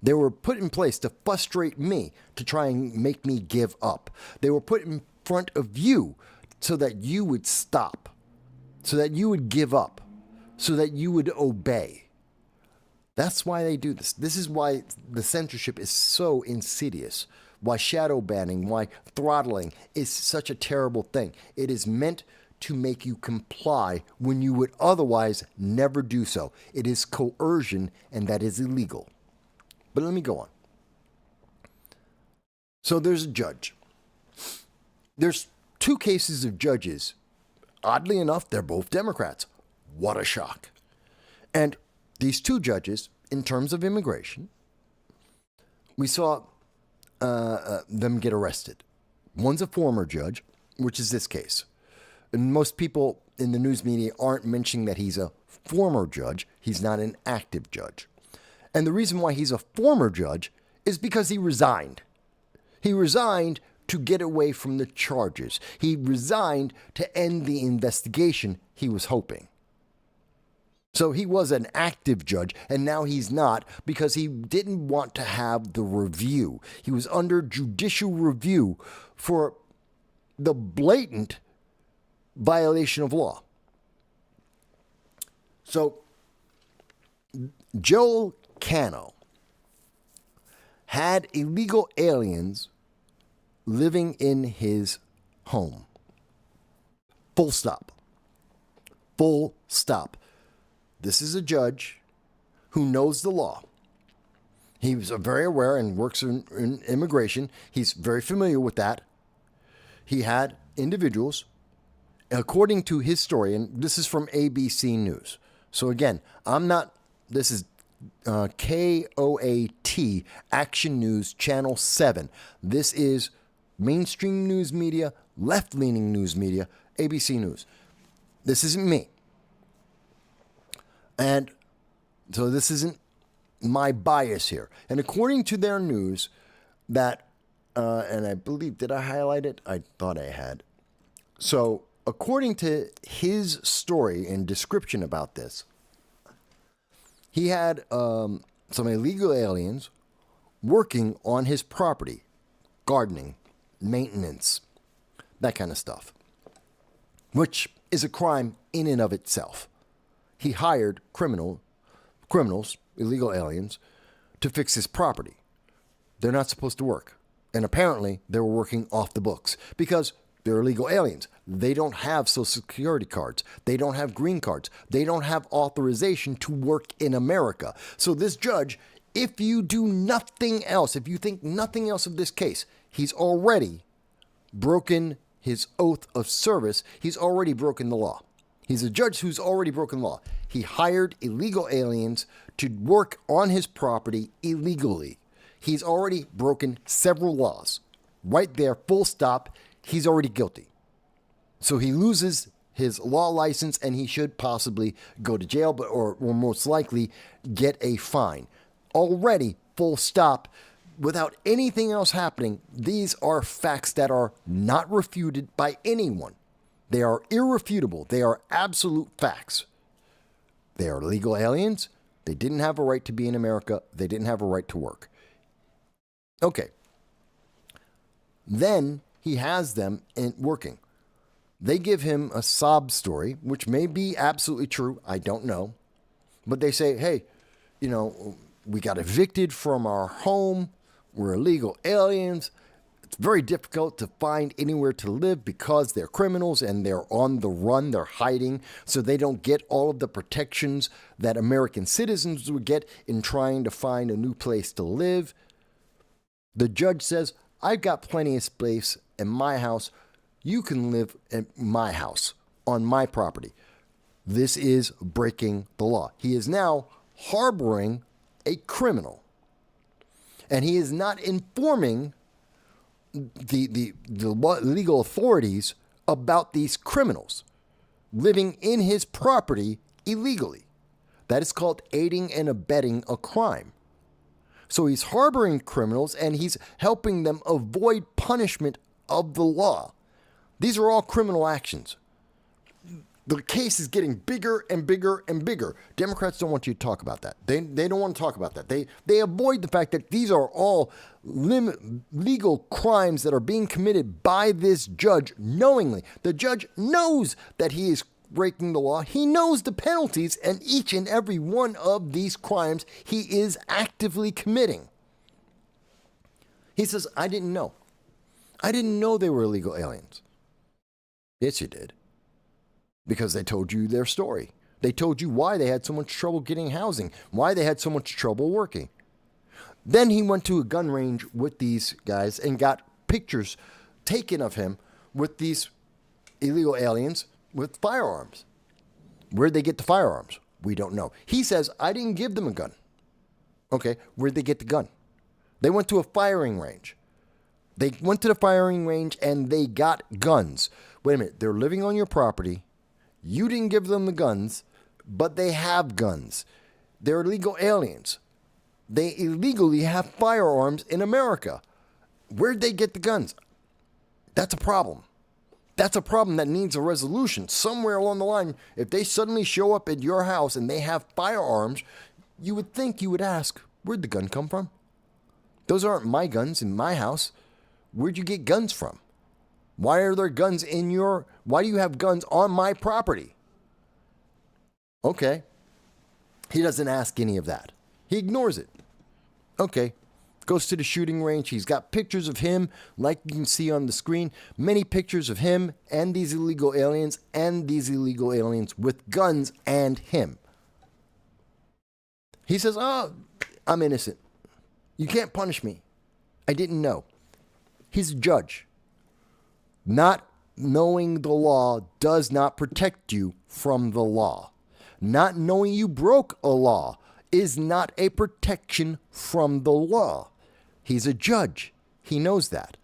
They were put in place to frustrate me, to try and make me give up. They were put in front of you so that you would stop, so that you would give up, so that you would obey. That's why they do this. This is why the censorship is so insidious. Why shadow banning, why throttling is such a terrible thing. It is meant to make you comply when you would otherwise never do so. It is coercion, and that is illegal. But let me go on. So there's a judge. There's two cases of judges oddly enough, they're both Democrats. What a shock. And these two judges, in terms of immigration, we saw them get arrested. One's a former judge, which is this case. And most people in the news media aren't mentioning that he's a former judge. He's not an active judge. And the reason why he's a former judge is because he resigned. He resigned to get away from the charges. He resigned to end the investigation he was hoping. So he was an active judge, and now he's not because he didn't want to have the review. He was under judicial review for the blatant violation of law. So Joe Cano had illegal aliens living in his home. Full stop. Full stop. This is a judge who knows the law. He was very aware and works in immigration. He's very familiar with that. He had individuals, according to his story, and this is from ABC News. So again, this is KOAT, Action News, Channel 7. This is mainstream news media, left-leaning news media, ABC News. This isn't me. And so this isn't my bias here. And according to their news, that, and I believe, did I highlight it? I thought I had. So according to his story and description about this, he had some illegal aliens working on his property, gardening, maintenance, that kind of stuff, which is a crime in and of itself. He hired criminals, illegal aliens, to fix his property. They're not supposed to work. And apparently they were working off the books because they're illegal aliens. They don't have Social Security cards. They don't have green cards. They don't have authorization to work in America. So this judge, if you do nothing else, if you think nothing else of this case, he's already broken his oath of service. He's already broken the law. He's a judge who's already broken law. He hired illegal aliens to work on his property illegally. He's already broken several laws. Right there, full stop, he's already guilty. So he loses his law license and he should possibly go to jail, or most likely get a fine. Already, full stop, without anything else happening, these are facts that are not refuted by anyone. They are irrefutable. They are absolute facts. They are illegal aliens. They didn't have a right to be in America. They didn't have a right to work. Okay. Then he has them working. They give him a sob story, which may be absolutely true. I don't know. But they say, hey, we got evicted from our home. We're illegal aliens. It's very difficult to find anywhere to live because they're criminals and they're on the run, they're hiding, so they don't get all of the protections that American citizens would get in trying to find a new place to live. The judge says, I've got plenty of space in my house. You can live in my house, on my property. This is breaking the law. He is now harboring a criminal. And he is not informing the legal authorities about these criminals living in his property illegally. That is called aiding and abetting a crime. So he's harboring criminals and he's helping them avoid punishment of the law. These are all criminal actions. The case is getting bigger and bigger and bigger. Democrats don't want you to talk about that. They don't want to talk about that. They avoid the fact that these are all legal crimes that are being committed by this judge knowingly. The judge knows that he is breaking the law. He knows the penalties, and each and every one of these crimes he is actively committing. He says, I didn't know. I didn't know they were illegal aliens. Yes, you did. Because they told you their story. They told you why they had so much trouble getting housing, why they had so much trouble working. Then he went to a gun range with these guys and got pictures taken of him with these illegal aliens with firearms. Where'd they get the firearms? We don't know. He says, I didn't give them a gun. Okay, where'd they get the gun? They went to a firing range. They went to the firing range and they got guns. Wait a minute, they're living on your property. You didn't give them the guns, but they have guns. They're illegal aliens. They illegally have firearms in America. Where'd they get the guns? That's a problem. That's a problem that needs a resolution. Somewhere along the line, if they suddenly show up at your house and they have firearms, you would think you would ask, where'd the gun come from? Those aren't my guns in my house. Where'd you get guns from? Why are there guns why do you have guns on my property? Okay. He doesn't ask any of that. He ignores it. Okay. Goes to the shooting range. He's got pictures of him, like you can see on the screen. Many pictures of him and these illegal aliens with guns and him. He says, oh, I'm innocent. You can't punish me. I didn't know. He's a judge. Not knowing the law does not protect you from the law. Not knowing you broke a law is not a protection from the law. He's a judge. He knows that.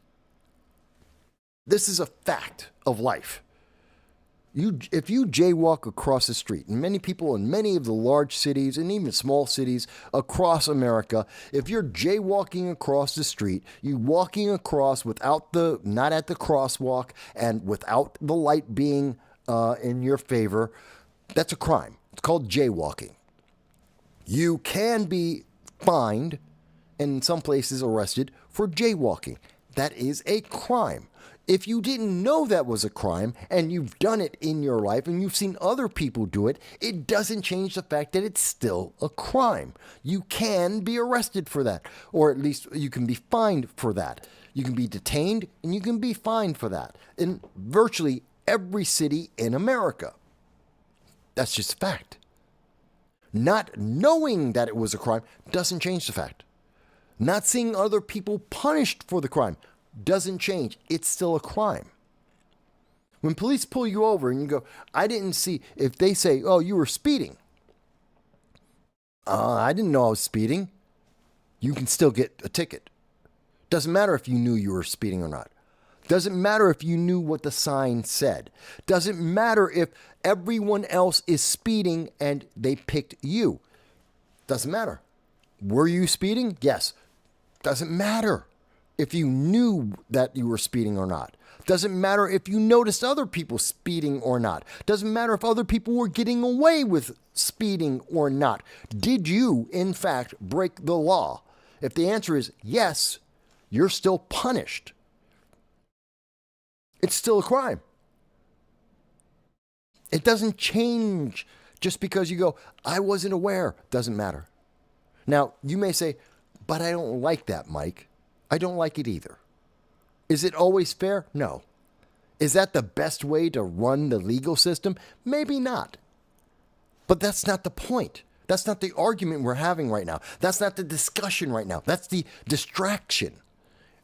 This is a fact of life. If you jaywalk across the street, and many people in many of the large cities and even small cities across America, if you're jaywalking across the street, you walking across not at the crosswalk and without the light being in your favor, that's a crime. It's called jaywalking. You can be fined and in some places arrested for jaywalking. That is a crime. If you didn't know that was a crime and you've done it in your life and you've seen other people do it, it doesn't change the fact that it's still a crime. You can be arrested for that, or at least you can be fined for that. You can be detained and you can be fined for that in virtually every city in America. That's just a fact. Not knowing that it was a crime doesn't change the fact. Not seeing other people punished for the crime doesn't change. It's still a crime. When police pull you over and you go, I didn't see, if they say, oh, you were speeding. I didn't know I was speeding. You can still get a ticket. Doesn't matter if you knew you were speeding or not. Doesn't matter if you knew what the sign said. Doesn't matter if everyone else is speeding and they picked you. Doesn't matter. Were you speeding? Yes. Doesn't matter if you knew that you were speeding or not. Doesn't matter if you noticed other people speeding or not. Doesn't matter if other people were getting away with speeding or not. Did you, in fact, break the law? If the answer is yes, you're still punished. It's still a crime. It doesn't change just because you go, I wasn't aware. Doesn't matter. Now, you may say, but I don't like that, Mike. I don't like it either. Is it always fair? No. Is that the best way to run the legal system? Maybe not. But that's not the point. That's not the argument we're having right now. That's not the discussion right now. That's the distraction.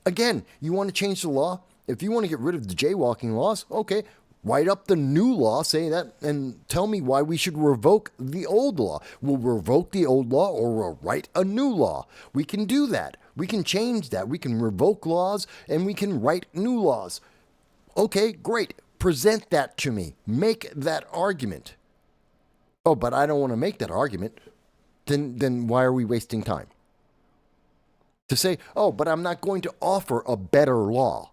Again, you want to change the law? If you want to get rid of the jaywalking laws, okay, write up the new law, say that, and tell me why we should revoke the old law. We'll revoke the old law or we'll write a new law. We can do that. We can change that. We can revoke laws and we can write new laws. Okay, great. Present that to me. Make that argument. Oh, but I don't want to make that argument. Then why are we wasting time? To say, oh, but I'm not going to offer a better law.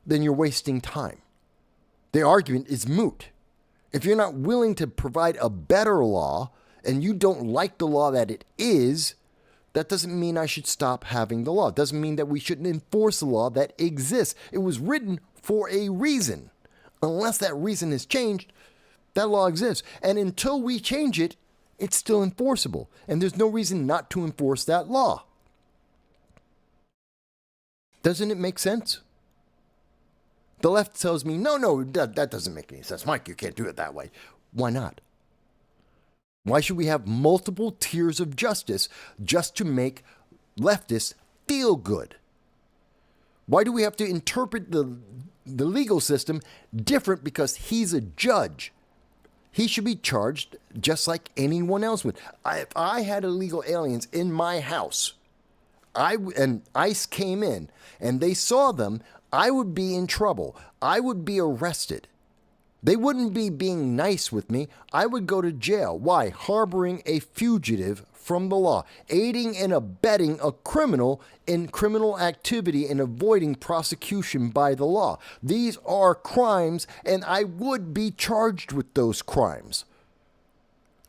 Then you're wasting time. The argument is moot. If you're not willing to provide a better law and you don't like the law that it is, that doesn't mean I should stop having the law. It doesn't mean that we shouldn't enforce the law that exists. It was written for a reason. Unless that reason has changed, that law exists. And until we change it, it's still enforceable. And there's no reason not to enforce that law. Doesn't it make sense? The left tells me, no, that doesn't make any sense. Mike, you can't do it that way. Why not? Why should we have multiple tiers of justice just to make leftists feel good? Why do we have to interpret the legal system different because he's a judge? He should be charged just like anyone else would. If I had illegal aliens in my house, and ICE came in and they saw them, I would be in trouble. I would be arrested. They wouldn't be being nice with me. I would go to jail. Why? Harboring a fugitive from the law, aiding and abetting a criminal in criminal activity and avoiding prosecution by the law. These are crimes, and I would be charged with those crimes.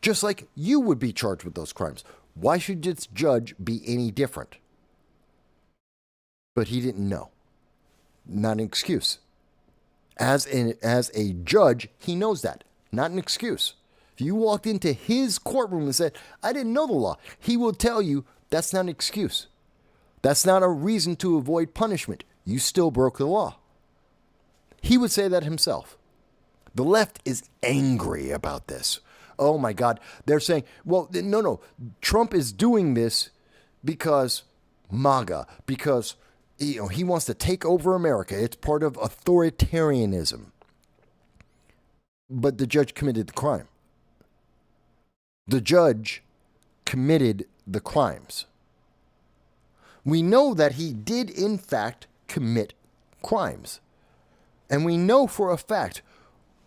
Just like you would be charged with those crimes. Why should this judge be any different? But he didn't know. Not an excuse. As a judge, he knows that. Not an excuse. If you walked into his courtroom and said, I didn't know the law, he will tell you that's not an excuse. That's not a reason to avoid punishment. You still broke the law. He would say that himself. The left is angry about this. Oh my God. They're saying, well, no. Trump is doing this because MAGA, because he wants to take over America. It's part of authoritarianism. But the judge committed the crime. The judge committed the crimes. We know that he did, in fact, commit crimes. And we know for a fact,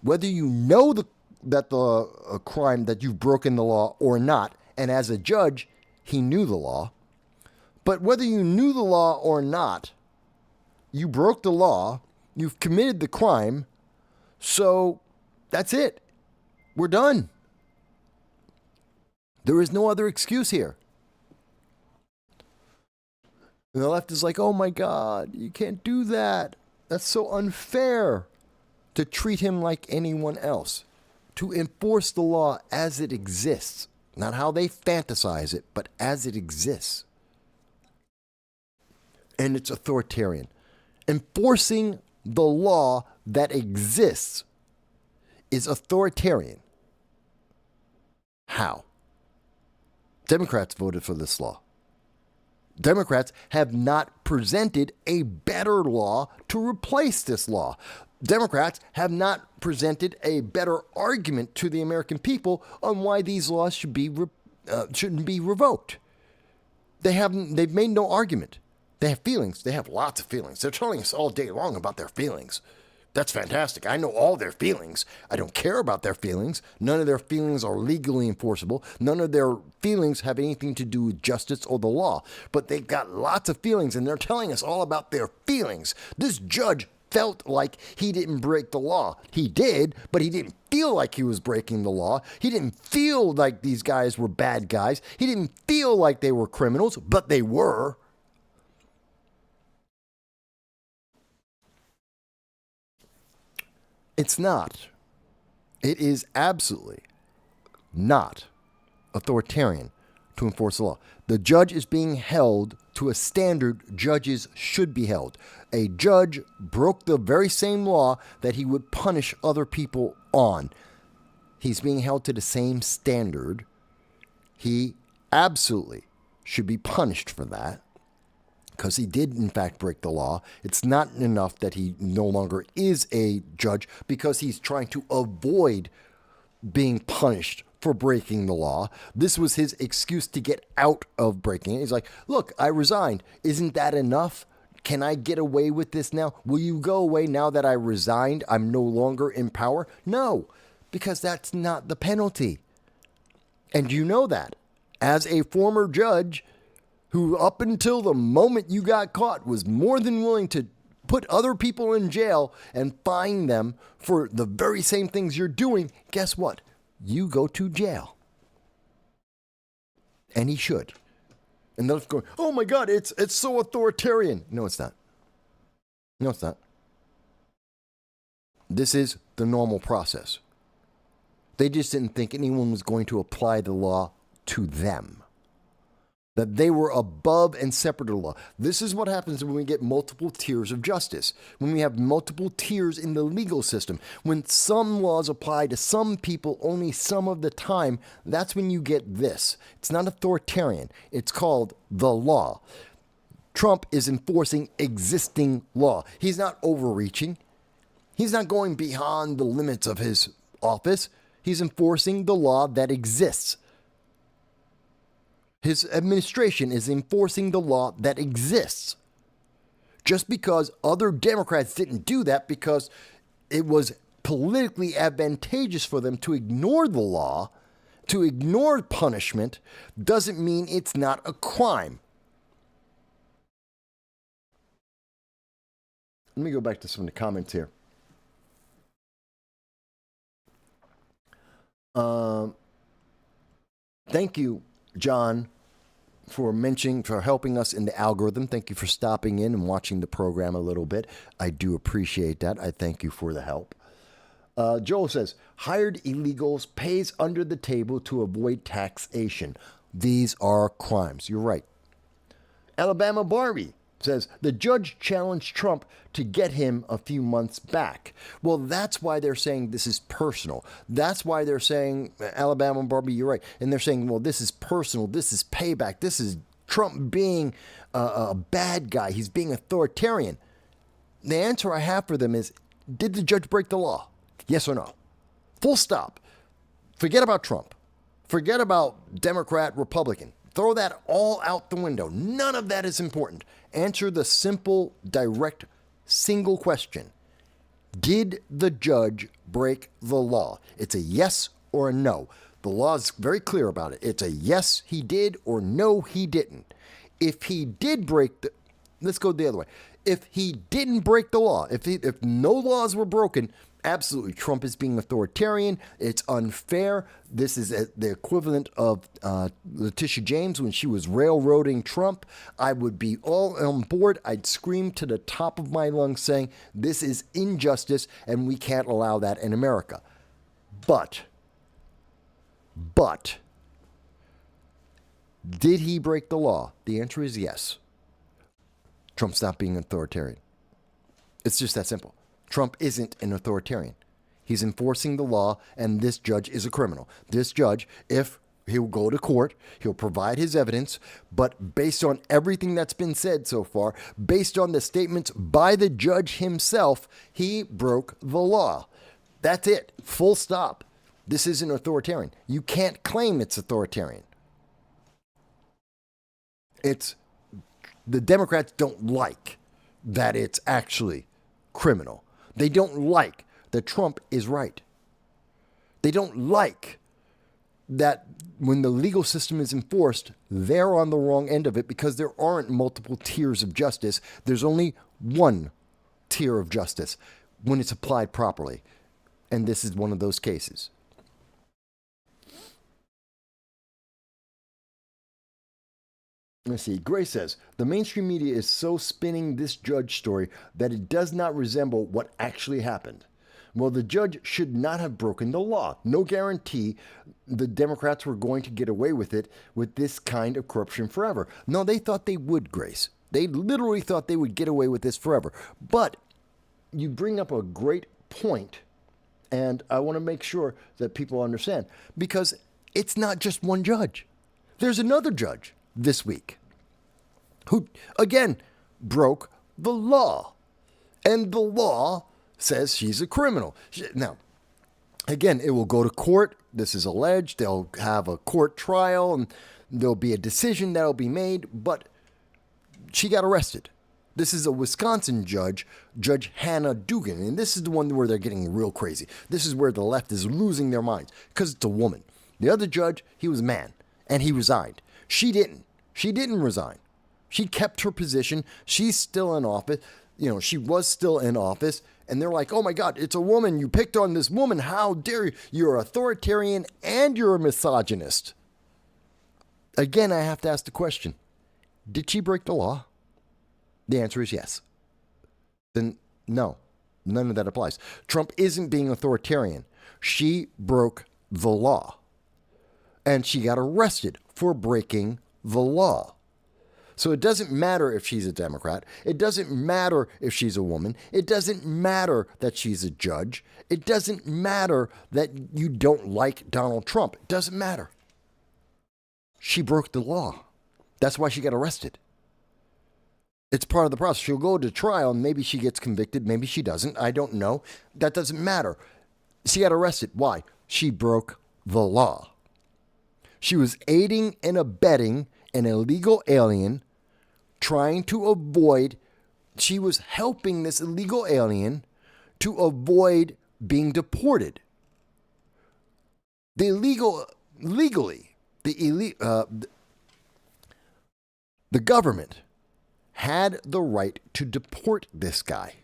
whether you know that the crime, that you've broken the law or not, and as a judge, he knew the law. But whether you knew the law or not, you broke the law, you've committed the crime, so that's it. We're done. There is no other excuse here. And the left is like, oh my God, you can't do that. That's so unfair to treat him like anyone else. To enforce the law as it exists. Not how they fantasize it, but as it exists. And it's authoritarian. Enforcing the law that exists is authoritarian. How? Democrats voted for this law. Democrats have not presented a better law to replace this law. Democrats have not presented a better argument to the American people on why these laws shouldn't be revoked. They've made no argument. They have feelings. They have lots of feelings. They're telling us all day long about their feelings. That's fantastic. I know all their feelings. I don't care about their feelings. None of their feelings are legally enforceable. None of their feelings have anything to do with justice or the law. But they've got lots of feelings, and they're telling us all about their feelings. This judge felt like he didn't break the law. He did, but he didn't feel like he was breaking the law. He didn't feel like these guys were bad guys. He didn't feel like they were criminals, but they were. It's not. It is absolutely not authoritarian to enforce the law. The judge is being held to a standard judges should be held. A judge broke the very same law that he would punish other people on. He's being held to the same standard. He absolutely should be punished for that. Because he did, in fact, break the law. It's not enough that he no longer is a judge because he's trying to avoid being punished for breaking the law. This was his excuse to get out of breaking it. He's like, look, I resigned. Isn't that enough? Can I get away with this now? Will you go away now that I resigned? I'm no longer in power? No, because that's not the penalty. And you know that. As a former judge, who up until the moment you got caught was more than willing to put other people in jail and fine them for the very same things you're doing, guess what? You go to jail. And he should. And they're going, oh my God, it's so authoritarian. No, it's not. No, it's not. This is the normal process. They just didn't think anyone was going to apply the law to them. That they were above and separate of the law. This is what happens when we get multiple tiers of justice. When we have multiple tiers in the legal system. When some laws apply to some people only some of the time, that's when you get this. It's not authoritarian. It's called the law. Trump is enforcing existing law. He's not overreaching. He's not going beyond the limits of his office. He's enforcing the law that exists. His administration is enforcing the law that exists. Just because other Democrats didn't do that because it was politically advantageous for them to ignore the law, to ignore punishment, doesn't mean it's not a crime. Let me go back to some of the comments here. Thank you, John, for helping us in the algorithm. Thank you for stopping in and watching the program a little bit. I do appreciate that. I thank you for the help. Joel says, hired illegals pays under the table to avoid taxation. These are crimes. You're right. Alabama Barbie says, the judge challenged Trump to get him a few months back. Well, that's why they're saying this is personal. That's why they're saying, Alabama Barbie, you're right. And they're saying, well, this is personal. This is payback. This is Trump being a bad guy. He's being authoritarian. The answer I have for them is, did the judge break the law? Yes or no? Full stop. Forget about Trump. Forget about Democrat, Republican. Throw that all out the window. None of that is important. Answer the simple, direct, single question. Did the judge break the law? It's a yes or a no. The law is very clear about it. It's a yes, he did, or no, he didn't. If he did break let's go the other way. If he didn't break the law, if no laws were broken, absolutely, Trump is being authoritarian. It's unfair. This is the equivalent of Letitia James when she was railroading Trump. I would be all on board. I'd scream to the top of my lungs saying, this is injustice and we can't allow that in America. But, did he break the law? The answer is yes. Trump's not being authoritarian. It's just that simple. Trump isn't an authoritarian. He's enforcing the law, and this judge is a criminal. This judge, if he'll go to court, he'll provide his evidence, but based on everything that's been said so far, based on the statements by the judge himself, he broke the law. That's it. Full stop. This isn't authoritarian. You can't claim it's authoritarian. The Democrats don't like that it's actually criminal. They don't like that Trump is right. They don't like that when the legal system is enforced, they're on the wrong end of it because there aren't multiple tiers of justice. There's only one tier of justice when it's applied properly. And this is one of those cases. Let's see. Gray says, the mainstream media is so spinning this judge story that it does not resemble what actually happened. Well, the judge should not have broken the law. No guarantee the Democrats were going to get away with it with this kind of corruption forever. No, they thought they would, Grace. They literally thought they would get away with this forever. But you bring up a great point, and I want to make sure that people understand, because it's not just one judge. There's another judge this week who, again, broke the law. And the law says she's a criminal. Now, again, it will go to court. This is alleged. They'll have a court trial, and there'll be a decision that'll be made, but she got arrested. This is a Wisconsin judge, Judge Hannah Dugan, and this is the one where they're getting real crazy. This is where the left is losing their minds, because it's a woman. The other judge, he was a man, and he resigned. She didn't. She didn't resign. She kept her position. She's still in office. She was still in office. And they're like, oh my God, it's a woman. You picked on this woman. How dare you? You're authoritarian and you're a misogynist. Again, I have to ask the question, did she break the law? The answer is yes. Then no, none of that applies. Trump isn't being authoritarian. She broke the law. And she got arrested for breaking the law. So it doesn't matter if she's a Democrat. It doesn't matter if she's a woman. It doesn't matter that she's a judge. It doesn't matter that you don't like Donald Trump. It doesn't matter. She broke the law. That's why she got arrested. It's part of the process. She'll go to trial and maybe she gets convicted. Maybe she doesn't. I don't know. That doesn't matter. She got arrested. Why? She broke the law. She was aiding and abetting an illegal alien trying to avoid, she was helping this illegal alien to avoid being deported. The government had the right to deport this guy.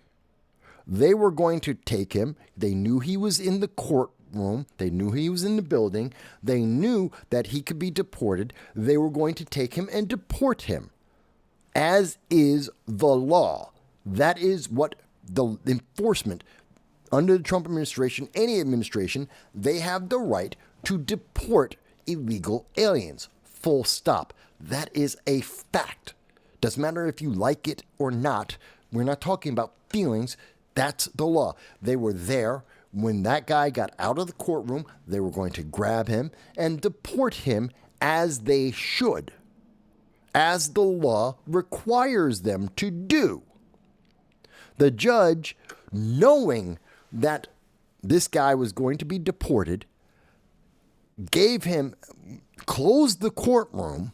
They were going to take him. They knew he was in the courtroom. They knew he was in the building. They knew that he could be deported. They were going to take him and deport him, as is the law. That is what the enforcement under the Trump administration, any administration, they have the right to deport illegal aliens. Full stop. That is a fact. Doesn't matter if you like it or not. We're not talking about feelings. That's the law. They were there when that guy got out of the courtroom. They were going to grab him and deport him as they should, as the law requires them to do. The judge, knowing that this guy was going to be deported, closed the courtroom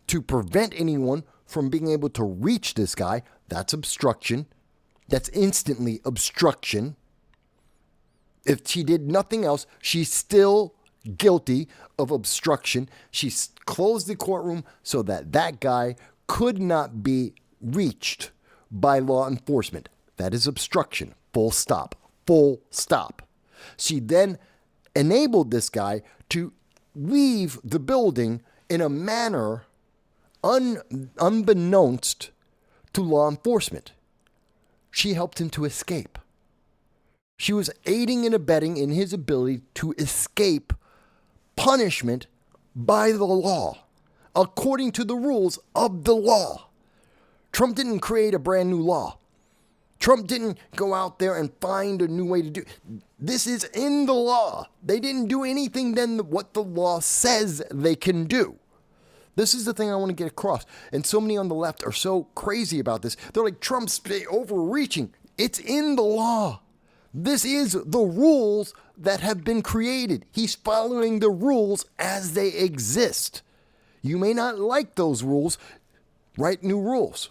to prevent anyone from being able to reach this guy. That's obstruction. That's instantly obstruction. If she did nothing else, she's still guilty of obstruction. She closed the courtroom so that that guy could not be reached by law enforcement. That is obstruction. Full stop. Full stop. She then enabled this guy to leave the building in a manner unbeknownst to law enforcement. She helped him to escape. She was aiding and abetting in his ability to escape punishment by the law, according to the rules of the law. Trump didn't create a brand new law. Trump didn't go out there and find a new way to do it. This is in the law. They didn't do anything than what the law says they can do. This is the thing I want to get across. And so many on the left are so crazy about this. They're like, Trump's overreaching. It's in the law. This is the rules that have been created. He's following the rules as they exist. You may not like those rules. Write new rules.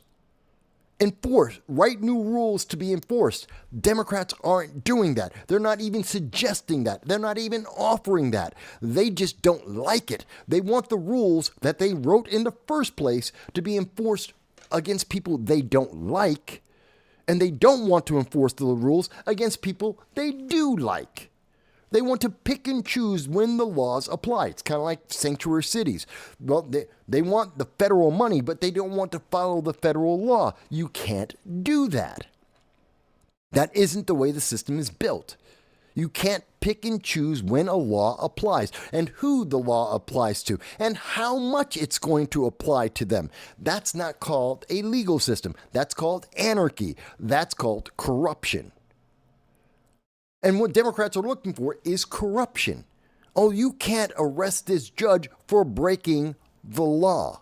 Write new rules to be enforced. Democrats aren't doing that. They're not even suggesting that. They're not even offering that. They just don't like it. They want the rules that they wrote in the first place to be enforced against people they don't like, and they don't want to enforce the rules against people they do like. They want to pick and choose when the laws apply. It's kind of like sanctuary cities. Well, they want the federal money, but they don't want to follow the federal law. You can't do that. That isn't the way the system is built. You can't pick and choose when a law applies and who the law applies to and how much it's going to apply to them. That's not called a legal system. That's called anarchy. That's called corruption. And what Democrats are looking for is corruption. Oh, you can't arrest this judge for breaking the law,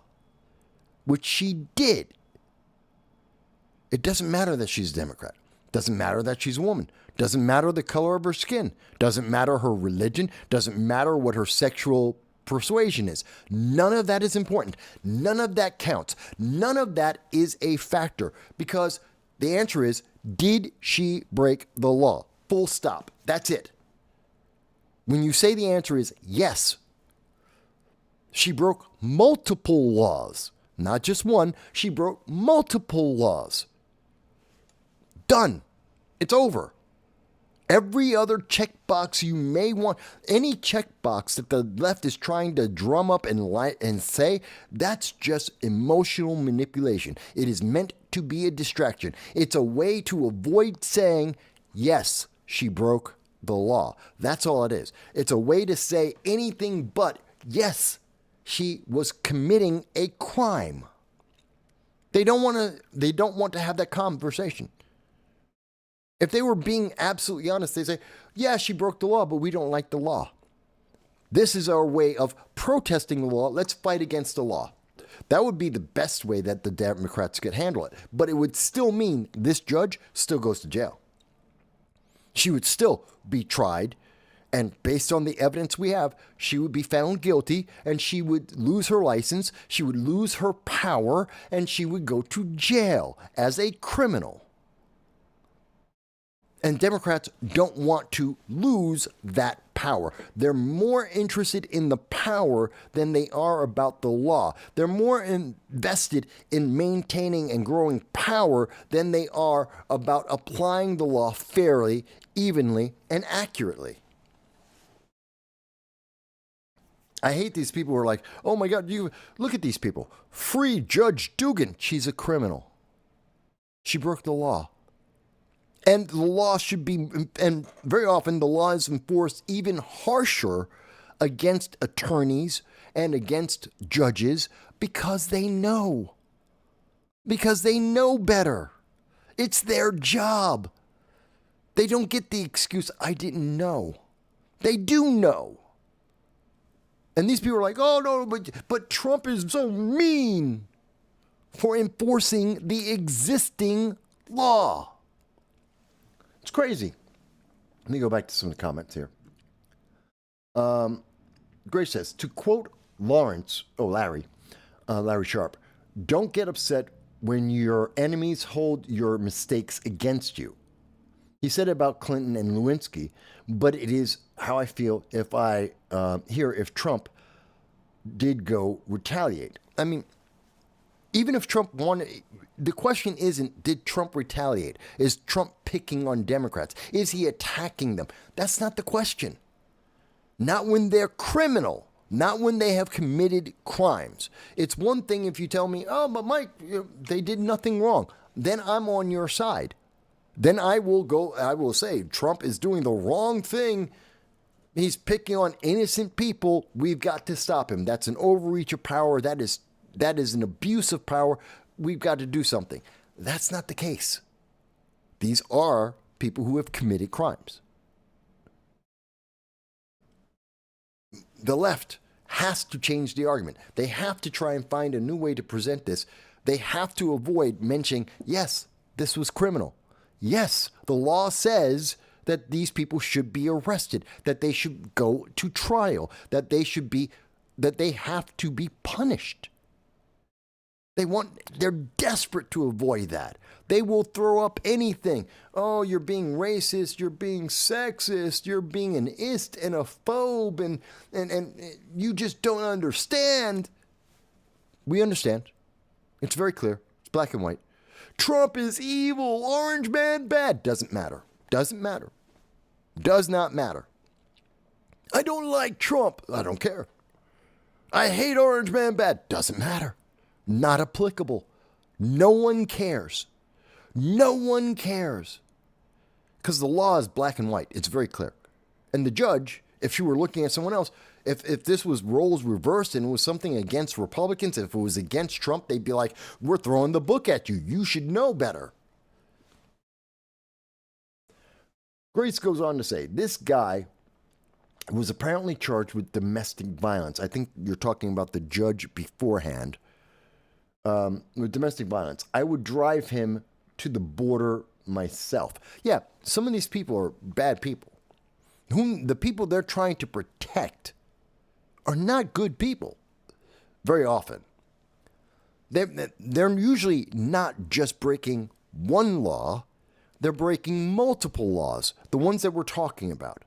which she did. It doesn't matter that she's a Democrat. Doesn't matter that she's a woman. Doesn't matter the color of her skin. Doesn't matter her religion. Doesn't matter what her sexual persuasion is. None of that is important. None of that counts. None of that is a factor, because the answer is, did she break the law? Full stop. That's it. When you say the answer is yes, she broke multiple laws. Not just one, she broke multiple laws. Done. It's over. Every other checkbox you may want, any checkbox that the left is trying to drum up and say, that's just emotional manipulation. It is meant to be a distraction. It's a way to avoid saying, yes, she broke the law. That's all it is. It's a way to say anything but, yes, she was committing a crime. They don't want to have that conversation. If they were being absolutely honest, they say, yeah, she broke the law, but we don't like the law. This is our way of protesting the law. Let's fight against the law. That would be the best way that the Democrats could handle it. But it would still mean this judge still goes to jail. She would still be tried. And based on the evidence we have, she would be found guilty and she would lose her license. She would lose her power and she would go to jail as a criminal. And Democrats don't want to lose that power. They're more interested in the power than they are about the law. They're more invested in maintaining and growing power than they are about applying the law fairly, evenly, and accurately. I hate these people who are like, oh my God, you look at these people. Free Judge Dugan. She's a criminal. She broke the law. And the law should be, and very often the law is enforced even harsher against attorneys and against judges because they know. Because they know better. It's their job. They don't get the excuse, I didn't know. They do know. And these people are like, oh no, but Trump is so mean for enforcing the existing law. It's crazy. Let me go back to some of the comments here. Grace says, to quote Larry Sharp, don't get upset when your enemies hold your mistakes against you. He said about Clinton and Lewinsky, but it is how I feel if Trump did go retaliate. I mean, even if Trump wanted, the question isn't, did Trump retaliate? Is Trump picking on Democrats? Is he attacking them? That's not the question. Not when they're criminal. Not when they have committed crimes. It's one thing if you tell me, oh, but Mike, they did nothing wrong. Then I'm on your side. Then I will say, Trump is doing the wrong thing. He's picking on innocent people. We've got to stop him. That's an overreach of power. That is an abuse of power. We've got to do something. That's not the case. These are people who have committed crimes. The left has to change the argument. They have to try and find a new way to present this. They have to avoid mentioning, yes, this was criminal. Yes, the law says that these people should be arrested, that they should go to trial, that they have to be punished. They're desperate to avoid that. They will throw up anything. Oh, you're being racist, you're being sexist, you're being an ist and a phobe, and you just don't understand. We understand. It's very clear. It's black and white. Trump is evil, orange man bad. Doesn't matter. Doesn't matter. Does not matter. I don't like Trump. I don't care. I hate orange man bad. Doesn't matter. Not applicable. No one cares. No one cares. Because the law is black and white. It's very clear. And the judge, if she were looking at someone else, if this was roles reversed and it was something against Republicans, if it was against Trump, they'd be like, we're throwing the book at you. You should know better. Grace goes on to say, this guy was apparently charged with domestic violence. I think you're talking about the judge beforehand. With domestic violence. I would drive him to the border myself. Yeah, some of these people are bad people. The people they're trying to protect are not good people. Very often. They're usually not just breaking one law, they're breaking multiple laws, the ones that we're talking about.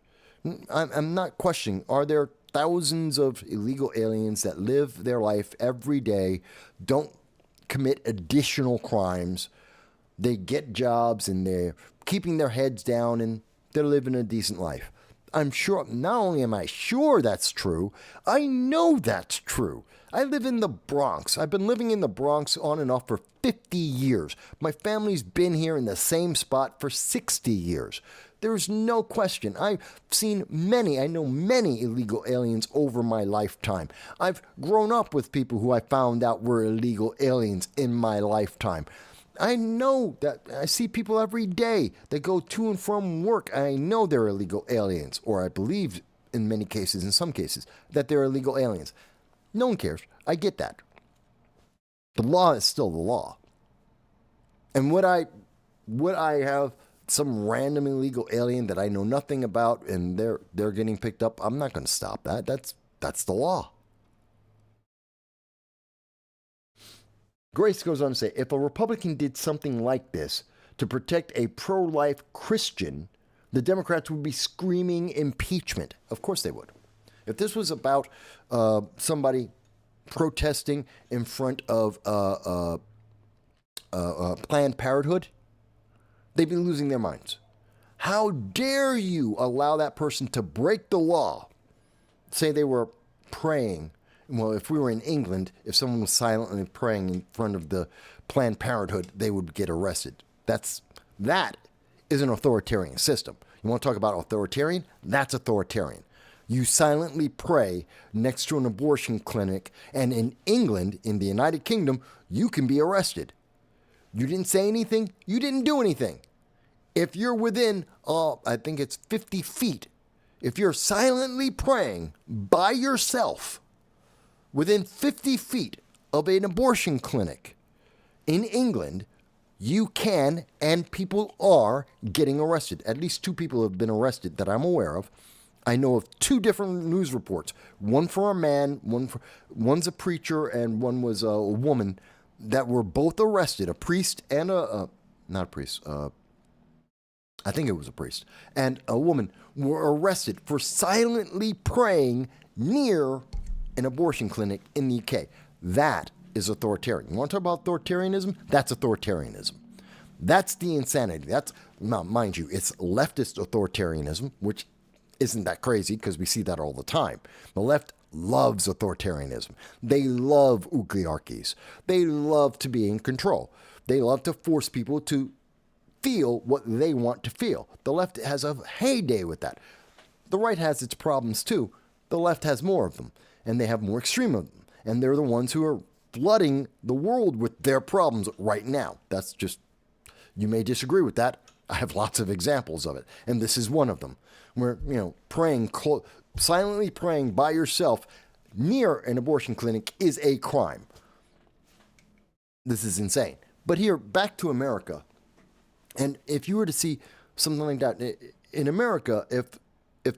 I'm not questioning, are there thousands of illegal aliens that live their life every day, don't commit additional crimes, they get jobs and they're keeping their heads down and they're living a decent life. I'm sure, not only am I sure that's true, I know that's true. I live in the Bronx. I've been living in the Bronx on and off for 50 years. My family's been here in the same spot for 60 years. There's no question. I've seen I know many illegal aliens over my lifetime. I've grown up with people who I found out were illegal aliens in my lifetime. I know that I see people every day that go to and from work. I know they're illegal aliens, or I believe in some cases, that they're illegal aliens. No one cares. I get that. The law is still the law. And would I have some random illegal alien that I know nothing about and they're getting picked up? I'm not going to stop that. That's the law. Grace goes on to say, if a Republican did something like this to protect a pro-life Christian, the Democrats would be screaming impeachment. Of course they would. If this was about somebody protesting in front of Planned Parenthood, they'd be losing their minds. How dare you allow that person to break the law? Say they were praying. Well, if we were in England, if someone was silently praying in front of the Planned Parenthood, they would get arrested. That is an authoritarian system. You want to talk about authoritarian? That's authoritarian. You silently pray next to an abortion clinic, and in England, in the United Kingdom, you can be arrested. You didn't say anything, you didn't do anything. If you're within, I think it's 50 feet, if you're silently praying by yourself within 50 feet of an abortion clinic in England, you can, and people are, getting arrested. At least 2 people have been arrested that I'm aware of. I know of 2 different news reports. One for a man, one's a preacher, and one was a woman that were both arrested. A priest and not a priest, I think it was a priest, and a woman were arrested for silently praying near an abortion clinic in the UK. That is authoritarian. You want to talk about authoritarianism? That's authoritarianism. That's the insanity. That's, now, mind you, it's leftist authoritarianism, which isn't that crazy because we see that all the time. The left loves authoritarianism. They love oligarchies. They love to be in control. They love to force people to feel what they want to feel. The left has a heyday with that. The right has its problems too. The left has more of them, and they have more extreme of them. And they're the ones who are flooding the world with their problems right now. That's just, you may disagree with that. I have lots of examples of it, and this is one of them. Where, praying, silently praying by yourself near an abortion clinic is a crime. This is insane. But here, back to America. And if you were to see something like that, in America, if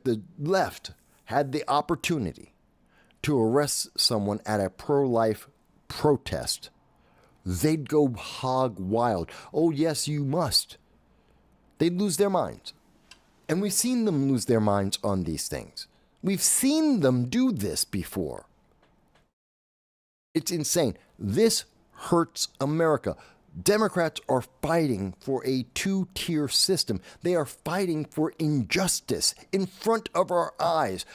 the left had the opportunity to arrest someone at a pro-life protest, they'd go hog wild. Oh, yes, you must. They'd lose their minds. And we've seen them lose their minds on these things. We've seen them do this before. It's insane. This hurts America. Democrats are fighting for a 2-tier system. They are fighting for injustice in front of our eyes.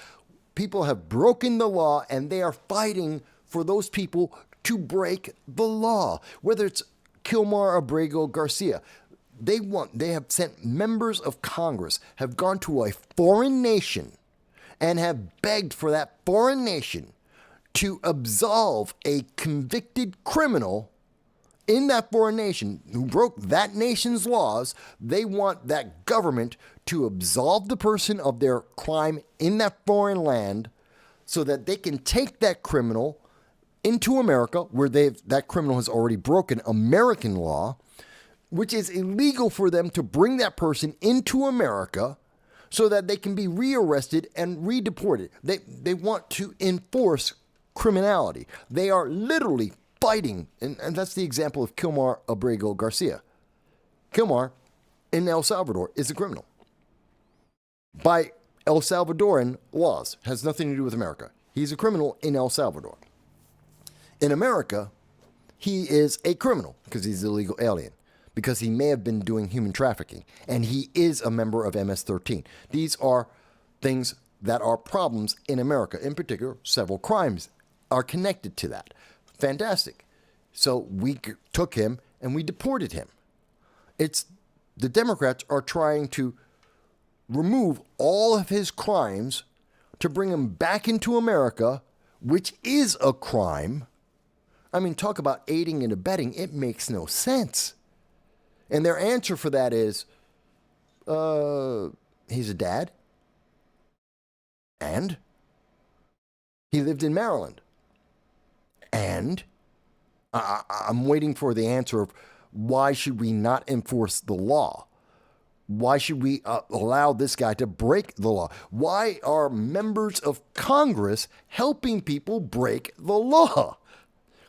People have broken the law, and they are fighting for those people to break the law. Whether it's Kilmar Abrego Garcia, they have sent members of Congress, have gone to a foreign nation and have begged for that foreign nation to absolve a convicted criminal in that foreign nation who broke that nation's laws. They want that government to absolve the person of their crime in that foreign land so that they can take that criminal into America, where that criminal has already broken American law, which is illegal for them to bring that person into America so that they can be rearrested and redeported. They want to enforce criminality. They are literally fighting, and that's the example of Kilmar Abrego Garcia. Kilmar in El Salvador is a criminal. By El Salvadoran laws, has nothing to do with America. He's a criminal in El Salvador. In America, he is a criminal because he's an illegal alien, because he may have been doing human trafficking, and he is a member of MS-13. These are things that are problems in America. In particular, several crimes are connected to that. Fantastic. So we took him and we deported him. The Democrats are trying to remove all of his crimes to bring him back into America, which is a crime. I mean, talk about aiding and abetting. It makes no sense. And their answer for that is, he's a dad. And he lived in Maryland. And I'm waiting for the answer of why should we not enforce the law? Why should we allow this guy to break the law? Why are members of Congress helping people break the law?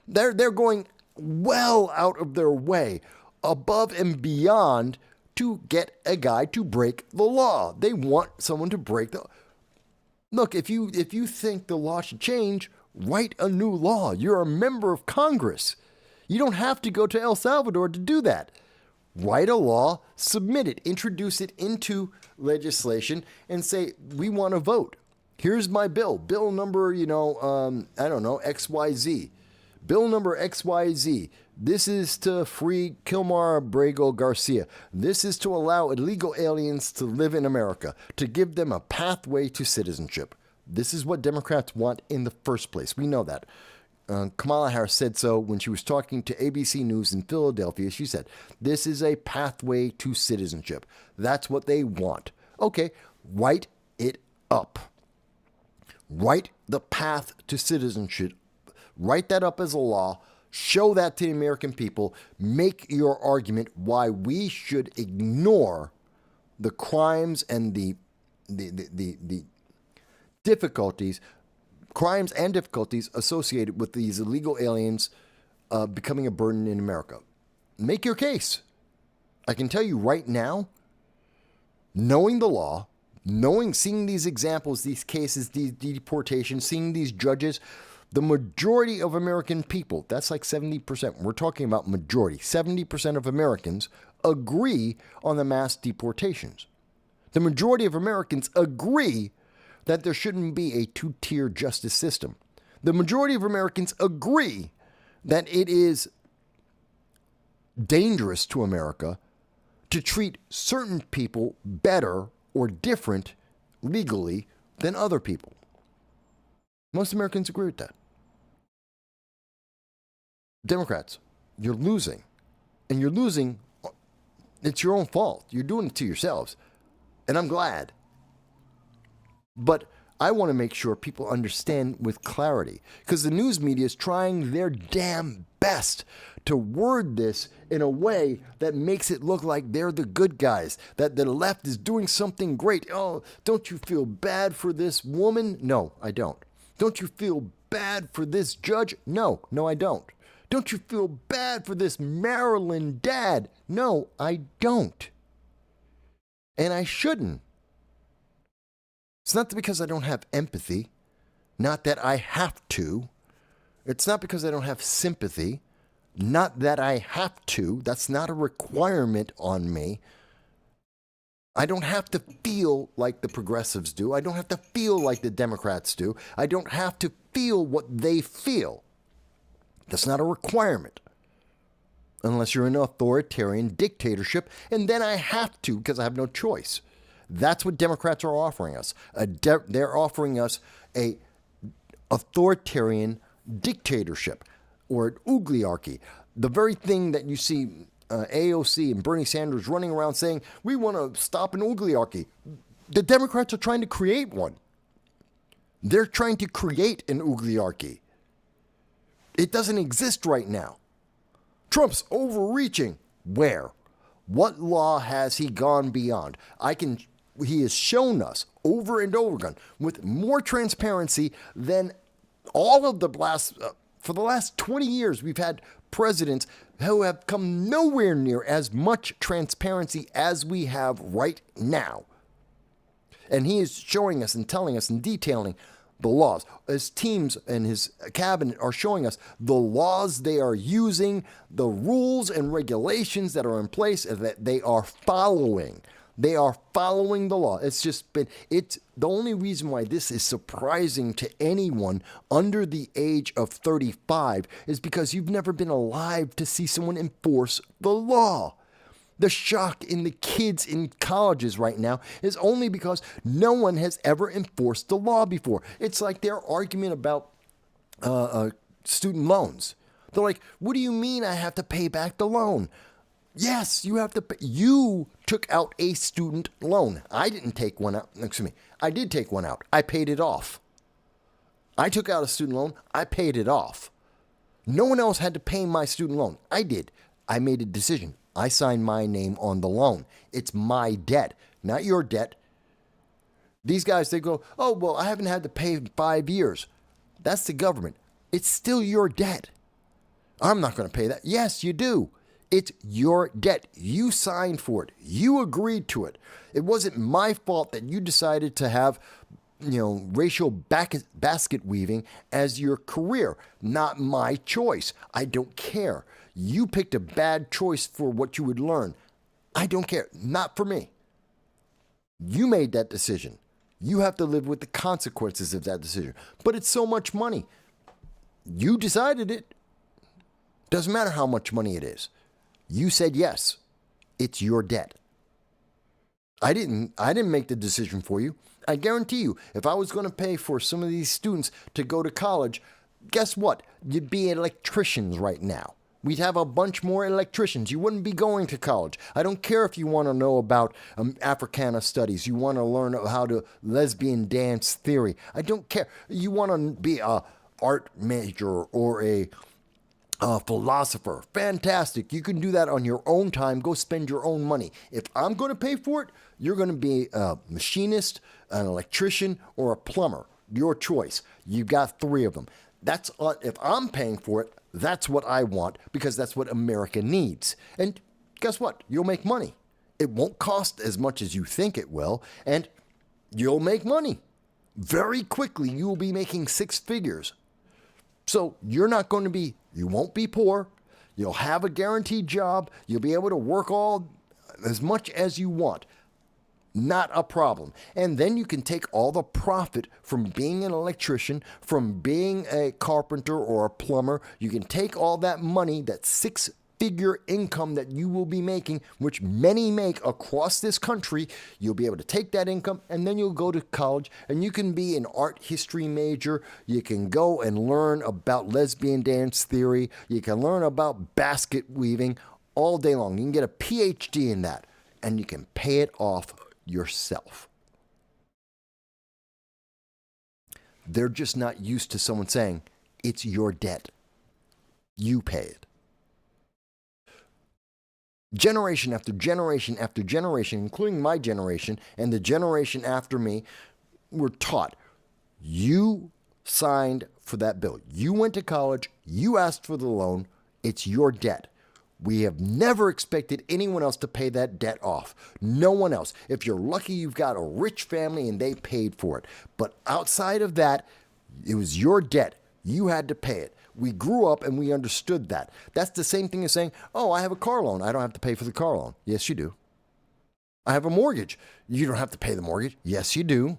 They're going well out of their way, above and beyond, to get a guy to break the law. They want someone to break the law. Look, if you think the law should change, write a new law. You're a member of Congress. You don't have to go to El Salvador to do that. Write a law, submit it, introduce it into legislation, and say, we want to vote. Here's my bill. Bill number, XYZ. Bill number XYZ. This is to free Kilmar Abrego Garcia. This is to allow illegal aliens to live in America, to give them a pathway to citizenship. This is what Democrats want in the first place. We know that. Kamala Harris said so when she was talking to ABC News in Philadelphia. She said, this is a pathway to citizenship. That's what they want. Okay, write it up. Write the path to citizenship. Write that up as a law. Show that to the American people. Make your argument why we should ignore the crimes and the difficulties, crimes and difficulties associated with these illegal aliens becoming a burden in America. Make your case. I can tell you right now, knowing the law, seeing these examples, these cases, these deportations, seeing these judges, the majority of American people, that's like 70%, we're talking about majority, 70% of Americans agree on the mass deportations. The majority of Americans agree that there shouldn't be a two-tier justice system. The majority of Americans agree that it is dangerous to America to treat certain people better or different legally than other people. Most Americans agree with that. Democrats, you're losing. And you're losing, it's your own fault. You're doing it to yourselves. And I'm glad. But I want to make sure people understand with clarity, because the news media is trying their damn best to word this in a way that makes it look like they're the good guys, that the left is doing something great. Oh, don't you feel bad for this woman? No, I don't. Don't you feel bad for this judge? No, I don't. Don't you feel bad for this Maryland dad? No, I don't. And I shouldn't. It's not because I don't have empathy, not that I have to. It's not because I don't have sympathy, not that I have to. That's not a requirement on me. I don't have to feel like the progressives do. I don't have to feel like the Democrats do. I don't have to feel what they feel. That's not a requirement. Unless you're in an authoritarian dictatorship, and then I have to because I have no choice. That's what Democrats are offering us. They're offering us a authoritarian dictatorship or an oligarchy. The very thing that you see AOC and Bernie Sanders running around saying, we want to stop an oligarchy. The Democrats are trying to create one. They're trying to create an oligarchy. It doesn't exist right now. Trump's overreaching. Where? What law has he gone beyond? He has shown us over and over again with more transparency than all of the for the last 20 years, we've had presidents who have come nowhere near as much transparency as we have right now. And he is showing us and telling us and detailing the laws. His teams and his cabinet are showing us the laws they are using, the rules and regulations that are in place that they are following. They are following the law. It's the only reason why this is surprising to anyone under the age of 35 is because you've never been alive to see someone enforce the law. The shock in the kids in colleges right now is only because no one has ever enforced the law before. It's like their argument about student loans. They're like, what do you mean I have to pay back the loan? Yes, you have to pay. You took out a student loan. I didn't take one out. Excuse me. I did take one out. I paid it off. I took out a student loan. I paid it off. No one else had to pay my student loan. I did. I made a decision. I signed my name on the loan. It's my debt, not your debt. These guys, they go, oh, well, I haven't had to pay 5 years. That's the government. It's still your debt. I'm not going to pay that. Yes, you do. It's your debt. You signed for it. You agreed to it. It wasn't my fault that you decided to have, racial basket weaving as your career. Not my choice. I don't care. You picked a bad choice for what you would learn. I don't care. Not for me. You made that decision. You have to live with the consequences of that decision. But it's so much money. You decided it. Doesn't matter how much money it is. You said yes. It's your debt. I didn't make the decision for you. I guarantee you, if I was going to pay for some of these students to go to college, guess what? You'd be electricians right now. We'd have a bunch more electricians. You wouldn't be going to college. I don't care if you want to know about Africana studies. You want to learn how to lesbian dance theory. I don't care. You want to be a art major or a philosopher. Fantastic. You can do that on your own time. Go spend your own money. If I'm going to pay for it, you're going to be a machinist, an electrician, or a plumber. Your choice. You've got 3 of them. That's if I'm paying for it, that's what I want because that's what America needs. And guess what? You'll make money. It won't cost as much as you think it will, and you'll make money. Very quickly, you will be making 6 figures. So you won't be poor. You'll have a guaranteed job. You'll be able to work as much as you want. Not a problem. And then you can take all the profit from being an electrician, from being a carpenter or a plumber. You can take all that money, that 6-figure income that you will be making, which many make across this country. You'll be able to take that income and then you'll go to college and you can be an art history major. You can go and learn about lesbian dance theory. You can learn about basket weaving all day long. You can get a PhD in that and you can pay it off yourself. They're just not used to someone saying, it's your debt. You pay it. Generation after generation after generation, including my generation and the generation after me, were taught, you signed for that bill. You went to college, you asked for the loan, it's your debt. We have never expected anyone else to pay that debt off. No one else. If you're lucky, you've got a rich family and they paid for it. But outside of that, it was your debt. You had to pay it. We grew up and we understood that. That's the same thing as saying, oh, I have a car loan. I don't have to pay for the car loan. Yes, you do. I have a mortgage. You don't have to pay the mortgage. Yes, you do.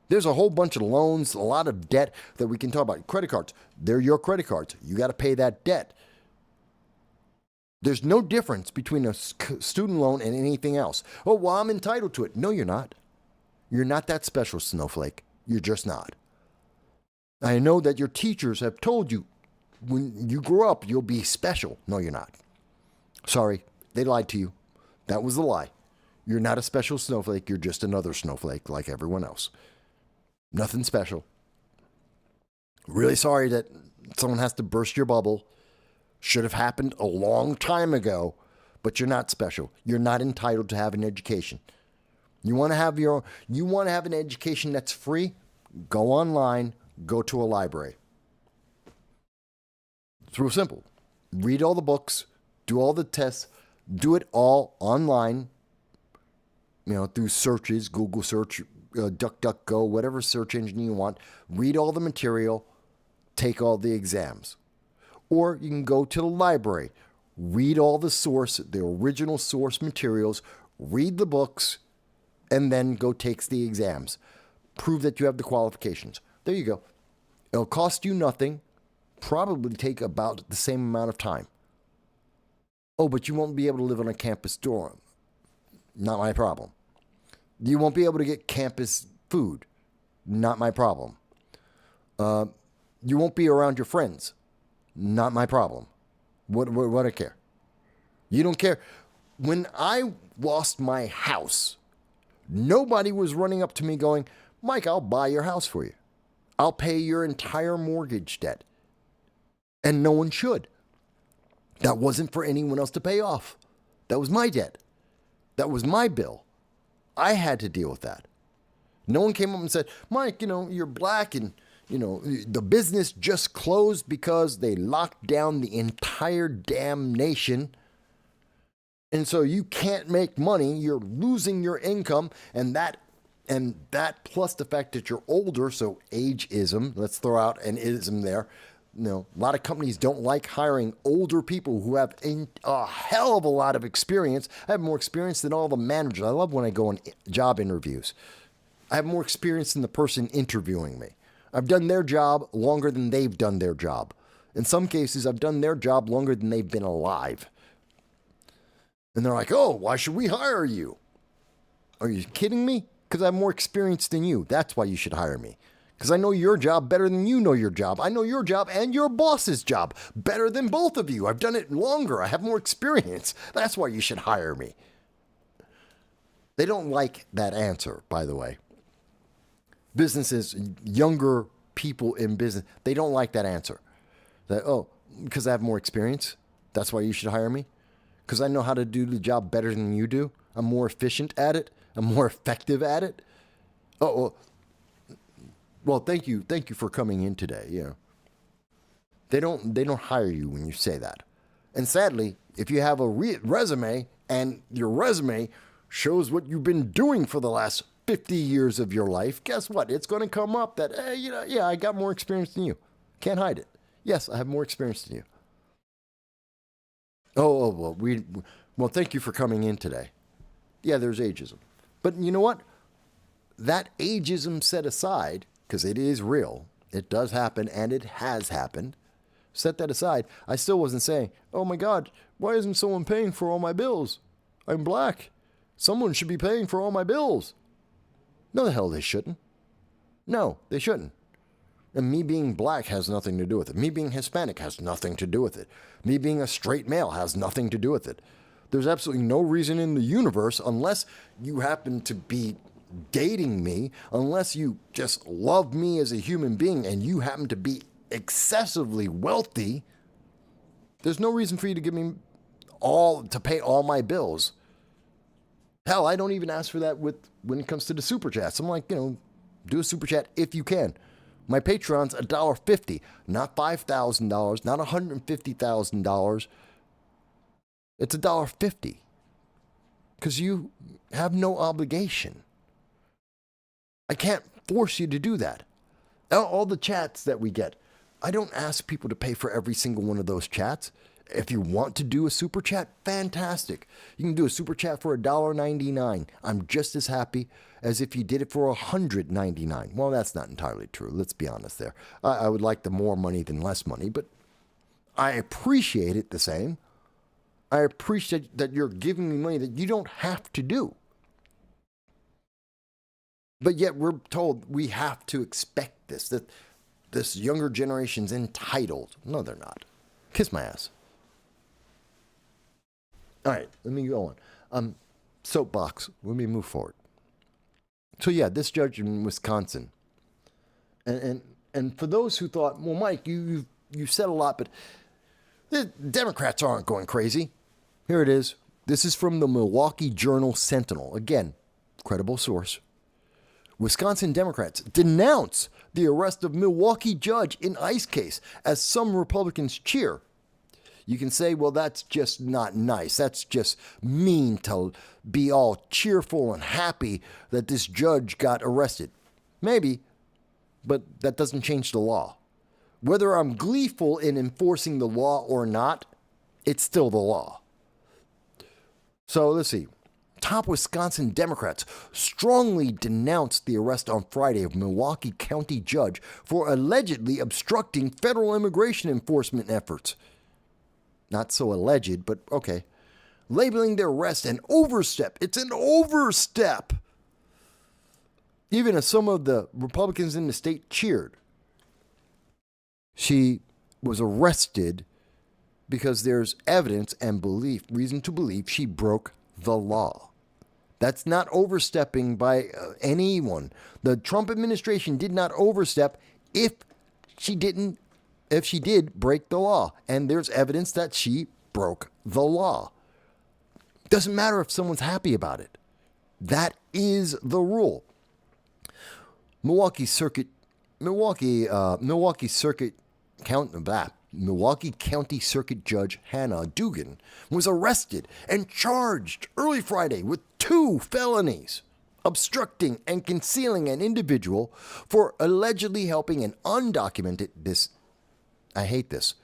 There's a whole bunch of loans, a lot of debt that we can talk about. Credit cards. They're your credit cards. You got to pay that debt. There's no difference between a student loan and anything else. Oh, well, I'm entitled to it. No, you're not. You're not that special, snowflake. You're just not. I know that your teachers have told you when you grow up, you'll be special. No, you're not. Sorry, they lied to you. That was the lie. You're not a special snowflake. You're just another snowflake like everyone else. Nothing special. Really sorry that someone has to burst your bubble. Should have happened a long time ago, but you're not special. You're not entitled to have an education. You want to have an education that's free? Go online, go to a library. It's real simple. Read all the books, do all the tests, do it all online, through searches, Google search, DuckDuckGo, whatever search engine you want. Read all the material, take all the exams. Or you can go to the library, read all the original source materials, read the books, and then go take the exams. Prove that you have the qualifications. There you go. It'll cost you nothing, probably take about the same amount of time. Oh, but you won't be able to live on a campus dorm. Not my problem. You won't be able to get campus food. Not my problem. You won't be around your friends. Not my problem. What do I care? You don't care. When I lost my house, nobody was running up to me going, Mike, I'll buy your house for you. I'll pay your entire mortgage debt. And no one should. That wasn't for anyone else to pay off. That was my debt. That was my bill. I had to deal with that. No one came up and said, Mike, you're black and, the business just closed because they locked down the entire damn nation. And so you can't make money. You're losing your income. And that plus the fact that you're older, so ageism, let's throw out an ism there. A lot of companies don't like hiring older people who have a hell of a lot of experience. I have more experience than all the managers. I love when I go on job interviews. I have more experience than the person interviewing me. I've done their job longer than they've done their job. In some cases, I've done their job longer than they've been alive. And they're like, oh, why should we hire you? Are you kidding me? Because I have more experience than you. That's why you should hire me. Because I know your job better than you know your job. I know your job and your boss's job better than both of you. I've done it longer. I have more experience. That's why you should hire me. They don't like that answer, by the way. Businesses, younger people in business, they don't like that answer. Because I have more experience. That's why you should hire me. Because I know how to do the job better than you do. I'm more efficient at it. I'm more effective at it. Well, thank you for coming in today. They don't hire you when you say that. And sadly, if you have a resume and your resume shows what you've been doing for the last 50 years of your life, guess what? It's going to come up that, I got more experience than you. Can't hide it. Yes, I have more experience than you. Well, thank you for coming in today. Yeah, there's ageism. But you know what? That ageism set aside, because it is real, it does happen, and it has happened. Set that aside. I still wasn't saying, oh my God, why isn't someone paying for all my bills? I'm black. Someone should be paying for all my bills. No, the hell they shouldn't. No, they shouldn't. And me being black has nothing to do with it. Me being Hispanic has nothing to do with it. Me being a straight male has nothing to do with it. There's absolutely no reason in the universe, unless you happen to be dating me, unless you just love me as a human being and you happen to be excessively wealthy, there's no reason for you to give me to pay all my bills. Hell, I don't even ask for that when it comes to the super chats. I'm like, do a super chat if you can. My Patreon's $1.50, not $5,000, not $150,000. It's $1.50 because you have no obligation. I can't force you to do that. All the chats that we get, I don't ask people to pay for every single one of those chats. If you want to do a super chat, fantastic. You can do a super chat for $1.99. I'm just as happy as if you did it for $100.99. Well, that's not entirely true. Let's be honest there. I would like the more money than less money, but I appreciate it the same. I appreciate that you're giving me money that you don't have to do. But yet we're told we have to expect this, that this younger generation's entitled. No, they're not. Kiss my ass. All right, let me go on. Soapbox, let me move forward. So yeah, this judge in Wisconsin. And for those who thought, well, Mike, you said a lot, but the Democrats aren't going crazy. Here it is. This is from the Milwaukee Journal-Sentinel. Again, credible source. Wisconsin Democrats denounce the arrest of Milwaukee judge in ICE case as some Republicans cheer. You can say, well, that's just not nice. That's just mean to be all cheerful and happy that this judge got arrested. Maybe, but that doesn't change the law. Whether I'm gleeful in enforcing the law or not, it's still the law. So let's see. Top Wisconsin Democrats strongly denounced the arrest on Friday of Milwaukee County judge for allegedly obstructing federal immigration enforcement efforts. Not so alleged, but okay. Labeling the arrest an overstep. It's an overstep. Even as some of the Republicans in the state cheered. She was arrested because there's evidence and reason to believe she broke the law. That's not overstepping by anyone. The Trump administration did not overstep if if she did break the law, and there's evidence that she broke the law. Doesn't matter if someone's happy about it. That is the rule. Milwaukee County Circuit Judge Hannah Dugan was arrested and charged early Friday with 2 felonies: obstructing and concealing an individual for allegedly helping an undocumented I hate this.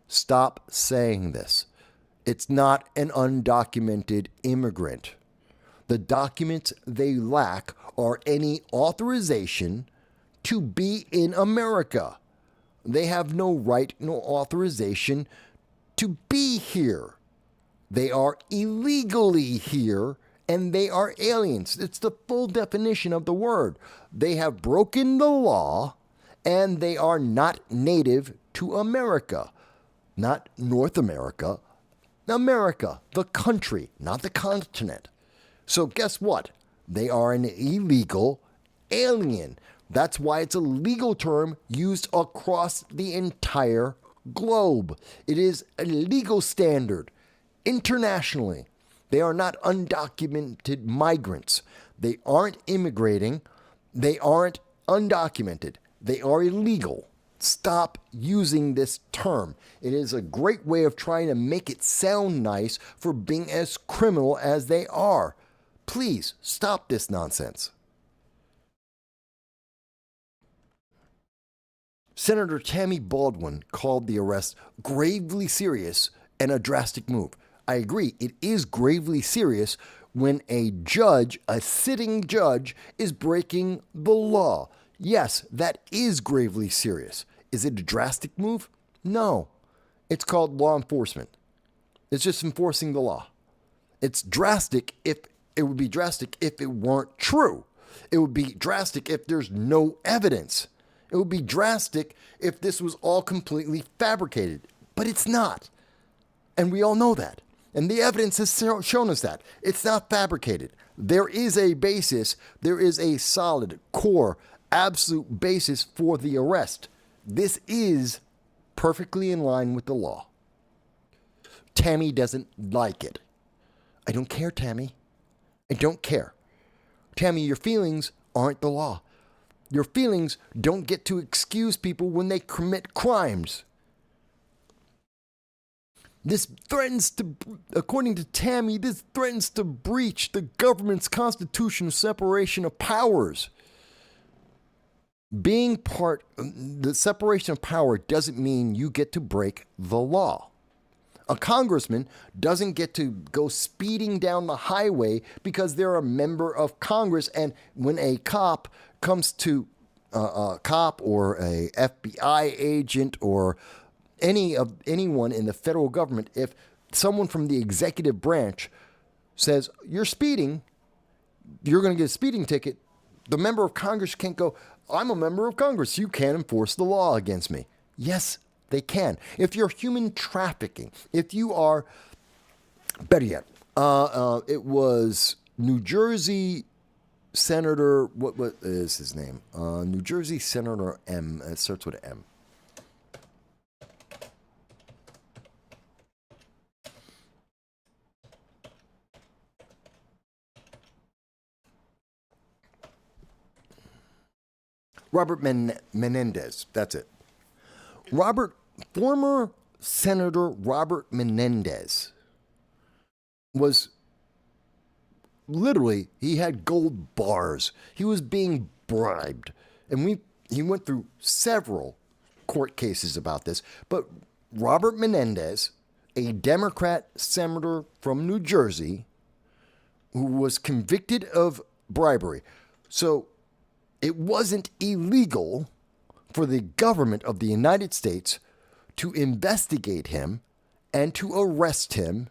Stop saying this. It's not an undocumented immigrant. The documents they lack are any authorization to be in America. They have no right, no authorization to be here. They are illegally here, and they are aliens. It's the full definition of the word. They have broken the law, and they are not native to America. Not North America. America, the country, not the continent. So guess what? They are an illegal alien. That's why it's a legal term used across the entire globe. It is a legal standard internationally. They are not undocumented migrants. They aren't immigrating. They aren't undocumented. They are illegal. Stop using this term. It is a great way of trying to make it sound nice for being as criminal as they are. Please stop this nonsense. Senator Tammy Baldwin called the arrest gravely serious and a drastic move. I agree, it is gravely serious when a judge, a sitting judge, is breaking the law. Yes, that is gravely serious. Is it a drastic move? No. It's called law enforcement. It's just enforcing the law. It's drastic if it would be drastic if it weren't true. It would be drastic if there's no evidence. It would be drastic if this was all completely fabricated. But it's not. And we all know that. And the evidence has shown us that. It's not fabricated. There is a basis. There is a solid, core, absolute basis for the arrest. This is perfectly in line with the law. Tammy doesn't like it. I don't care, Tammy. I don't care. Tammy, your feelings aren't the law. Your feelings don't get to excuse people when they commit crimes. This threatens to, according to Tammy, this threatens to breach the government's constitutional separation of powers. Being part, the separation of power doesn't mean you get to break the law. A congressman doesn't get to go speeding down the highway because they're a member of Congress, and when a cop comes to a cop or a FBI agent or anyone in the federal government, if someone from the executive branch says, you're speeding, you're going to get a speeding ticket, the member of Congress can't go, I'm a member of Congress, you can't enforce the law against me. Yes, they can. If you're human trafficking, if you are, better yet, it was New Jersey Senator, what is his name? New Jersey Senator M, it starts with an M. Robert Menendez, that's it. Former Senator Robert Menendez was literally, he had gold bars. He was being bribed. And he went through several court cases about this. But Robert Menendez, a Democrat senator from New Jersey, who was convicted of bribery. So it wasn't illegal for the government of the United States to investigate him and to arrest him,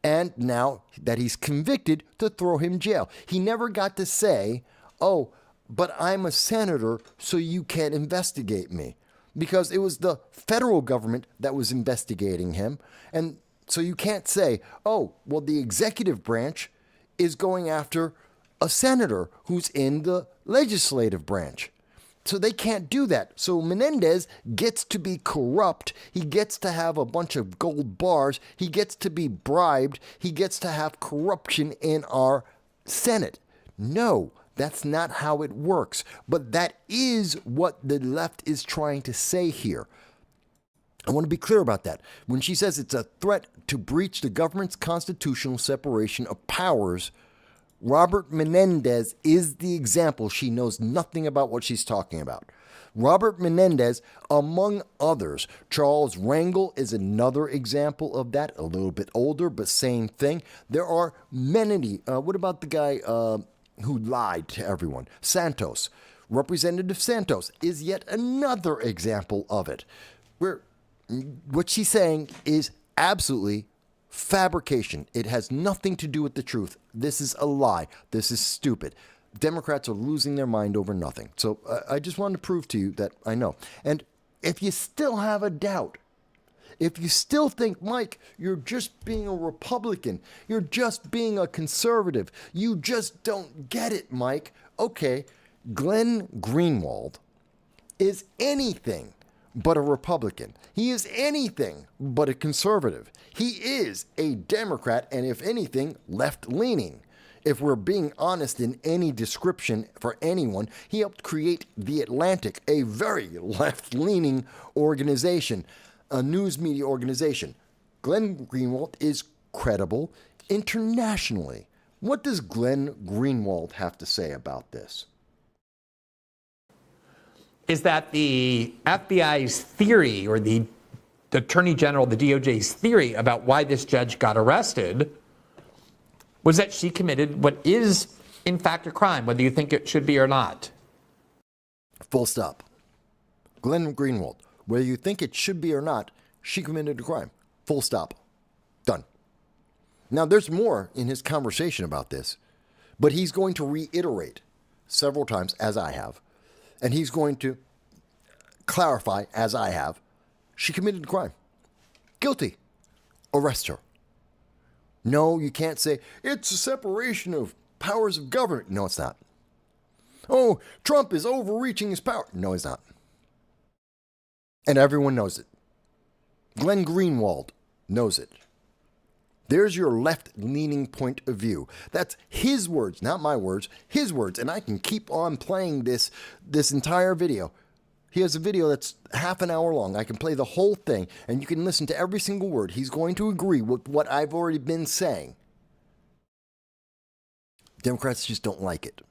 and now that he's convicted, to throw him in jail. He never got to say, oh, but I'm a senator, so you can't investigate me. Because it was the federal government that was investigating him. And so you can't say, oh, well, the executive branch is going after a senator who's in the legislative branch. So they can't do that. So Menendez gets to be corrupt. He gets to have a bunch of gold bars. He gets to be bribed. He gets to have corruption in our Senate. No, that's not how it works. But that is what the left is trying to say here. I want to be clear about that. When she says it's a threat to breach the government's constitutional separation of powers, Robert Menendez is the example. She knows nothing about what she's talking about. Robert Menendez, among others. Charles Rangel is another example of that, a little bit older, but same thing. There are many. What about the guy who lied to everyone? Santos. Representative Santos is yet another example of it. What she's saying is absolutely fabrication. It has nothing to do with the truth. This is a lie. This is stupid. Democrats are losing their mind over nothing. So I just wanted to prove to you that I know. And if you still have a doubt, if you still think, Mike, you're just being a Republican, you're just being a conservative, you just don't get it, Mike. Okay, Glenn Greenwald is anything but a Republican. He is anything but a conservative. He is a Democrat, and if anything, left-leaning. If we're being honest in any description for anyone, he helped create The Atlantic, a very left-leaning organization, a news media organization. Glenn Greenwald is credible internationally. What does Glenn Greenwald have to say about this? Is that the FBI's theory, or the Attorney General, the DOJ's theory about why this judge got arrested was that she committed what is, in fact, a crime, whether you think it should be or not. Full stop. Glenn Greenwald, whether you think it should be or not, she committed a crime. Full stop. Done. Now, there's more in his conversation about this, but he's going to reiterate several times, as I have, and he's going to clarify, as I have, she committed a crime. Guilty. Arrest her. No, you can't say, it's a separation of powers of government. No, it's not. Oh, Trump is overreaching his power. No, he's not. And everyone knows it. Glenn Greenwald knows it. There's your left-leaning point of view. That's his words, not my words, his words. And I can keep on playing this entire video. He has a video that's half an hour long. I can play the whole thing, and you can listen to every single word. He's going to agree with what I've already been saying. Democrats just don't like it.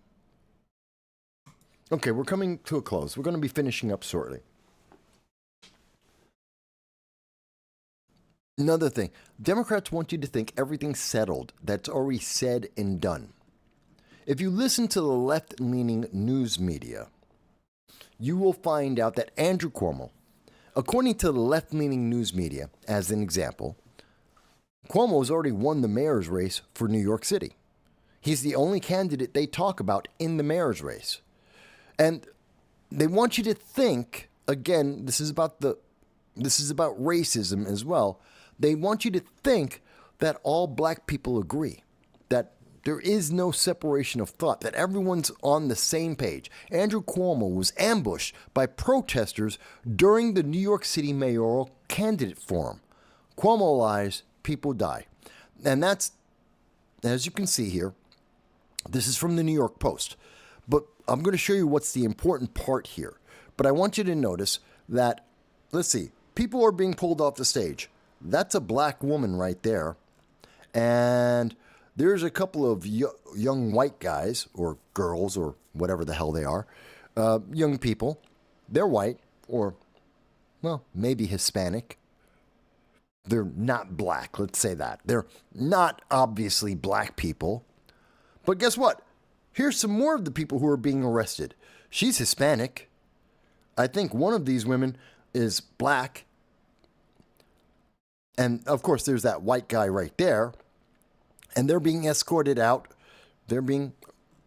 Okay, we're coming to a close. We're going to be finishing up shortly. Another thing, Democrats want you to think everything's settled. That's already said and done. If you listen to the left-leaning news media, you will find out that Andrew Cuomo, according to the left-leaning news media, as an example, Cuomo has already won the mayor's race for New York City. He's the only candidate they talk about in the mayor's race. And they want you to think, again, this is about racism as well. They want you to think that all black people agree, that there is no separation of thought, that everyone's on the same page. Andrew Cuomo was ambushed by protesters during the New York City mayoral candidate forum. Cuomo lies, people die. And that's, as you can see here, this is from the New York Post. But I'm going to show you what's the important part here. But I want you to notice that, let's see, people are being pulled off the stage. That's a black woman right there. And there's a couple of young white guys, or girls, or whatever the hell they are, young people. They're white, or, well, maybe Hispanic. They're not black, let's say that. They're not obviously black people. But guess what? Here's some more of the people who are being arrested. She's Hispanic. I think one of these women is black. And, of course, there's that white guy right there. And they're being escorted out. They're being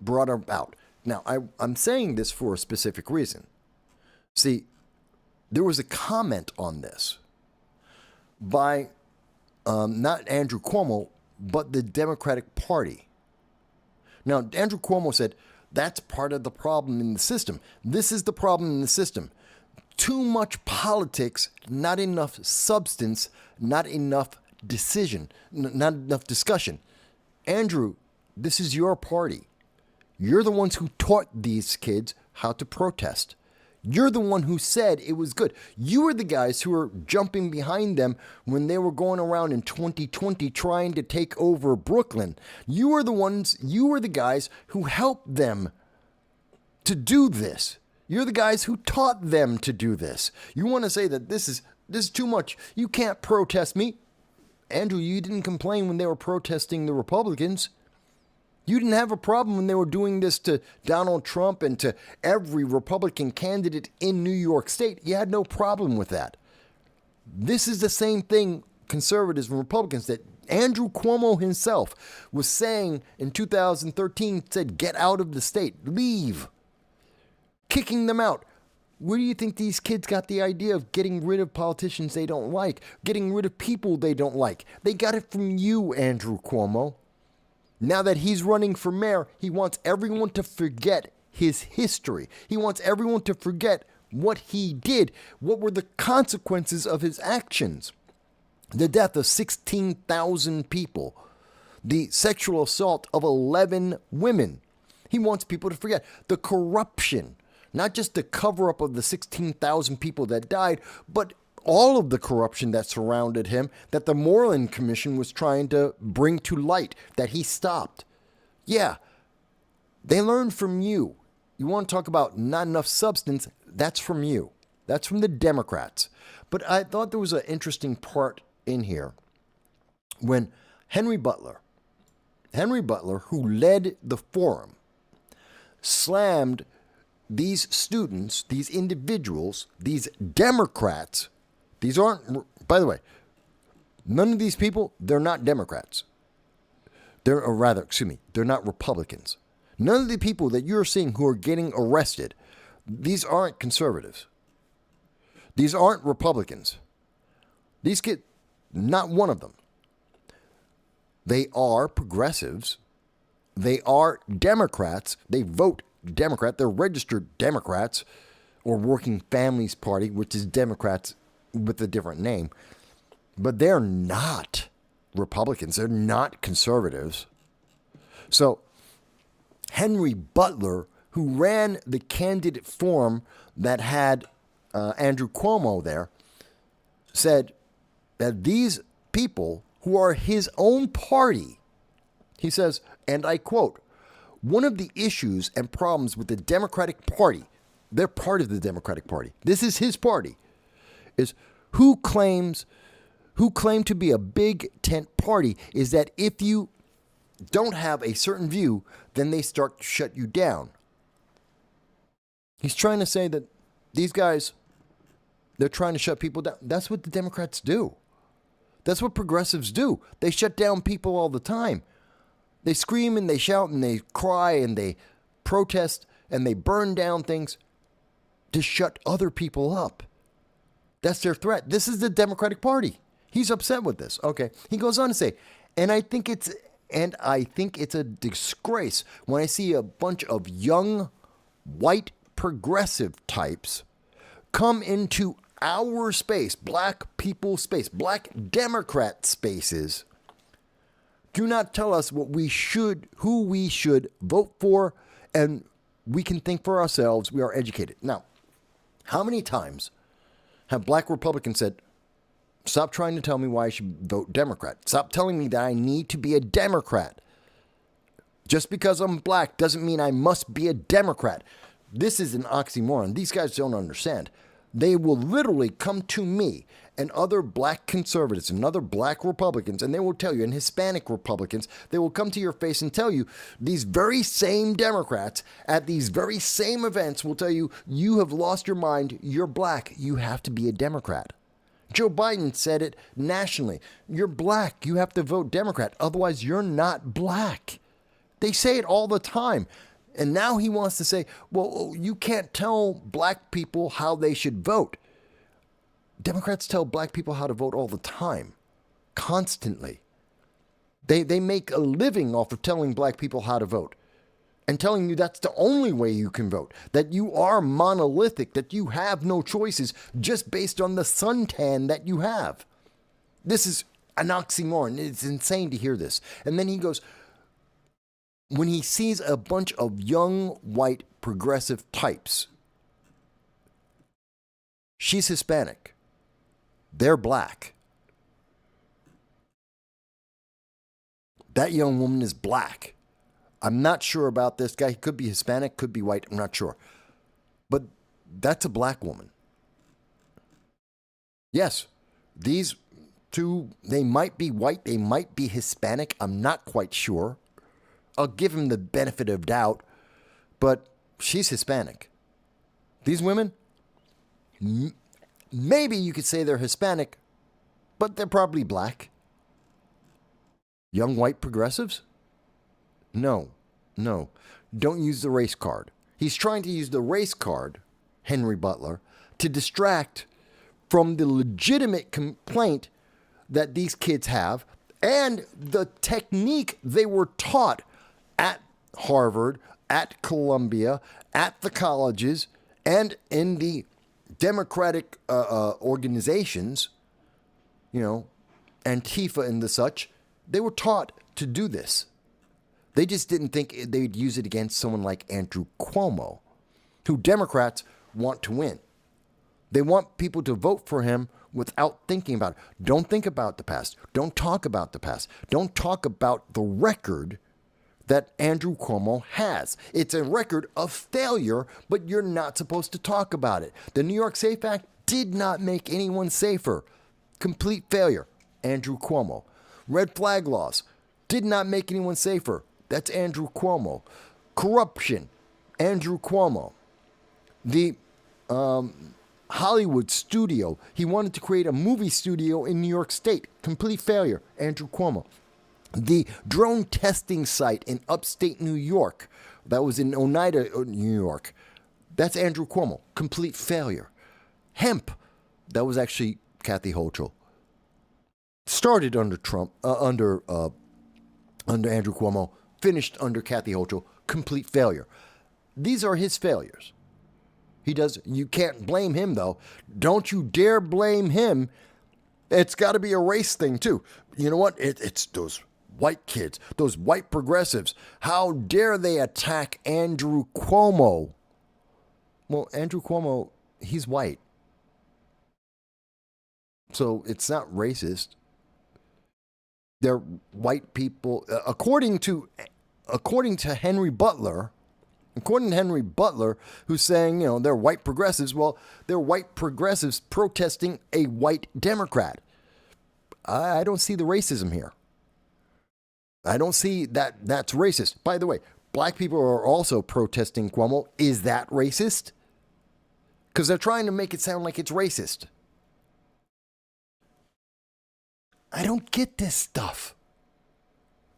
brought out. Now, I'm saying this for a specific reason. See, there was a comment on this by not Andrew Cuomo, but the Democratic Party. Now, Andrew Cuomo said That's part of the problem in the system. This is the problem in the system. Too much politics, not enough substance, not enough decision, not enough discussion. Andrew, this is your party. You're the ones who taught these kids how to protest. You're the one who said it was good. You were the guys who were jumping behind them when they were going around in 2020 trying to take over Brooklyn. You were the guys who helped them to do this. You're the guys who taught them to do this. You want to say that this is too much. You can't protest me. Andrew, you didn't complain when they were protesting the Republicans. You didn't have a problem when they were doing this to Donald Trump and to every Republican candidate in New York State. You had no problem with that. This is the same thing conservatives and Republicans that Andrew Cuomo himself was saying in 2013, said, get out of the state, leave, kicking them out. Where do you think these kids got the idea of getting rid of politicians they don't like, getting rid of people they don't like? They got it from you, Andrew Cuomo. Now that he's running for mayor, he wants everyone to forget his history. He wants everyone to forget what he did. What were the consequences of his actions? The death of 16,000 people. The sexual assault of 11 women. He wants people to forget the corruption. Not just the cover-up of the 16,000 people that died, but all of the corruption that surrounded him, that the Moreland Commission was trying to bring to light, that he stopped. Yeah, they learned from you. You want to talk about not enough substance, that's from you. That's from the Democrats. But I thought there was an interesting part in here when Henry Butler, who led the forum, slammed these students, these individuals, these Democrats. These aren't, by the way, none of these people, they're not Democrats. They're not Republicans. None of the people that you're seeing who are getting arrested, these aren't conservatives. These aren't Republicans. These kids, not one of them. They are progressives. They are Democrats. They vote Democrat. They're registered Democrats, or Working Families Party, which is Democrats with a different name. But they're not Republicans. They're not conservatives. So Henry Butler, who ran the candidate forum that had Andrew Cuomo there, said that these people who are his own party, he says, and I quote, one of the issues and problems with the Democratic Party, they're part of the Democratic Party, this is his party, is who claim to be a big tent party is that if you don't have a certain view, then they start to shut you down. He's trying to say that these guys, they're trying to shut people down. That's what the Democrats do. That's what progressives do. They shut down people all the time. They scream and they shout and they cry and they protest and they burn down things to shut other people up. That's their threat. This is the Democratic Party. He's upset with this. Okay. He goes on to say, and I think it's a disgrace when I see a bunch of young white progressive types come into our space, black people space, black Democrat spaces. Do not tell us who we should vote for, and we can think for ourselves. We are educated. Now, how many times have black Republicans said, stop trying to tell me why I should vote Democrat. Stop telling me that I need to be a Democrat. Just because I'm black doesn't mean I must be a Democrat. This is an oxymoron. These guys don't understand. They will literally come to me and other black conservatives and other black Republicans, and they will tell you, and Hispanic Republicans, they will come to your face and tell you, these very same Democrats at these very same events will tell you, you have lost your mind, you're black, you have to be a Democrat. Joe Biden said it nationally. You're black, you have to vote Democrat, otherwise you're not black. They say it all the time. And now he wants to say, well, you can't tell black people how they should vote. Democrats tell black people how to vote all the time, constantly. They make a living off of telling black people how to vote. and telling you that's the only way you can vote, that you are monolithic, that you have no choices just based on the suntan that you have. This is an oxymoron. It's insane to hear this. And then he goes, when he sees a bunch of young, white, progressive types, she's Hispanic. They're black. That young woman is black. I'm not sure about this guy. He could be Hispanic, could be white. I'm not sure. But that's a black woman. Yes, these two, they might be white, they might be Hispanic. I'm not quite sure. I'll give him the benefit of doubt, but she's Hispanic. These women, maybe you could say they're Hispanic, but they're probably black. Young white progressives? No. Don't use the race card. He's trying to use the race card, Henry Butler, to distract from the legitimate complaint that these kids have and the technique they were taught at Harvard, at Columbia, at the colleges, and in the democratic organizations, Antifa and the such. They were taught to do this. They just didn't think they'd use it against someone like Andrew Cuomo, who Democrats want to win. They want people to vote for him without thinking about it. Don't think about the past. Don't talk about the past. Don't talk about the record that Andrew Cuomo has. It's a record of failure, but you're not supposed to talk about it. The New York SAFE Act did not make anyone safer. Complete failure. Andrew Cuomo. Red flag laws did not make anyone safer. That's Andrew Cuomo. Corruption. Andrew Cuomo. The Hollywood studio. He wanted to create a movie studio in New York State. Complete failure. Andrew Cuomo. The drone testing site in upstate New York. That was in Oneida, New York. That's Andrew Cuomo. Complete failure. Hemp. That was actually Kathy Hochul. Started under Trump, under Andrew Cuomo. Finished under Kathy Hochul. Complete failure. These are his failures. He does. You can't blame him, though. Don't you dare blame him. It's got to be a race thing, too. You know what? It's those white kids, those white progressives. How dare they attack Andrew Cuomo? Well, Andrew Cuomo, he's white. So it's not racist. They're white people. According to Henry Butler, who's saying, they're white progressives. Well, they're white progressives protesting a white Democrat. I don't see the racism here. I don't see that's racist. By the way, black people are also protesting Cuomo. Is that racist? Because they're trying to make it sound like it's racist. I don't get this stuff.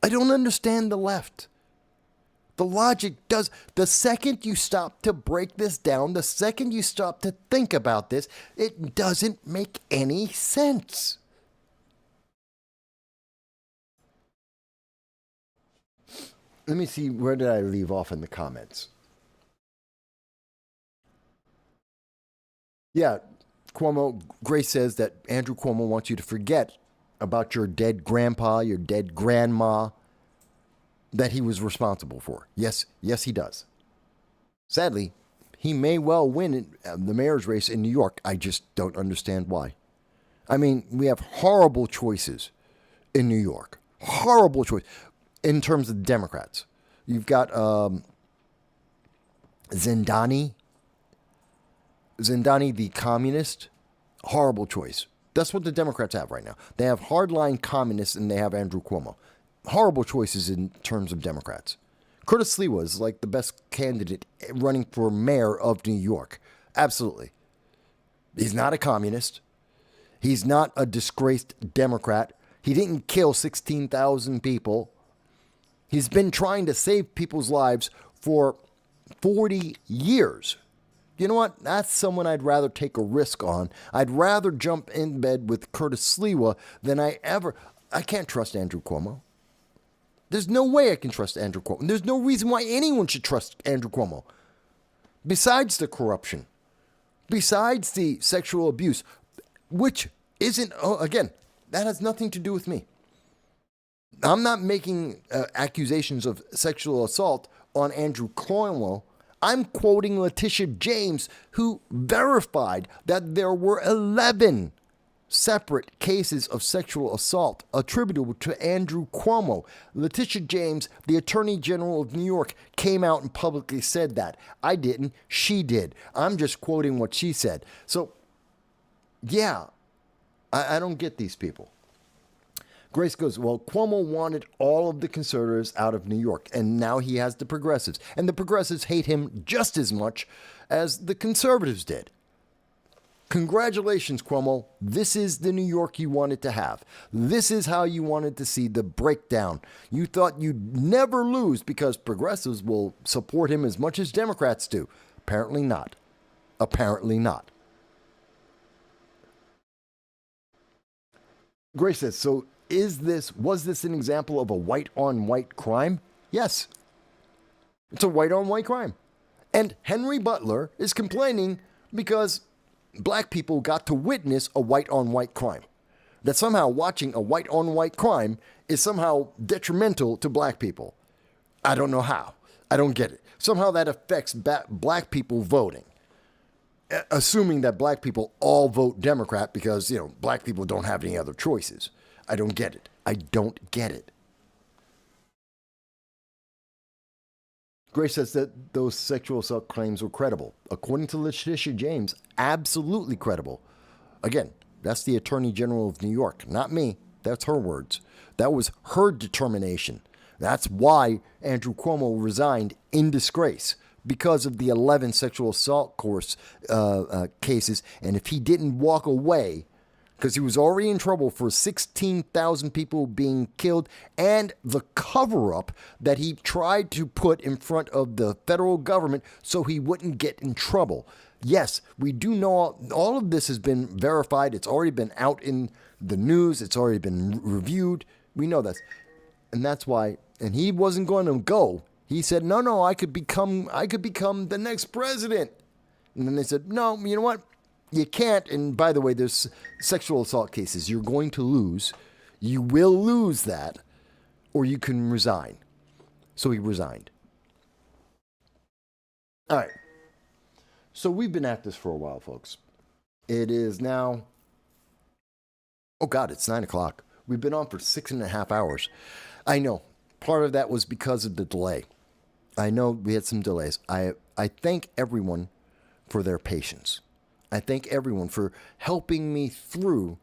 I don't understand the left. The logic does. The second you stop to break this down, the second you stop to think about this, it doesn't make any sense. Let me see, where did I leave off in the comments? Yeah, Grace says that Andrew Cuomo wants you to forget about your dead grandpa, your dead grandma, that he was responsible for. Yes, he does. Sadly, he may well win the mayor's race in New York. I just don't understand why. I mean, we have horrible choices in New York. Horrible choice in terms of Democrats. You've got Zindani, the communist. Horrible choice. That's what the Democrats have right now. They have hardline communists and they have Andrew Cuomo. Horrible choices in terms of Democrats. Curtis Sliwa is like the best candidate running for mayor of New York. Absolutely. He's not a communist. He's not a disgraced Democrat. He didn't kill 16,000 people. He's been trying to save people's lives for 40 years. You know what? That's someone I'd rather take a risk on. I'd rather jump in bed with Curtis Sliwa than I can't trust Andrew Cuomo. There's no way I can trust Andrew Cuomo. There's no reason why anyone should trust Andrew Cuomo. Besides the corruption, besides the sexual abuse, which isn't, again, that has nothing to do with me. I'm not making accusations of sexual assault on Andrew Cuomo. I'm quoting Letitia James, who verified that there were 11 separate cases of sexual assault attributable to Andrew Cuomo. Letitia James, the Attorney General of New York, came out and publicly said that. I didn't. She did. I'm just quoting what she said. So, yeah, I don't get these people. Grace goes, well, Cuomo wanted all of the conservatives out of New York, and now he has the progressives. And the progressives hate him just as much as the conservatives did. Congratulations, Cuomo. This is the New York you wanted to have. This is how you wanted to see the breakdown. You thought you'd never lose because progressives will support him as much as Democrats do. Apparently not. Apparently not. Grace says, so was this an example of a white-on-white crime? Yes. It's a white-on-white crime. And Henry Butler is complaining because black people got to witness a white-on-white crime. That somehow watching a white-on-white crime is somehow detrimental to black people. I don't know how. I don't get it. Somehow that affects black people voting. Assuming that black people all vote Democrat because, black people don't have any other choices. I don't get it. I don't get it. Grace says that those sexual assault claims were credible. According to Letitia James, absolutely credible. Again, that's the Attorney General of New York, not me. That's her words. That was her determination. That's why Andrew Cuomo resigned in disgrace, because of the 11 sexual assault cases. And if he didn't walk away, because he was already in trouble for 16,000 people being killed and the cover-up that he tried to put in front of the federal government so he wouldn't get in trouble. Yes, we do know all of this has been verified. It's already been out in the news. It's already been reviewed. We know that. And that's why, and he wasn't going to go. He said, no, I could become the next president. And then they said, no, you know what? You can't. And by the way, there's sexual assault cases. You're going to lose. You will lose that, or you can resign. So he resigned. All right. So we've been at this for a while, folks. It is now, it's 9 o'clock. We've been on for 6.5 hours. I know. Part of that was because of the delay. I know we had some delays. I thank everyone for their patience. I thank everyone for helping me through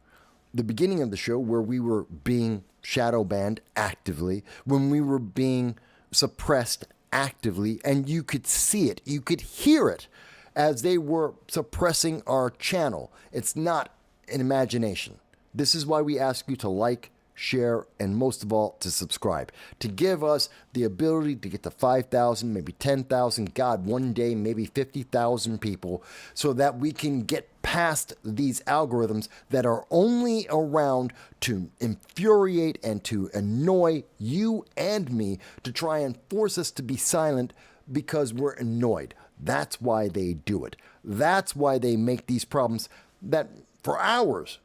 the beginning of the show where we were being shadow banned actively, when we were being suppressed actively, and you could see it, you could hear it as they were suppressing our channel. It's not an imagination. This is why we ask you to like, share, and most of all, to subscribe, to give us the ability to get to 5,000, maybe 10,000, God, one day, maybe 50,000 people, so that we can get past these algorithms that are only around to infuriate and to annoy you and me, to try and force us to be silent because we're annoyed. That's why they do it. That's why they make these problems that for hours.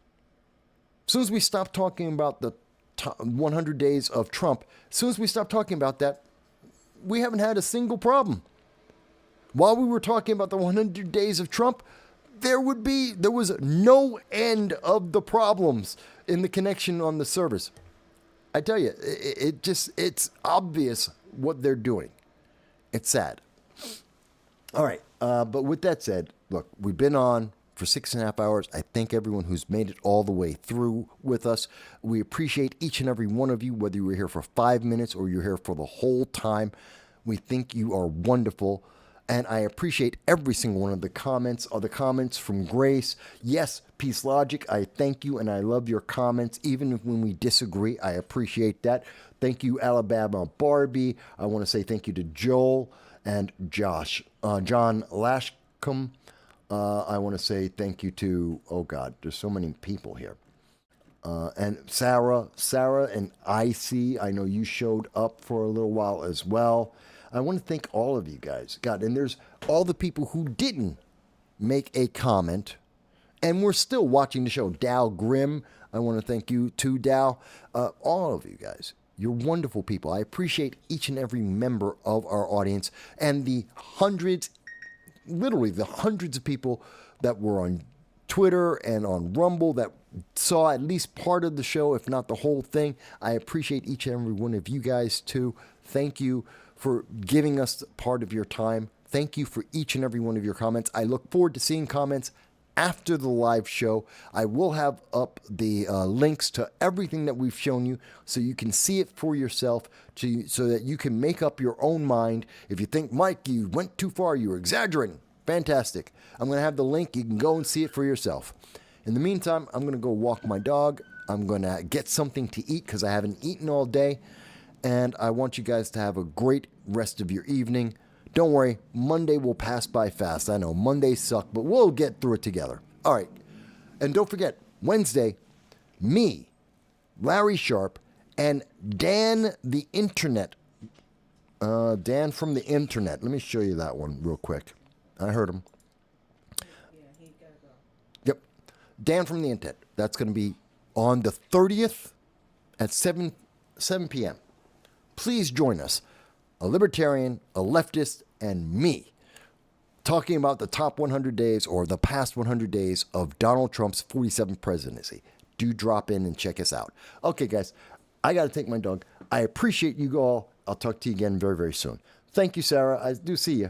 As soon as we stop talking about the 100 days of Trump, as soon as we stop talking about that, we haven't had a single problem. While we were talking about the 100 days of Trump, there was no end of the problems in the connection on the servers. I tell you, it's obvious what they're doing. It's sad. All right. But with that said, look, we've been on for 6.5 hours. I thank everyone who's made it all the way through with us. We appreciate each and every one of you, whether you were here for 5 minutes or you're here for the whole time. We think you are wonderful. And I appreciate every single one of the comments from Grace. Yes, Peace Logic, I thank you and I love your comments. Even when we disagree, I appreciate that. Thank you, Alabama Barbie. I want to say thank you to Joel and Josh. John Lashcombe. I want to say thank you to, there's so many people here. And Sarah and IC, I know you showed up for a little while as well. I want to thank all of you guys. God, and there's all the people who didn't make a comment, and we're still watching the show. Dow Grimm, I want to thank you too, Dow. All of you guys. You're wonderful people. I appreciate each and every member of our audience and the hundreds, literally the hundreds of people that were on Twitter and on Rumble that saw at least part of the show, if not the whole thing. I appreciate each and every one of you guys too. Thank you for giving us part of your time. Thank you for each and every one of your comments. I look forward to seeing comments after the live show. I will have up the links to everything that we've shown you so you can see it for yourself, so that you can make up your own mind. If you think, Mike, you went too far, you were exaggerating, fantastic. I'm going to have the link. You can go and see it for yourself. In the meantime, I'm going to go walk my dog. I'm going to get something to eat because I haven't eaten all day. And I want you guys to have a great rest of your evening. Don't worry, Monday will pass by fast. I know Mondays suck, but we'll get through it together. All right. And don't forget, Wednesday, me, Larry Sharp, and Dan the Internet. Dan from the Internet. Let me show you that one real quick. I heard him. Yep. Dan from the Internet. That's going to be on the 30th at 7 p.m. Please join us. A libertarian, a leftist, and me talking about the top 100 days or the past 100 days of Donald Trump's 47th presidency. Do drop in and check us out. Okay, guys, I got to take my dog. I appreciate you all. I'll talk to you again very, very soon. Thank you, Sarah. I do see you.